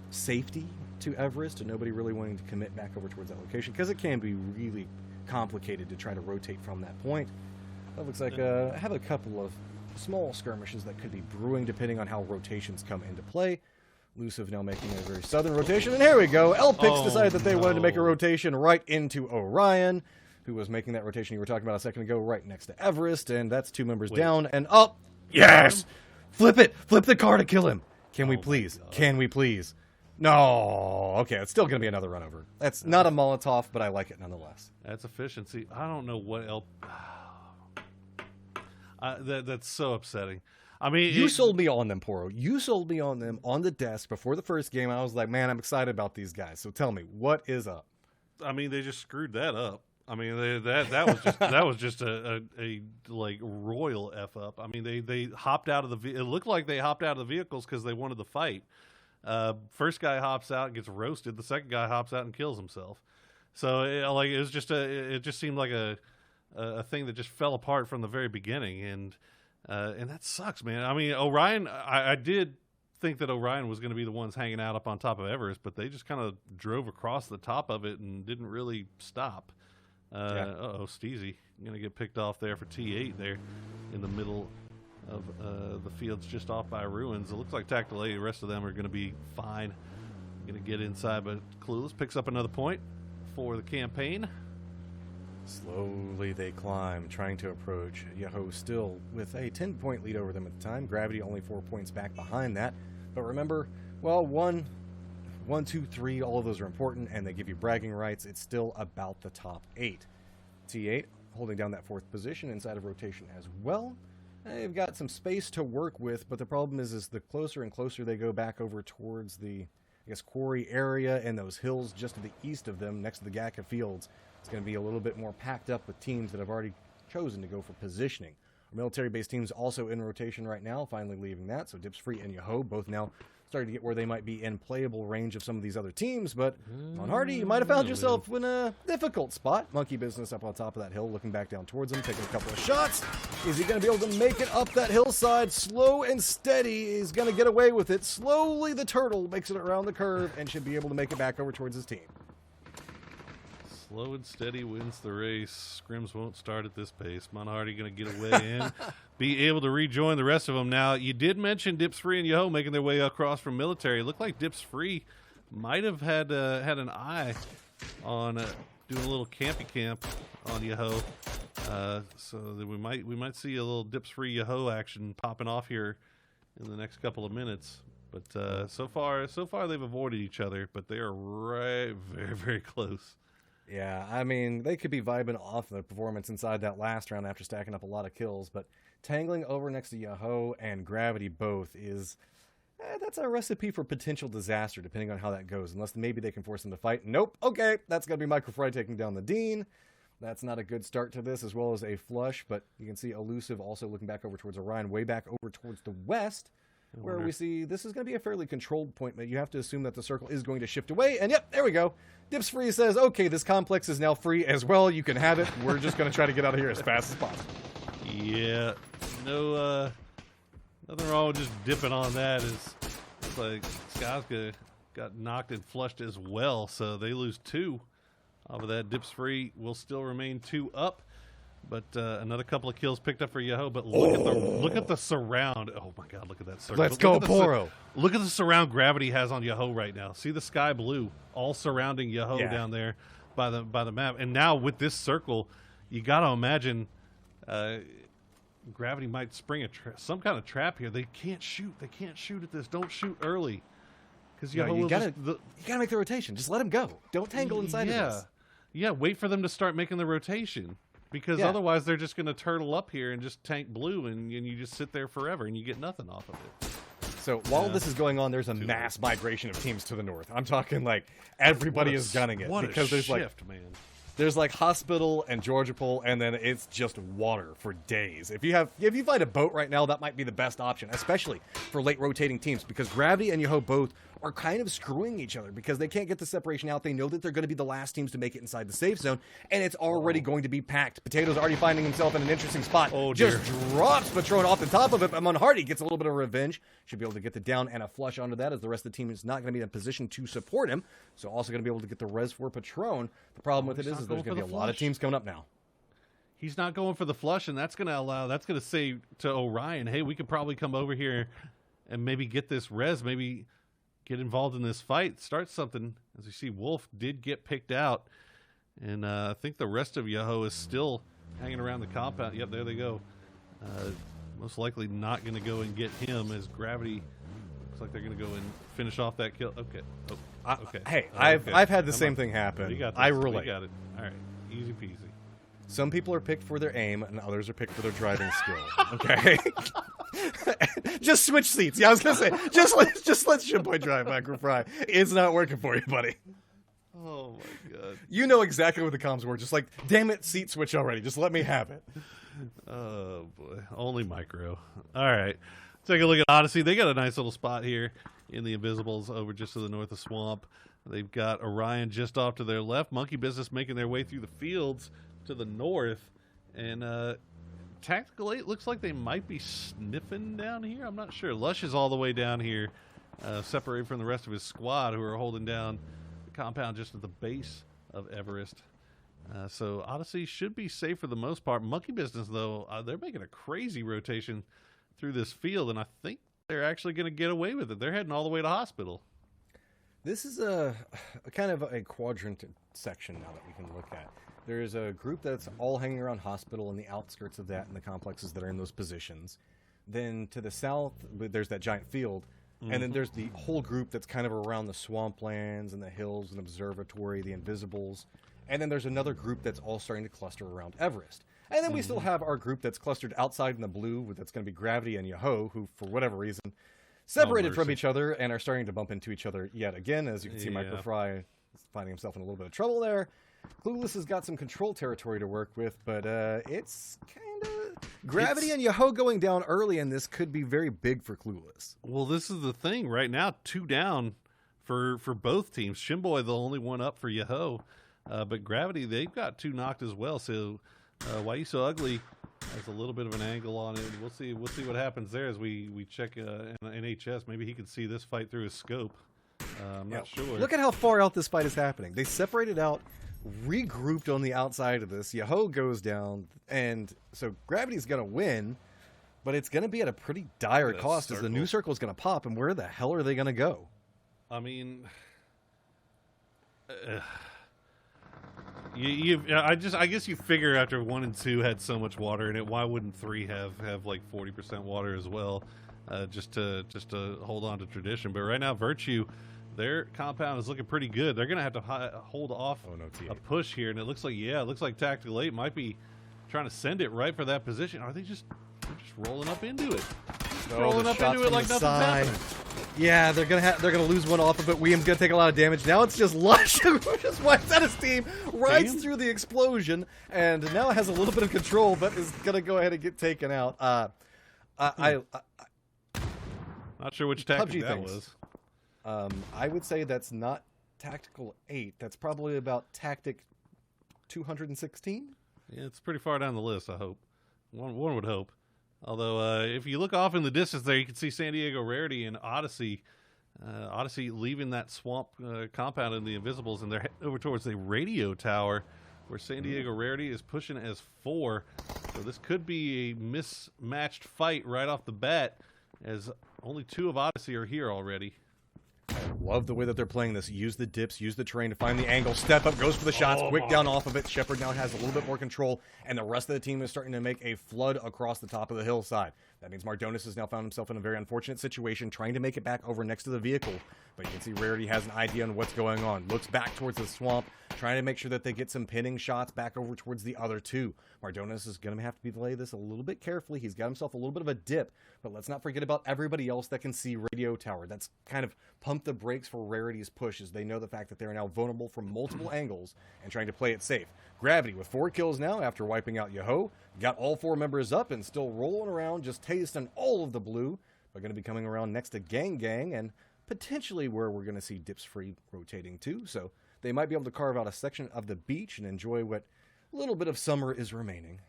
safety to Everest, and nobody really wanting to commit back over towards that location because it can be really complicated to try to rotate from that point. That looks like I have a couple of small skirmishes that could be brewing depending on how rotations come into play. Elusive now making a very southern rotation, and here we go. LPix decided that they wanted to make a rotation right into Orion, who was making that rotation you were talking about a second ago, right next to Everest, and that's 2 members down, and up. Yes! Flip it! Flip the car to kill him! Can we please? Can we please? No! Okay, it's still going to be another run over. That's not a Molotov, but I like it nonetheless. That's efficiency. I don't know what else. That's so upsetting. I mean, you sold me on them, Poro. You sold me on them on the desk before the first game. I was like, man, I'm excited about these guys. So tell me, what is up? I mean, they just screwed that up. I mean, that was just a like royal f up. I mean, they hopped out of the. It looked like they hopped out of the vehicles because they wanted to fight. First guy hops out and gets roasted. The second guy hops out and kills himself. So it just seemed like a thing that just fell apart from the very beginning, and that sucks, man. I mean, Orion. I did think that Orion was going to be the ones hanging out up on top of Everest, but they just kind of drove across the top of it and didn't really stop. Steezy going to get picked off there for T8 there in the middle of the fields just off by Ruins. It looks like Tactical A, the rest of them are going to be fine. Going to get inside, but Clueless picks up another point for the campaign. Slowly they climb, trying to approach. Yahoo still with a 10-point lead over them at the time. Gravity only 4 points back behind that. But remember, well, 1, 2, 3, all of those are important, and they give you bragging rights. It's still about the top 8. T8 holding down that 4th position inside of rotation as well. They've got some space to work with, but the problem is the closer and closer they go back over towards the, I guess, quarry area and those hills just to the east of them, next to the Gaka Fields, it's going to be a little bit more packed up with teams that have already chosen to go for positioning. Our military-based teams also in rotation right now, finally leaving that. So Dips Free and Yahoo both now starting to get where they might be in playable range of some of these other teams. But on Hardy, you might have found yourself in a difficult spot. Monkey Business up on top of that hill, looking back down towards him, taking a couple of shots. Is he going to be able to make it up that hillside? Slow and steady. He's going to get away with it. Slowly the turtle makes it around the curve and should be able to make it back over towards his team. Slow and steady wins the race. Scrims won't start at this pace. Monhardy going to get away in, be able to rejoin the rest of them. Now, you did mention Dips Free and Yoho making their way across from military. It looked like Dips Free might have had an eye on doing a little campy camp on Yoho. So that we might see a little Dips Free Yoho action popping off here in the next couple of minutes. But so far they've avoided each other, but they are very, very close. Yeah, I mean, they could be vibing off the performance inside that last round after stacking up a lot of kills, but tangling over next to Yahoo and Gravity both is, that's a recipe for potential disaster, depending on how that goes, unless maybe they can force them to fight. Nope, okay, that's going to be Microfry taking down the Dean. That's not a good start to this, as well as a flush, but you can see Elusive also looking back over towards Orion, way back over towards the west, where we see this is going to be a fairly controlled point, but you have to assume that the circle is going to shift away, and yep, there we go. Dips Free says, okay, this complex is now free as well. You can have it. We're just going to try to get out of here as fast as possible. Yeah, no, nothing wrong with just dipping on that. It's like Skazka got knocked and flushed as well, so they lose 2 off of that. Dips Free will still remain 2 up. But another couple of kills picked up for Yahoo. But look at the surround. Oh my God! Look at that circle. Let's go, Poro. Look at the surround Gravity has on Yahoo right now. See the sky blue all surrounding Yahoo down there by the map. And now with this circle, you got to imagine Gravity might spring some kind of trap here. They can't shoot. They can't shoot at this. Don't shoot early, because you gotta make the rotation. Just let him go. Don't tangle inside of this. Yeah. Wait for them to start making the rotation. Because otherwise they're just going to turtle up here and just tank blue, and you just sit there forever and you get nothing off of it. So while this is going on, there's a mass migration of teams to the north. I'm talking like everybody is gunning it because there's shift, man. There's like Hospital and Georgia Pole, and then it's just water for days. If you find a boat right now, that might be the best option, especially for late rotating teams, because Gravity and Yoho both are kind of screwing each other because they can't get the separation out. They know that they're going to be the last teams to make it inside the safe zone, and it's already going to be packed. Potato's already finding himself in an interesting spot. Oh, just drops Patron off the top of it, but Munhardy gets a little bit of revenge. Should be able to get the down and a flush onto that, as the rest of the team is not going to be in a position to support him. So also going to be able to get the res for Patron. The problem with it is there's going to be a lot of teams coming up now. He's not going for the flush, and that's going to say to Orion, hey, we could probably come over here and maybe get this res, maybe get involved in this fight, start something. As you see, Wolf did get picked out, and I think the rest of Yoho is still hanging around the compound. Yep, there they go. Most likely not going to go and get him, as Gravity looks like they're going to go and finish off that kill. Okay. Oh, okay. Hey, I've had the same thing happen. We got this. I relate. We got it. All right. Easy peasy. Some people are picked for their aim, and others are picked for their driving skill. Okay, just switch seats. Yeah, I was gonna say, just let Shimboy drive, Microfry. It's not working for you, buddy. Oh my god. You know exactly what the comms were. Just like, damn it, seat switch already. Just let me have it. Oh boy, only Micro. All right, take a look at Odyssey. They got a nice little spot here in the Invisibles over just to the north of Swamp. They've got Orion just off to their left. Monkey Business making their way through the fields to the north, and Tactical 8 looks like they might be sniffing down here. I'm not sure. Lush is all the way down here, separated from the rest of his squad, who are holding down the compound just at the base of Everest. So Odyssey should be safe for the most part. Monkey Business, though, they're making a crazy rotation through this field, and I think they're actually going to get away with it. They're heading all the way to Hospital. This is a kind of a quadrant section now that we can look at. There's a group that's all hanging around Hospital and the outskirts of that and the complexes that are in those positions. Then to the south, there's that giant field. And then there's the whole group that's kind of around the swamplands and the hills and observatory, the Invisibles. And then there's another group that's all starting to cluster around Everest. And then we still have our group that's clustered outside in the blue, that's going to be Gravity and Yoho, who, for whatever reason, separated from each other and are starting to bump into each other yet again. As you can see, Microfry is finding himself in a little bit of trouble there. Clueless has got some control territory to work with, but it's kind of... Gravity and Yoho going down early in this could be very big for Clueless. Well, this is the thing. Right now, 2 down for both teams. Shimboy, the only one up for Yoho. But Gravity, they've got 2 knocked as well. So Why You So Ugly has a little bit of an angle on it. We'll see what happens there as we check NHS. Maybe he can see this fight through his scope. I'm not sure. Look at how far out this fight is happening. They separated out, regrouped on the outside of this. Yoho goes down, and so Gravity's going to win, but it's going to be at a pretty dire cost as the new circle is going to pop, and where the hell are they going to go? I mean, I guess you figure after 1 and 2 had so much water in it, why wouldn't 3 have like 40% water as well, just to hold on to tradition? But right now, Virtue, their compound is looking pretty good. They're going to have to hold off a push here, and it looks like Tactical 8 might be trying to send it right for that position. Are they just rolling up into it? Rolling up into it like nothing's happening. Yeah, they're gonna lose one off of it. William's gonna take a lot of damage. Now it's just Lush who just wipes out his team, rides through the explosion, and now has a little bit of control, but is gonna go ahead and get taken out. Not sure which tactic that was. I would say that's not Tactical 8. That's probably about Tactic 216. Yeah, it's pretty far down the list, I hope. One would hope. Although, if you look off in the distance there, you can see San Diego Rarity and Odyssey. Odyssey leaving that swamp compound in the Invisibles, and they're heading over towards the radio tower, where San Diego Rarity is pushing as 4. So this could be a mismatched fight right off the bat, as only 2 of Odyssey are here already. I love the way that they're playing this. Use the dips, use the terrain to find the angle. Step up, goes for the shots, quick down off of it. Shepard now has a little bit more control, and the rest of the team is starting to make a flood across the top of the hillside. That means Mardonis has now found himself in a very unfortunate situation, trying to make it back over next to the vehicle. But you can see Rarity has an idea on what's going on. Looks back towards the swamp, trying to make sure that they get some pinning shots back over towards the other two. Mardones is going to have to play this a little bit carefully. He's got himself a little bit of a dip, but let's not forget about everybody else that can see Radio Tower. That's kind of pumped the brakes for Rarity's push, as they know the fact that they're now vulnerable from multiple angles and trying to play it safe. Gravity with 4 kills now after wiping out Yoho. Got all 4 members up and still rolling around, just tasting all of the blue. They're going to be coming around next to Gang Gang and potentially where we're going to see Dips Free rotating too. So they might be able to carve out a section of the beach and enjoy what little bit of summer is remaining.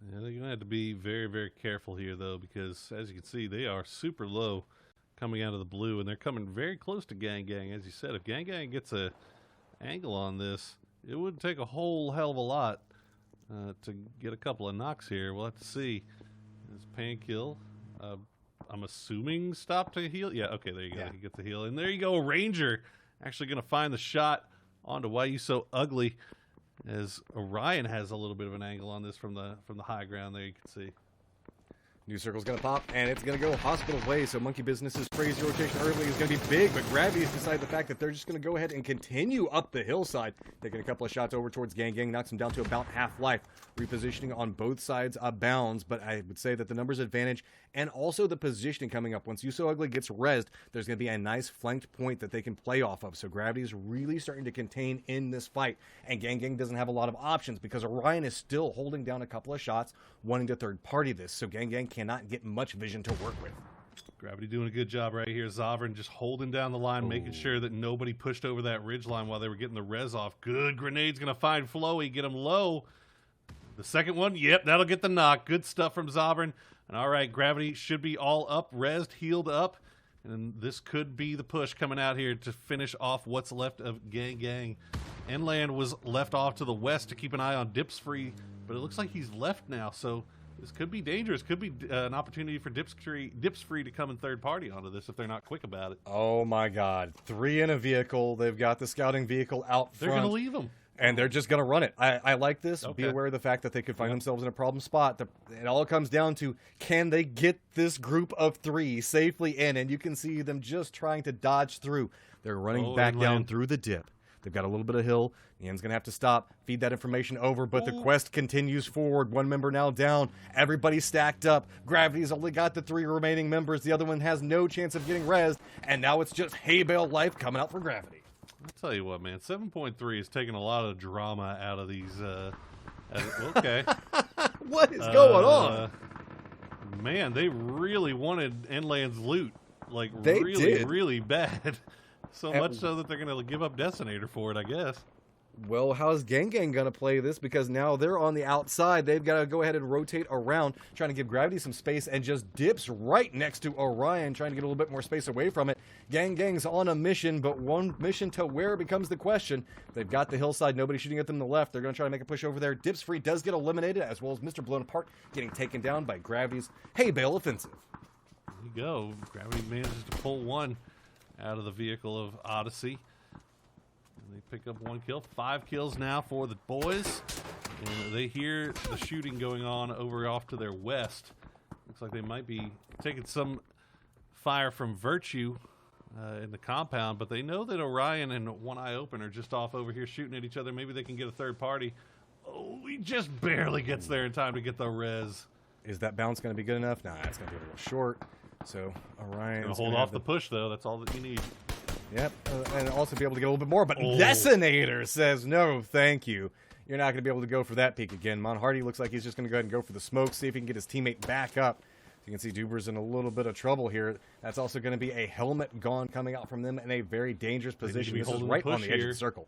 Yeah, they're going to have to be very, very careful here, though, because as you can see, they are super low coming out of the blue, and they're coming very close to Gang Gang. As you said, if Gang Gang gets a angle on this, it wouldn't take a whole hell of a lot to get a couple of knocks here. We'll have to see. This pan kill. I'm assuming stop to heal. Yeah, okay, there you go. Yeah. He gets the heal. And there you go, Ranger actually going to find the shot onto Why You So Ugly, as Orion has a little bit of an angle on this from the high ground there, you can see. New circle's going to pop, and it's going to go Hospital way, so Monkey Business's crazy rotation early is going to be big, but Gravity has decided the fact that they're just going to go ahead and continue up the hillside, taking a couple of shots over towards Gang Gang, knocks him down to about half life, repositioning on both sides of bounds, but I would say that the numbers advantage and also the positioning coming up. Once You So Ugly gets rezzed, there's going to be a nice flanked point that they can play off of, so Gravity is really starting to contain in this fight, and Gang Gang doesn't have a lot of options because Orion is still holding down a couple of shots, wanting to third party this, so Gang Gang cannot get much vision to work with. Gravity doing a good job right here. Zovran just holding down the line, making sure that nobody pushed over that ridge line while they were getting the res off. Good grenade's going to find Floey, get him low. The second one, yep, that'll get the knock. Good stuff from Zovran. And all right, Gravity should be all up, rezzed, healed up. And this could be the push coming out here to finish off what's left of Gang Gang. Inland was left off to the west to keep an eye on Dips Free, but it looks like he's left now, so this could be dangerous. Could be an opportunity for Dips Free to come in third party onto this if they're not quick about it. Oh my God. 3 in a vehicle. They've got the scouting vehicle out front. They're going to leave them. And they're just going to run it. I like this. Okay. Be aware of the fact that they could find themselves in a problem spot. It all comes down to, can they get this group of 3 safely in? And you can see them just trying to dodge through. They're running back down through the dip. They've got a little bit of hill. Nian's going to have to stop, feed that information over, but the quest continues forward. 1 member now down. Everybody's stacked up. Gravity's only got the 3 remaining members. The other one has no chance of getting rezzed, and now it's just hay bale life coming out for Gravity. I'll tell you what, man. 7.3 is taking a lot of drama out of these. Okay. What is going on? Man, they really wanted Inland's loot. Like, They really, did. really bad. So much so that they're going to give up Detonator for it, I guess. Well, how's Gang Gang going to play this? Because now they're on the outside. They've got to go ahead and rotate around, trying to give Gravity some space, and just dips right next to Orion, trying to get a little bit more space away from it. Gang Gang's on a mission, but one mission to where becomes the question. They've got the hillside. Nobody shooting at them to the left. They're going to try to make a push over there. Dips Free does get eliminated, as well as Mr. Blown Apart getting taken down by Gravity's hay bale offensive. There you go. Gravity manages to pull one out of the vehicle of Odyssey. And they pick up 1 kill. 5 kills now for the boys. And they hear the shooting going on over off to their west. Looks like they might be taking some fire from Virtue in the compound, but they know that Orion and One Eye Open are just off over here shooting at each other. Maybe they can get a third party. Oh, he just barely gets there in time to get the res. Is that bounce going to be good enough? Nah, it's going to be a little short. So Orion's hold off the push, though. That's all that you need. Yep, and also be able to get a little bit more. But Detonator says, no, thank you. You're not going to be able to go for that peak again. Mon Hardy looks like he's just going to go ahead and go for the smoke, see if he can get his teammate back up. You can see Duber's in a little bit of trouble here. That's also going to be a helmet gone coming out from them in a very dangerous position. This is right on the edge of the circle.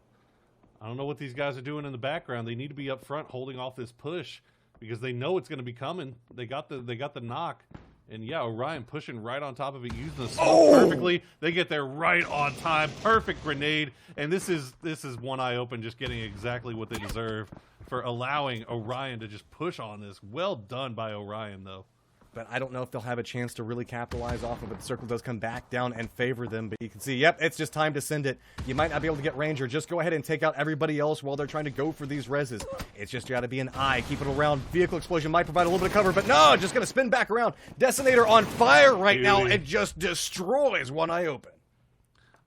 I don't know what these guys are doing in the background. They need to be up front holding off this push because they know it's going to be coming. They got the knock. And yeah, Orion pushing right on top of it, using the smoke perfectly. They get there right on time. Perfect grenade. And this is One Eye Open just getting exactly what they deserve for allowing Orion to just push on this. Well done by Orion, though. But I don't know if they'll have a chance to really capitalize off of it. The circle does come back down and favor them, but you can see, yep, it's just time to send it. You might not be able to get Ranger. Just go ahead and take out everybody else while they're trying to go for these reses. It's just got to be an eye. Keep it around. Vehicle explosion might provide a little bit of cover, but no, just going to spin back around. Detonator on fire right now and just destroys One Eye Open.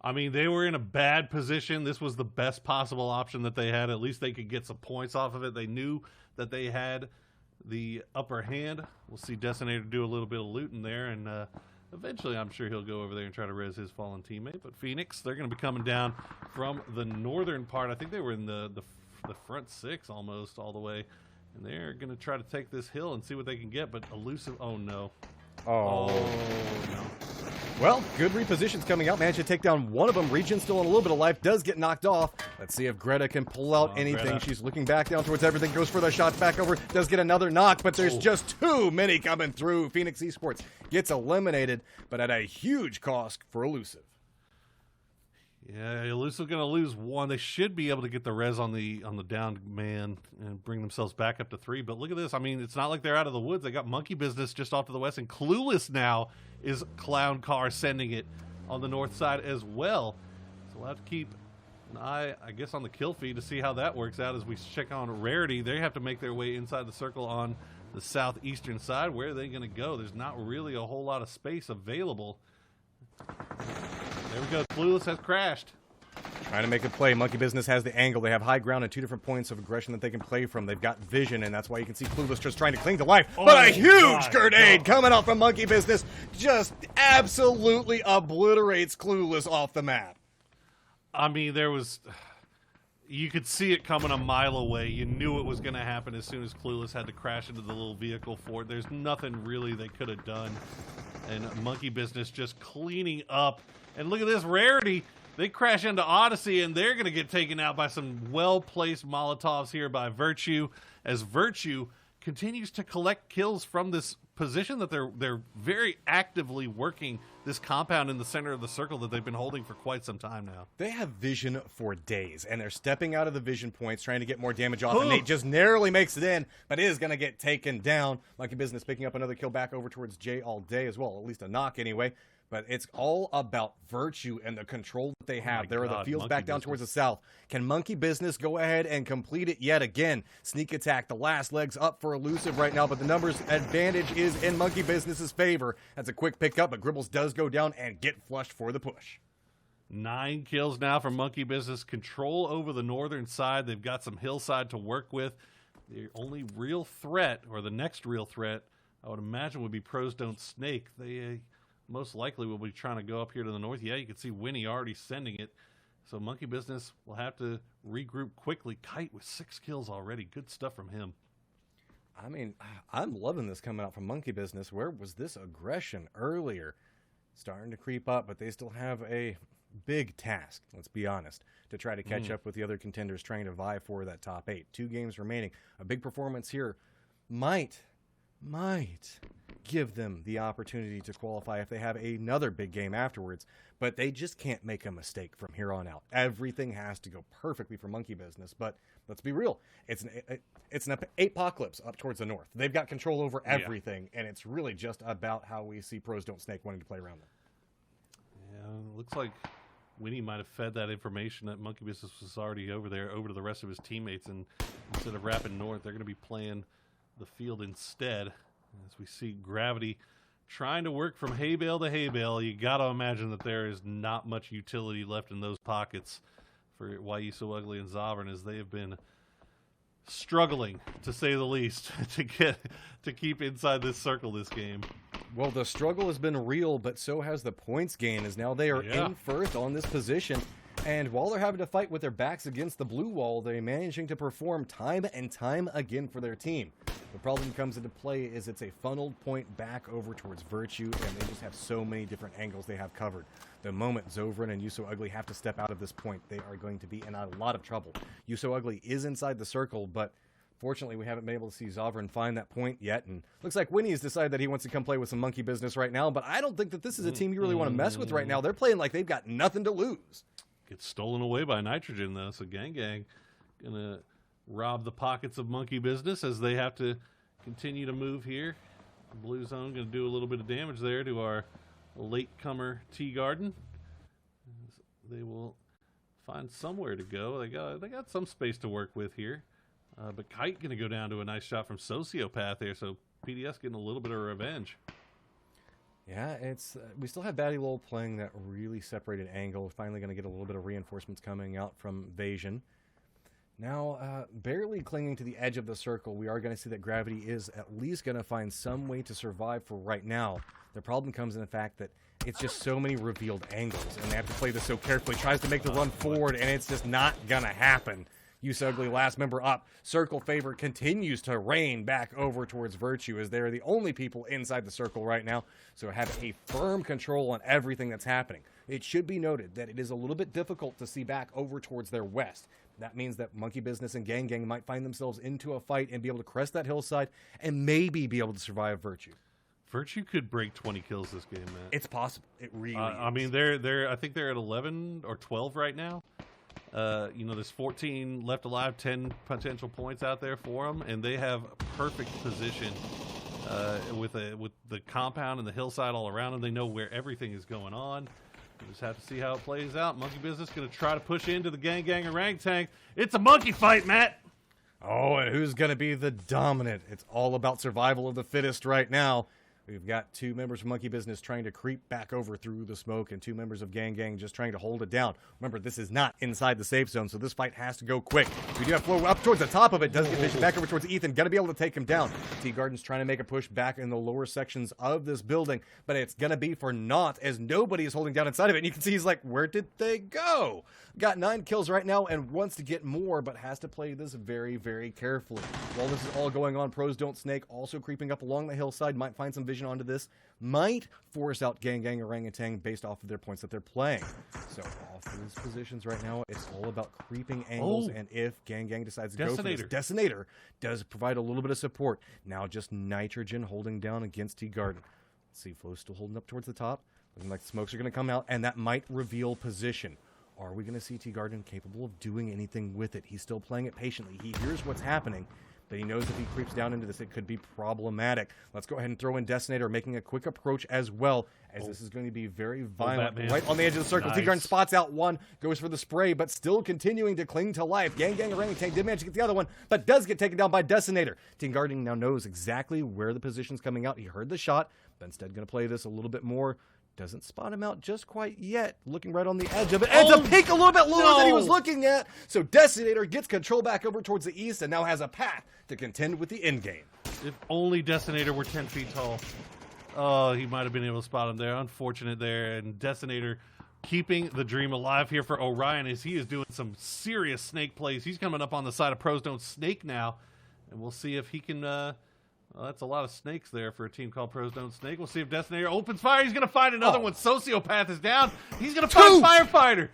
I mean, they were in a bad position. This was the best possible option that they had. At least they could get some points off of it. They knew that they had the upper hand. We'll see Detonator do a little bit of looting there, and eventually I'm sure he'll go over there and try to res his fallen teammate. But Phoenix, they're going to be coming down from the northern part. I think they were in the front six almost all the way, and they're going to try to take this hill and see what they can get. But Elusive, oh no. Oh, no. Well, good repositions coming out. Managed to take down one of them. Region still on a little bit of life. Does get knocked off. Let's see if Greta can pull out anything. Greta. She's looking back down towards everything. Goes for the shots back over. Does get another knock, but there's just too many coming through. Phoenix Esports gets eliminated, but at a huge cost for Elusive. Yeah, Elusive going to lose one. They should be able to get the res on the downed man and bring themselves back up to 3. But look at this. I mean, it's not like they're out of the woods. They got Monkey Business just off to the west, and Clueless now is Clown Car sending it on the north side as well. So we'll have to keep an eye, I guess, on the kill feed to see how that works out as we check on Rarity. They have to make their way inside the circle on the southeastern side. Where are they going to go? There's not really a whole lot of space available. There we go. Clueless has crashed. Trying to make a play. Monkey Business has the angle. They have high ground and 2 different points of aggression that they can play from. They've got vision, and that's why you can see Clueless just trying to cling to life. Oh, but a huge God. grenade coming off from Monkey Business just absolutely obliterates Clueless off the map. I mean, you could see it coming a mile away. You knew it was going to happen as soon as Clueless had to crash into the little vehicle for it. There's nothing really they could have done. And Monkey Business just cleaning up. And look at this, Rarity. They crash into Odyssey, and they're going to get taken out by some well-placed Molotovs here by Virtue, as Virtue continues to collect kills from this position that they're very actively working this compound in the center of the circle that they've been holding for quite some time now. They have vision for days, and they're stepping out of the vision points, trying to get more damage off, and Nate just narrowly makes it in, but is going to get taken down. Monkey Business picking up another kill back over towards Jay all day as well, at least a knock anyway. But it's all about Virtue and the control that they have. There are the fields back down towards the south. Can Monkey Business go ahead and complete it yet again? Sneak attack, the last legs up for Elusive right now, but the numbers advantage is in Monkey Business's favor. That's a quick pickup, but Gribbles does go down and get flushed for the push. 9 kills now from Monkey Business. Control over the northern side. They've got some hillside to work with. The only real threat, or the next real threat, I would imagine would be Pros Don't Snake. They most likely will be trying to go up here to the north. Yeah, you can see Winnie already sending it. So Monkey Business will have to regroup quickly. Kite with 6 kills already. Good stuff from him. I mean, I'm loving this coming out from Monkey Business. Where was this aggression earlier? Starting to creep up, but they still have a big task, let's be honest, to try to catch up with the other contenders trying to vie for that top 8. 2 games remaining. A big performance here might give them the opportunity to qualify if they have another big game afterwards, but they just can't make a mistake from here on out. Everything has to go perfectly for Monkey Business, but let's be real. It's an apocalypse up towards the north. They've got control over everything, and it's really just about how we see Pros Don't Snake wanting to play around them. Yeah, looks like Winnie might have fed that information that Monkey Business was already over there over to the rest of his teammates, and instead of wrapping north, they're going to be playing the field instead. As we see Gravity trying to work from hay bale to hay bale, you got to imagine that there is not much utility left in those pockets for Why You So Ugly and Zovern, as they have been struggling, to say the least, to keep inside this circle this game. Well, the struggle has been real, but so has the points gain, as now they are in first on this position. And while they're having to fight with their backs against the blue wall, they're managing to perform time and time again for their team. The problem comes into play is it's a funneled point back over towards Virtue, and they just have so many different angles they have covered. The moment Zovern and You So Ugly have to step out of this point, they are going to be in a lot of trouble. You So Ugly is inside the circle, but fortunately we haven't been able to see Zovern find that point yet, and looks like Winnie has decided that he wants to come play with some Monkey Business right now, but I don't think that this is a team you really want to mess with right now. They're playing like they've got nothing to lose. Gets stolen away by Nitrogen, though, so Gang gonna rob the pockets of Monkey Business as they have to continue to move here. Blue Zone gonna do a little bit of damage there to our latecomer T-Garden. They will find somewhere to go. They got some space to work with here, but Kite gonna go down to a nice shot from Sociopath there, so PDS getting a little bit of revenge. Yeah, it's we still have Batty Lowell playing that really separated angle. We're finally going to get a little bit of reinforcements coming out from Vasion. Now, barely clinging to the edge of the circle, we are going to see that Gravity is at least going to find some way to survive for right now. The problem comes in the fact that it's just so many revealed angles, and they have to play this so carefully. Tries to make the run forward, and it's just not going to happen. Ugly last member up. Circle favor continues to rain back over towards Virtue as they're the only people inside the circle right now, so have a firm control on everything that's happening. It should be noted that it is a little bit difficult to see back over towards their west. That means that Monkey Business and Gang Gang might find themselves into a fight and be able to crest that hillside and maybe be able to survive Virtue. Virtue could break 20 kills this game, man. It's possible. It really is. I mean, they're I think they're at 11 or 12 right now. There's 14 left alive, 10 potential points out there for them, and they have perfect position with the compound and the hillside all around them. They know where everything is going on. We just have to see how it plays out. Monkey Business going to try to push into the Gang Gang orangutan. It's a monkey fight, Matt. Oh, and who's going to be the dominant? It's all about survival of the fittest right now. We've got two members of Monkey Business trying to creep back over through the smoke and two members of Gang Gang just trying to hold it down. Remember, this is not inside the safe zone, so this fight has to go quick. We do have Flo up towards the top of it. Does get Vision back over towards Ethan. Going to be able to take him down. T-Garden's trying to make a push back in the lower sections of this building, but it's going to be for naught as nobody is holding down inside of it. And you can see he's like, where did they go? Got 9 kills right now and wants to get more, but has to play this very, very carefully. While this is all going on, Pros Don't Snake also creeping up along the hillside. Might find some vision onto this. Might force out Gang Gang Orangutan based off of their points that they're playing. So off of these positions right now, it's all about creeping angles, and if Gang Gang decides to go for this, Detonator does provide a little bit of support. Now just Nitrogen holding down against T-Garden. Let's see, Flo's still holding up towards the top. Looking like smokes are going to come out, and that might reveal position. Are we going to see T-Garden capable of doing anything with it? He's still playing it patiently. He hears what's happening, but he knows if he creeps down into this, it could be problematic. Let's go ahead and throw in Detonator, making a quick approach as well, as this is going to be very violent. Right on the edge of the circle. Nice. T-Garden spots out one, goes for the spray, but still continuing to cling to life. Gang Gang Orangutan did manage to get the other one, but does get taken down by Detonator. T-Garden now knows exactly where the position's coming out. He heard the shot, but instead going to play this a little bit more. Doesn't spot him out just quite yet. Looking right on the edge of it. Ends up peak a little bit lower than he was looking at. So Detonator gets control back over towards the east and now has a path to contend with the end game. If only Detonator were 10 feet tall. Oh, he might have been able to spot him there. Unfortunate there. And Detonator keeping the dream alive here for Orion as he is doing some serious snake plays. He's coming up on the side of Pros Don't Snake now. And we'll see if he can... well, that's a lot of snakes there for a team called Pros Don't Snake. We'll see if Detonator opens fire. He's going to find another one. Sociopath is down. He's going to find Firefighter.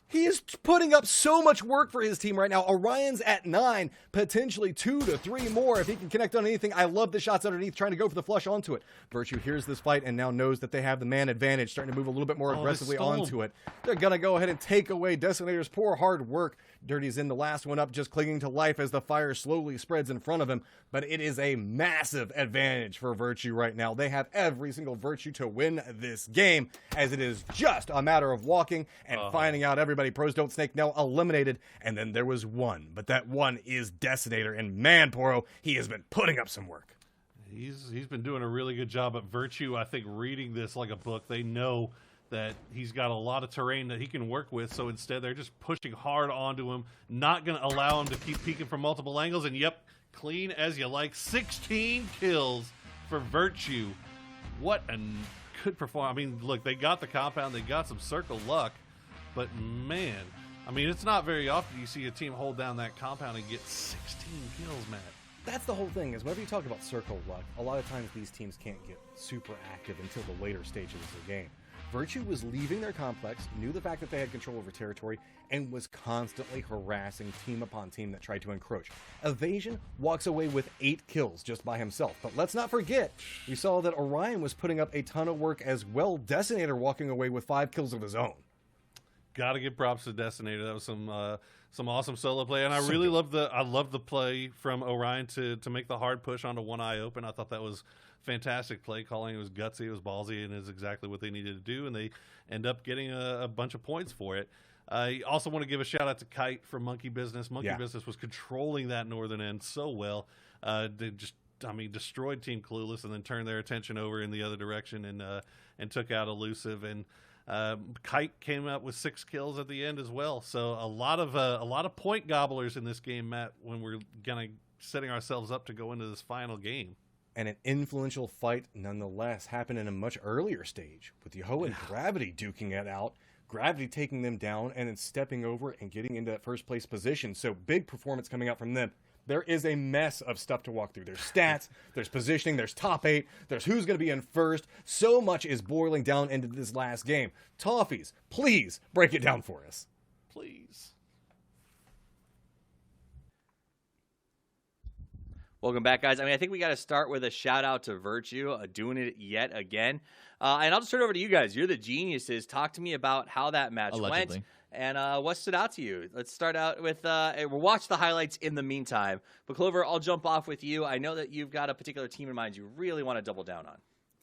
He is putting up so much work for his team right now. Orion's at 9, potentially 2 to 3 more if he can connect on anything. I love the shots underneath, trying to go for the flush onto it. Virtue hears this fight and now knows that they have the man advantage, starting to move a little bit more aggressively onto it. They're going to go ahead and take away Detonator's poor hard work. Dirty's in the last one up, just clinging to life as the fire slowly spreads in front of him. But it is a massive advantage for Virtue right now. They have every single Virtue to win this game, as it is just a matter of walking and finding out everybody. Pros Don't Snake now eliminated, and then there was one. But that one is Detonator, and man, Poro, he has been putting up some work. He's been doing a really good job at Virtue, I think, reading this like a book. They know that he's got a lot of terrain that he can work with, so instead they're just pushing hard onto him, not going to allow him to keep peeking from multiple angles, and yep, clean as you like. 16 kills for Virtue. What a good performance. I mean, look, they got the compound, they got some circle luck, but man, I mean, it's not very often you see a team hold down that compound and get 16 kills, Matt. That's the whole thing, is whenever you talk about circle luck, a lot of times these teams can't get super active until the later stages of the game. Virtue was leaving their complex, knew the fact that they had control over territory, and was constantly harassing team upon team that tried to encroach. Evasion walks away with 8 kills just by himself. But let's not forget, we saw that Orion was putting up a ton of work as well. Detonator walking away with 5 kills of his own. Gotta give props to Detonator. That was some awesome solo play, and I really love the play from Orion to make the hard push onto One Eye Open. I thought that was fantastic play calling. It was gutsy, it was ballsy, and is exactly what they needed to do, and they end up getting a bunch of points for it. I also want to give a shout out to Kite from Monkey Business. Monkey Business was controlling that northern end so well. They just destroyed Team Clueless and then turned their attention over in the other direction and took out Elusive. And Kite came out with 6 kills at the end as well. So a lot of point gobblers in this game, Matt, when we're setting ourselves up to go into this final game. And an influential fight nonetheless happened in a much earlier stage with Yoho and Gravity duking it out. Gravity taking them down and then stepping over and getting into that first place position. So big performance coming out from them. There is a mess of stuff to walk through. There's stats, there's positioning, there's top 8, there's who's going to be in first. So much is boiling down into this last game. Toffees, please break it down for us. Please. Welcome back, guys. I think we got to start with a shout out to Virtue, doing it yet again. And I'll just turn it over to you guys. You're the geniuses. Talk to me about how that match went and what stood out to you. Let's start out with we'll watch the highlights in the meantime. But Clover, I'll jump off with you. I know that you've got a particular team in mind you really want to double down on.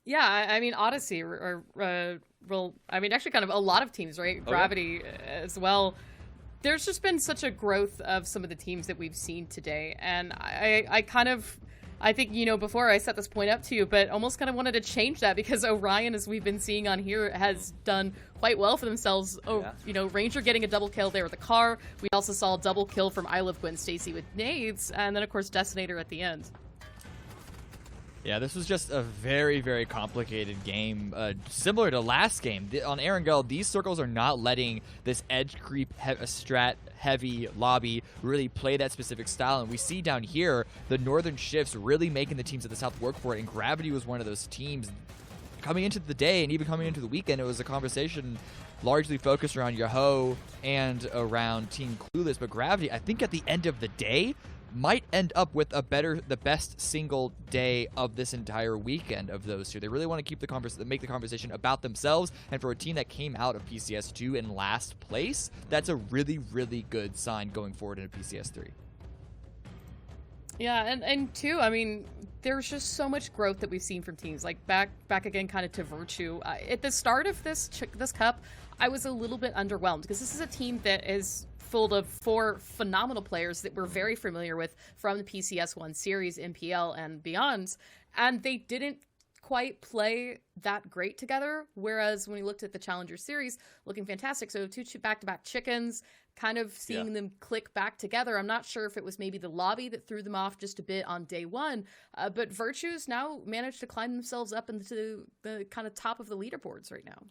Yeah, Odyssey, actually kind of a lot of teams, right? Gravity as well. There's just been such a growth of some of the teams that we've seen today. And I think, before I set this point up to you, but almost kind of wanted to change that because Orion, as we've been seeing on here, has done quite well for themselves. Ranger getting a double kill there with the car. We also saw a double kill from I Love Gwen Stacy with nades. And then, of course, Detonator at the end. Yeah, this was just a very, very complicated game, similar to last game. On Erangel, these circles are not letting this edge creep strat-heavy lobby really play that specific style, and we see down here the northern shifts really making the teams at the south work for it, and Gravity was one of those teams. Coming into the day and even coming into the weekend, it was a conversation largely focused around Yoho and around Team Clueless, but Gravity, I think at the end of the day, might end up with the best single day of this entire weekend of those two. They really want to keep make the conversation about themselves, and for a team that came out of PCS2 in last place, that's a really, really good sign going forward into PCS3. Yeah, and two, there's just so much growth that we've seen from teams. Like back again, kind of to Virtue. At the start of this cup, I was a little bit underwhelmed because this is a team that is full of 4 phenomenal players that we're very familiar with from the PCS1 series, MPL, and beyond, and they didn't quite play that great together, whereas when we looked at the Challenger series, looking fantastic. So 2 back-to-back chickens, kind of seeing them click back together. I'm not sure if it was maybe the lobby that threw them off just a bit on day 1, but Virtue's now managed to climb themselves up into the kind of top of the leaderboards right now.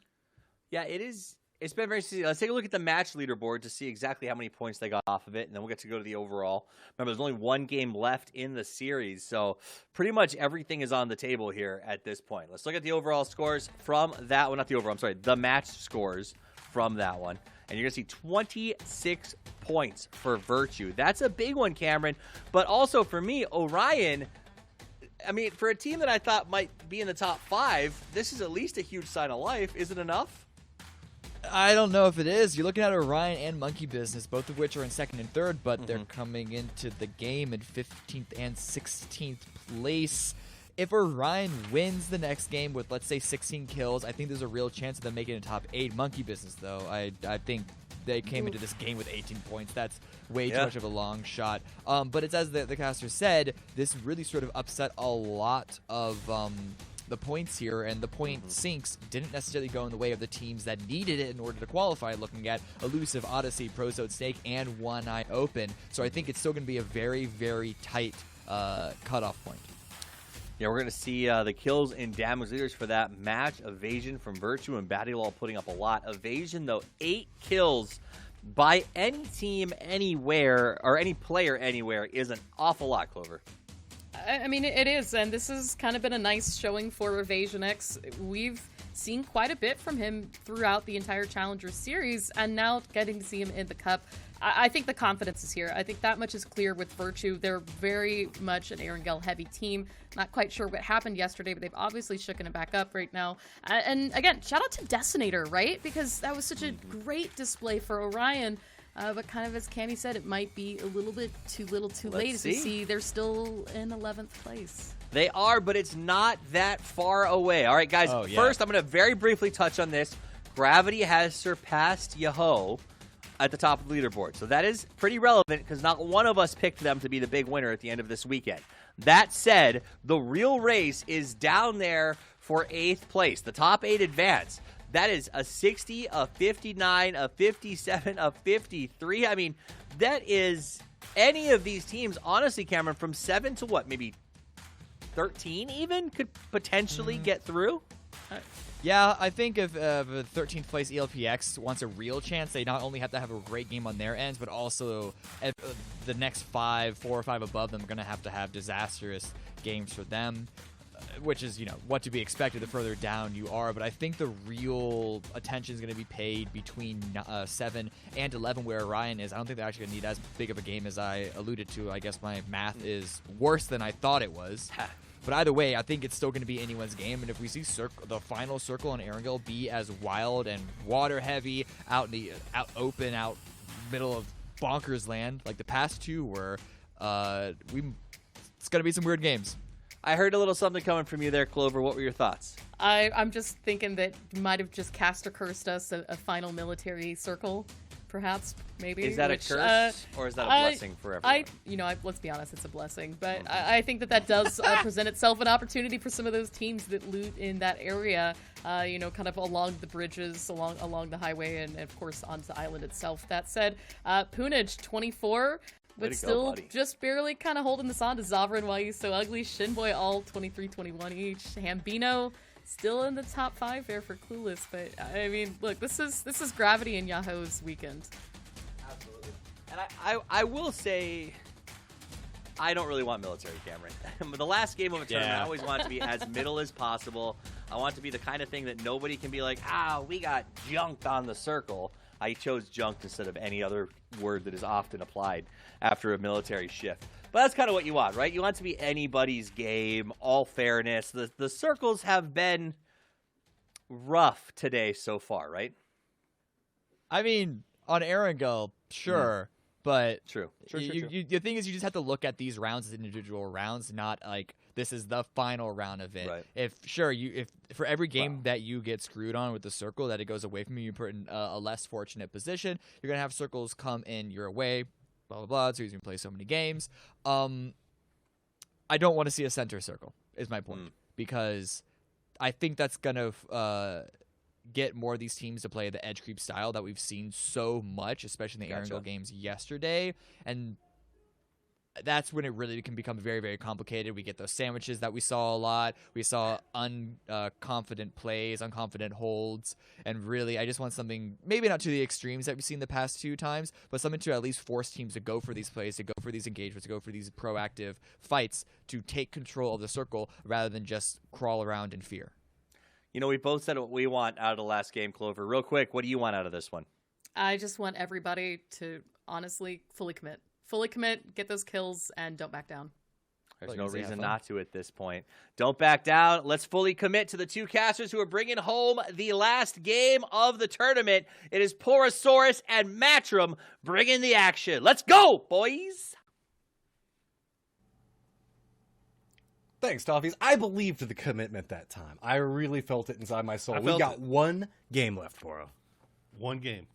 Yeah, it is. It's been very easy. Let's take a look at the match leaderboard to see exactly how many points they got off of it, and then we'll get to go to the overall. Remember, there's only 1 game left in the series, so pretty much everything is on the table here at this point. Let's look at the overall scores from that one. Not the overall, I'm sorry, the match scores from that one. And you're going to see 26 points for Virtue. That's a big one, Cameron. But also for me, Orion, for a team that I thought might be in the top 5, this is at least a huge sign of life. Is it enough? I don't know if it is. You're looking at Orion and Monkey Business, both of which are in 2nd and 3rd, but they're coming into the game in 15th and 16th place. If Orion wins the next game with, let's say, 16 kills, I think there's a real chance of them making it top 8. Monkey Business, though, I think they came into this game with 18 points. That's way too much of a long shot. But it's as the caster said, this really sort of upset a lot of the points here, and the point sinks didn't necessarily go in the way of the teams that needed it in order to qualify, looking at Elusive, Odyssey, Prozode Snake, and One Eye Open. So I think it's still going to be a very, very tight cutoff point. Yeah, we're going to see the kills and damage leaders for that match. Evasion from Virtue and Battylol putting up a lot. Evasion, though, 8 kills by any team anywhere, or any player anywhere, is an awful lot, Clover. It is, and this has kind of been a nice showing for Evasion X. We've seen quite a bit from him throughout the entire Challenger series, and now getting to see him in the Cup, I think the confidence is here. I think that much is clear with Virtue. They're very much an Erangel heavy team. Not quite sure what happened yesterday, but they've obviously shooken it back up right now. And again, shout out to Detonator, right? Because that was such a great display for Orion. But kind of as Cammy said, it might be a little bit too late as we see they're still in 11th place. They are, but it's not that far away. All right, guys, first I'm going to very briefly touch on this. Gravity has surpassed Yoho at the top of the leaderboard. So that is pretty relevant because not one of us picked them to be the big winner at the end of this weekend. That said, the real race is down there for 8th place. The top 8 advance. That is a 60, a 59, a 57, a 53. I mean, that is any of these teams, honestly, Cameron, from 7 to what, maybe 13 even, could potentially get through? Yeah, I think if a 13th place ELPX wants a real chance, they not only have to have a great game on their ends, but also the next 4 or 5 above them are going to have disastrous games for them, which is, what to be expected the further down you are. But I think the real attention is going to be paid between 7 and 11, where Orion is. I don't think they're actually going to need as big of a game as I alluded to. I guess my math is worse than I thought it was. But either way, I think it's still going to be anyone's game. And if we see the final circle on Erangel be as wild and water heavy out middle of bonkers land like the past 2 were, it's going to be some weird games. I heard a little something coming from you there, Clover. What were your thoughts? I'm just thinking that you might have just cast or cursed us a final military circle, perhaps, maybe. Is that a curse, or is that a blessing for everyone? Let's be honest, it's a blessing. But I think that does present itself an opportunity for some of those teams that loot in that area, kind of along the bridges, along the highway, and of course onto the island itself. That said, Poonage 24. But still just barely kind of holding this on to Zavra and Why You So Ugly. Shinboy all 23-21 each. Hambino still in the top 5 there for Clueless. But I mean, look, this is Gravity and Yahoo's weekend. Absolutely. And I will say, I don't really want military, Cameron. The last game of a tournament, I always want it to be as middle as possible. I want it to be the kind of thing that nobody can be like, we got junked on the circle. I chose junked instead of any other word that is often applied after a military shift. But that's kind of what you want, right? You want it to be anybody's game, all fairness. The circles have been rough today so far, right? I mean, on Erangel, sure. But True. The thing is, you just have to look at these rounds as individual rounds, not like this is the final round of it. Right. If for every game that you get screwed on with the circle, that it goes away from you, you put in a less fortunate position. You're gonna have circles come in your way, blah blah blah. So you can play so many games. I don't want to see a center circle. Is my point, because I think that's gonna get more of these teams to play the edge creep style that we've seen so much, especially in the Erangel games yesterday. And that's when it really can become very, very complicated. We get those sandwiches that we saw a lot. We saw unconfident plays, unconfident holds. And really, I just want something, maybe not to the extremes that we've seen the past 2 times, but something to at least force teams to go for these plays, to go for these engagements, to go for these proactive fights, to take control of the circle rather than just crawl around in fear. We both said what we want out of the last game, Clover. Real quick, what do you want out of this one? I just want everybody to honestly fully commit. Fully commit, get those kills, and don't back down. There's no reason not to at this point. Don't back down. Let's fully commit to the 2 casters who are bringing home the last game of the tournament. It is Porosaurus and Matrim bringing the action. Let's go, boys! Thanks, Toffees. I believed the commitment that time. I really felt it inside my soul. We got one game left, Poro. One game.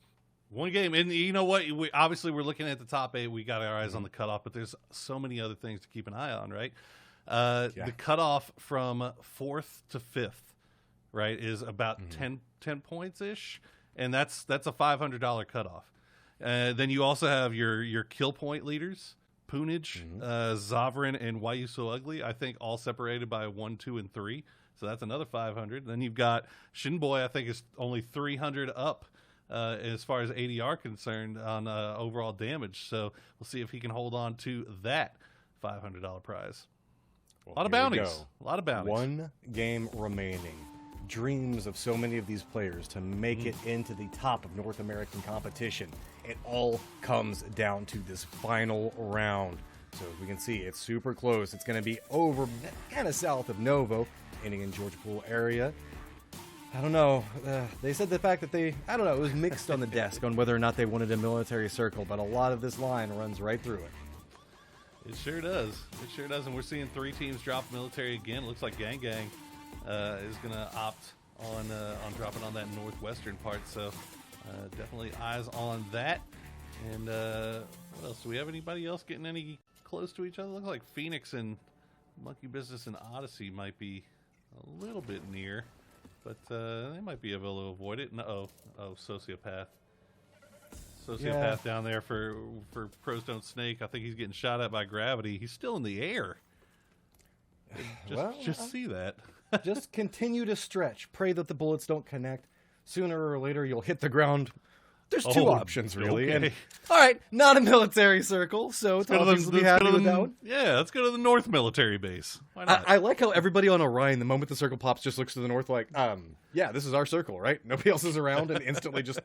And you know what? We're looking at the top 8. We got our eyes on the cutoff, but there's so many other things to keep an eye on, right? The cutoff from 4th to 5th, right, is about 10 points-ish, and that's a $500 cutoff. Then you also have your kill point leaders, Poonage, Zavrin, and Why You So Ugly, I think all separated by 1, 2, and 3. So that's another 500. Then you've got Shinboy, I think is only 300 up as far as ADR concerned on overall damage. So we'll see if he can hold on to that $500 prize. Well, a lot of bounties. A lot of bounties. One game remaining. Dreams of so many of these players to make it into the top of North American competition. It all comes down to this final round. So as we can see, it's super close. It's going to be over kind of south of Novo, ending in Georgia Pool area. I don't know. They said the fact that it was mixed on the desk on whether or not they wanted a military circle, but a lot of this line runs right through it. It sure does. And we're seeing 3 teams drop military again. It looks like Gang Gang is going to opt on dropping on that northwestern part. So Definitely eyes on that. And what else? Do we have anybody else getting any close to each other? Looks like Phoenix and Monkey Business and Odyssey might be a little bit near, but they might be able to avoid it. No, Sociopath. Down there for Pros Don't Snake. I think he's getting shot at by gravity. He's still in the air. Just see that. Just continue to stretch. Pray that the bullets don't connect. Sooner or later, you'll hit the ground. There's two options, really. Okay. And, all right, not a military circle, so Tommy's will be happy with that one. Yeah, let's go to the North military base. Why not? I like how everybody on Orion, the moment the circle pops, just looks to the north like, yeah, this is our circle, right? Nobody else is around, and instantly just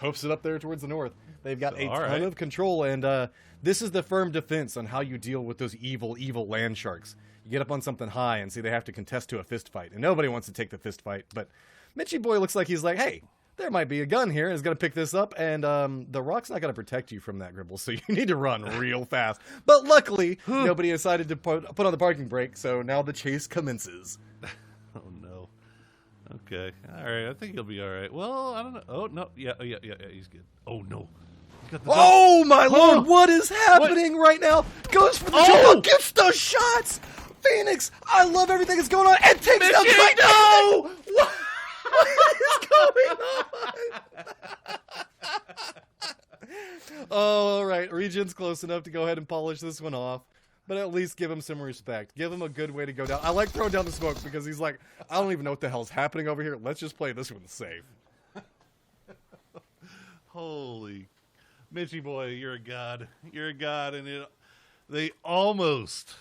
hopes it up there towards the north. They've got a ton of control, and this is the firm defense on how you deal with those evil, evil land sharks. You get up on something high and see they have to contest to a fist fight, and nobody wants to take the fist fight, but Mitchy Boy looks like he's like, hey, there might be a gun here. He's going to pick this up, and the rock's not going to protect you from that, Gribble, so you need to run real fast. But luckily, nobody decided to put on the parking brake, so now the chase commences. Oh, no. Okay. All right. I think he'll be all right. Well, I don't know. Oh, no. Yeah, he's good. Oh, no. Oh, my Lord. What is happening right now? Goes for the jump, gets those shots. Phoenix, I love everything that's going on, and takes down Mike. No! What is going on? All right, Region's close enough to go ahead and polish this one off, but at least give him some respect. Give him a good way to go down. I like throwing down the smoke because he's like, I don't even know what the hell's happening over here. Let's just play this one safe. Holy, Mitchy Boy, you're a god. You're a god, and they almost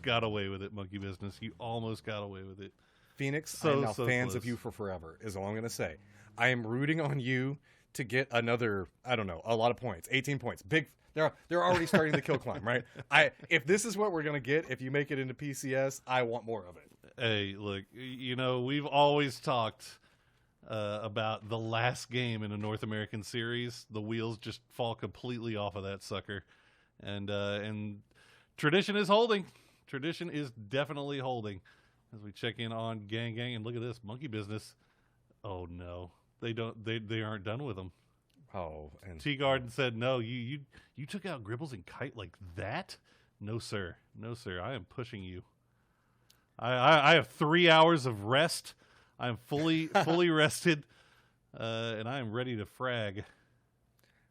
got away with it, Monkey Business. You almost got away with it. Phoenix, I am now fans of you for forever, is all I'm going to say. I am rooting on you to get another, I don't know, a lot of points. 18 points. Big. They're already starting the kill climb, right? If this is what we're going to get, if you make it into PCS, I want more of it. Hey, look, we've always talked about the last game in a North American series. The wheels just fall completely off of that sucker. And tradition is holding. Tradition is definitely holding. As we check in on Gang, and look at this Monkey Business. Oh no, they aren't done with them. Oh, and T Garden said no. You took out Gribbles and Kite like that? No sir, I am pushing you. I have 3 hours of rest. I am fully rested, and I am ready to frag.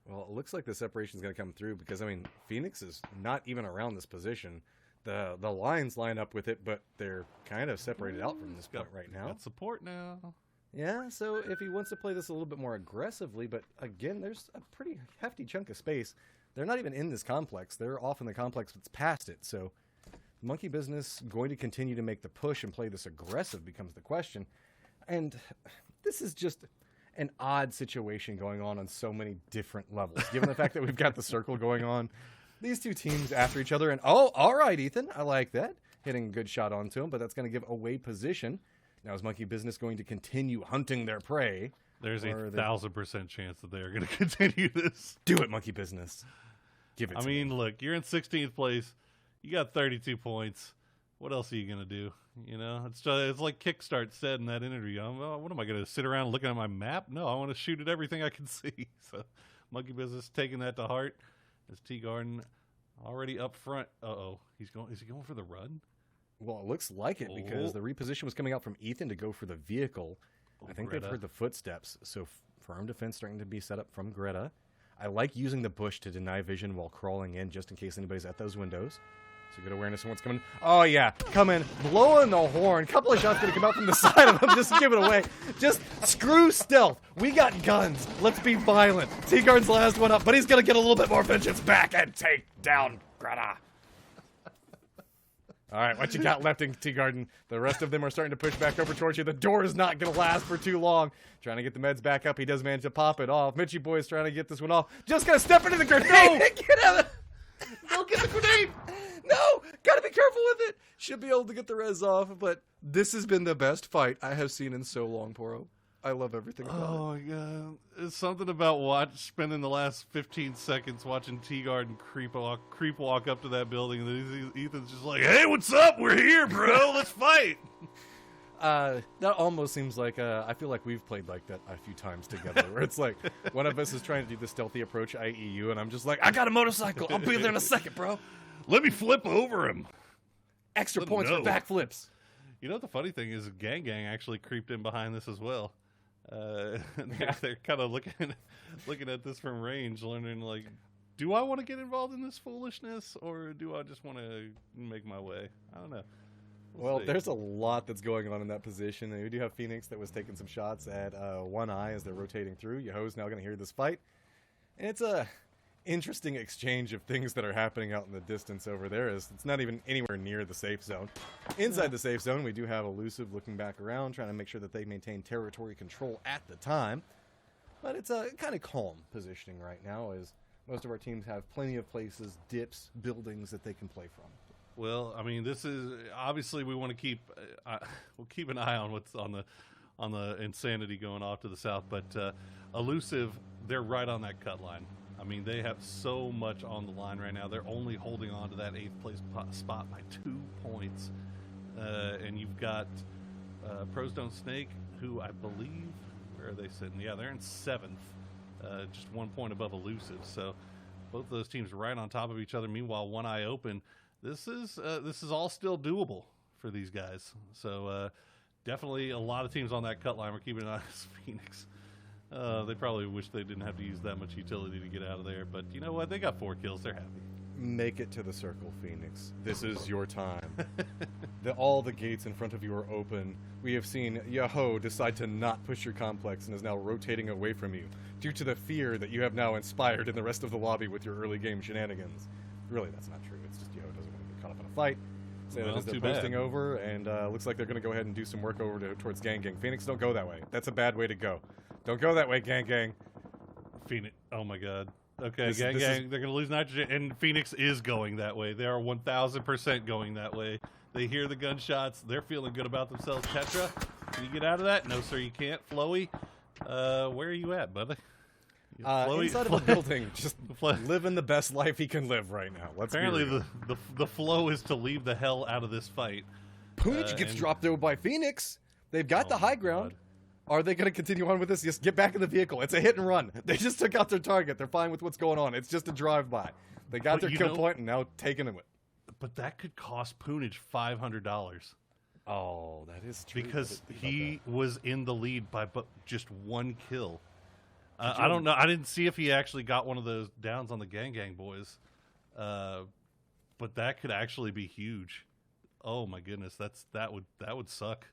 Well, it looks like the separation is going to come through because Phoenix is not even around this position. The lines line up with it, but they're kind of separated out from this point right now. Got support now. Yeah, so if he wants to play this a little bit more aggressively, but again, there's a pretty hefty chunk of space. They're not even in this complex. They're off in the complex that's past it. So Monkey Business going to continue to make the push and play this aggressive becomes the question. And this is just an odd situation going on so many different levels, given the fact that we've got the circle going on. These two teams after each other, and all right, Ethan, I like that. Hitting a good shot onto him, but that's going to give away position. Now is Monkey Business going to continue hunting their prey? There's a 1,000% chance that they are going to continue this. Do it, Monkey Business. Give it to me. Look, you're in 16th place. You got 32 points. What else are you going to do? It's like Kickstart said in that interview. What am I going to sit around looking at my map? No, I want to shoot at everything I can see. So Monkey Business taking that to heart. Is T Garden already up front? Is he going for the run? Well, it looks like it because the reposition was coming out from Ethan to go for the vehicle. I think they've heard the footsteps, so firm defense starting to be set up from Greta. I like using the bush to deny vision while crawling in just in case anybody's at those windows. So good awareness of what's coming. Oh, yeah. Come in. Blowing the horn. Couple of shots going to come out from the side of him. Just give it away. Just screw stealth. We got guns. Let's be violent. T-Guard's the last one up, but he's going to get a little bit more vengeance back and take down Greta. All right, what you got left in T-Garden? The rest of them are starting to push back over towards you. The door is not going to last for too long. Trying to get the meds back up. He does manage to pop it off. Mitchy Boy is trying to get this one off. Just going to step into the grenade. No! Get out of Don't get the grenade. No! Got to be careful with it. Should be able to get the res off, but this has been the best fight I have seen in so long, Poro. I love everything about it. Oh, my God. It's something about spending the last 15 seconds watching T-Garden creep walk up to that building, and then Ethan's just like, hey, what's up? We're here, bro. Let's fight. That almost seems like I feel like we've played like that a few times together, where it's like one of us is trying to do the stealthy approach, i.e. you, and I'm just like, I got a motorcycle. I'll be there in a second, bro. Let me flip over him. Extra points for backflips. You know what the funny thing is? Gang actually creeped in behind this as well. They're kind of looking at this from range, learning like, do I want to get involved in this foolishness, or do I just want to make my way? I don't know. Well, there's a lot that's going on in that position. And we do have Phoenix that was taking some shots at One Eye as they're rotating through. Yaho's now going to hear this fight. And it's a interesting exchange of things that are happening out in the distance over there. It's not even anywhere near the safe zone. Inside the safe zone, we do have Elusive looking back around, trying to make sure that they maintain territory control at the time. But it's a kind of calm positioning right now, as most of our teams have plenty of places, dips, buildings that they can play from. Well, I mean, this is obviously we want to keep we'll keep an eye on what's on the insanity going off to the south. But Elusive, they're right on that cut line. I mean, they have so much on the line right now. They're only holding on to that 8th place spot by 2 points. And you've got Pros Don't Snake, who I believe, where are they sitting? Yeah, they're in 7th, just 1 point above Elusive. So both of those teams right on top of each other. Meanwhile, One Eye Open. This is all still doable for these guys. So definitely a lot of teams on that cut line. We're keeping an eye on Phoenix. They probably wish they didn't have to use that much utility to get out of there. But you know what? They got 4 kills. They're happy. Make it to the circle, Phoenix. This is your time. All the gates in front of you are open. We have seen Yahoo decide to not push your complex and is now rotating away from you due to the fear that you have now inspired in the rest of the lobby with your early game shenanigans. Really, that's not true. It's just Yahoo doesn't want to get caught up in a fight. So Well, that is they're too posting bad. over, and looks like they're going to go ahead and do some work over towards Gang. Phoenix, don't go that way. That's a bad way to go. Don't go that way, Gang. Phoenix. Oh my God. Okay, This Gang. is- They're going to lose nitrogen, and Phoenix is going that way. They are 1,000% going that way. They hear the gunshots. They're feeling good about themselves. Tetra, can you get out of that? No, sir, you can't. Floey, where are you at, brother? Inside of a building, just living the best life he can live right now. Let's be Apparently, real. the flow is to leave the hell out of this fight. Punich gets and- dropped though by Phoenix. They've got the high ground. Are they going to continue on with this? Just get back in the vehicle. It's a hit and run. They just took out their target. They're fine with what's going on. It's just a drive-by. They got But their you kill know- point and now taking it. But that could cost Punich $500. Oh, that is true. Because I didn't think he was in the lead by just 1 kill. Did I you- don't know. I didn't see if he actually got one of those downs on the Gang boys. But that could actually be huge. Oh my goodness, that would suck.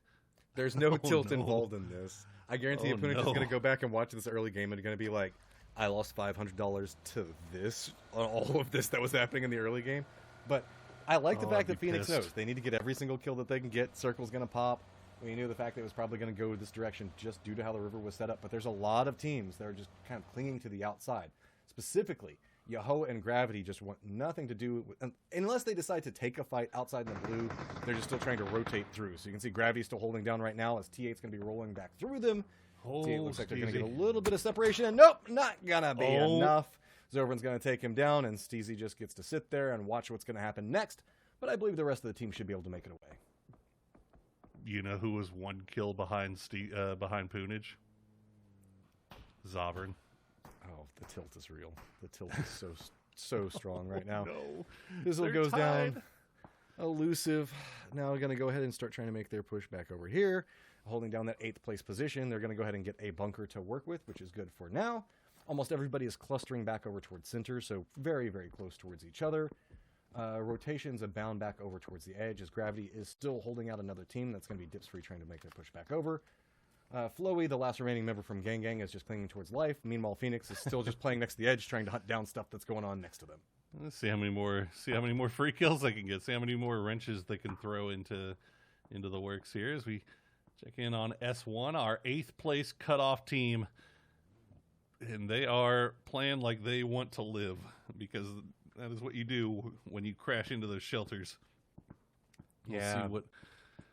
There's no Oh, tilt no. involved in this. I guarantee you, Oh, Punich is no. going to go back and watch this early game and going to be like, I lost $500 to this, on all of this that was happening in the early game. But I like the Oh, fact I'd that be Phoenix pissed. knows they need to get every single kill that they can get. Circle's going to pop. We knew the fact that it was probably going to go this direction just due to how the river was set up. But there's a lot of teams that are just kind of clinging to the outside. Specifically, Yahoo and Gravity just want nothing to do with, unless they decide to take a fight outside in the blue, they're just still trying to rotate through. So you can see Gravity still holding down right now as T8's going to be rolling back through them. T8 looks like they're going to get a little bit of separation, and nope, not going to be enough. Zovran's going to take him down, and Steezy just gets to sit there and watch what's going to happen next. But I believe the rest of the team should be able to make it away. You know who was 1 kill behind Punich? Zovran. Oh, the tilt is real. The tilt is so strong right now. No. Fizzle They're goes tied. down. Elusive. Now going to go ahead and start trying to make their push back over here. Holding down that 8th place position. They're going to go ahead and get a bunker to work with, which is good for now. Almost everybody is clustering back over towards center, so very, very close towards each other. Rotations abound back over towards the edge as Gravity is still holding out another team. That's going to be Dips Free trying to make their push back over. Floey, the last remaining member from Gang, is just clinging towards life. Meanwhile, Phoenix is still just playing next to the edge, trying to hunt down stuff that's going on next to them. Let's see how many more free kills they can get. See how many more wrenches they can throw into the works here as we check in on S1, our 8th place cutoff team. And they are playing like they want to live, because that is what you do when you crash into those shelters. We'll see what.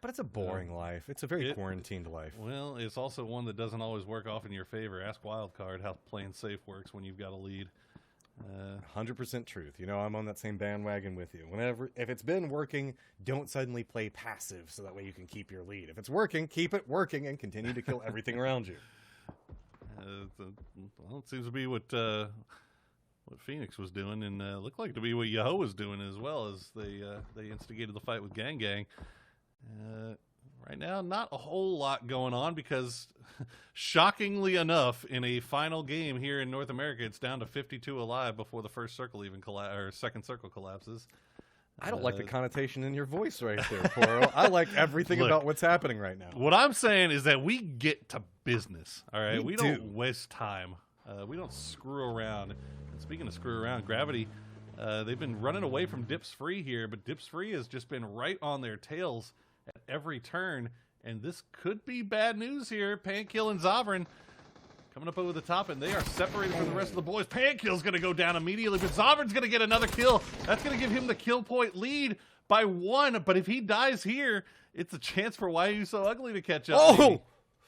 But it's a boring life. It's a very quarantined life. Well, it's also one that doesn't always work off in your favor. Ask Wildcard how playing safe works when you've got a lead. 100% truth. You know, I'm on that same bandwagon with you. If it's been working, don't suddenly play passive so that way you can keep your lead. If it's working, keep it working and continue to kill everything around you. Well, it seems to be what Phoenix was doing, and looked like to be what Yahoo was doing as well, as they instigated the fight with Gang Gang. Right now, not a whole lot going on because, shockingly enough, in a final game here in North America, it's down to 52 alive before the first circle even or second circle collapses. I don't like the connotation in your voice right there, Poro. I like everything about what's happening right now. What I'm saying is that we get to business, all right? We don't waste time. We don't screw around. And speaking of screw around, Gravity, they've been running away from Dips Free here, but Dips Free has just been right on their tails at every turn, and this could be bad news here. Pankill and Zovran coming up over the top, and they are separated from the rest of the boys. Pankill's going to go down immediately, but Zovran's going to get another kill. That's going to give him the kill point lead by 1, but if he dies here, it's a chance for Why Are You So Ugly to catch up. Oh! Maybe.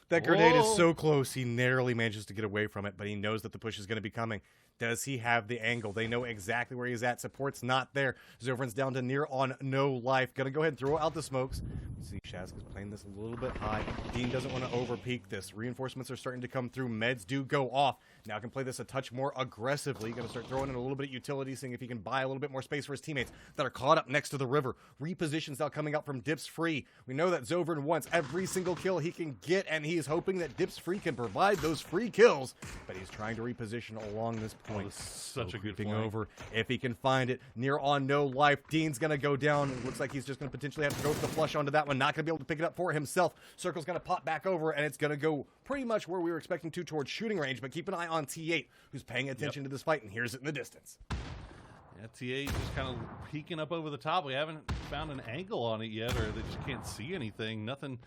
That grenade is so close, he narrowly manages to get away from it, but he knows that the push is going to be coming. Does he have the angle? They know exactly where he's at. Support's not there. Zovran's down to near on no life. Going to go ahead and throw out the smokes. We see Shaska's playing this a little bit high. Dean doesn't want to overpeak this. Reinforcements are starting to come through. Meds do go off. Now can play this a touch more aggressively. Going to start throwing in a little bit of utility, seeing if he can buy a little bit more space for his teammates that are caught up next to the river. Repositions now coming out from Dips Free. We know that Zovran wants every single kill he can get, and he is hoping that Dips Free can provide those free kills, but he's trying to reposition along this point. Such a good Creeping flank. over. If he can find it, near on no life. Dean's going to go down. It looks like he's just going to potentially have to go for the flush onto that one. Not going to be able to pick it up for himself. Circle's going to pop back over, and it's going to go pretty much where we were expecting to, towards shooting range, but keep an eye on T8, who's paying attention to this fight and hears it in the distance. Yeah, T8 just kind of peeking up over the top. We haven't found an angle on it yet, or they just can't see anything. Nothing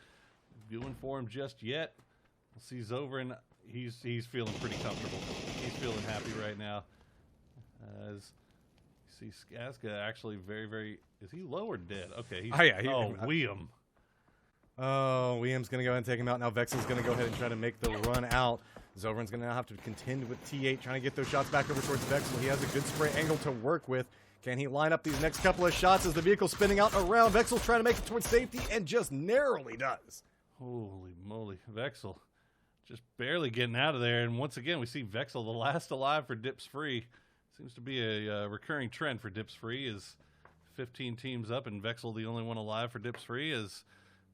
doing for him just yet. We'll see Zovran. He's feeling pretty comfortable. He's feeling happy right now. As you see Skaska actually very, very... Is he low or dead? Okay. Weem. Oh, Weem's going to go ahead and take him out. Now Vexel's going to go ahead and try to make the run out. Zovran's going to now have to contend with T8, trying to get those shots back over towards Vexel. He has a good spray angle to work with. Can he line up these next couple of shots as the vehicle's spinning out around? Vexel's trying to make it towards safety and just narrowly does. Holy moly. Vexel just barely getting out of there. And once again, we see Vexel, the last alive for Dips Free. Seems to be a recurring trend for Dips Free, is 15 teams up and Vexel the only one alive for Dips Free. As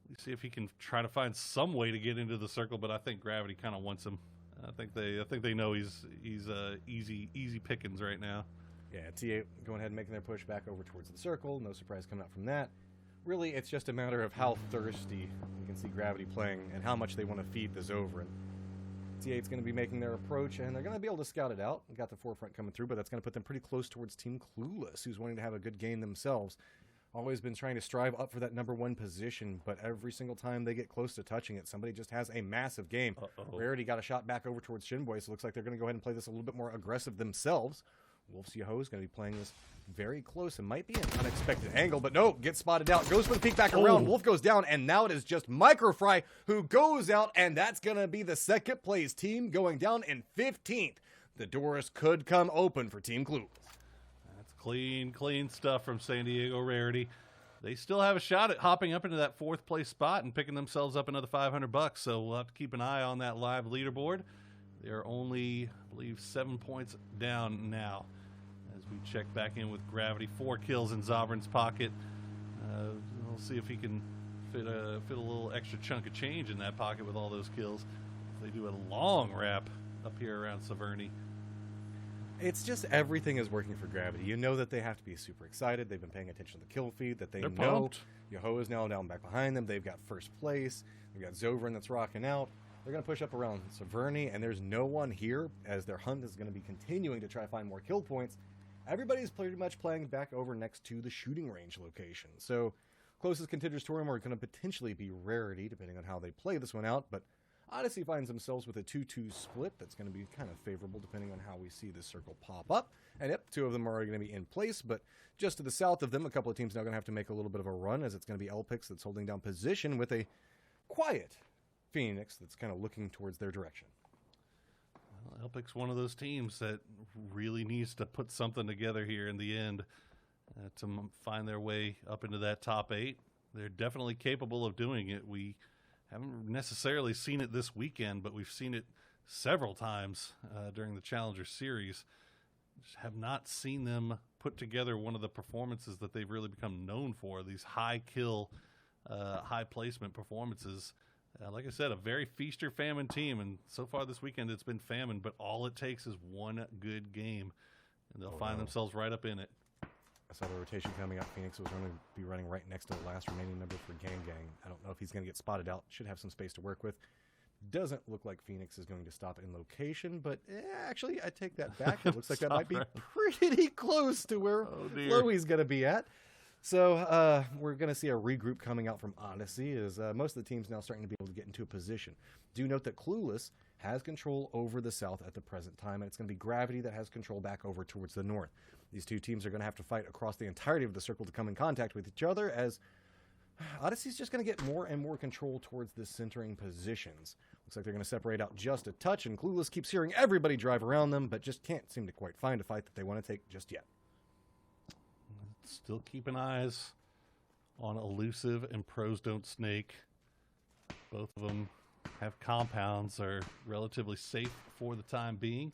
we see if he can try to find some way to get into the circle, but I think Gravity kind of wants him. I think they know he's easy pickings right now. Yeah, T8 going ahead and making their push back over towards the circle. No surprise coming out from that. Really, it's just a matter of how thirsty you can see Gravity playing and how much they want to feed the Zovran. T8's going to be making their approach, and they're going to be able to scout it out. We've got the forefront coming through, but that's going to put them pretty close towards Team Clueless, who's wanting to have a good game themselves. Always been trying to strive up for that #1 position, but every single time they get close to touching it, somebody just has a massive game. Rarity got a shot back over towards Shinboy, so it looks like they're going to go ahead and play this a little bit more aggressive themselves. Wolf's Yahoo is going to be playing this very close and might be an unexpected angle, but no, gets spotted out, goes for the peek back around. Wolf goes down, and now it is just Microfry who goes out, and that's going to be the second place team going down in 15th. The doors could come open for Team Clue. That's clean stuff from San Diego Rarity. They still have a shot at hopping up into that 4th place spot and picking themselves up another $500, so we'll have to keep an eye on that live leaderboard. They're only, I believe, 7 points down now. As we check back in with Gravity, 4 kills in Zovran's pocket. We'll see if he can fit a little extra chunk of change in that pocket with all those kills. They do a long wrap up here around Saverny. It's just everything is working for Gravity. You know that they have to be super excited. They've been paying attention to the kill feed, that they're know pumped. Yahoo is now down back behind them. They've got first place. They've got Zovran that's rocking out. They're going to push up around Saverny, and there's no one here as their hunt is going to be continuing to try to find more kill points. Everybody's pretty much playing back over next to the shooting range location. So closest contenders to him are going to potentially be Rarity, depending on how they play this one out, but Odyssey finds themselves with a 2-2 split that's going to be kind of favorable depending on how we see this circle pop up. And yep, 2 of them are going to be in place, but just to the south of them, a couple of teams now going to have to make a little bit of a run, as it's going to be Elpix that's holding down position with a quiet Phoenix that's kind of looking towards their direction. Elpic's one of those teams that really needs to put something together here in the end to find their way up into that top 8. They're definitely capable of doing it. We haven't necessarily seen it this weekend, but we've seen it several times during the Challenger Series. Just have not seen them put together one of the performances that they've really become known for, these high kill, high placement performances. Like I said, a very feast or famine team, and so far this weekend it's been famine, but all it takes is one good game, and they'll find themselves right up in it. I saw the rotation coming up. Phoenix was going to be running right next to the last remaining number for Gang Gang. I don't know if he's going to get spotted out. Should have some space to work with. Doesn't look like Phoenix is going to stop in location, but actually, I take that back. It looks like that might be pretty close to where Chloe's going to be at. So we're going to see a regroup coming out from Odyssey as most of the teams now starting to be able to get into a position. Do note that Clueless has control over the south at the present time, and it's going to be Gravity that has control back over towards the north. These two teams are going to have to fight across the entirety of the circle to come in contact with each other, as Odyssey's just going to get more and more control towards the centering positions. Looks like they're going to separate out just a touch, and Clueless keeps hearing everybody drive around them, but just can't seem to quite find a fight that they want to take just yet. Still keeping eyes on Elusive and Pros Don't Snake. Both of them have compounds, are relatively safe for the time being.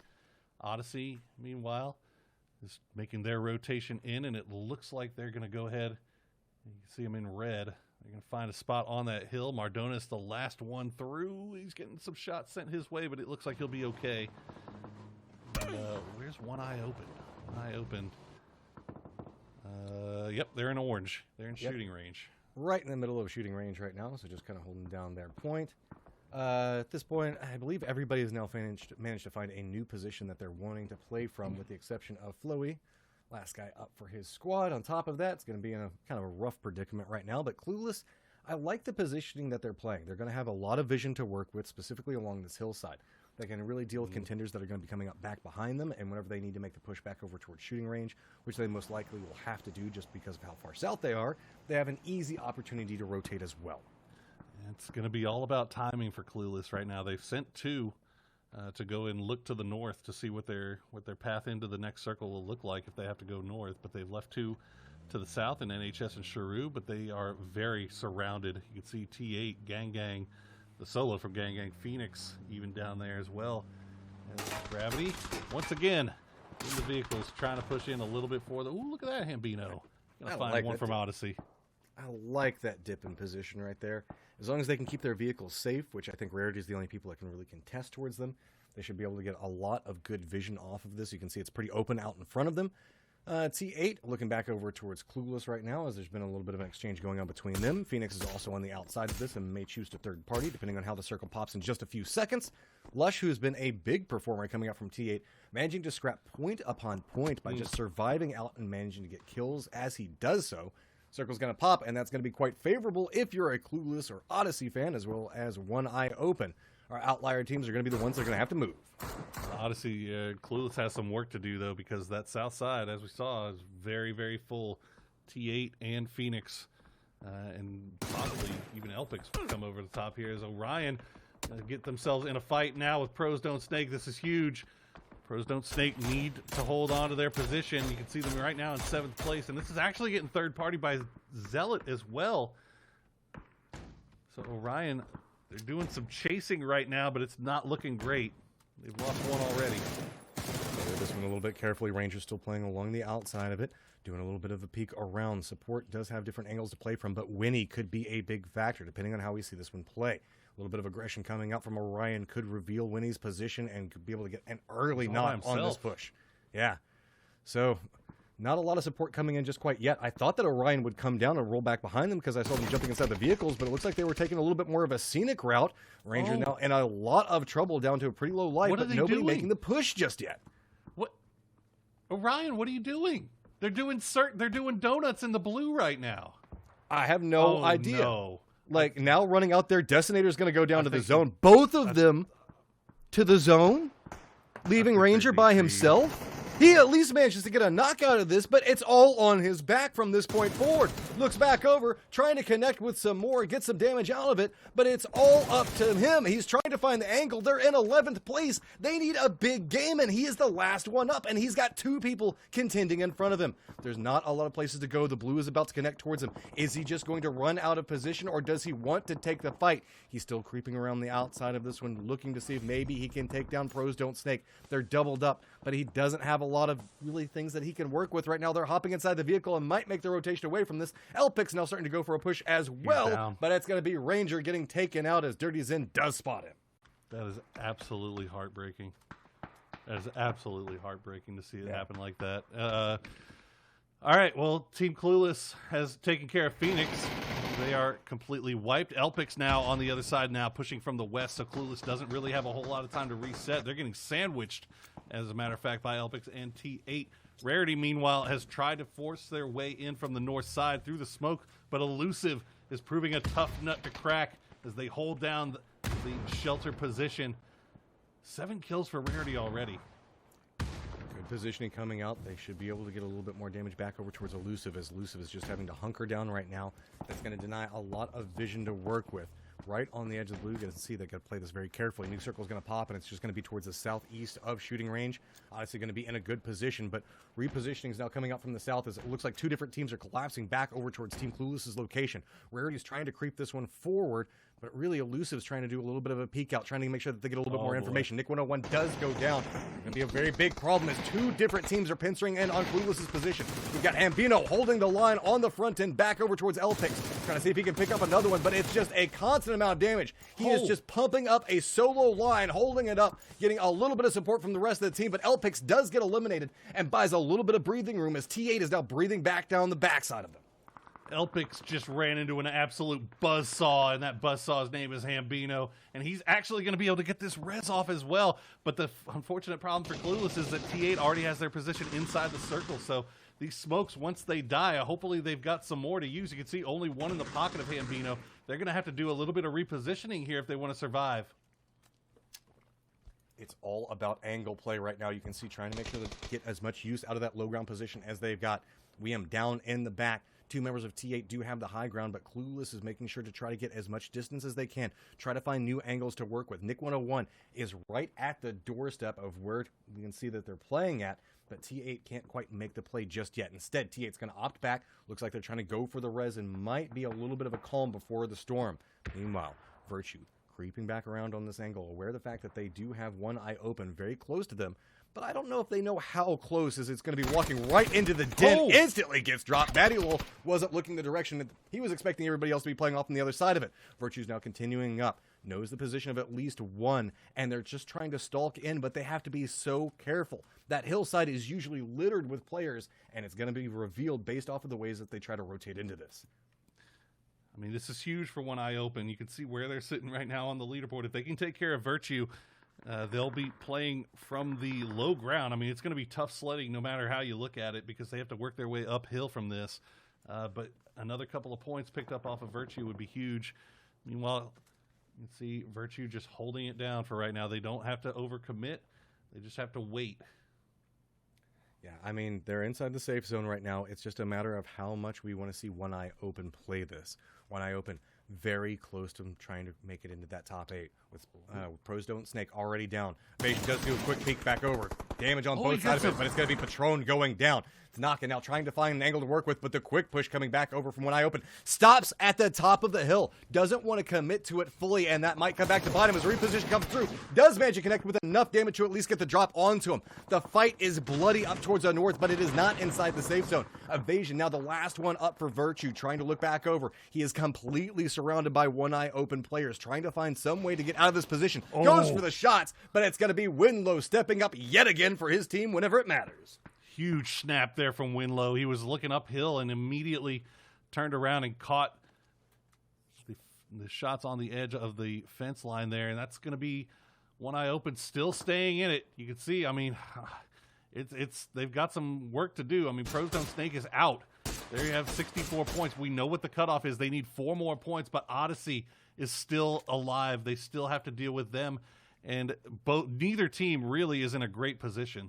Odyssey, meanwhile, is making their rotation in, and it looks like they're going to go ahead. You can see them in red. They're going to find a spot on that hill. Mardona's the last one through. He's getting some shots sent his way, but it looks like he'll be okay. And, where's One Eye Open? One Eye Open. Yep, they're in orange. They're in shooting range. Right in the middle of shooting range right now, so just kind of holding down their point. At this point, I believe everybody has now managed to find a new position that they're wanting to play from, with the exception of Floey. Last guy up for his squad. On top of that, it's going to be in a kind of a rough predicament right now, but Clueless, I like the positioning that they're playing. They're going to have a lot of vision to work with, specifically along this hillside. They can really deal with contenders that are going to be coming up back behind them, and whenever they need to make the push back over towards shooting range, which they most likely will have to do just because of how far south they are, they have an easy opportunity to rotate as well. It's going to be all about timing for Clueless right now. They've sent 2 to go and look to the north to see what their path into the next circle will look like if they have to go north, but they've left 2 to the south in NHS and Sharu, but they are very surrounded. You can see T8, Gang Gang, the solo from Gang Gang, Phoenix even down there as well. And Gravity, once again, in the vehicles, trying to push in a little bit further. Ooh, look at that Hambino. Gonna find one from Odyssey. I like that dip in position right there. As long as they can keep their vehicles safe, which I think Rarity is the only people that can really contest towards them, they should be able to get a lot of good vision off of this. You can see it's pretty open out in front of them. T8 looking back over towards Clueless right now, as there's been a little bit of an exchange going on between them. Phoenix is also on the outside of this and may choose to third party, depending on how the circle pops in just a few seconds. Lush, who has been a big performer coming out from T8, managing to scrap point upon point by just surviving out and managing to get kills as he does so. Circle's going to pop, and that's going to be quite favorable if you're a Clueless or Odyssey fan, as well as One Eye Open. Our outlier teams are going to be the ones that are going to have to move. Odyssey, Clueless has some work to do, though, because that south side, as we saw, is very, very full. T8 and Phoenix, and possibly even Elpix will come over the top here as Orion get themselves in a fight now with Pros Don't Snake. This is huge. Pros Don't Snake need to hold on to their position. You can see them right now in 7th place, and this is actually getting third party by Zealot as well. So Orion, they're doing some chasing right now, but it's not looking great. They've lost one already. This one a little bit carefully. Ranger's still playing along the outside of it, doing a little bit of a peek around. Support does have different angles to play from, but Winnie could be a big factor depending on how we see this one play. A little bit of aggression coming out from Orion could reveal Winnie's position and could be able to get an early knock on this push. Yeah. So not a lot of support coming in just quite yet. I thought that Orion would come down and roll back behind them because I saw them jumping inside the vehicles, but it looks like they were taking a little bit more of a scenic route. Ranger now in a lot of trouble, down to a pretty low life, but nobody making the push just yet. What? Orion, what are you doing? They're doing donuts in the blue right now. I have no idea. No. Like, now running out there, Detonator's going to go down to the zone. Both of them to the zone, leaving Ranger by himself. He at least manages to get a knockout of this, but it's all on his back from this point forward. Looks back over, trying to connect with some more, get some damage out of it, but it's all up to him. He's trying to find the angle. They're in 11th place. They need a big game, and he is the last one up, and he's got 2 people contending in front of him. There's not a lot of places to go. The blue is about to connect towards him. Is he just going to run out of position, or does he want to take the fight? He's still creeping around the outside of this one, looking to see if maybe he can take down Pros Don't Snake. They're doubled up, but he doesn't have a lot of really things that he can work with right now. They're hopping inside the vehicle and might make the rotation away from this. Elpix now starting to go for a push as well, but it's going to be Ranger getting taken out as Dirty Zen does spot him. That is absolutely heartbreaking. That is absolutely heartbreaking to see it happen like that. All right, well, Team Clueless has taken care of Phoenix. They are completely wiped. Elpix now on the other side now, pushing from the west, so Clueless doesn't really have a whole lot of time to reset. They're getting sandwiched, as a matter of fact, by Elpix and T8. Rarity, meanwhile, has tried to force their way in from the north side through the smoke, but Elusive is proving a tough nut to crack as they hold down the shelter position. 7 kills for Rarity already. Good positioning coming out. They should be able to get a little bit more damage back over towards Elusive, as Elusive is just having to hunker down right now. That's going to deny a lot of vision to work with. Right on the edge of the blue, you can see they got to play this very carefully. New circle is going to pop, and it's just going to be towards the southeast of shooting range. Obviously going to be in a good position, but repositioning is now coming out from the south as it looks like 2 different teams are collapsing back over towards Team Clueless's location. Rarity is trying to creep this one forward, but really Elusive is trying to do a little bit of a peek out, trying to make sure that they get a little bit more information. Nick 101 does go down. It's going to be a very big problem as 2 different teams are pincering in on Clueless's position. We've got Hambino holding the line on the front end back over towards Elpix, trying to see if he can pick up another one, but it's just a constant amount of damage. He is just pumping up a solo line, holding it up, getting a little bit of support from the rest of the team, but Elpix does get eliminated and buys a little bit of breathing room as T8 is now breathing back down the backside of them. Elpix just ran into an absolute buzzsaw, and that buzzsaw's name is Hambino, and he's actually going to be able to get this res off as well. But the unfortunate problem for Clueless is that T8 already has their position inside the circle, so these smokes, once they die, hopefully they've got some more to use. You can see only one in the pocket of Hambino. They're going to have to do a little bit of repositioning here if they want to survive. It's all about angle play right now. You can see trying to make sure to get as much use out of that low ground position as they've got. Weem down in the back. 2 members of T8 do have the high ground, but Clueless is making sure to try to get as much distance as they can. Try to find new angles to work with. Nick 101 is right at the doorstep of where we can see that they're playing at, but T8 can't quite make the play just yet. Instead, T8's going to opt back. Looks like they're trying to go for the res and might be a little bit of a calm before the storm. Meanwhile, Virtue creeping back around on this angle, aware of the fact that they do have one eye open very close to them, but I don't know if they know how close, as it's going to be walking right into the den. Instantly gets dropped. Matty Lowell wasn't looking the direction that he was expecting everybody else to be playing off on the other side of it. Virtue's now continuing up, knows the position of at least one, and they're just trying to stalk in, but they have to be so careful. That hillside is usually littered with players, and it's going to be revealed based off of the ways that they try to rotate into this. I mean, this is huge for One Eye Open. You can see where they're sitting right now on the leaderboard. If they can take care of Virtue, they'll be playing from the low ground. I mean, it's going to be tough sledding no matter how you look at it because they have to work their way uphill from this. But another couple of points picked up off of Virtue would be huge. Meanwhile, you can see Virtue just holding it down for right now. They don't have to overcommit. They just have to wait. Yeah, I mean, they're inside the safe zone right now. It's just a matter of how much we want to see One Eye Open play this. One Eye Open very close to him trying to make it into that top 8 with Pros Don't Snake already down. Evasion does do a quick peek back over. Damage on both sides of it, but it's going to be Patron going down. It's knocking out, trying to find an angle to work with, but the quick push coming back over from One Eye Open. Stops at the top of the hill. Doesn't want to commit to it fully, and that might come back to bottom as reposition comes through. Does manage to connect with enough damage to at least get the drop onto him. The fight is bloody up towards the north, but it is not inside the safe zone. Evasion, now the last one up for Virtue, trying to look back over. He is completely surrounded by One Eye Open players, trying to find some way to get out of this position. Goes for the shots, but it's going to be Winlow stepping up yet again for his team whenever it matters. Huge snap there from Winlow. He was looking uphill and immediately turned around and caught the shots on the edge of the fence line there, and that's going to be One Eye Open still staying in it. You can see, I mean, they've got some work to do. I mean, Pros Don't Snake is out. There you have 64 points. We know what the cutoff is. They need 4 more points, but Odyssey is still alive. They still have to deal with them, and neither team really is in a great position.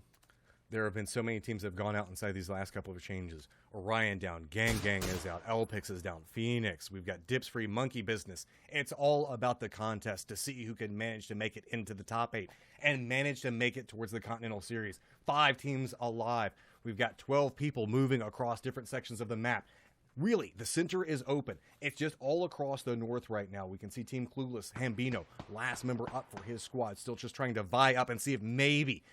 There have been so many teams that have gone out inside these last couple of changes. Orion down, Gang is out, Elpix is down, Phoenix, we've got Dips Free, Monkey Business. It's all about the contest to see who can manage to make it into the top 8 and manage to make it towards the Continental Series. 5 teams alive. We've got 12 people moving across different sections of the map. Really, the center is open. It's just all across the north right now. We can see Team Clueless, Hambino, last member up for his squad, still just trying to vie up and see if maybe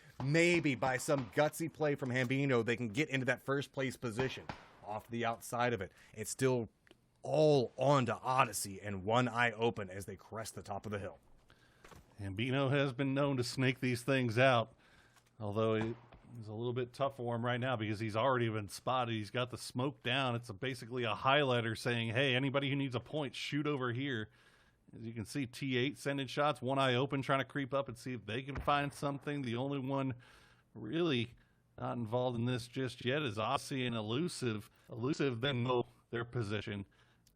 by some gutsy play from Hambino, they can get into that first place position. Off the outside of it, it's still all on to Odyssey and one eye open as they crest the top of the hill. Hambino has been known to snake these things out, although it's a little bit tough for him right now because he's already been spotted. He's got the smoke down. It's basically a highlighter saying, hey, anybody who needs a point, shoot over here. As you can see, T8 sending shots, one eye open, trying to creep up and see if they can find something. The only one really not involved in this just yet is Odyssey and Elusive. Elusive, they know their position.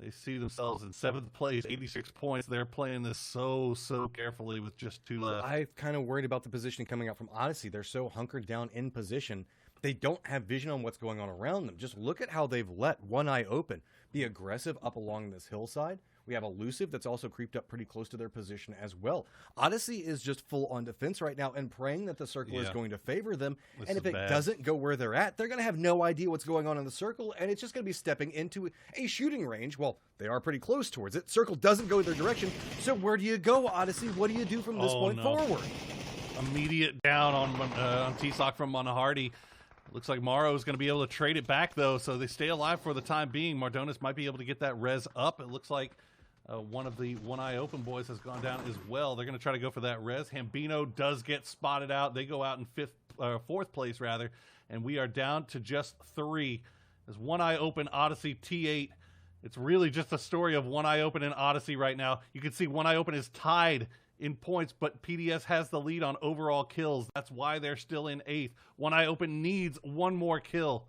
They see themselves in 7th place, 86 points. They're playing this so carefully with just 2 left. I'm kind of worried about the positioning coming out from Odyssey. They're so hunkered down in position. They don't have vision on what's going on around them. Just look at how they've let one eye open be aggressive up along this hillside. We have Elusive that's also creeped up pretty close to their position as well. Odyssey is just full on defense right now and praying that the circle is going to favor them. And if it doesn't go where they're at, they're going to have no idea what's going on in the circle, and it's just going to be stepping into a shooting range. Well, they are pretty close towards it. Circle doesn't go their direction. So where do you go, Odyssey? What do you do from this point forward? Immediate down on T-Sock from Monahardy. Looks like Morrow is going to be able to trade it back, though, so they stay alive for the time being. Mardonis might be able to get that res up. It looks like one of the One Eye Open boys has gone down as well. They're going to try to go for that res. Hambino does get spotted out. They go out in 4th place, rather, and we are down to just 3. As One Eye Open, Odyssey, T8. It's really just a story of One Eye Open and Odyssey right now. You can see One Eye Open is tied in points, but PDS has the lead on overall kills. That's why they're still in 8th. One Eye Open needs one more kill.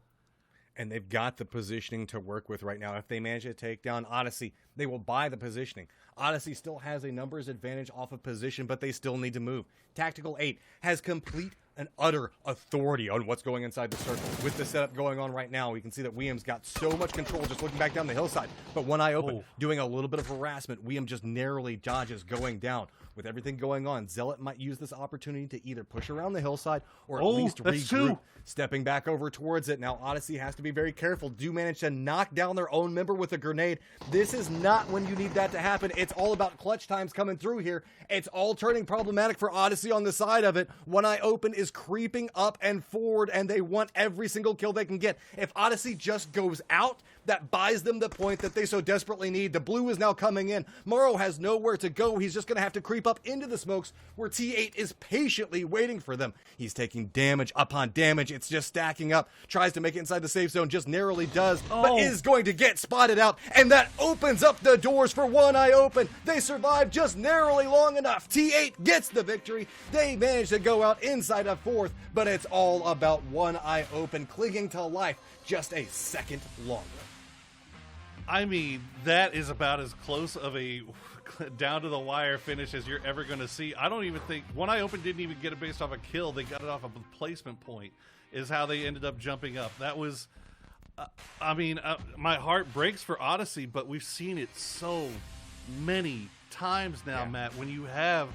And they've got the positioning to work with right now. If they manage to take down Odyssey, they will buy the positioning. Odyssey still has a numbers advantage off of position, but they still need to move. Tactical 8 has complete and utter authority on what's going inside the circle. With the setup going on right now, we can see that William's got so much control just looking back down the hillside. But One Eye Open doing a little bit of harassment. William just narrowly dodges going down. With everything going on, Zealot might use this opportunity to either push around the hillside or at least regroup, stepping back over towards it. Now Odyssey has to be very careful. Do manage to knock down their own member with a grenade. This is not when you need that to happen. It's all about clutch times coming through here. It's all turning problematic for Odyssey on the side of it. One Eye Open is creeping up and forward, and they want every single kill they can get. If Odyssey just goes out, that buys them the point that they so desperately need. The blue is now coming in. Morrow has nowhere to go. He's just going to have to creep up into the smokes where T8 is patiently waiting for them. He's taking damage upon damage. It's just stacking up. Tries to make it inside the safe zone, just narrowly does, but is going to get spotted out, and that opens up the doors for One Eye Open. They survive just narrowly long enough. T8 gets the victory. They manage to go out inside of 4th, but it's all about One Eye Open clinging to life just a second longer. I mean, that is about as close of a down to the wire finish as you're ever going to see. I don't even think One Eye Open didn't even get it based off a kill. They got it off of a placement point is how they ended up jumping up. That was, my heart breaks for Odyssey, but we've seen it so many times now, Matt, when you have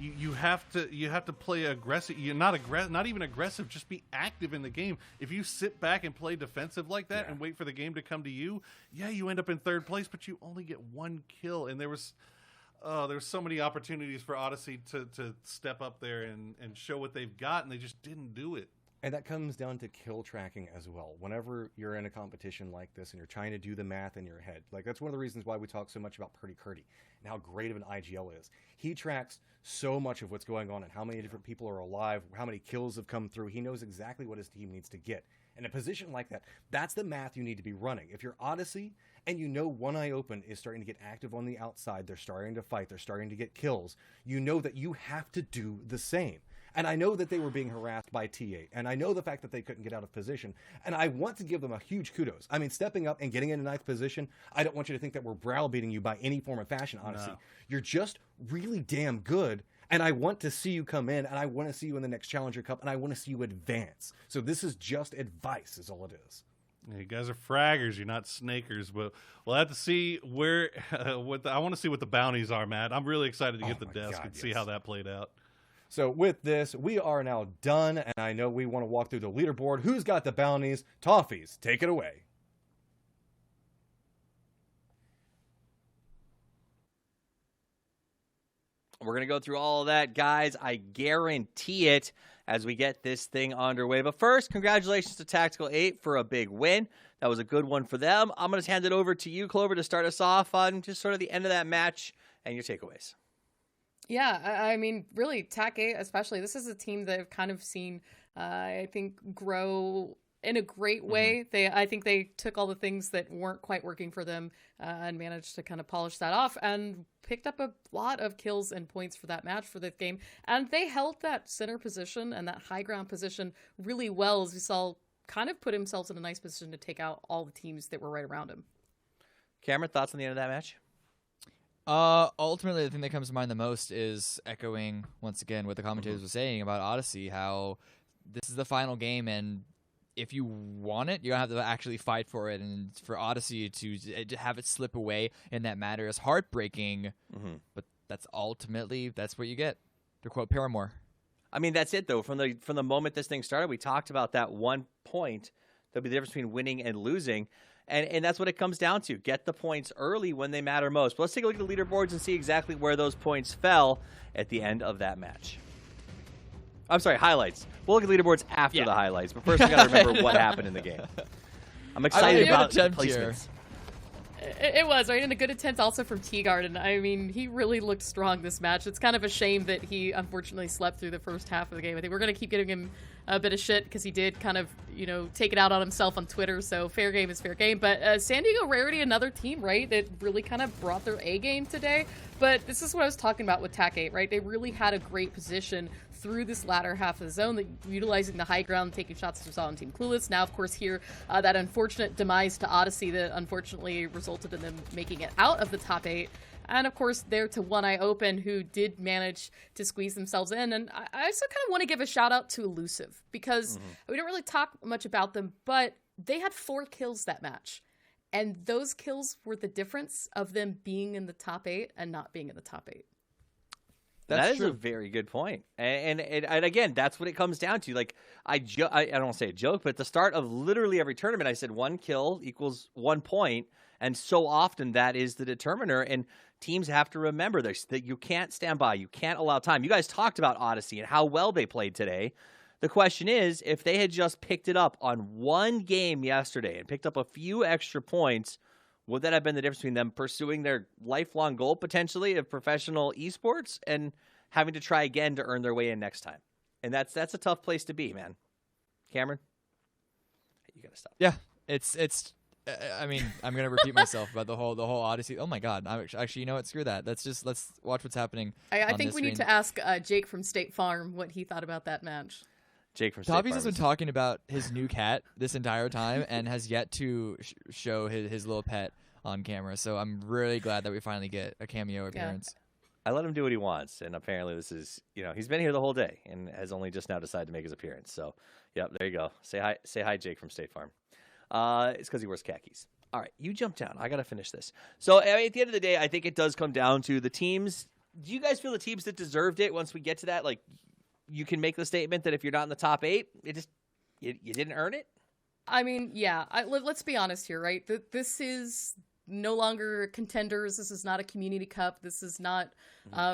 you have to play aggressive. You're not even aggressive. Just be active in the game. If you sit back and play defensive like that and wait for the game to come to you, you end up in 3rd place, but you only get 1 kill. And there was so many opportunities for Odyssey to step up there and show what they've got, and they just didn't do it. And that comes down to kill tracking as well. Whenever you're in a competition like this and you're trying to do the math in your head, like that's one of the reasons why we talk so much about Purdy Curdy and how great of an IGL is. He tracks so much of what's going on and how many different people are alive, how many kills have come through. He knows exactly what his team needs to get. In a position like that, that's the math you need to be running. If you're Odyssey and you know One Eye Open is starting to get active on the outside, they're starting to fight, they're starting to get kills, you know that you have to do the same. And I know that they were being harassed by T8, and I know the fact that they couldn't get out of position, and I want to give them a huge kudos. I mean, stepping up and getting into 9th position, I don't want you to think that we're browbeating you by any form of fashion, honestly. No. You're just really damn good And I want to see you come in, and I want to see you in the next Challenger Cup, and I want to see you advance. So this is just advice, is all it is. You guys are fraggers. You're not snakers, but we'll have to see where. I want to see what the bounties are, Matt. I'm really excited to get the desk and see how that played out. So with this, we are now done, and I know we want to walk through the leaderboard. Who's got the bounties? Toffees, take it away. We're going to go through all of that, guys. I guarantee it as we get this thing underway. But first, congratulations to Tactical 8 for a big win. That was a good one for them. I'm going to hand it over to you, Clover, to start us off on just sort of the end of that match and your takeaways. Yeah, I mean, really, TAC 8 especially, this is a team that I've kind of seen, I think, grow in a great way. I think they took all the things that weren't quite working for them and managed to kind of polish that off and picked up a lot of kills and points for that match for this game. And they held that center position and that high ground position really well, as we saw kind of put themselves in a nice position to take out all the teams that were right around him. Cameron, thoughts on the end of that match? Ultimately, the thing that comes to mind the most is echoing, once again, what the commentators were saying about Odyssey, how this is the final game, and if you want it, you're going to have to actually fight for it. And for Odyssey to have it slip away in that matter is heartbreaking. But that's what you get. To quote Paramore. I mean, that's it, though. From the moment this thing started, we talked about that 1 point. There'll be the difference between winning and losing. And that's what it comes down to. Get the points early when they matter most. But let's take a look at the leaderboards and see exactly where those points fell at the end of that match. I'm sorry, highlights. We'll look at leaderboards after the highlights, but first we got to remember what happened in the game. I'm excited about the placements. It was, right? And a good attempt also from Teagarden. I mean, he really looked strong this match. It's kind of a shame that he unfortunately slept through the first half of the game. I think we're going to keep giving him a bit of shit because he did kind of, take it out on himself on Twitter. So fair game is fair game. But San Diego Rarity, another team, right, that really kind of brought their A game today. But this is what I was talking about with TAC 8, right? They really had a great position through this latter half of the zone, utilizing the high ground, taking shots as we saw on Team Clueless. Now, of course, here, that unfortunate demise to Odyssey that unfortunately resulted in them making it out of the top 8. And, of course, there to One Eye Open, who did manage to squeeze themselves in. And I also kind of want to give a shout-out to Elusive, because we don't really talk much about them, but they had 4 kills that match. And those kills were the difference of them being in the top 8 and not being in the top 8. That is a very good point. And again, that's what it comes down to. Like, I don't want to say a joke, but at the start of literally every tournament, I said 1 kill equals 1 point. And so often that is the determiner. And teams have to remember this, that you can't stand by. You can't allow time. You guys talked about Odyssey and how well they played today. The question is, if they had just picked it up on 1 game yesterday and picked up a few extra points, would that have been the difference between them pursuing their lifelong goal, potentially, of professional esports and having to try again to earn their way in next time? And that's a tough place to be, man. Cameron? You got to stop. Yeah, it's. I mean, I'm gonna repeat myself about the whole Odyssey. Oh my God! Actually, you know what? Screw that. Let's watch what's happening. I think we need to ask Jake from State Farm what he thought about that match. Jake from State Toffees Farm has been talking about his new cat this entire time and has yet to show his little pet on camera. So I'm really glad that we finally get a cameo appearance. I let him do what he wants, and apparently this is, he's been here the whole day and has only just now decided to make his appearance. So, yep, there you go. Say hi, Jake from State Farm. It's because he wears khakis. All right, you jump down. I got to finish this. So, at the end of the day, I think it does come down to the teams. Do you guys feel the teams that deserved it once we get to that? Like, you can make the statement that if you're not in the top 8, you didn't earn it? I mean, yeah. Let's be honest here, right? This is no longer contenders. This is not a community cup. This is not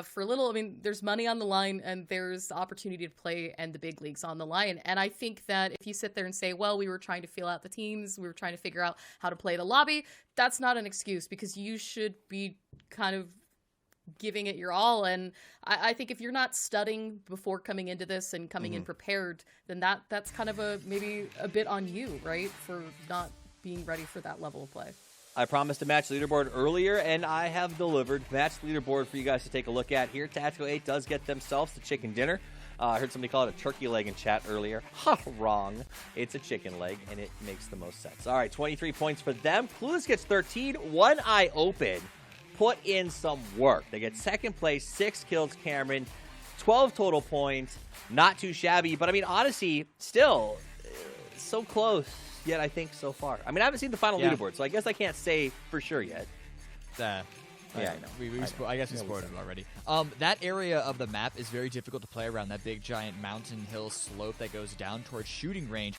for little. I mean, there's money on the line and there's the opportunity to play and the big leagues on the line. And I think that if you sit there and say, well, we were trying to feel out the teams, we were trying to figure out how to play the lobby, that's not an excuse, because you should be kind of giving it your all. And I think if you're not studying before coming into this and coming in prepared, then that's kind of maybe a bit on you, right? For not being ready for that level of play. I promised a match leaderboard earlier, and I have delivered. Match leaderboard for you guys to take a look at here. Tactical 8 does get themselves the chicken dinner. I heard somebody call it a turkey leg in chat earlier. Ha, wrong. It's a chicken leg, and it makes the most sense. All right, 23 points for them. Clueless gets 13. One Eye Open put in some work. They get second place, 6 kills, Cameron. 12 total points. Not too shabby. But, I mean, Odyssey, still so close, yet I think so far. I mean, I haven't seen the final leaderboard, so I guess I can't say for sure yet. Yeah, I know. I guess we spoiled it already. That area of the map is very difficult to play around, that big giant mountain hill slope that goes down towards shooting range.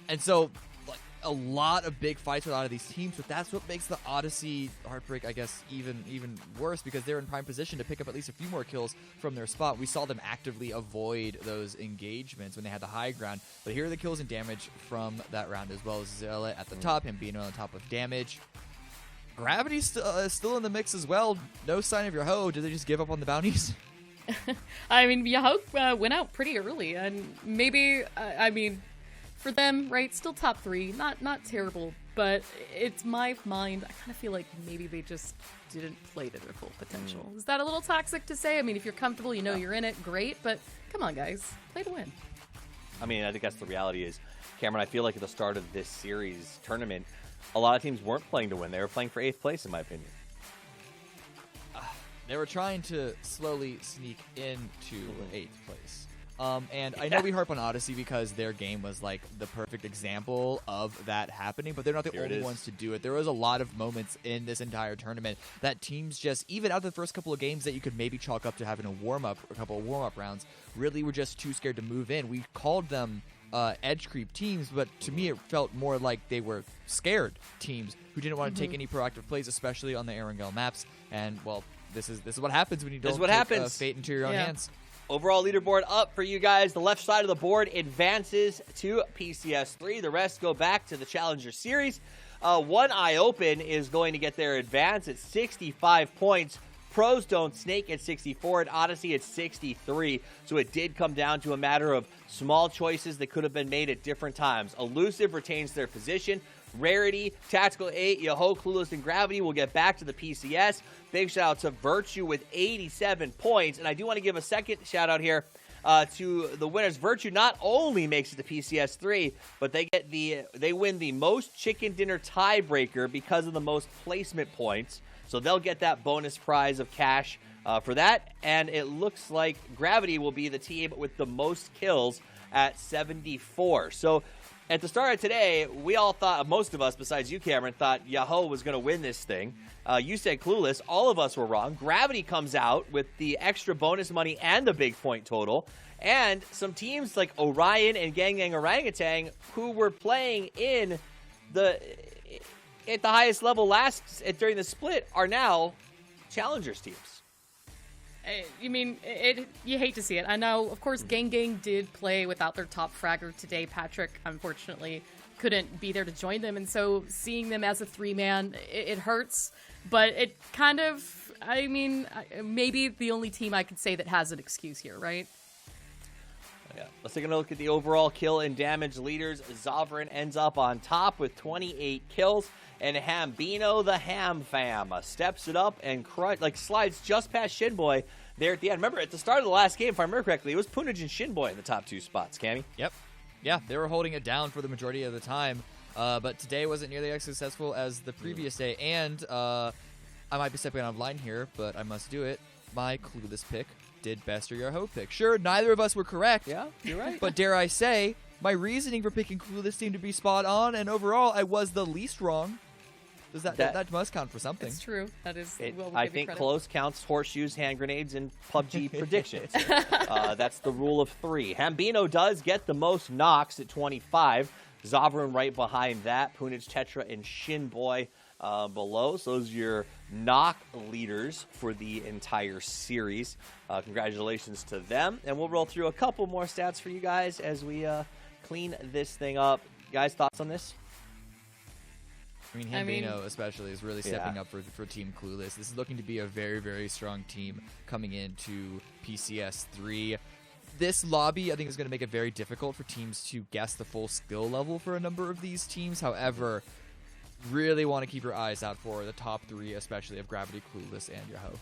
And so, like, a lot of big fights with a lot of these teams, but that's what makes the Odyssey Heartbreak, I guess, even worse, because they're in prime position to pick up at least a few more kills from their spot. We saw them actively avoid those engagements when they had the high ground, but here are the kills and damage from that round, as well as Zealot at the top, Hambino on top of damage. Gravity's still in the mix as well. No sign of your hoe. Did they just give up on the bounties? I mean, Yahoo went out pretty early, and maybe, I mean, for them, right, still top 3, not terrible, but it's my mind, I kind of feel like maybe they just didn't play to their full potential. Is that a little toxic to say? I mean, if you're comfortable, you know you're in it, great, but come on, guys, play to win. I mean, I think that's the reality is, Cameron, I feel like at the start of this series tournament, a lot of teams weren't playing to win. They were playing for 8th place, in my opinion. They were trying to slowly sneak into 8th place. And I know we harp on Odyssey because their game was like the perfect example of that happening, but they're not the only ones to do it. There was a lot of moments in this entire tournament that teams just, even out of the first couple of games that you could maybe chalk up to having a couple of warm-up rounds, really were just too scared to move in. We called them edge creep teams, but to me it felt more like they were scared teams who didn't want to take any proactive plays, especially on the Erangel maps. And well, this is what happens when you don't take fate into your own hands. Overall leaderboard up for you guys. The left side of the board advances to PCS 3. The rest go back to the Challenger Series. One Eye Open is going to get their advance at 65 points. Pros Don't Snake at 64, and Odyssey at 63. So it did come down to a matter of small choices that could have been made at different times. Elusive retains their position. Rarity, Tactical 8, Yahoo, Clueless, and Gravity will get back to the PCS. Big shout out to Virtue with 87 points. And I do want to give a second shout out here to the winners. Virtue not only makes it to PCS 3, but they win the most chicken dinner tiebreaker because of the most placement points. So they'll get that bonus prize of cash for that. And it looks like Gravity will be the team with the most kills at 74. So at the start of today, we all thought, most of us besides you, Cameron, thought Yahoo was going to win this thing. You said Clueless. All of us were wrong. Gravity comes out with the extra bonus money and the big point total. And some teams like Orion and Gang Gang Orangutan, who were playing at the highest level during the split, are now Challengers teams. You mean, you hate to see it. I know, of course, Gang Gang did play without their top fragger today. Patrick, unfortunately, couldn't be there to join them, and so seeing them as a 3-man, it hurts, but it kind of, I mean, maybe the only team I could say that has an excuse here, right? Yeah. Let's take a look at the overall kill and damage leaders. Zovrin ends up on top with 28 kills, and Hambino the Ham Fam steps it up and slides just past Shinboy there at the end. Remember, at the start of the last game, if I remember correctly, it was Punaj and Shinboy in the top 2 spots, Cammy. Yep. Yeah, they were holding it down for the majority of the time, but today wasn't nearly as successful as the previous day, and I might be stepping out of line here, but I must do it. My Clueless pick did best or your Yahoo pick. Sure, neither of us were correct. Yeah, you're right. But dare I say, my reasoning for picking Clueless seemed to be spot on, and overall, I was the least wrong. Does that must count for something? It's true. That is. I think close counts horseshoes, hand grenades, and PUBG predictions. That's the rule of 3. Hambino does get the most knocks at 25. Zovrin right behind that. Punaj, Tetra, and Shinboy below. So those are your knock leaders for the entire series. Congratulations to them. And we'll roll through a couple more stats for you guys as we clean this thing up. Guys, thoughts on this? I mean, Hambino especially is really stepping up for Team Clueless. This is looking to be a very, very strong team coming into PCS 3. This lobby, I think, is going to make it very difficult for teams to guess the full skill level for a number of these teams. However, really want to keep your eyes out for the top 3, especially of Gravity, Clueless, and Yahoo.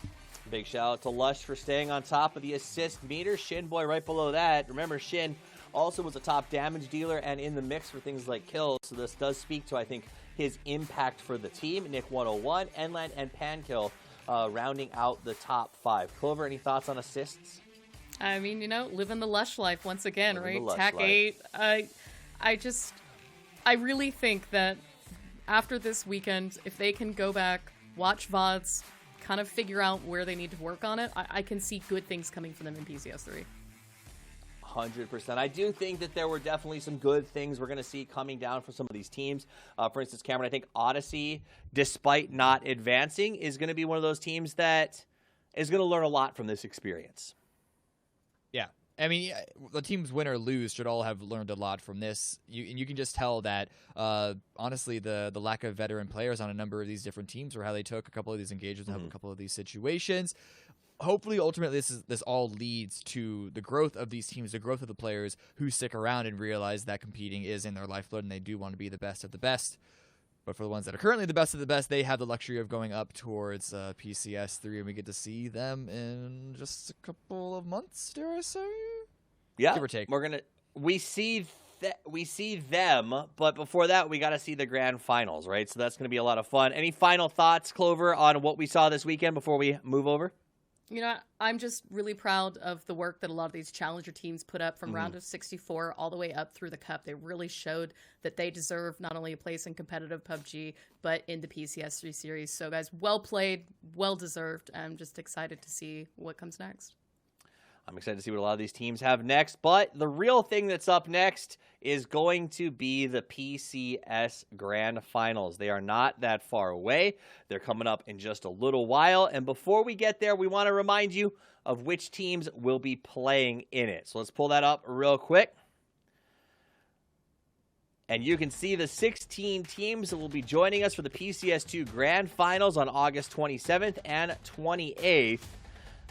Big shout out to Lush for staying on top of the assist meter. Shinboy right below that. Remember, Shin also was a top damage dealer and in the mix for things like kills. So this does speak to, I think, his impact for the team. Nick 101, Enland, and Pankill rounding out the top 5. Clover, any thoughts on assists? I mean, you know, living the lush life once again, Living the right? lush TAC life. 8. I really think that after this weekend, if they can go back, watch VODs, kind of figure out where they need to work on it, I can see good things coming from them in PCS3. 100%. I do think that there were definitely some good things we're going to see coming down from some of these teams. For instance, Cameron, I think Odyssey, despite not advancing, is going to be one of those teams that is going to learn a lot from this experience. Yeah. I mean, the teams win or lose should all have learned a lot from this. You can just tell that, honestly, the lack of veteran players on a number of these different teams, or how they took a couple of these engagements, have a couple of these situations. Hopefully, ultimately, this all leads to the growth of these teams, the growth of the players who stick around and realize that competing is in their lifeblood and they do want to be the best of the best. But for the ones that are currently the best of the best, they have the luxury of going up towards PCS3, and we get to see them in just a couple of months, dare I say? Yeah, give or take. We see them, but before that, we got to see the grand finals, right? So that's going to be a lot of fun. Any final thoughts, Clover, on what we saw this weekend before we move over? You know, I'm just really proud of the work that a lot of these challenger teams put up from round of 64 all the way up through the cup. They really showed that they deserve not only a place in competitive PUBG, but in the PCS3 series. So guys, well played, well deserved. I'm just excited to see what comes next. I'm excited to see what a lot of these teams have next, but the real thing that's up next is going to be the PCS Grand Finals. They are not that far away. They're coming up in just a little while, and before we get there, we want to remind you of which teams will be playing in it. So let's pull that up real quick. And you can see the 16 teams that will be joining us for the PCS2 Grand Finals on August 27th and 28th.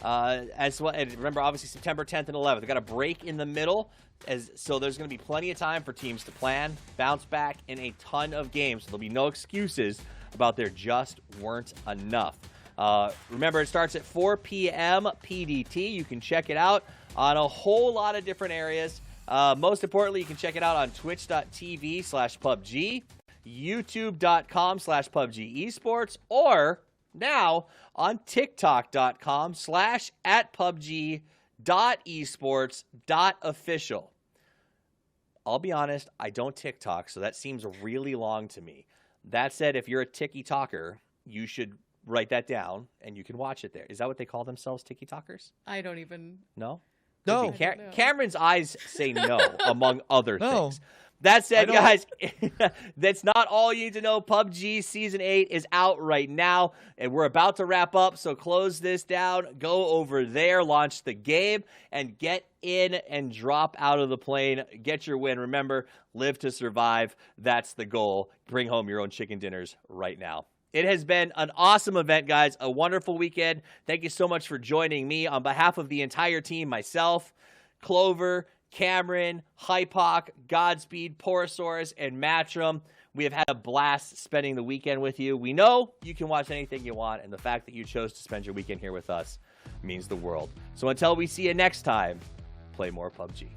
As well, and remember, obviously September 10th and 11th. We've got a break in the middle, so there's going to be plenty of time for teams to plan, bounce back in a ton of games. So there'll be no excuses about there just weren't enough. Remember, it starts at 4 p.m. PDT. You can check it out on a whole lot of different areas. Most importantly, you can check it out on twitch.tv/PUBG, youtube.com/PUBG Esports, or now on tiktok.com/@PUBG.esports.official. I'll be honest, I don't TikTok, so that seems really long to me. That said, if you're a Tiki-Talker, you should write that down, and you can watch it there. Is that what they call themselves, Tiki-Talkers? I don't even... No? No. Cameron's eyes say no, among other things. That said, guys, that's not all you need to know. PUBG Season 8 is out right now, and we're about to wrap up, so close this down. Go over there, launch the game, and get in and drop out of the plane. Get your win. Remember, live to survive. That's the goal. Bring home your own chicken dinners right now. It has been an awesome event, guys. A wonderful weekend. Thank you so much for joining me. On behalf of the entire team, myself, Clover, Cameron, Hypoc, Godspeed, Porosaurus, and Matrim, we have had a blast spending the weekend with you. We know you can watch anything you want, and the fact that you chose to spend your weekend here with us means the world. So until we see you next time, play more PUBG.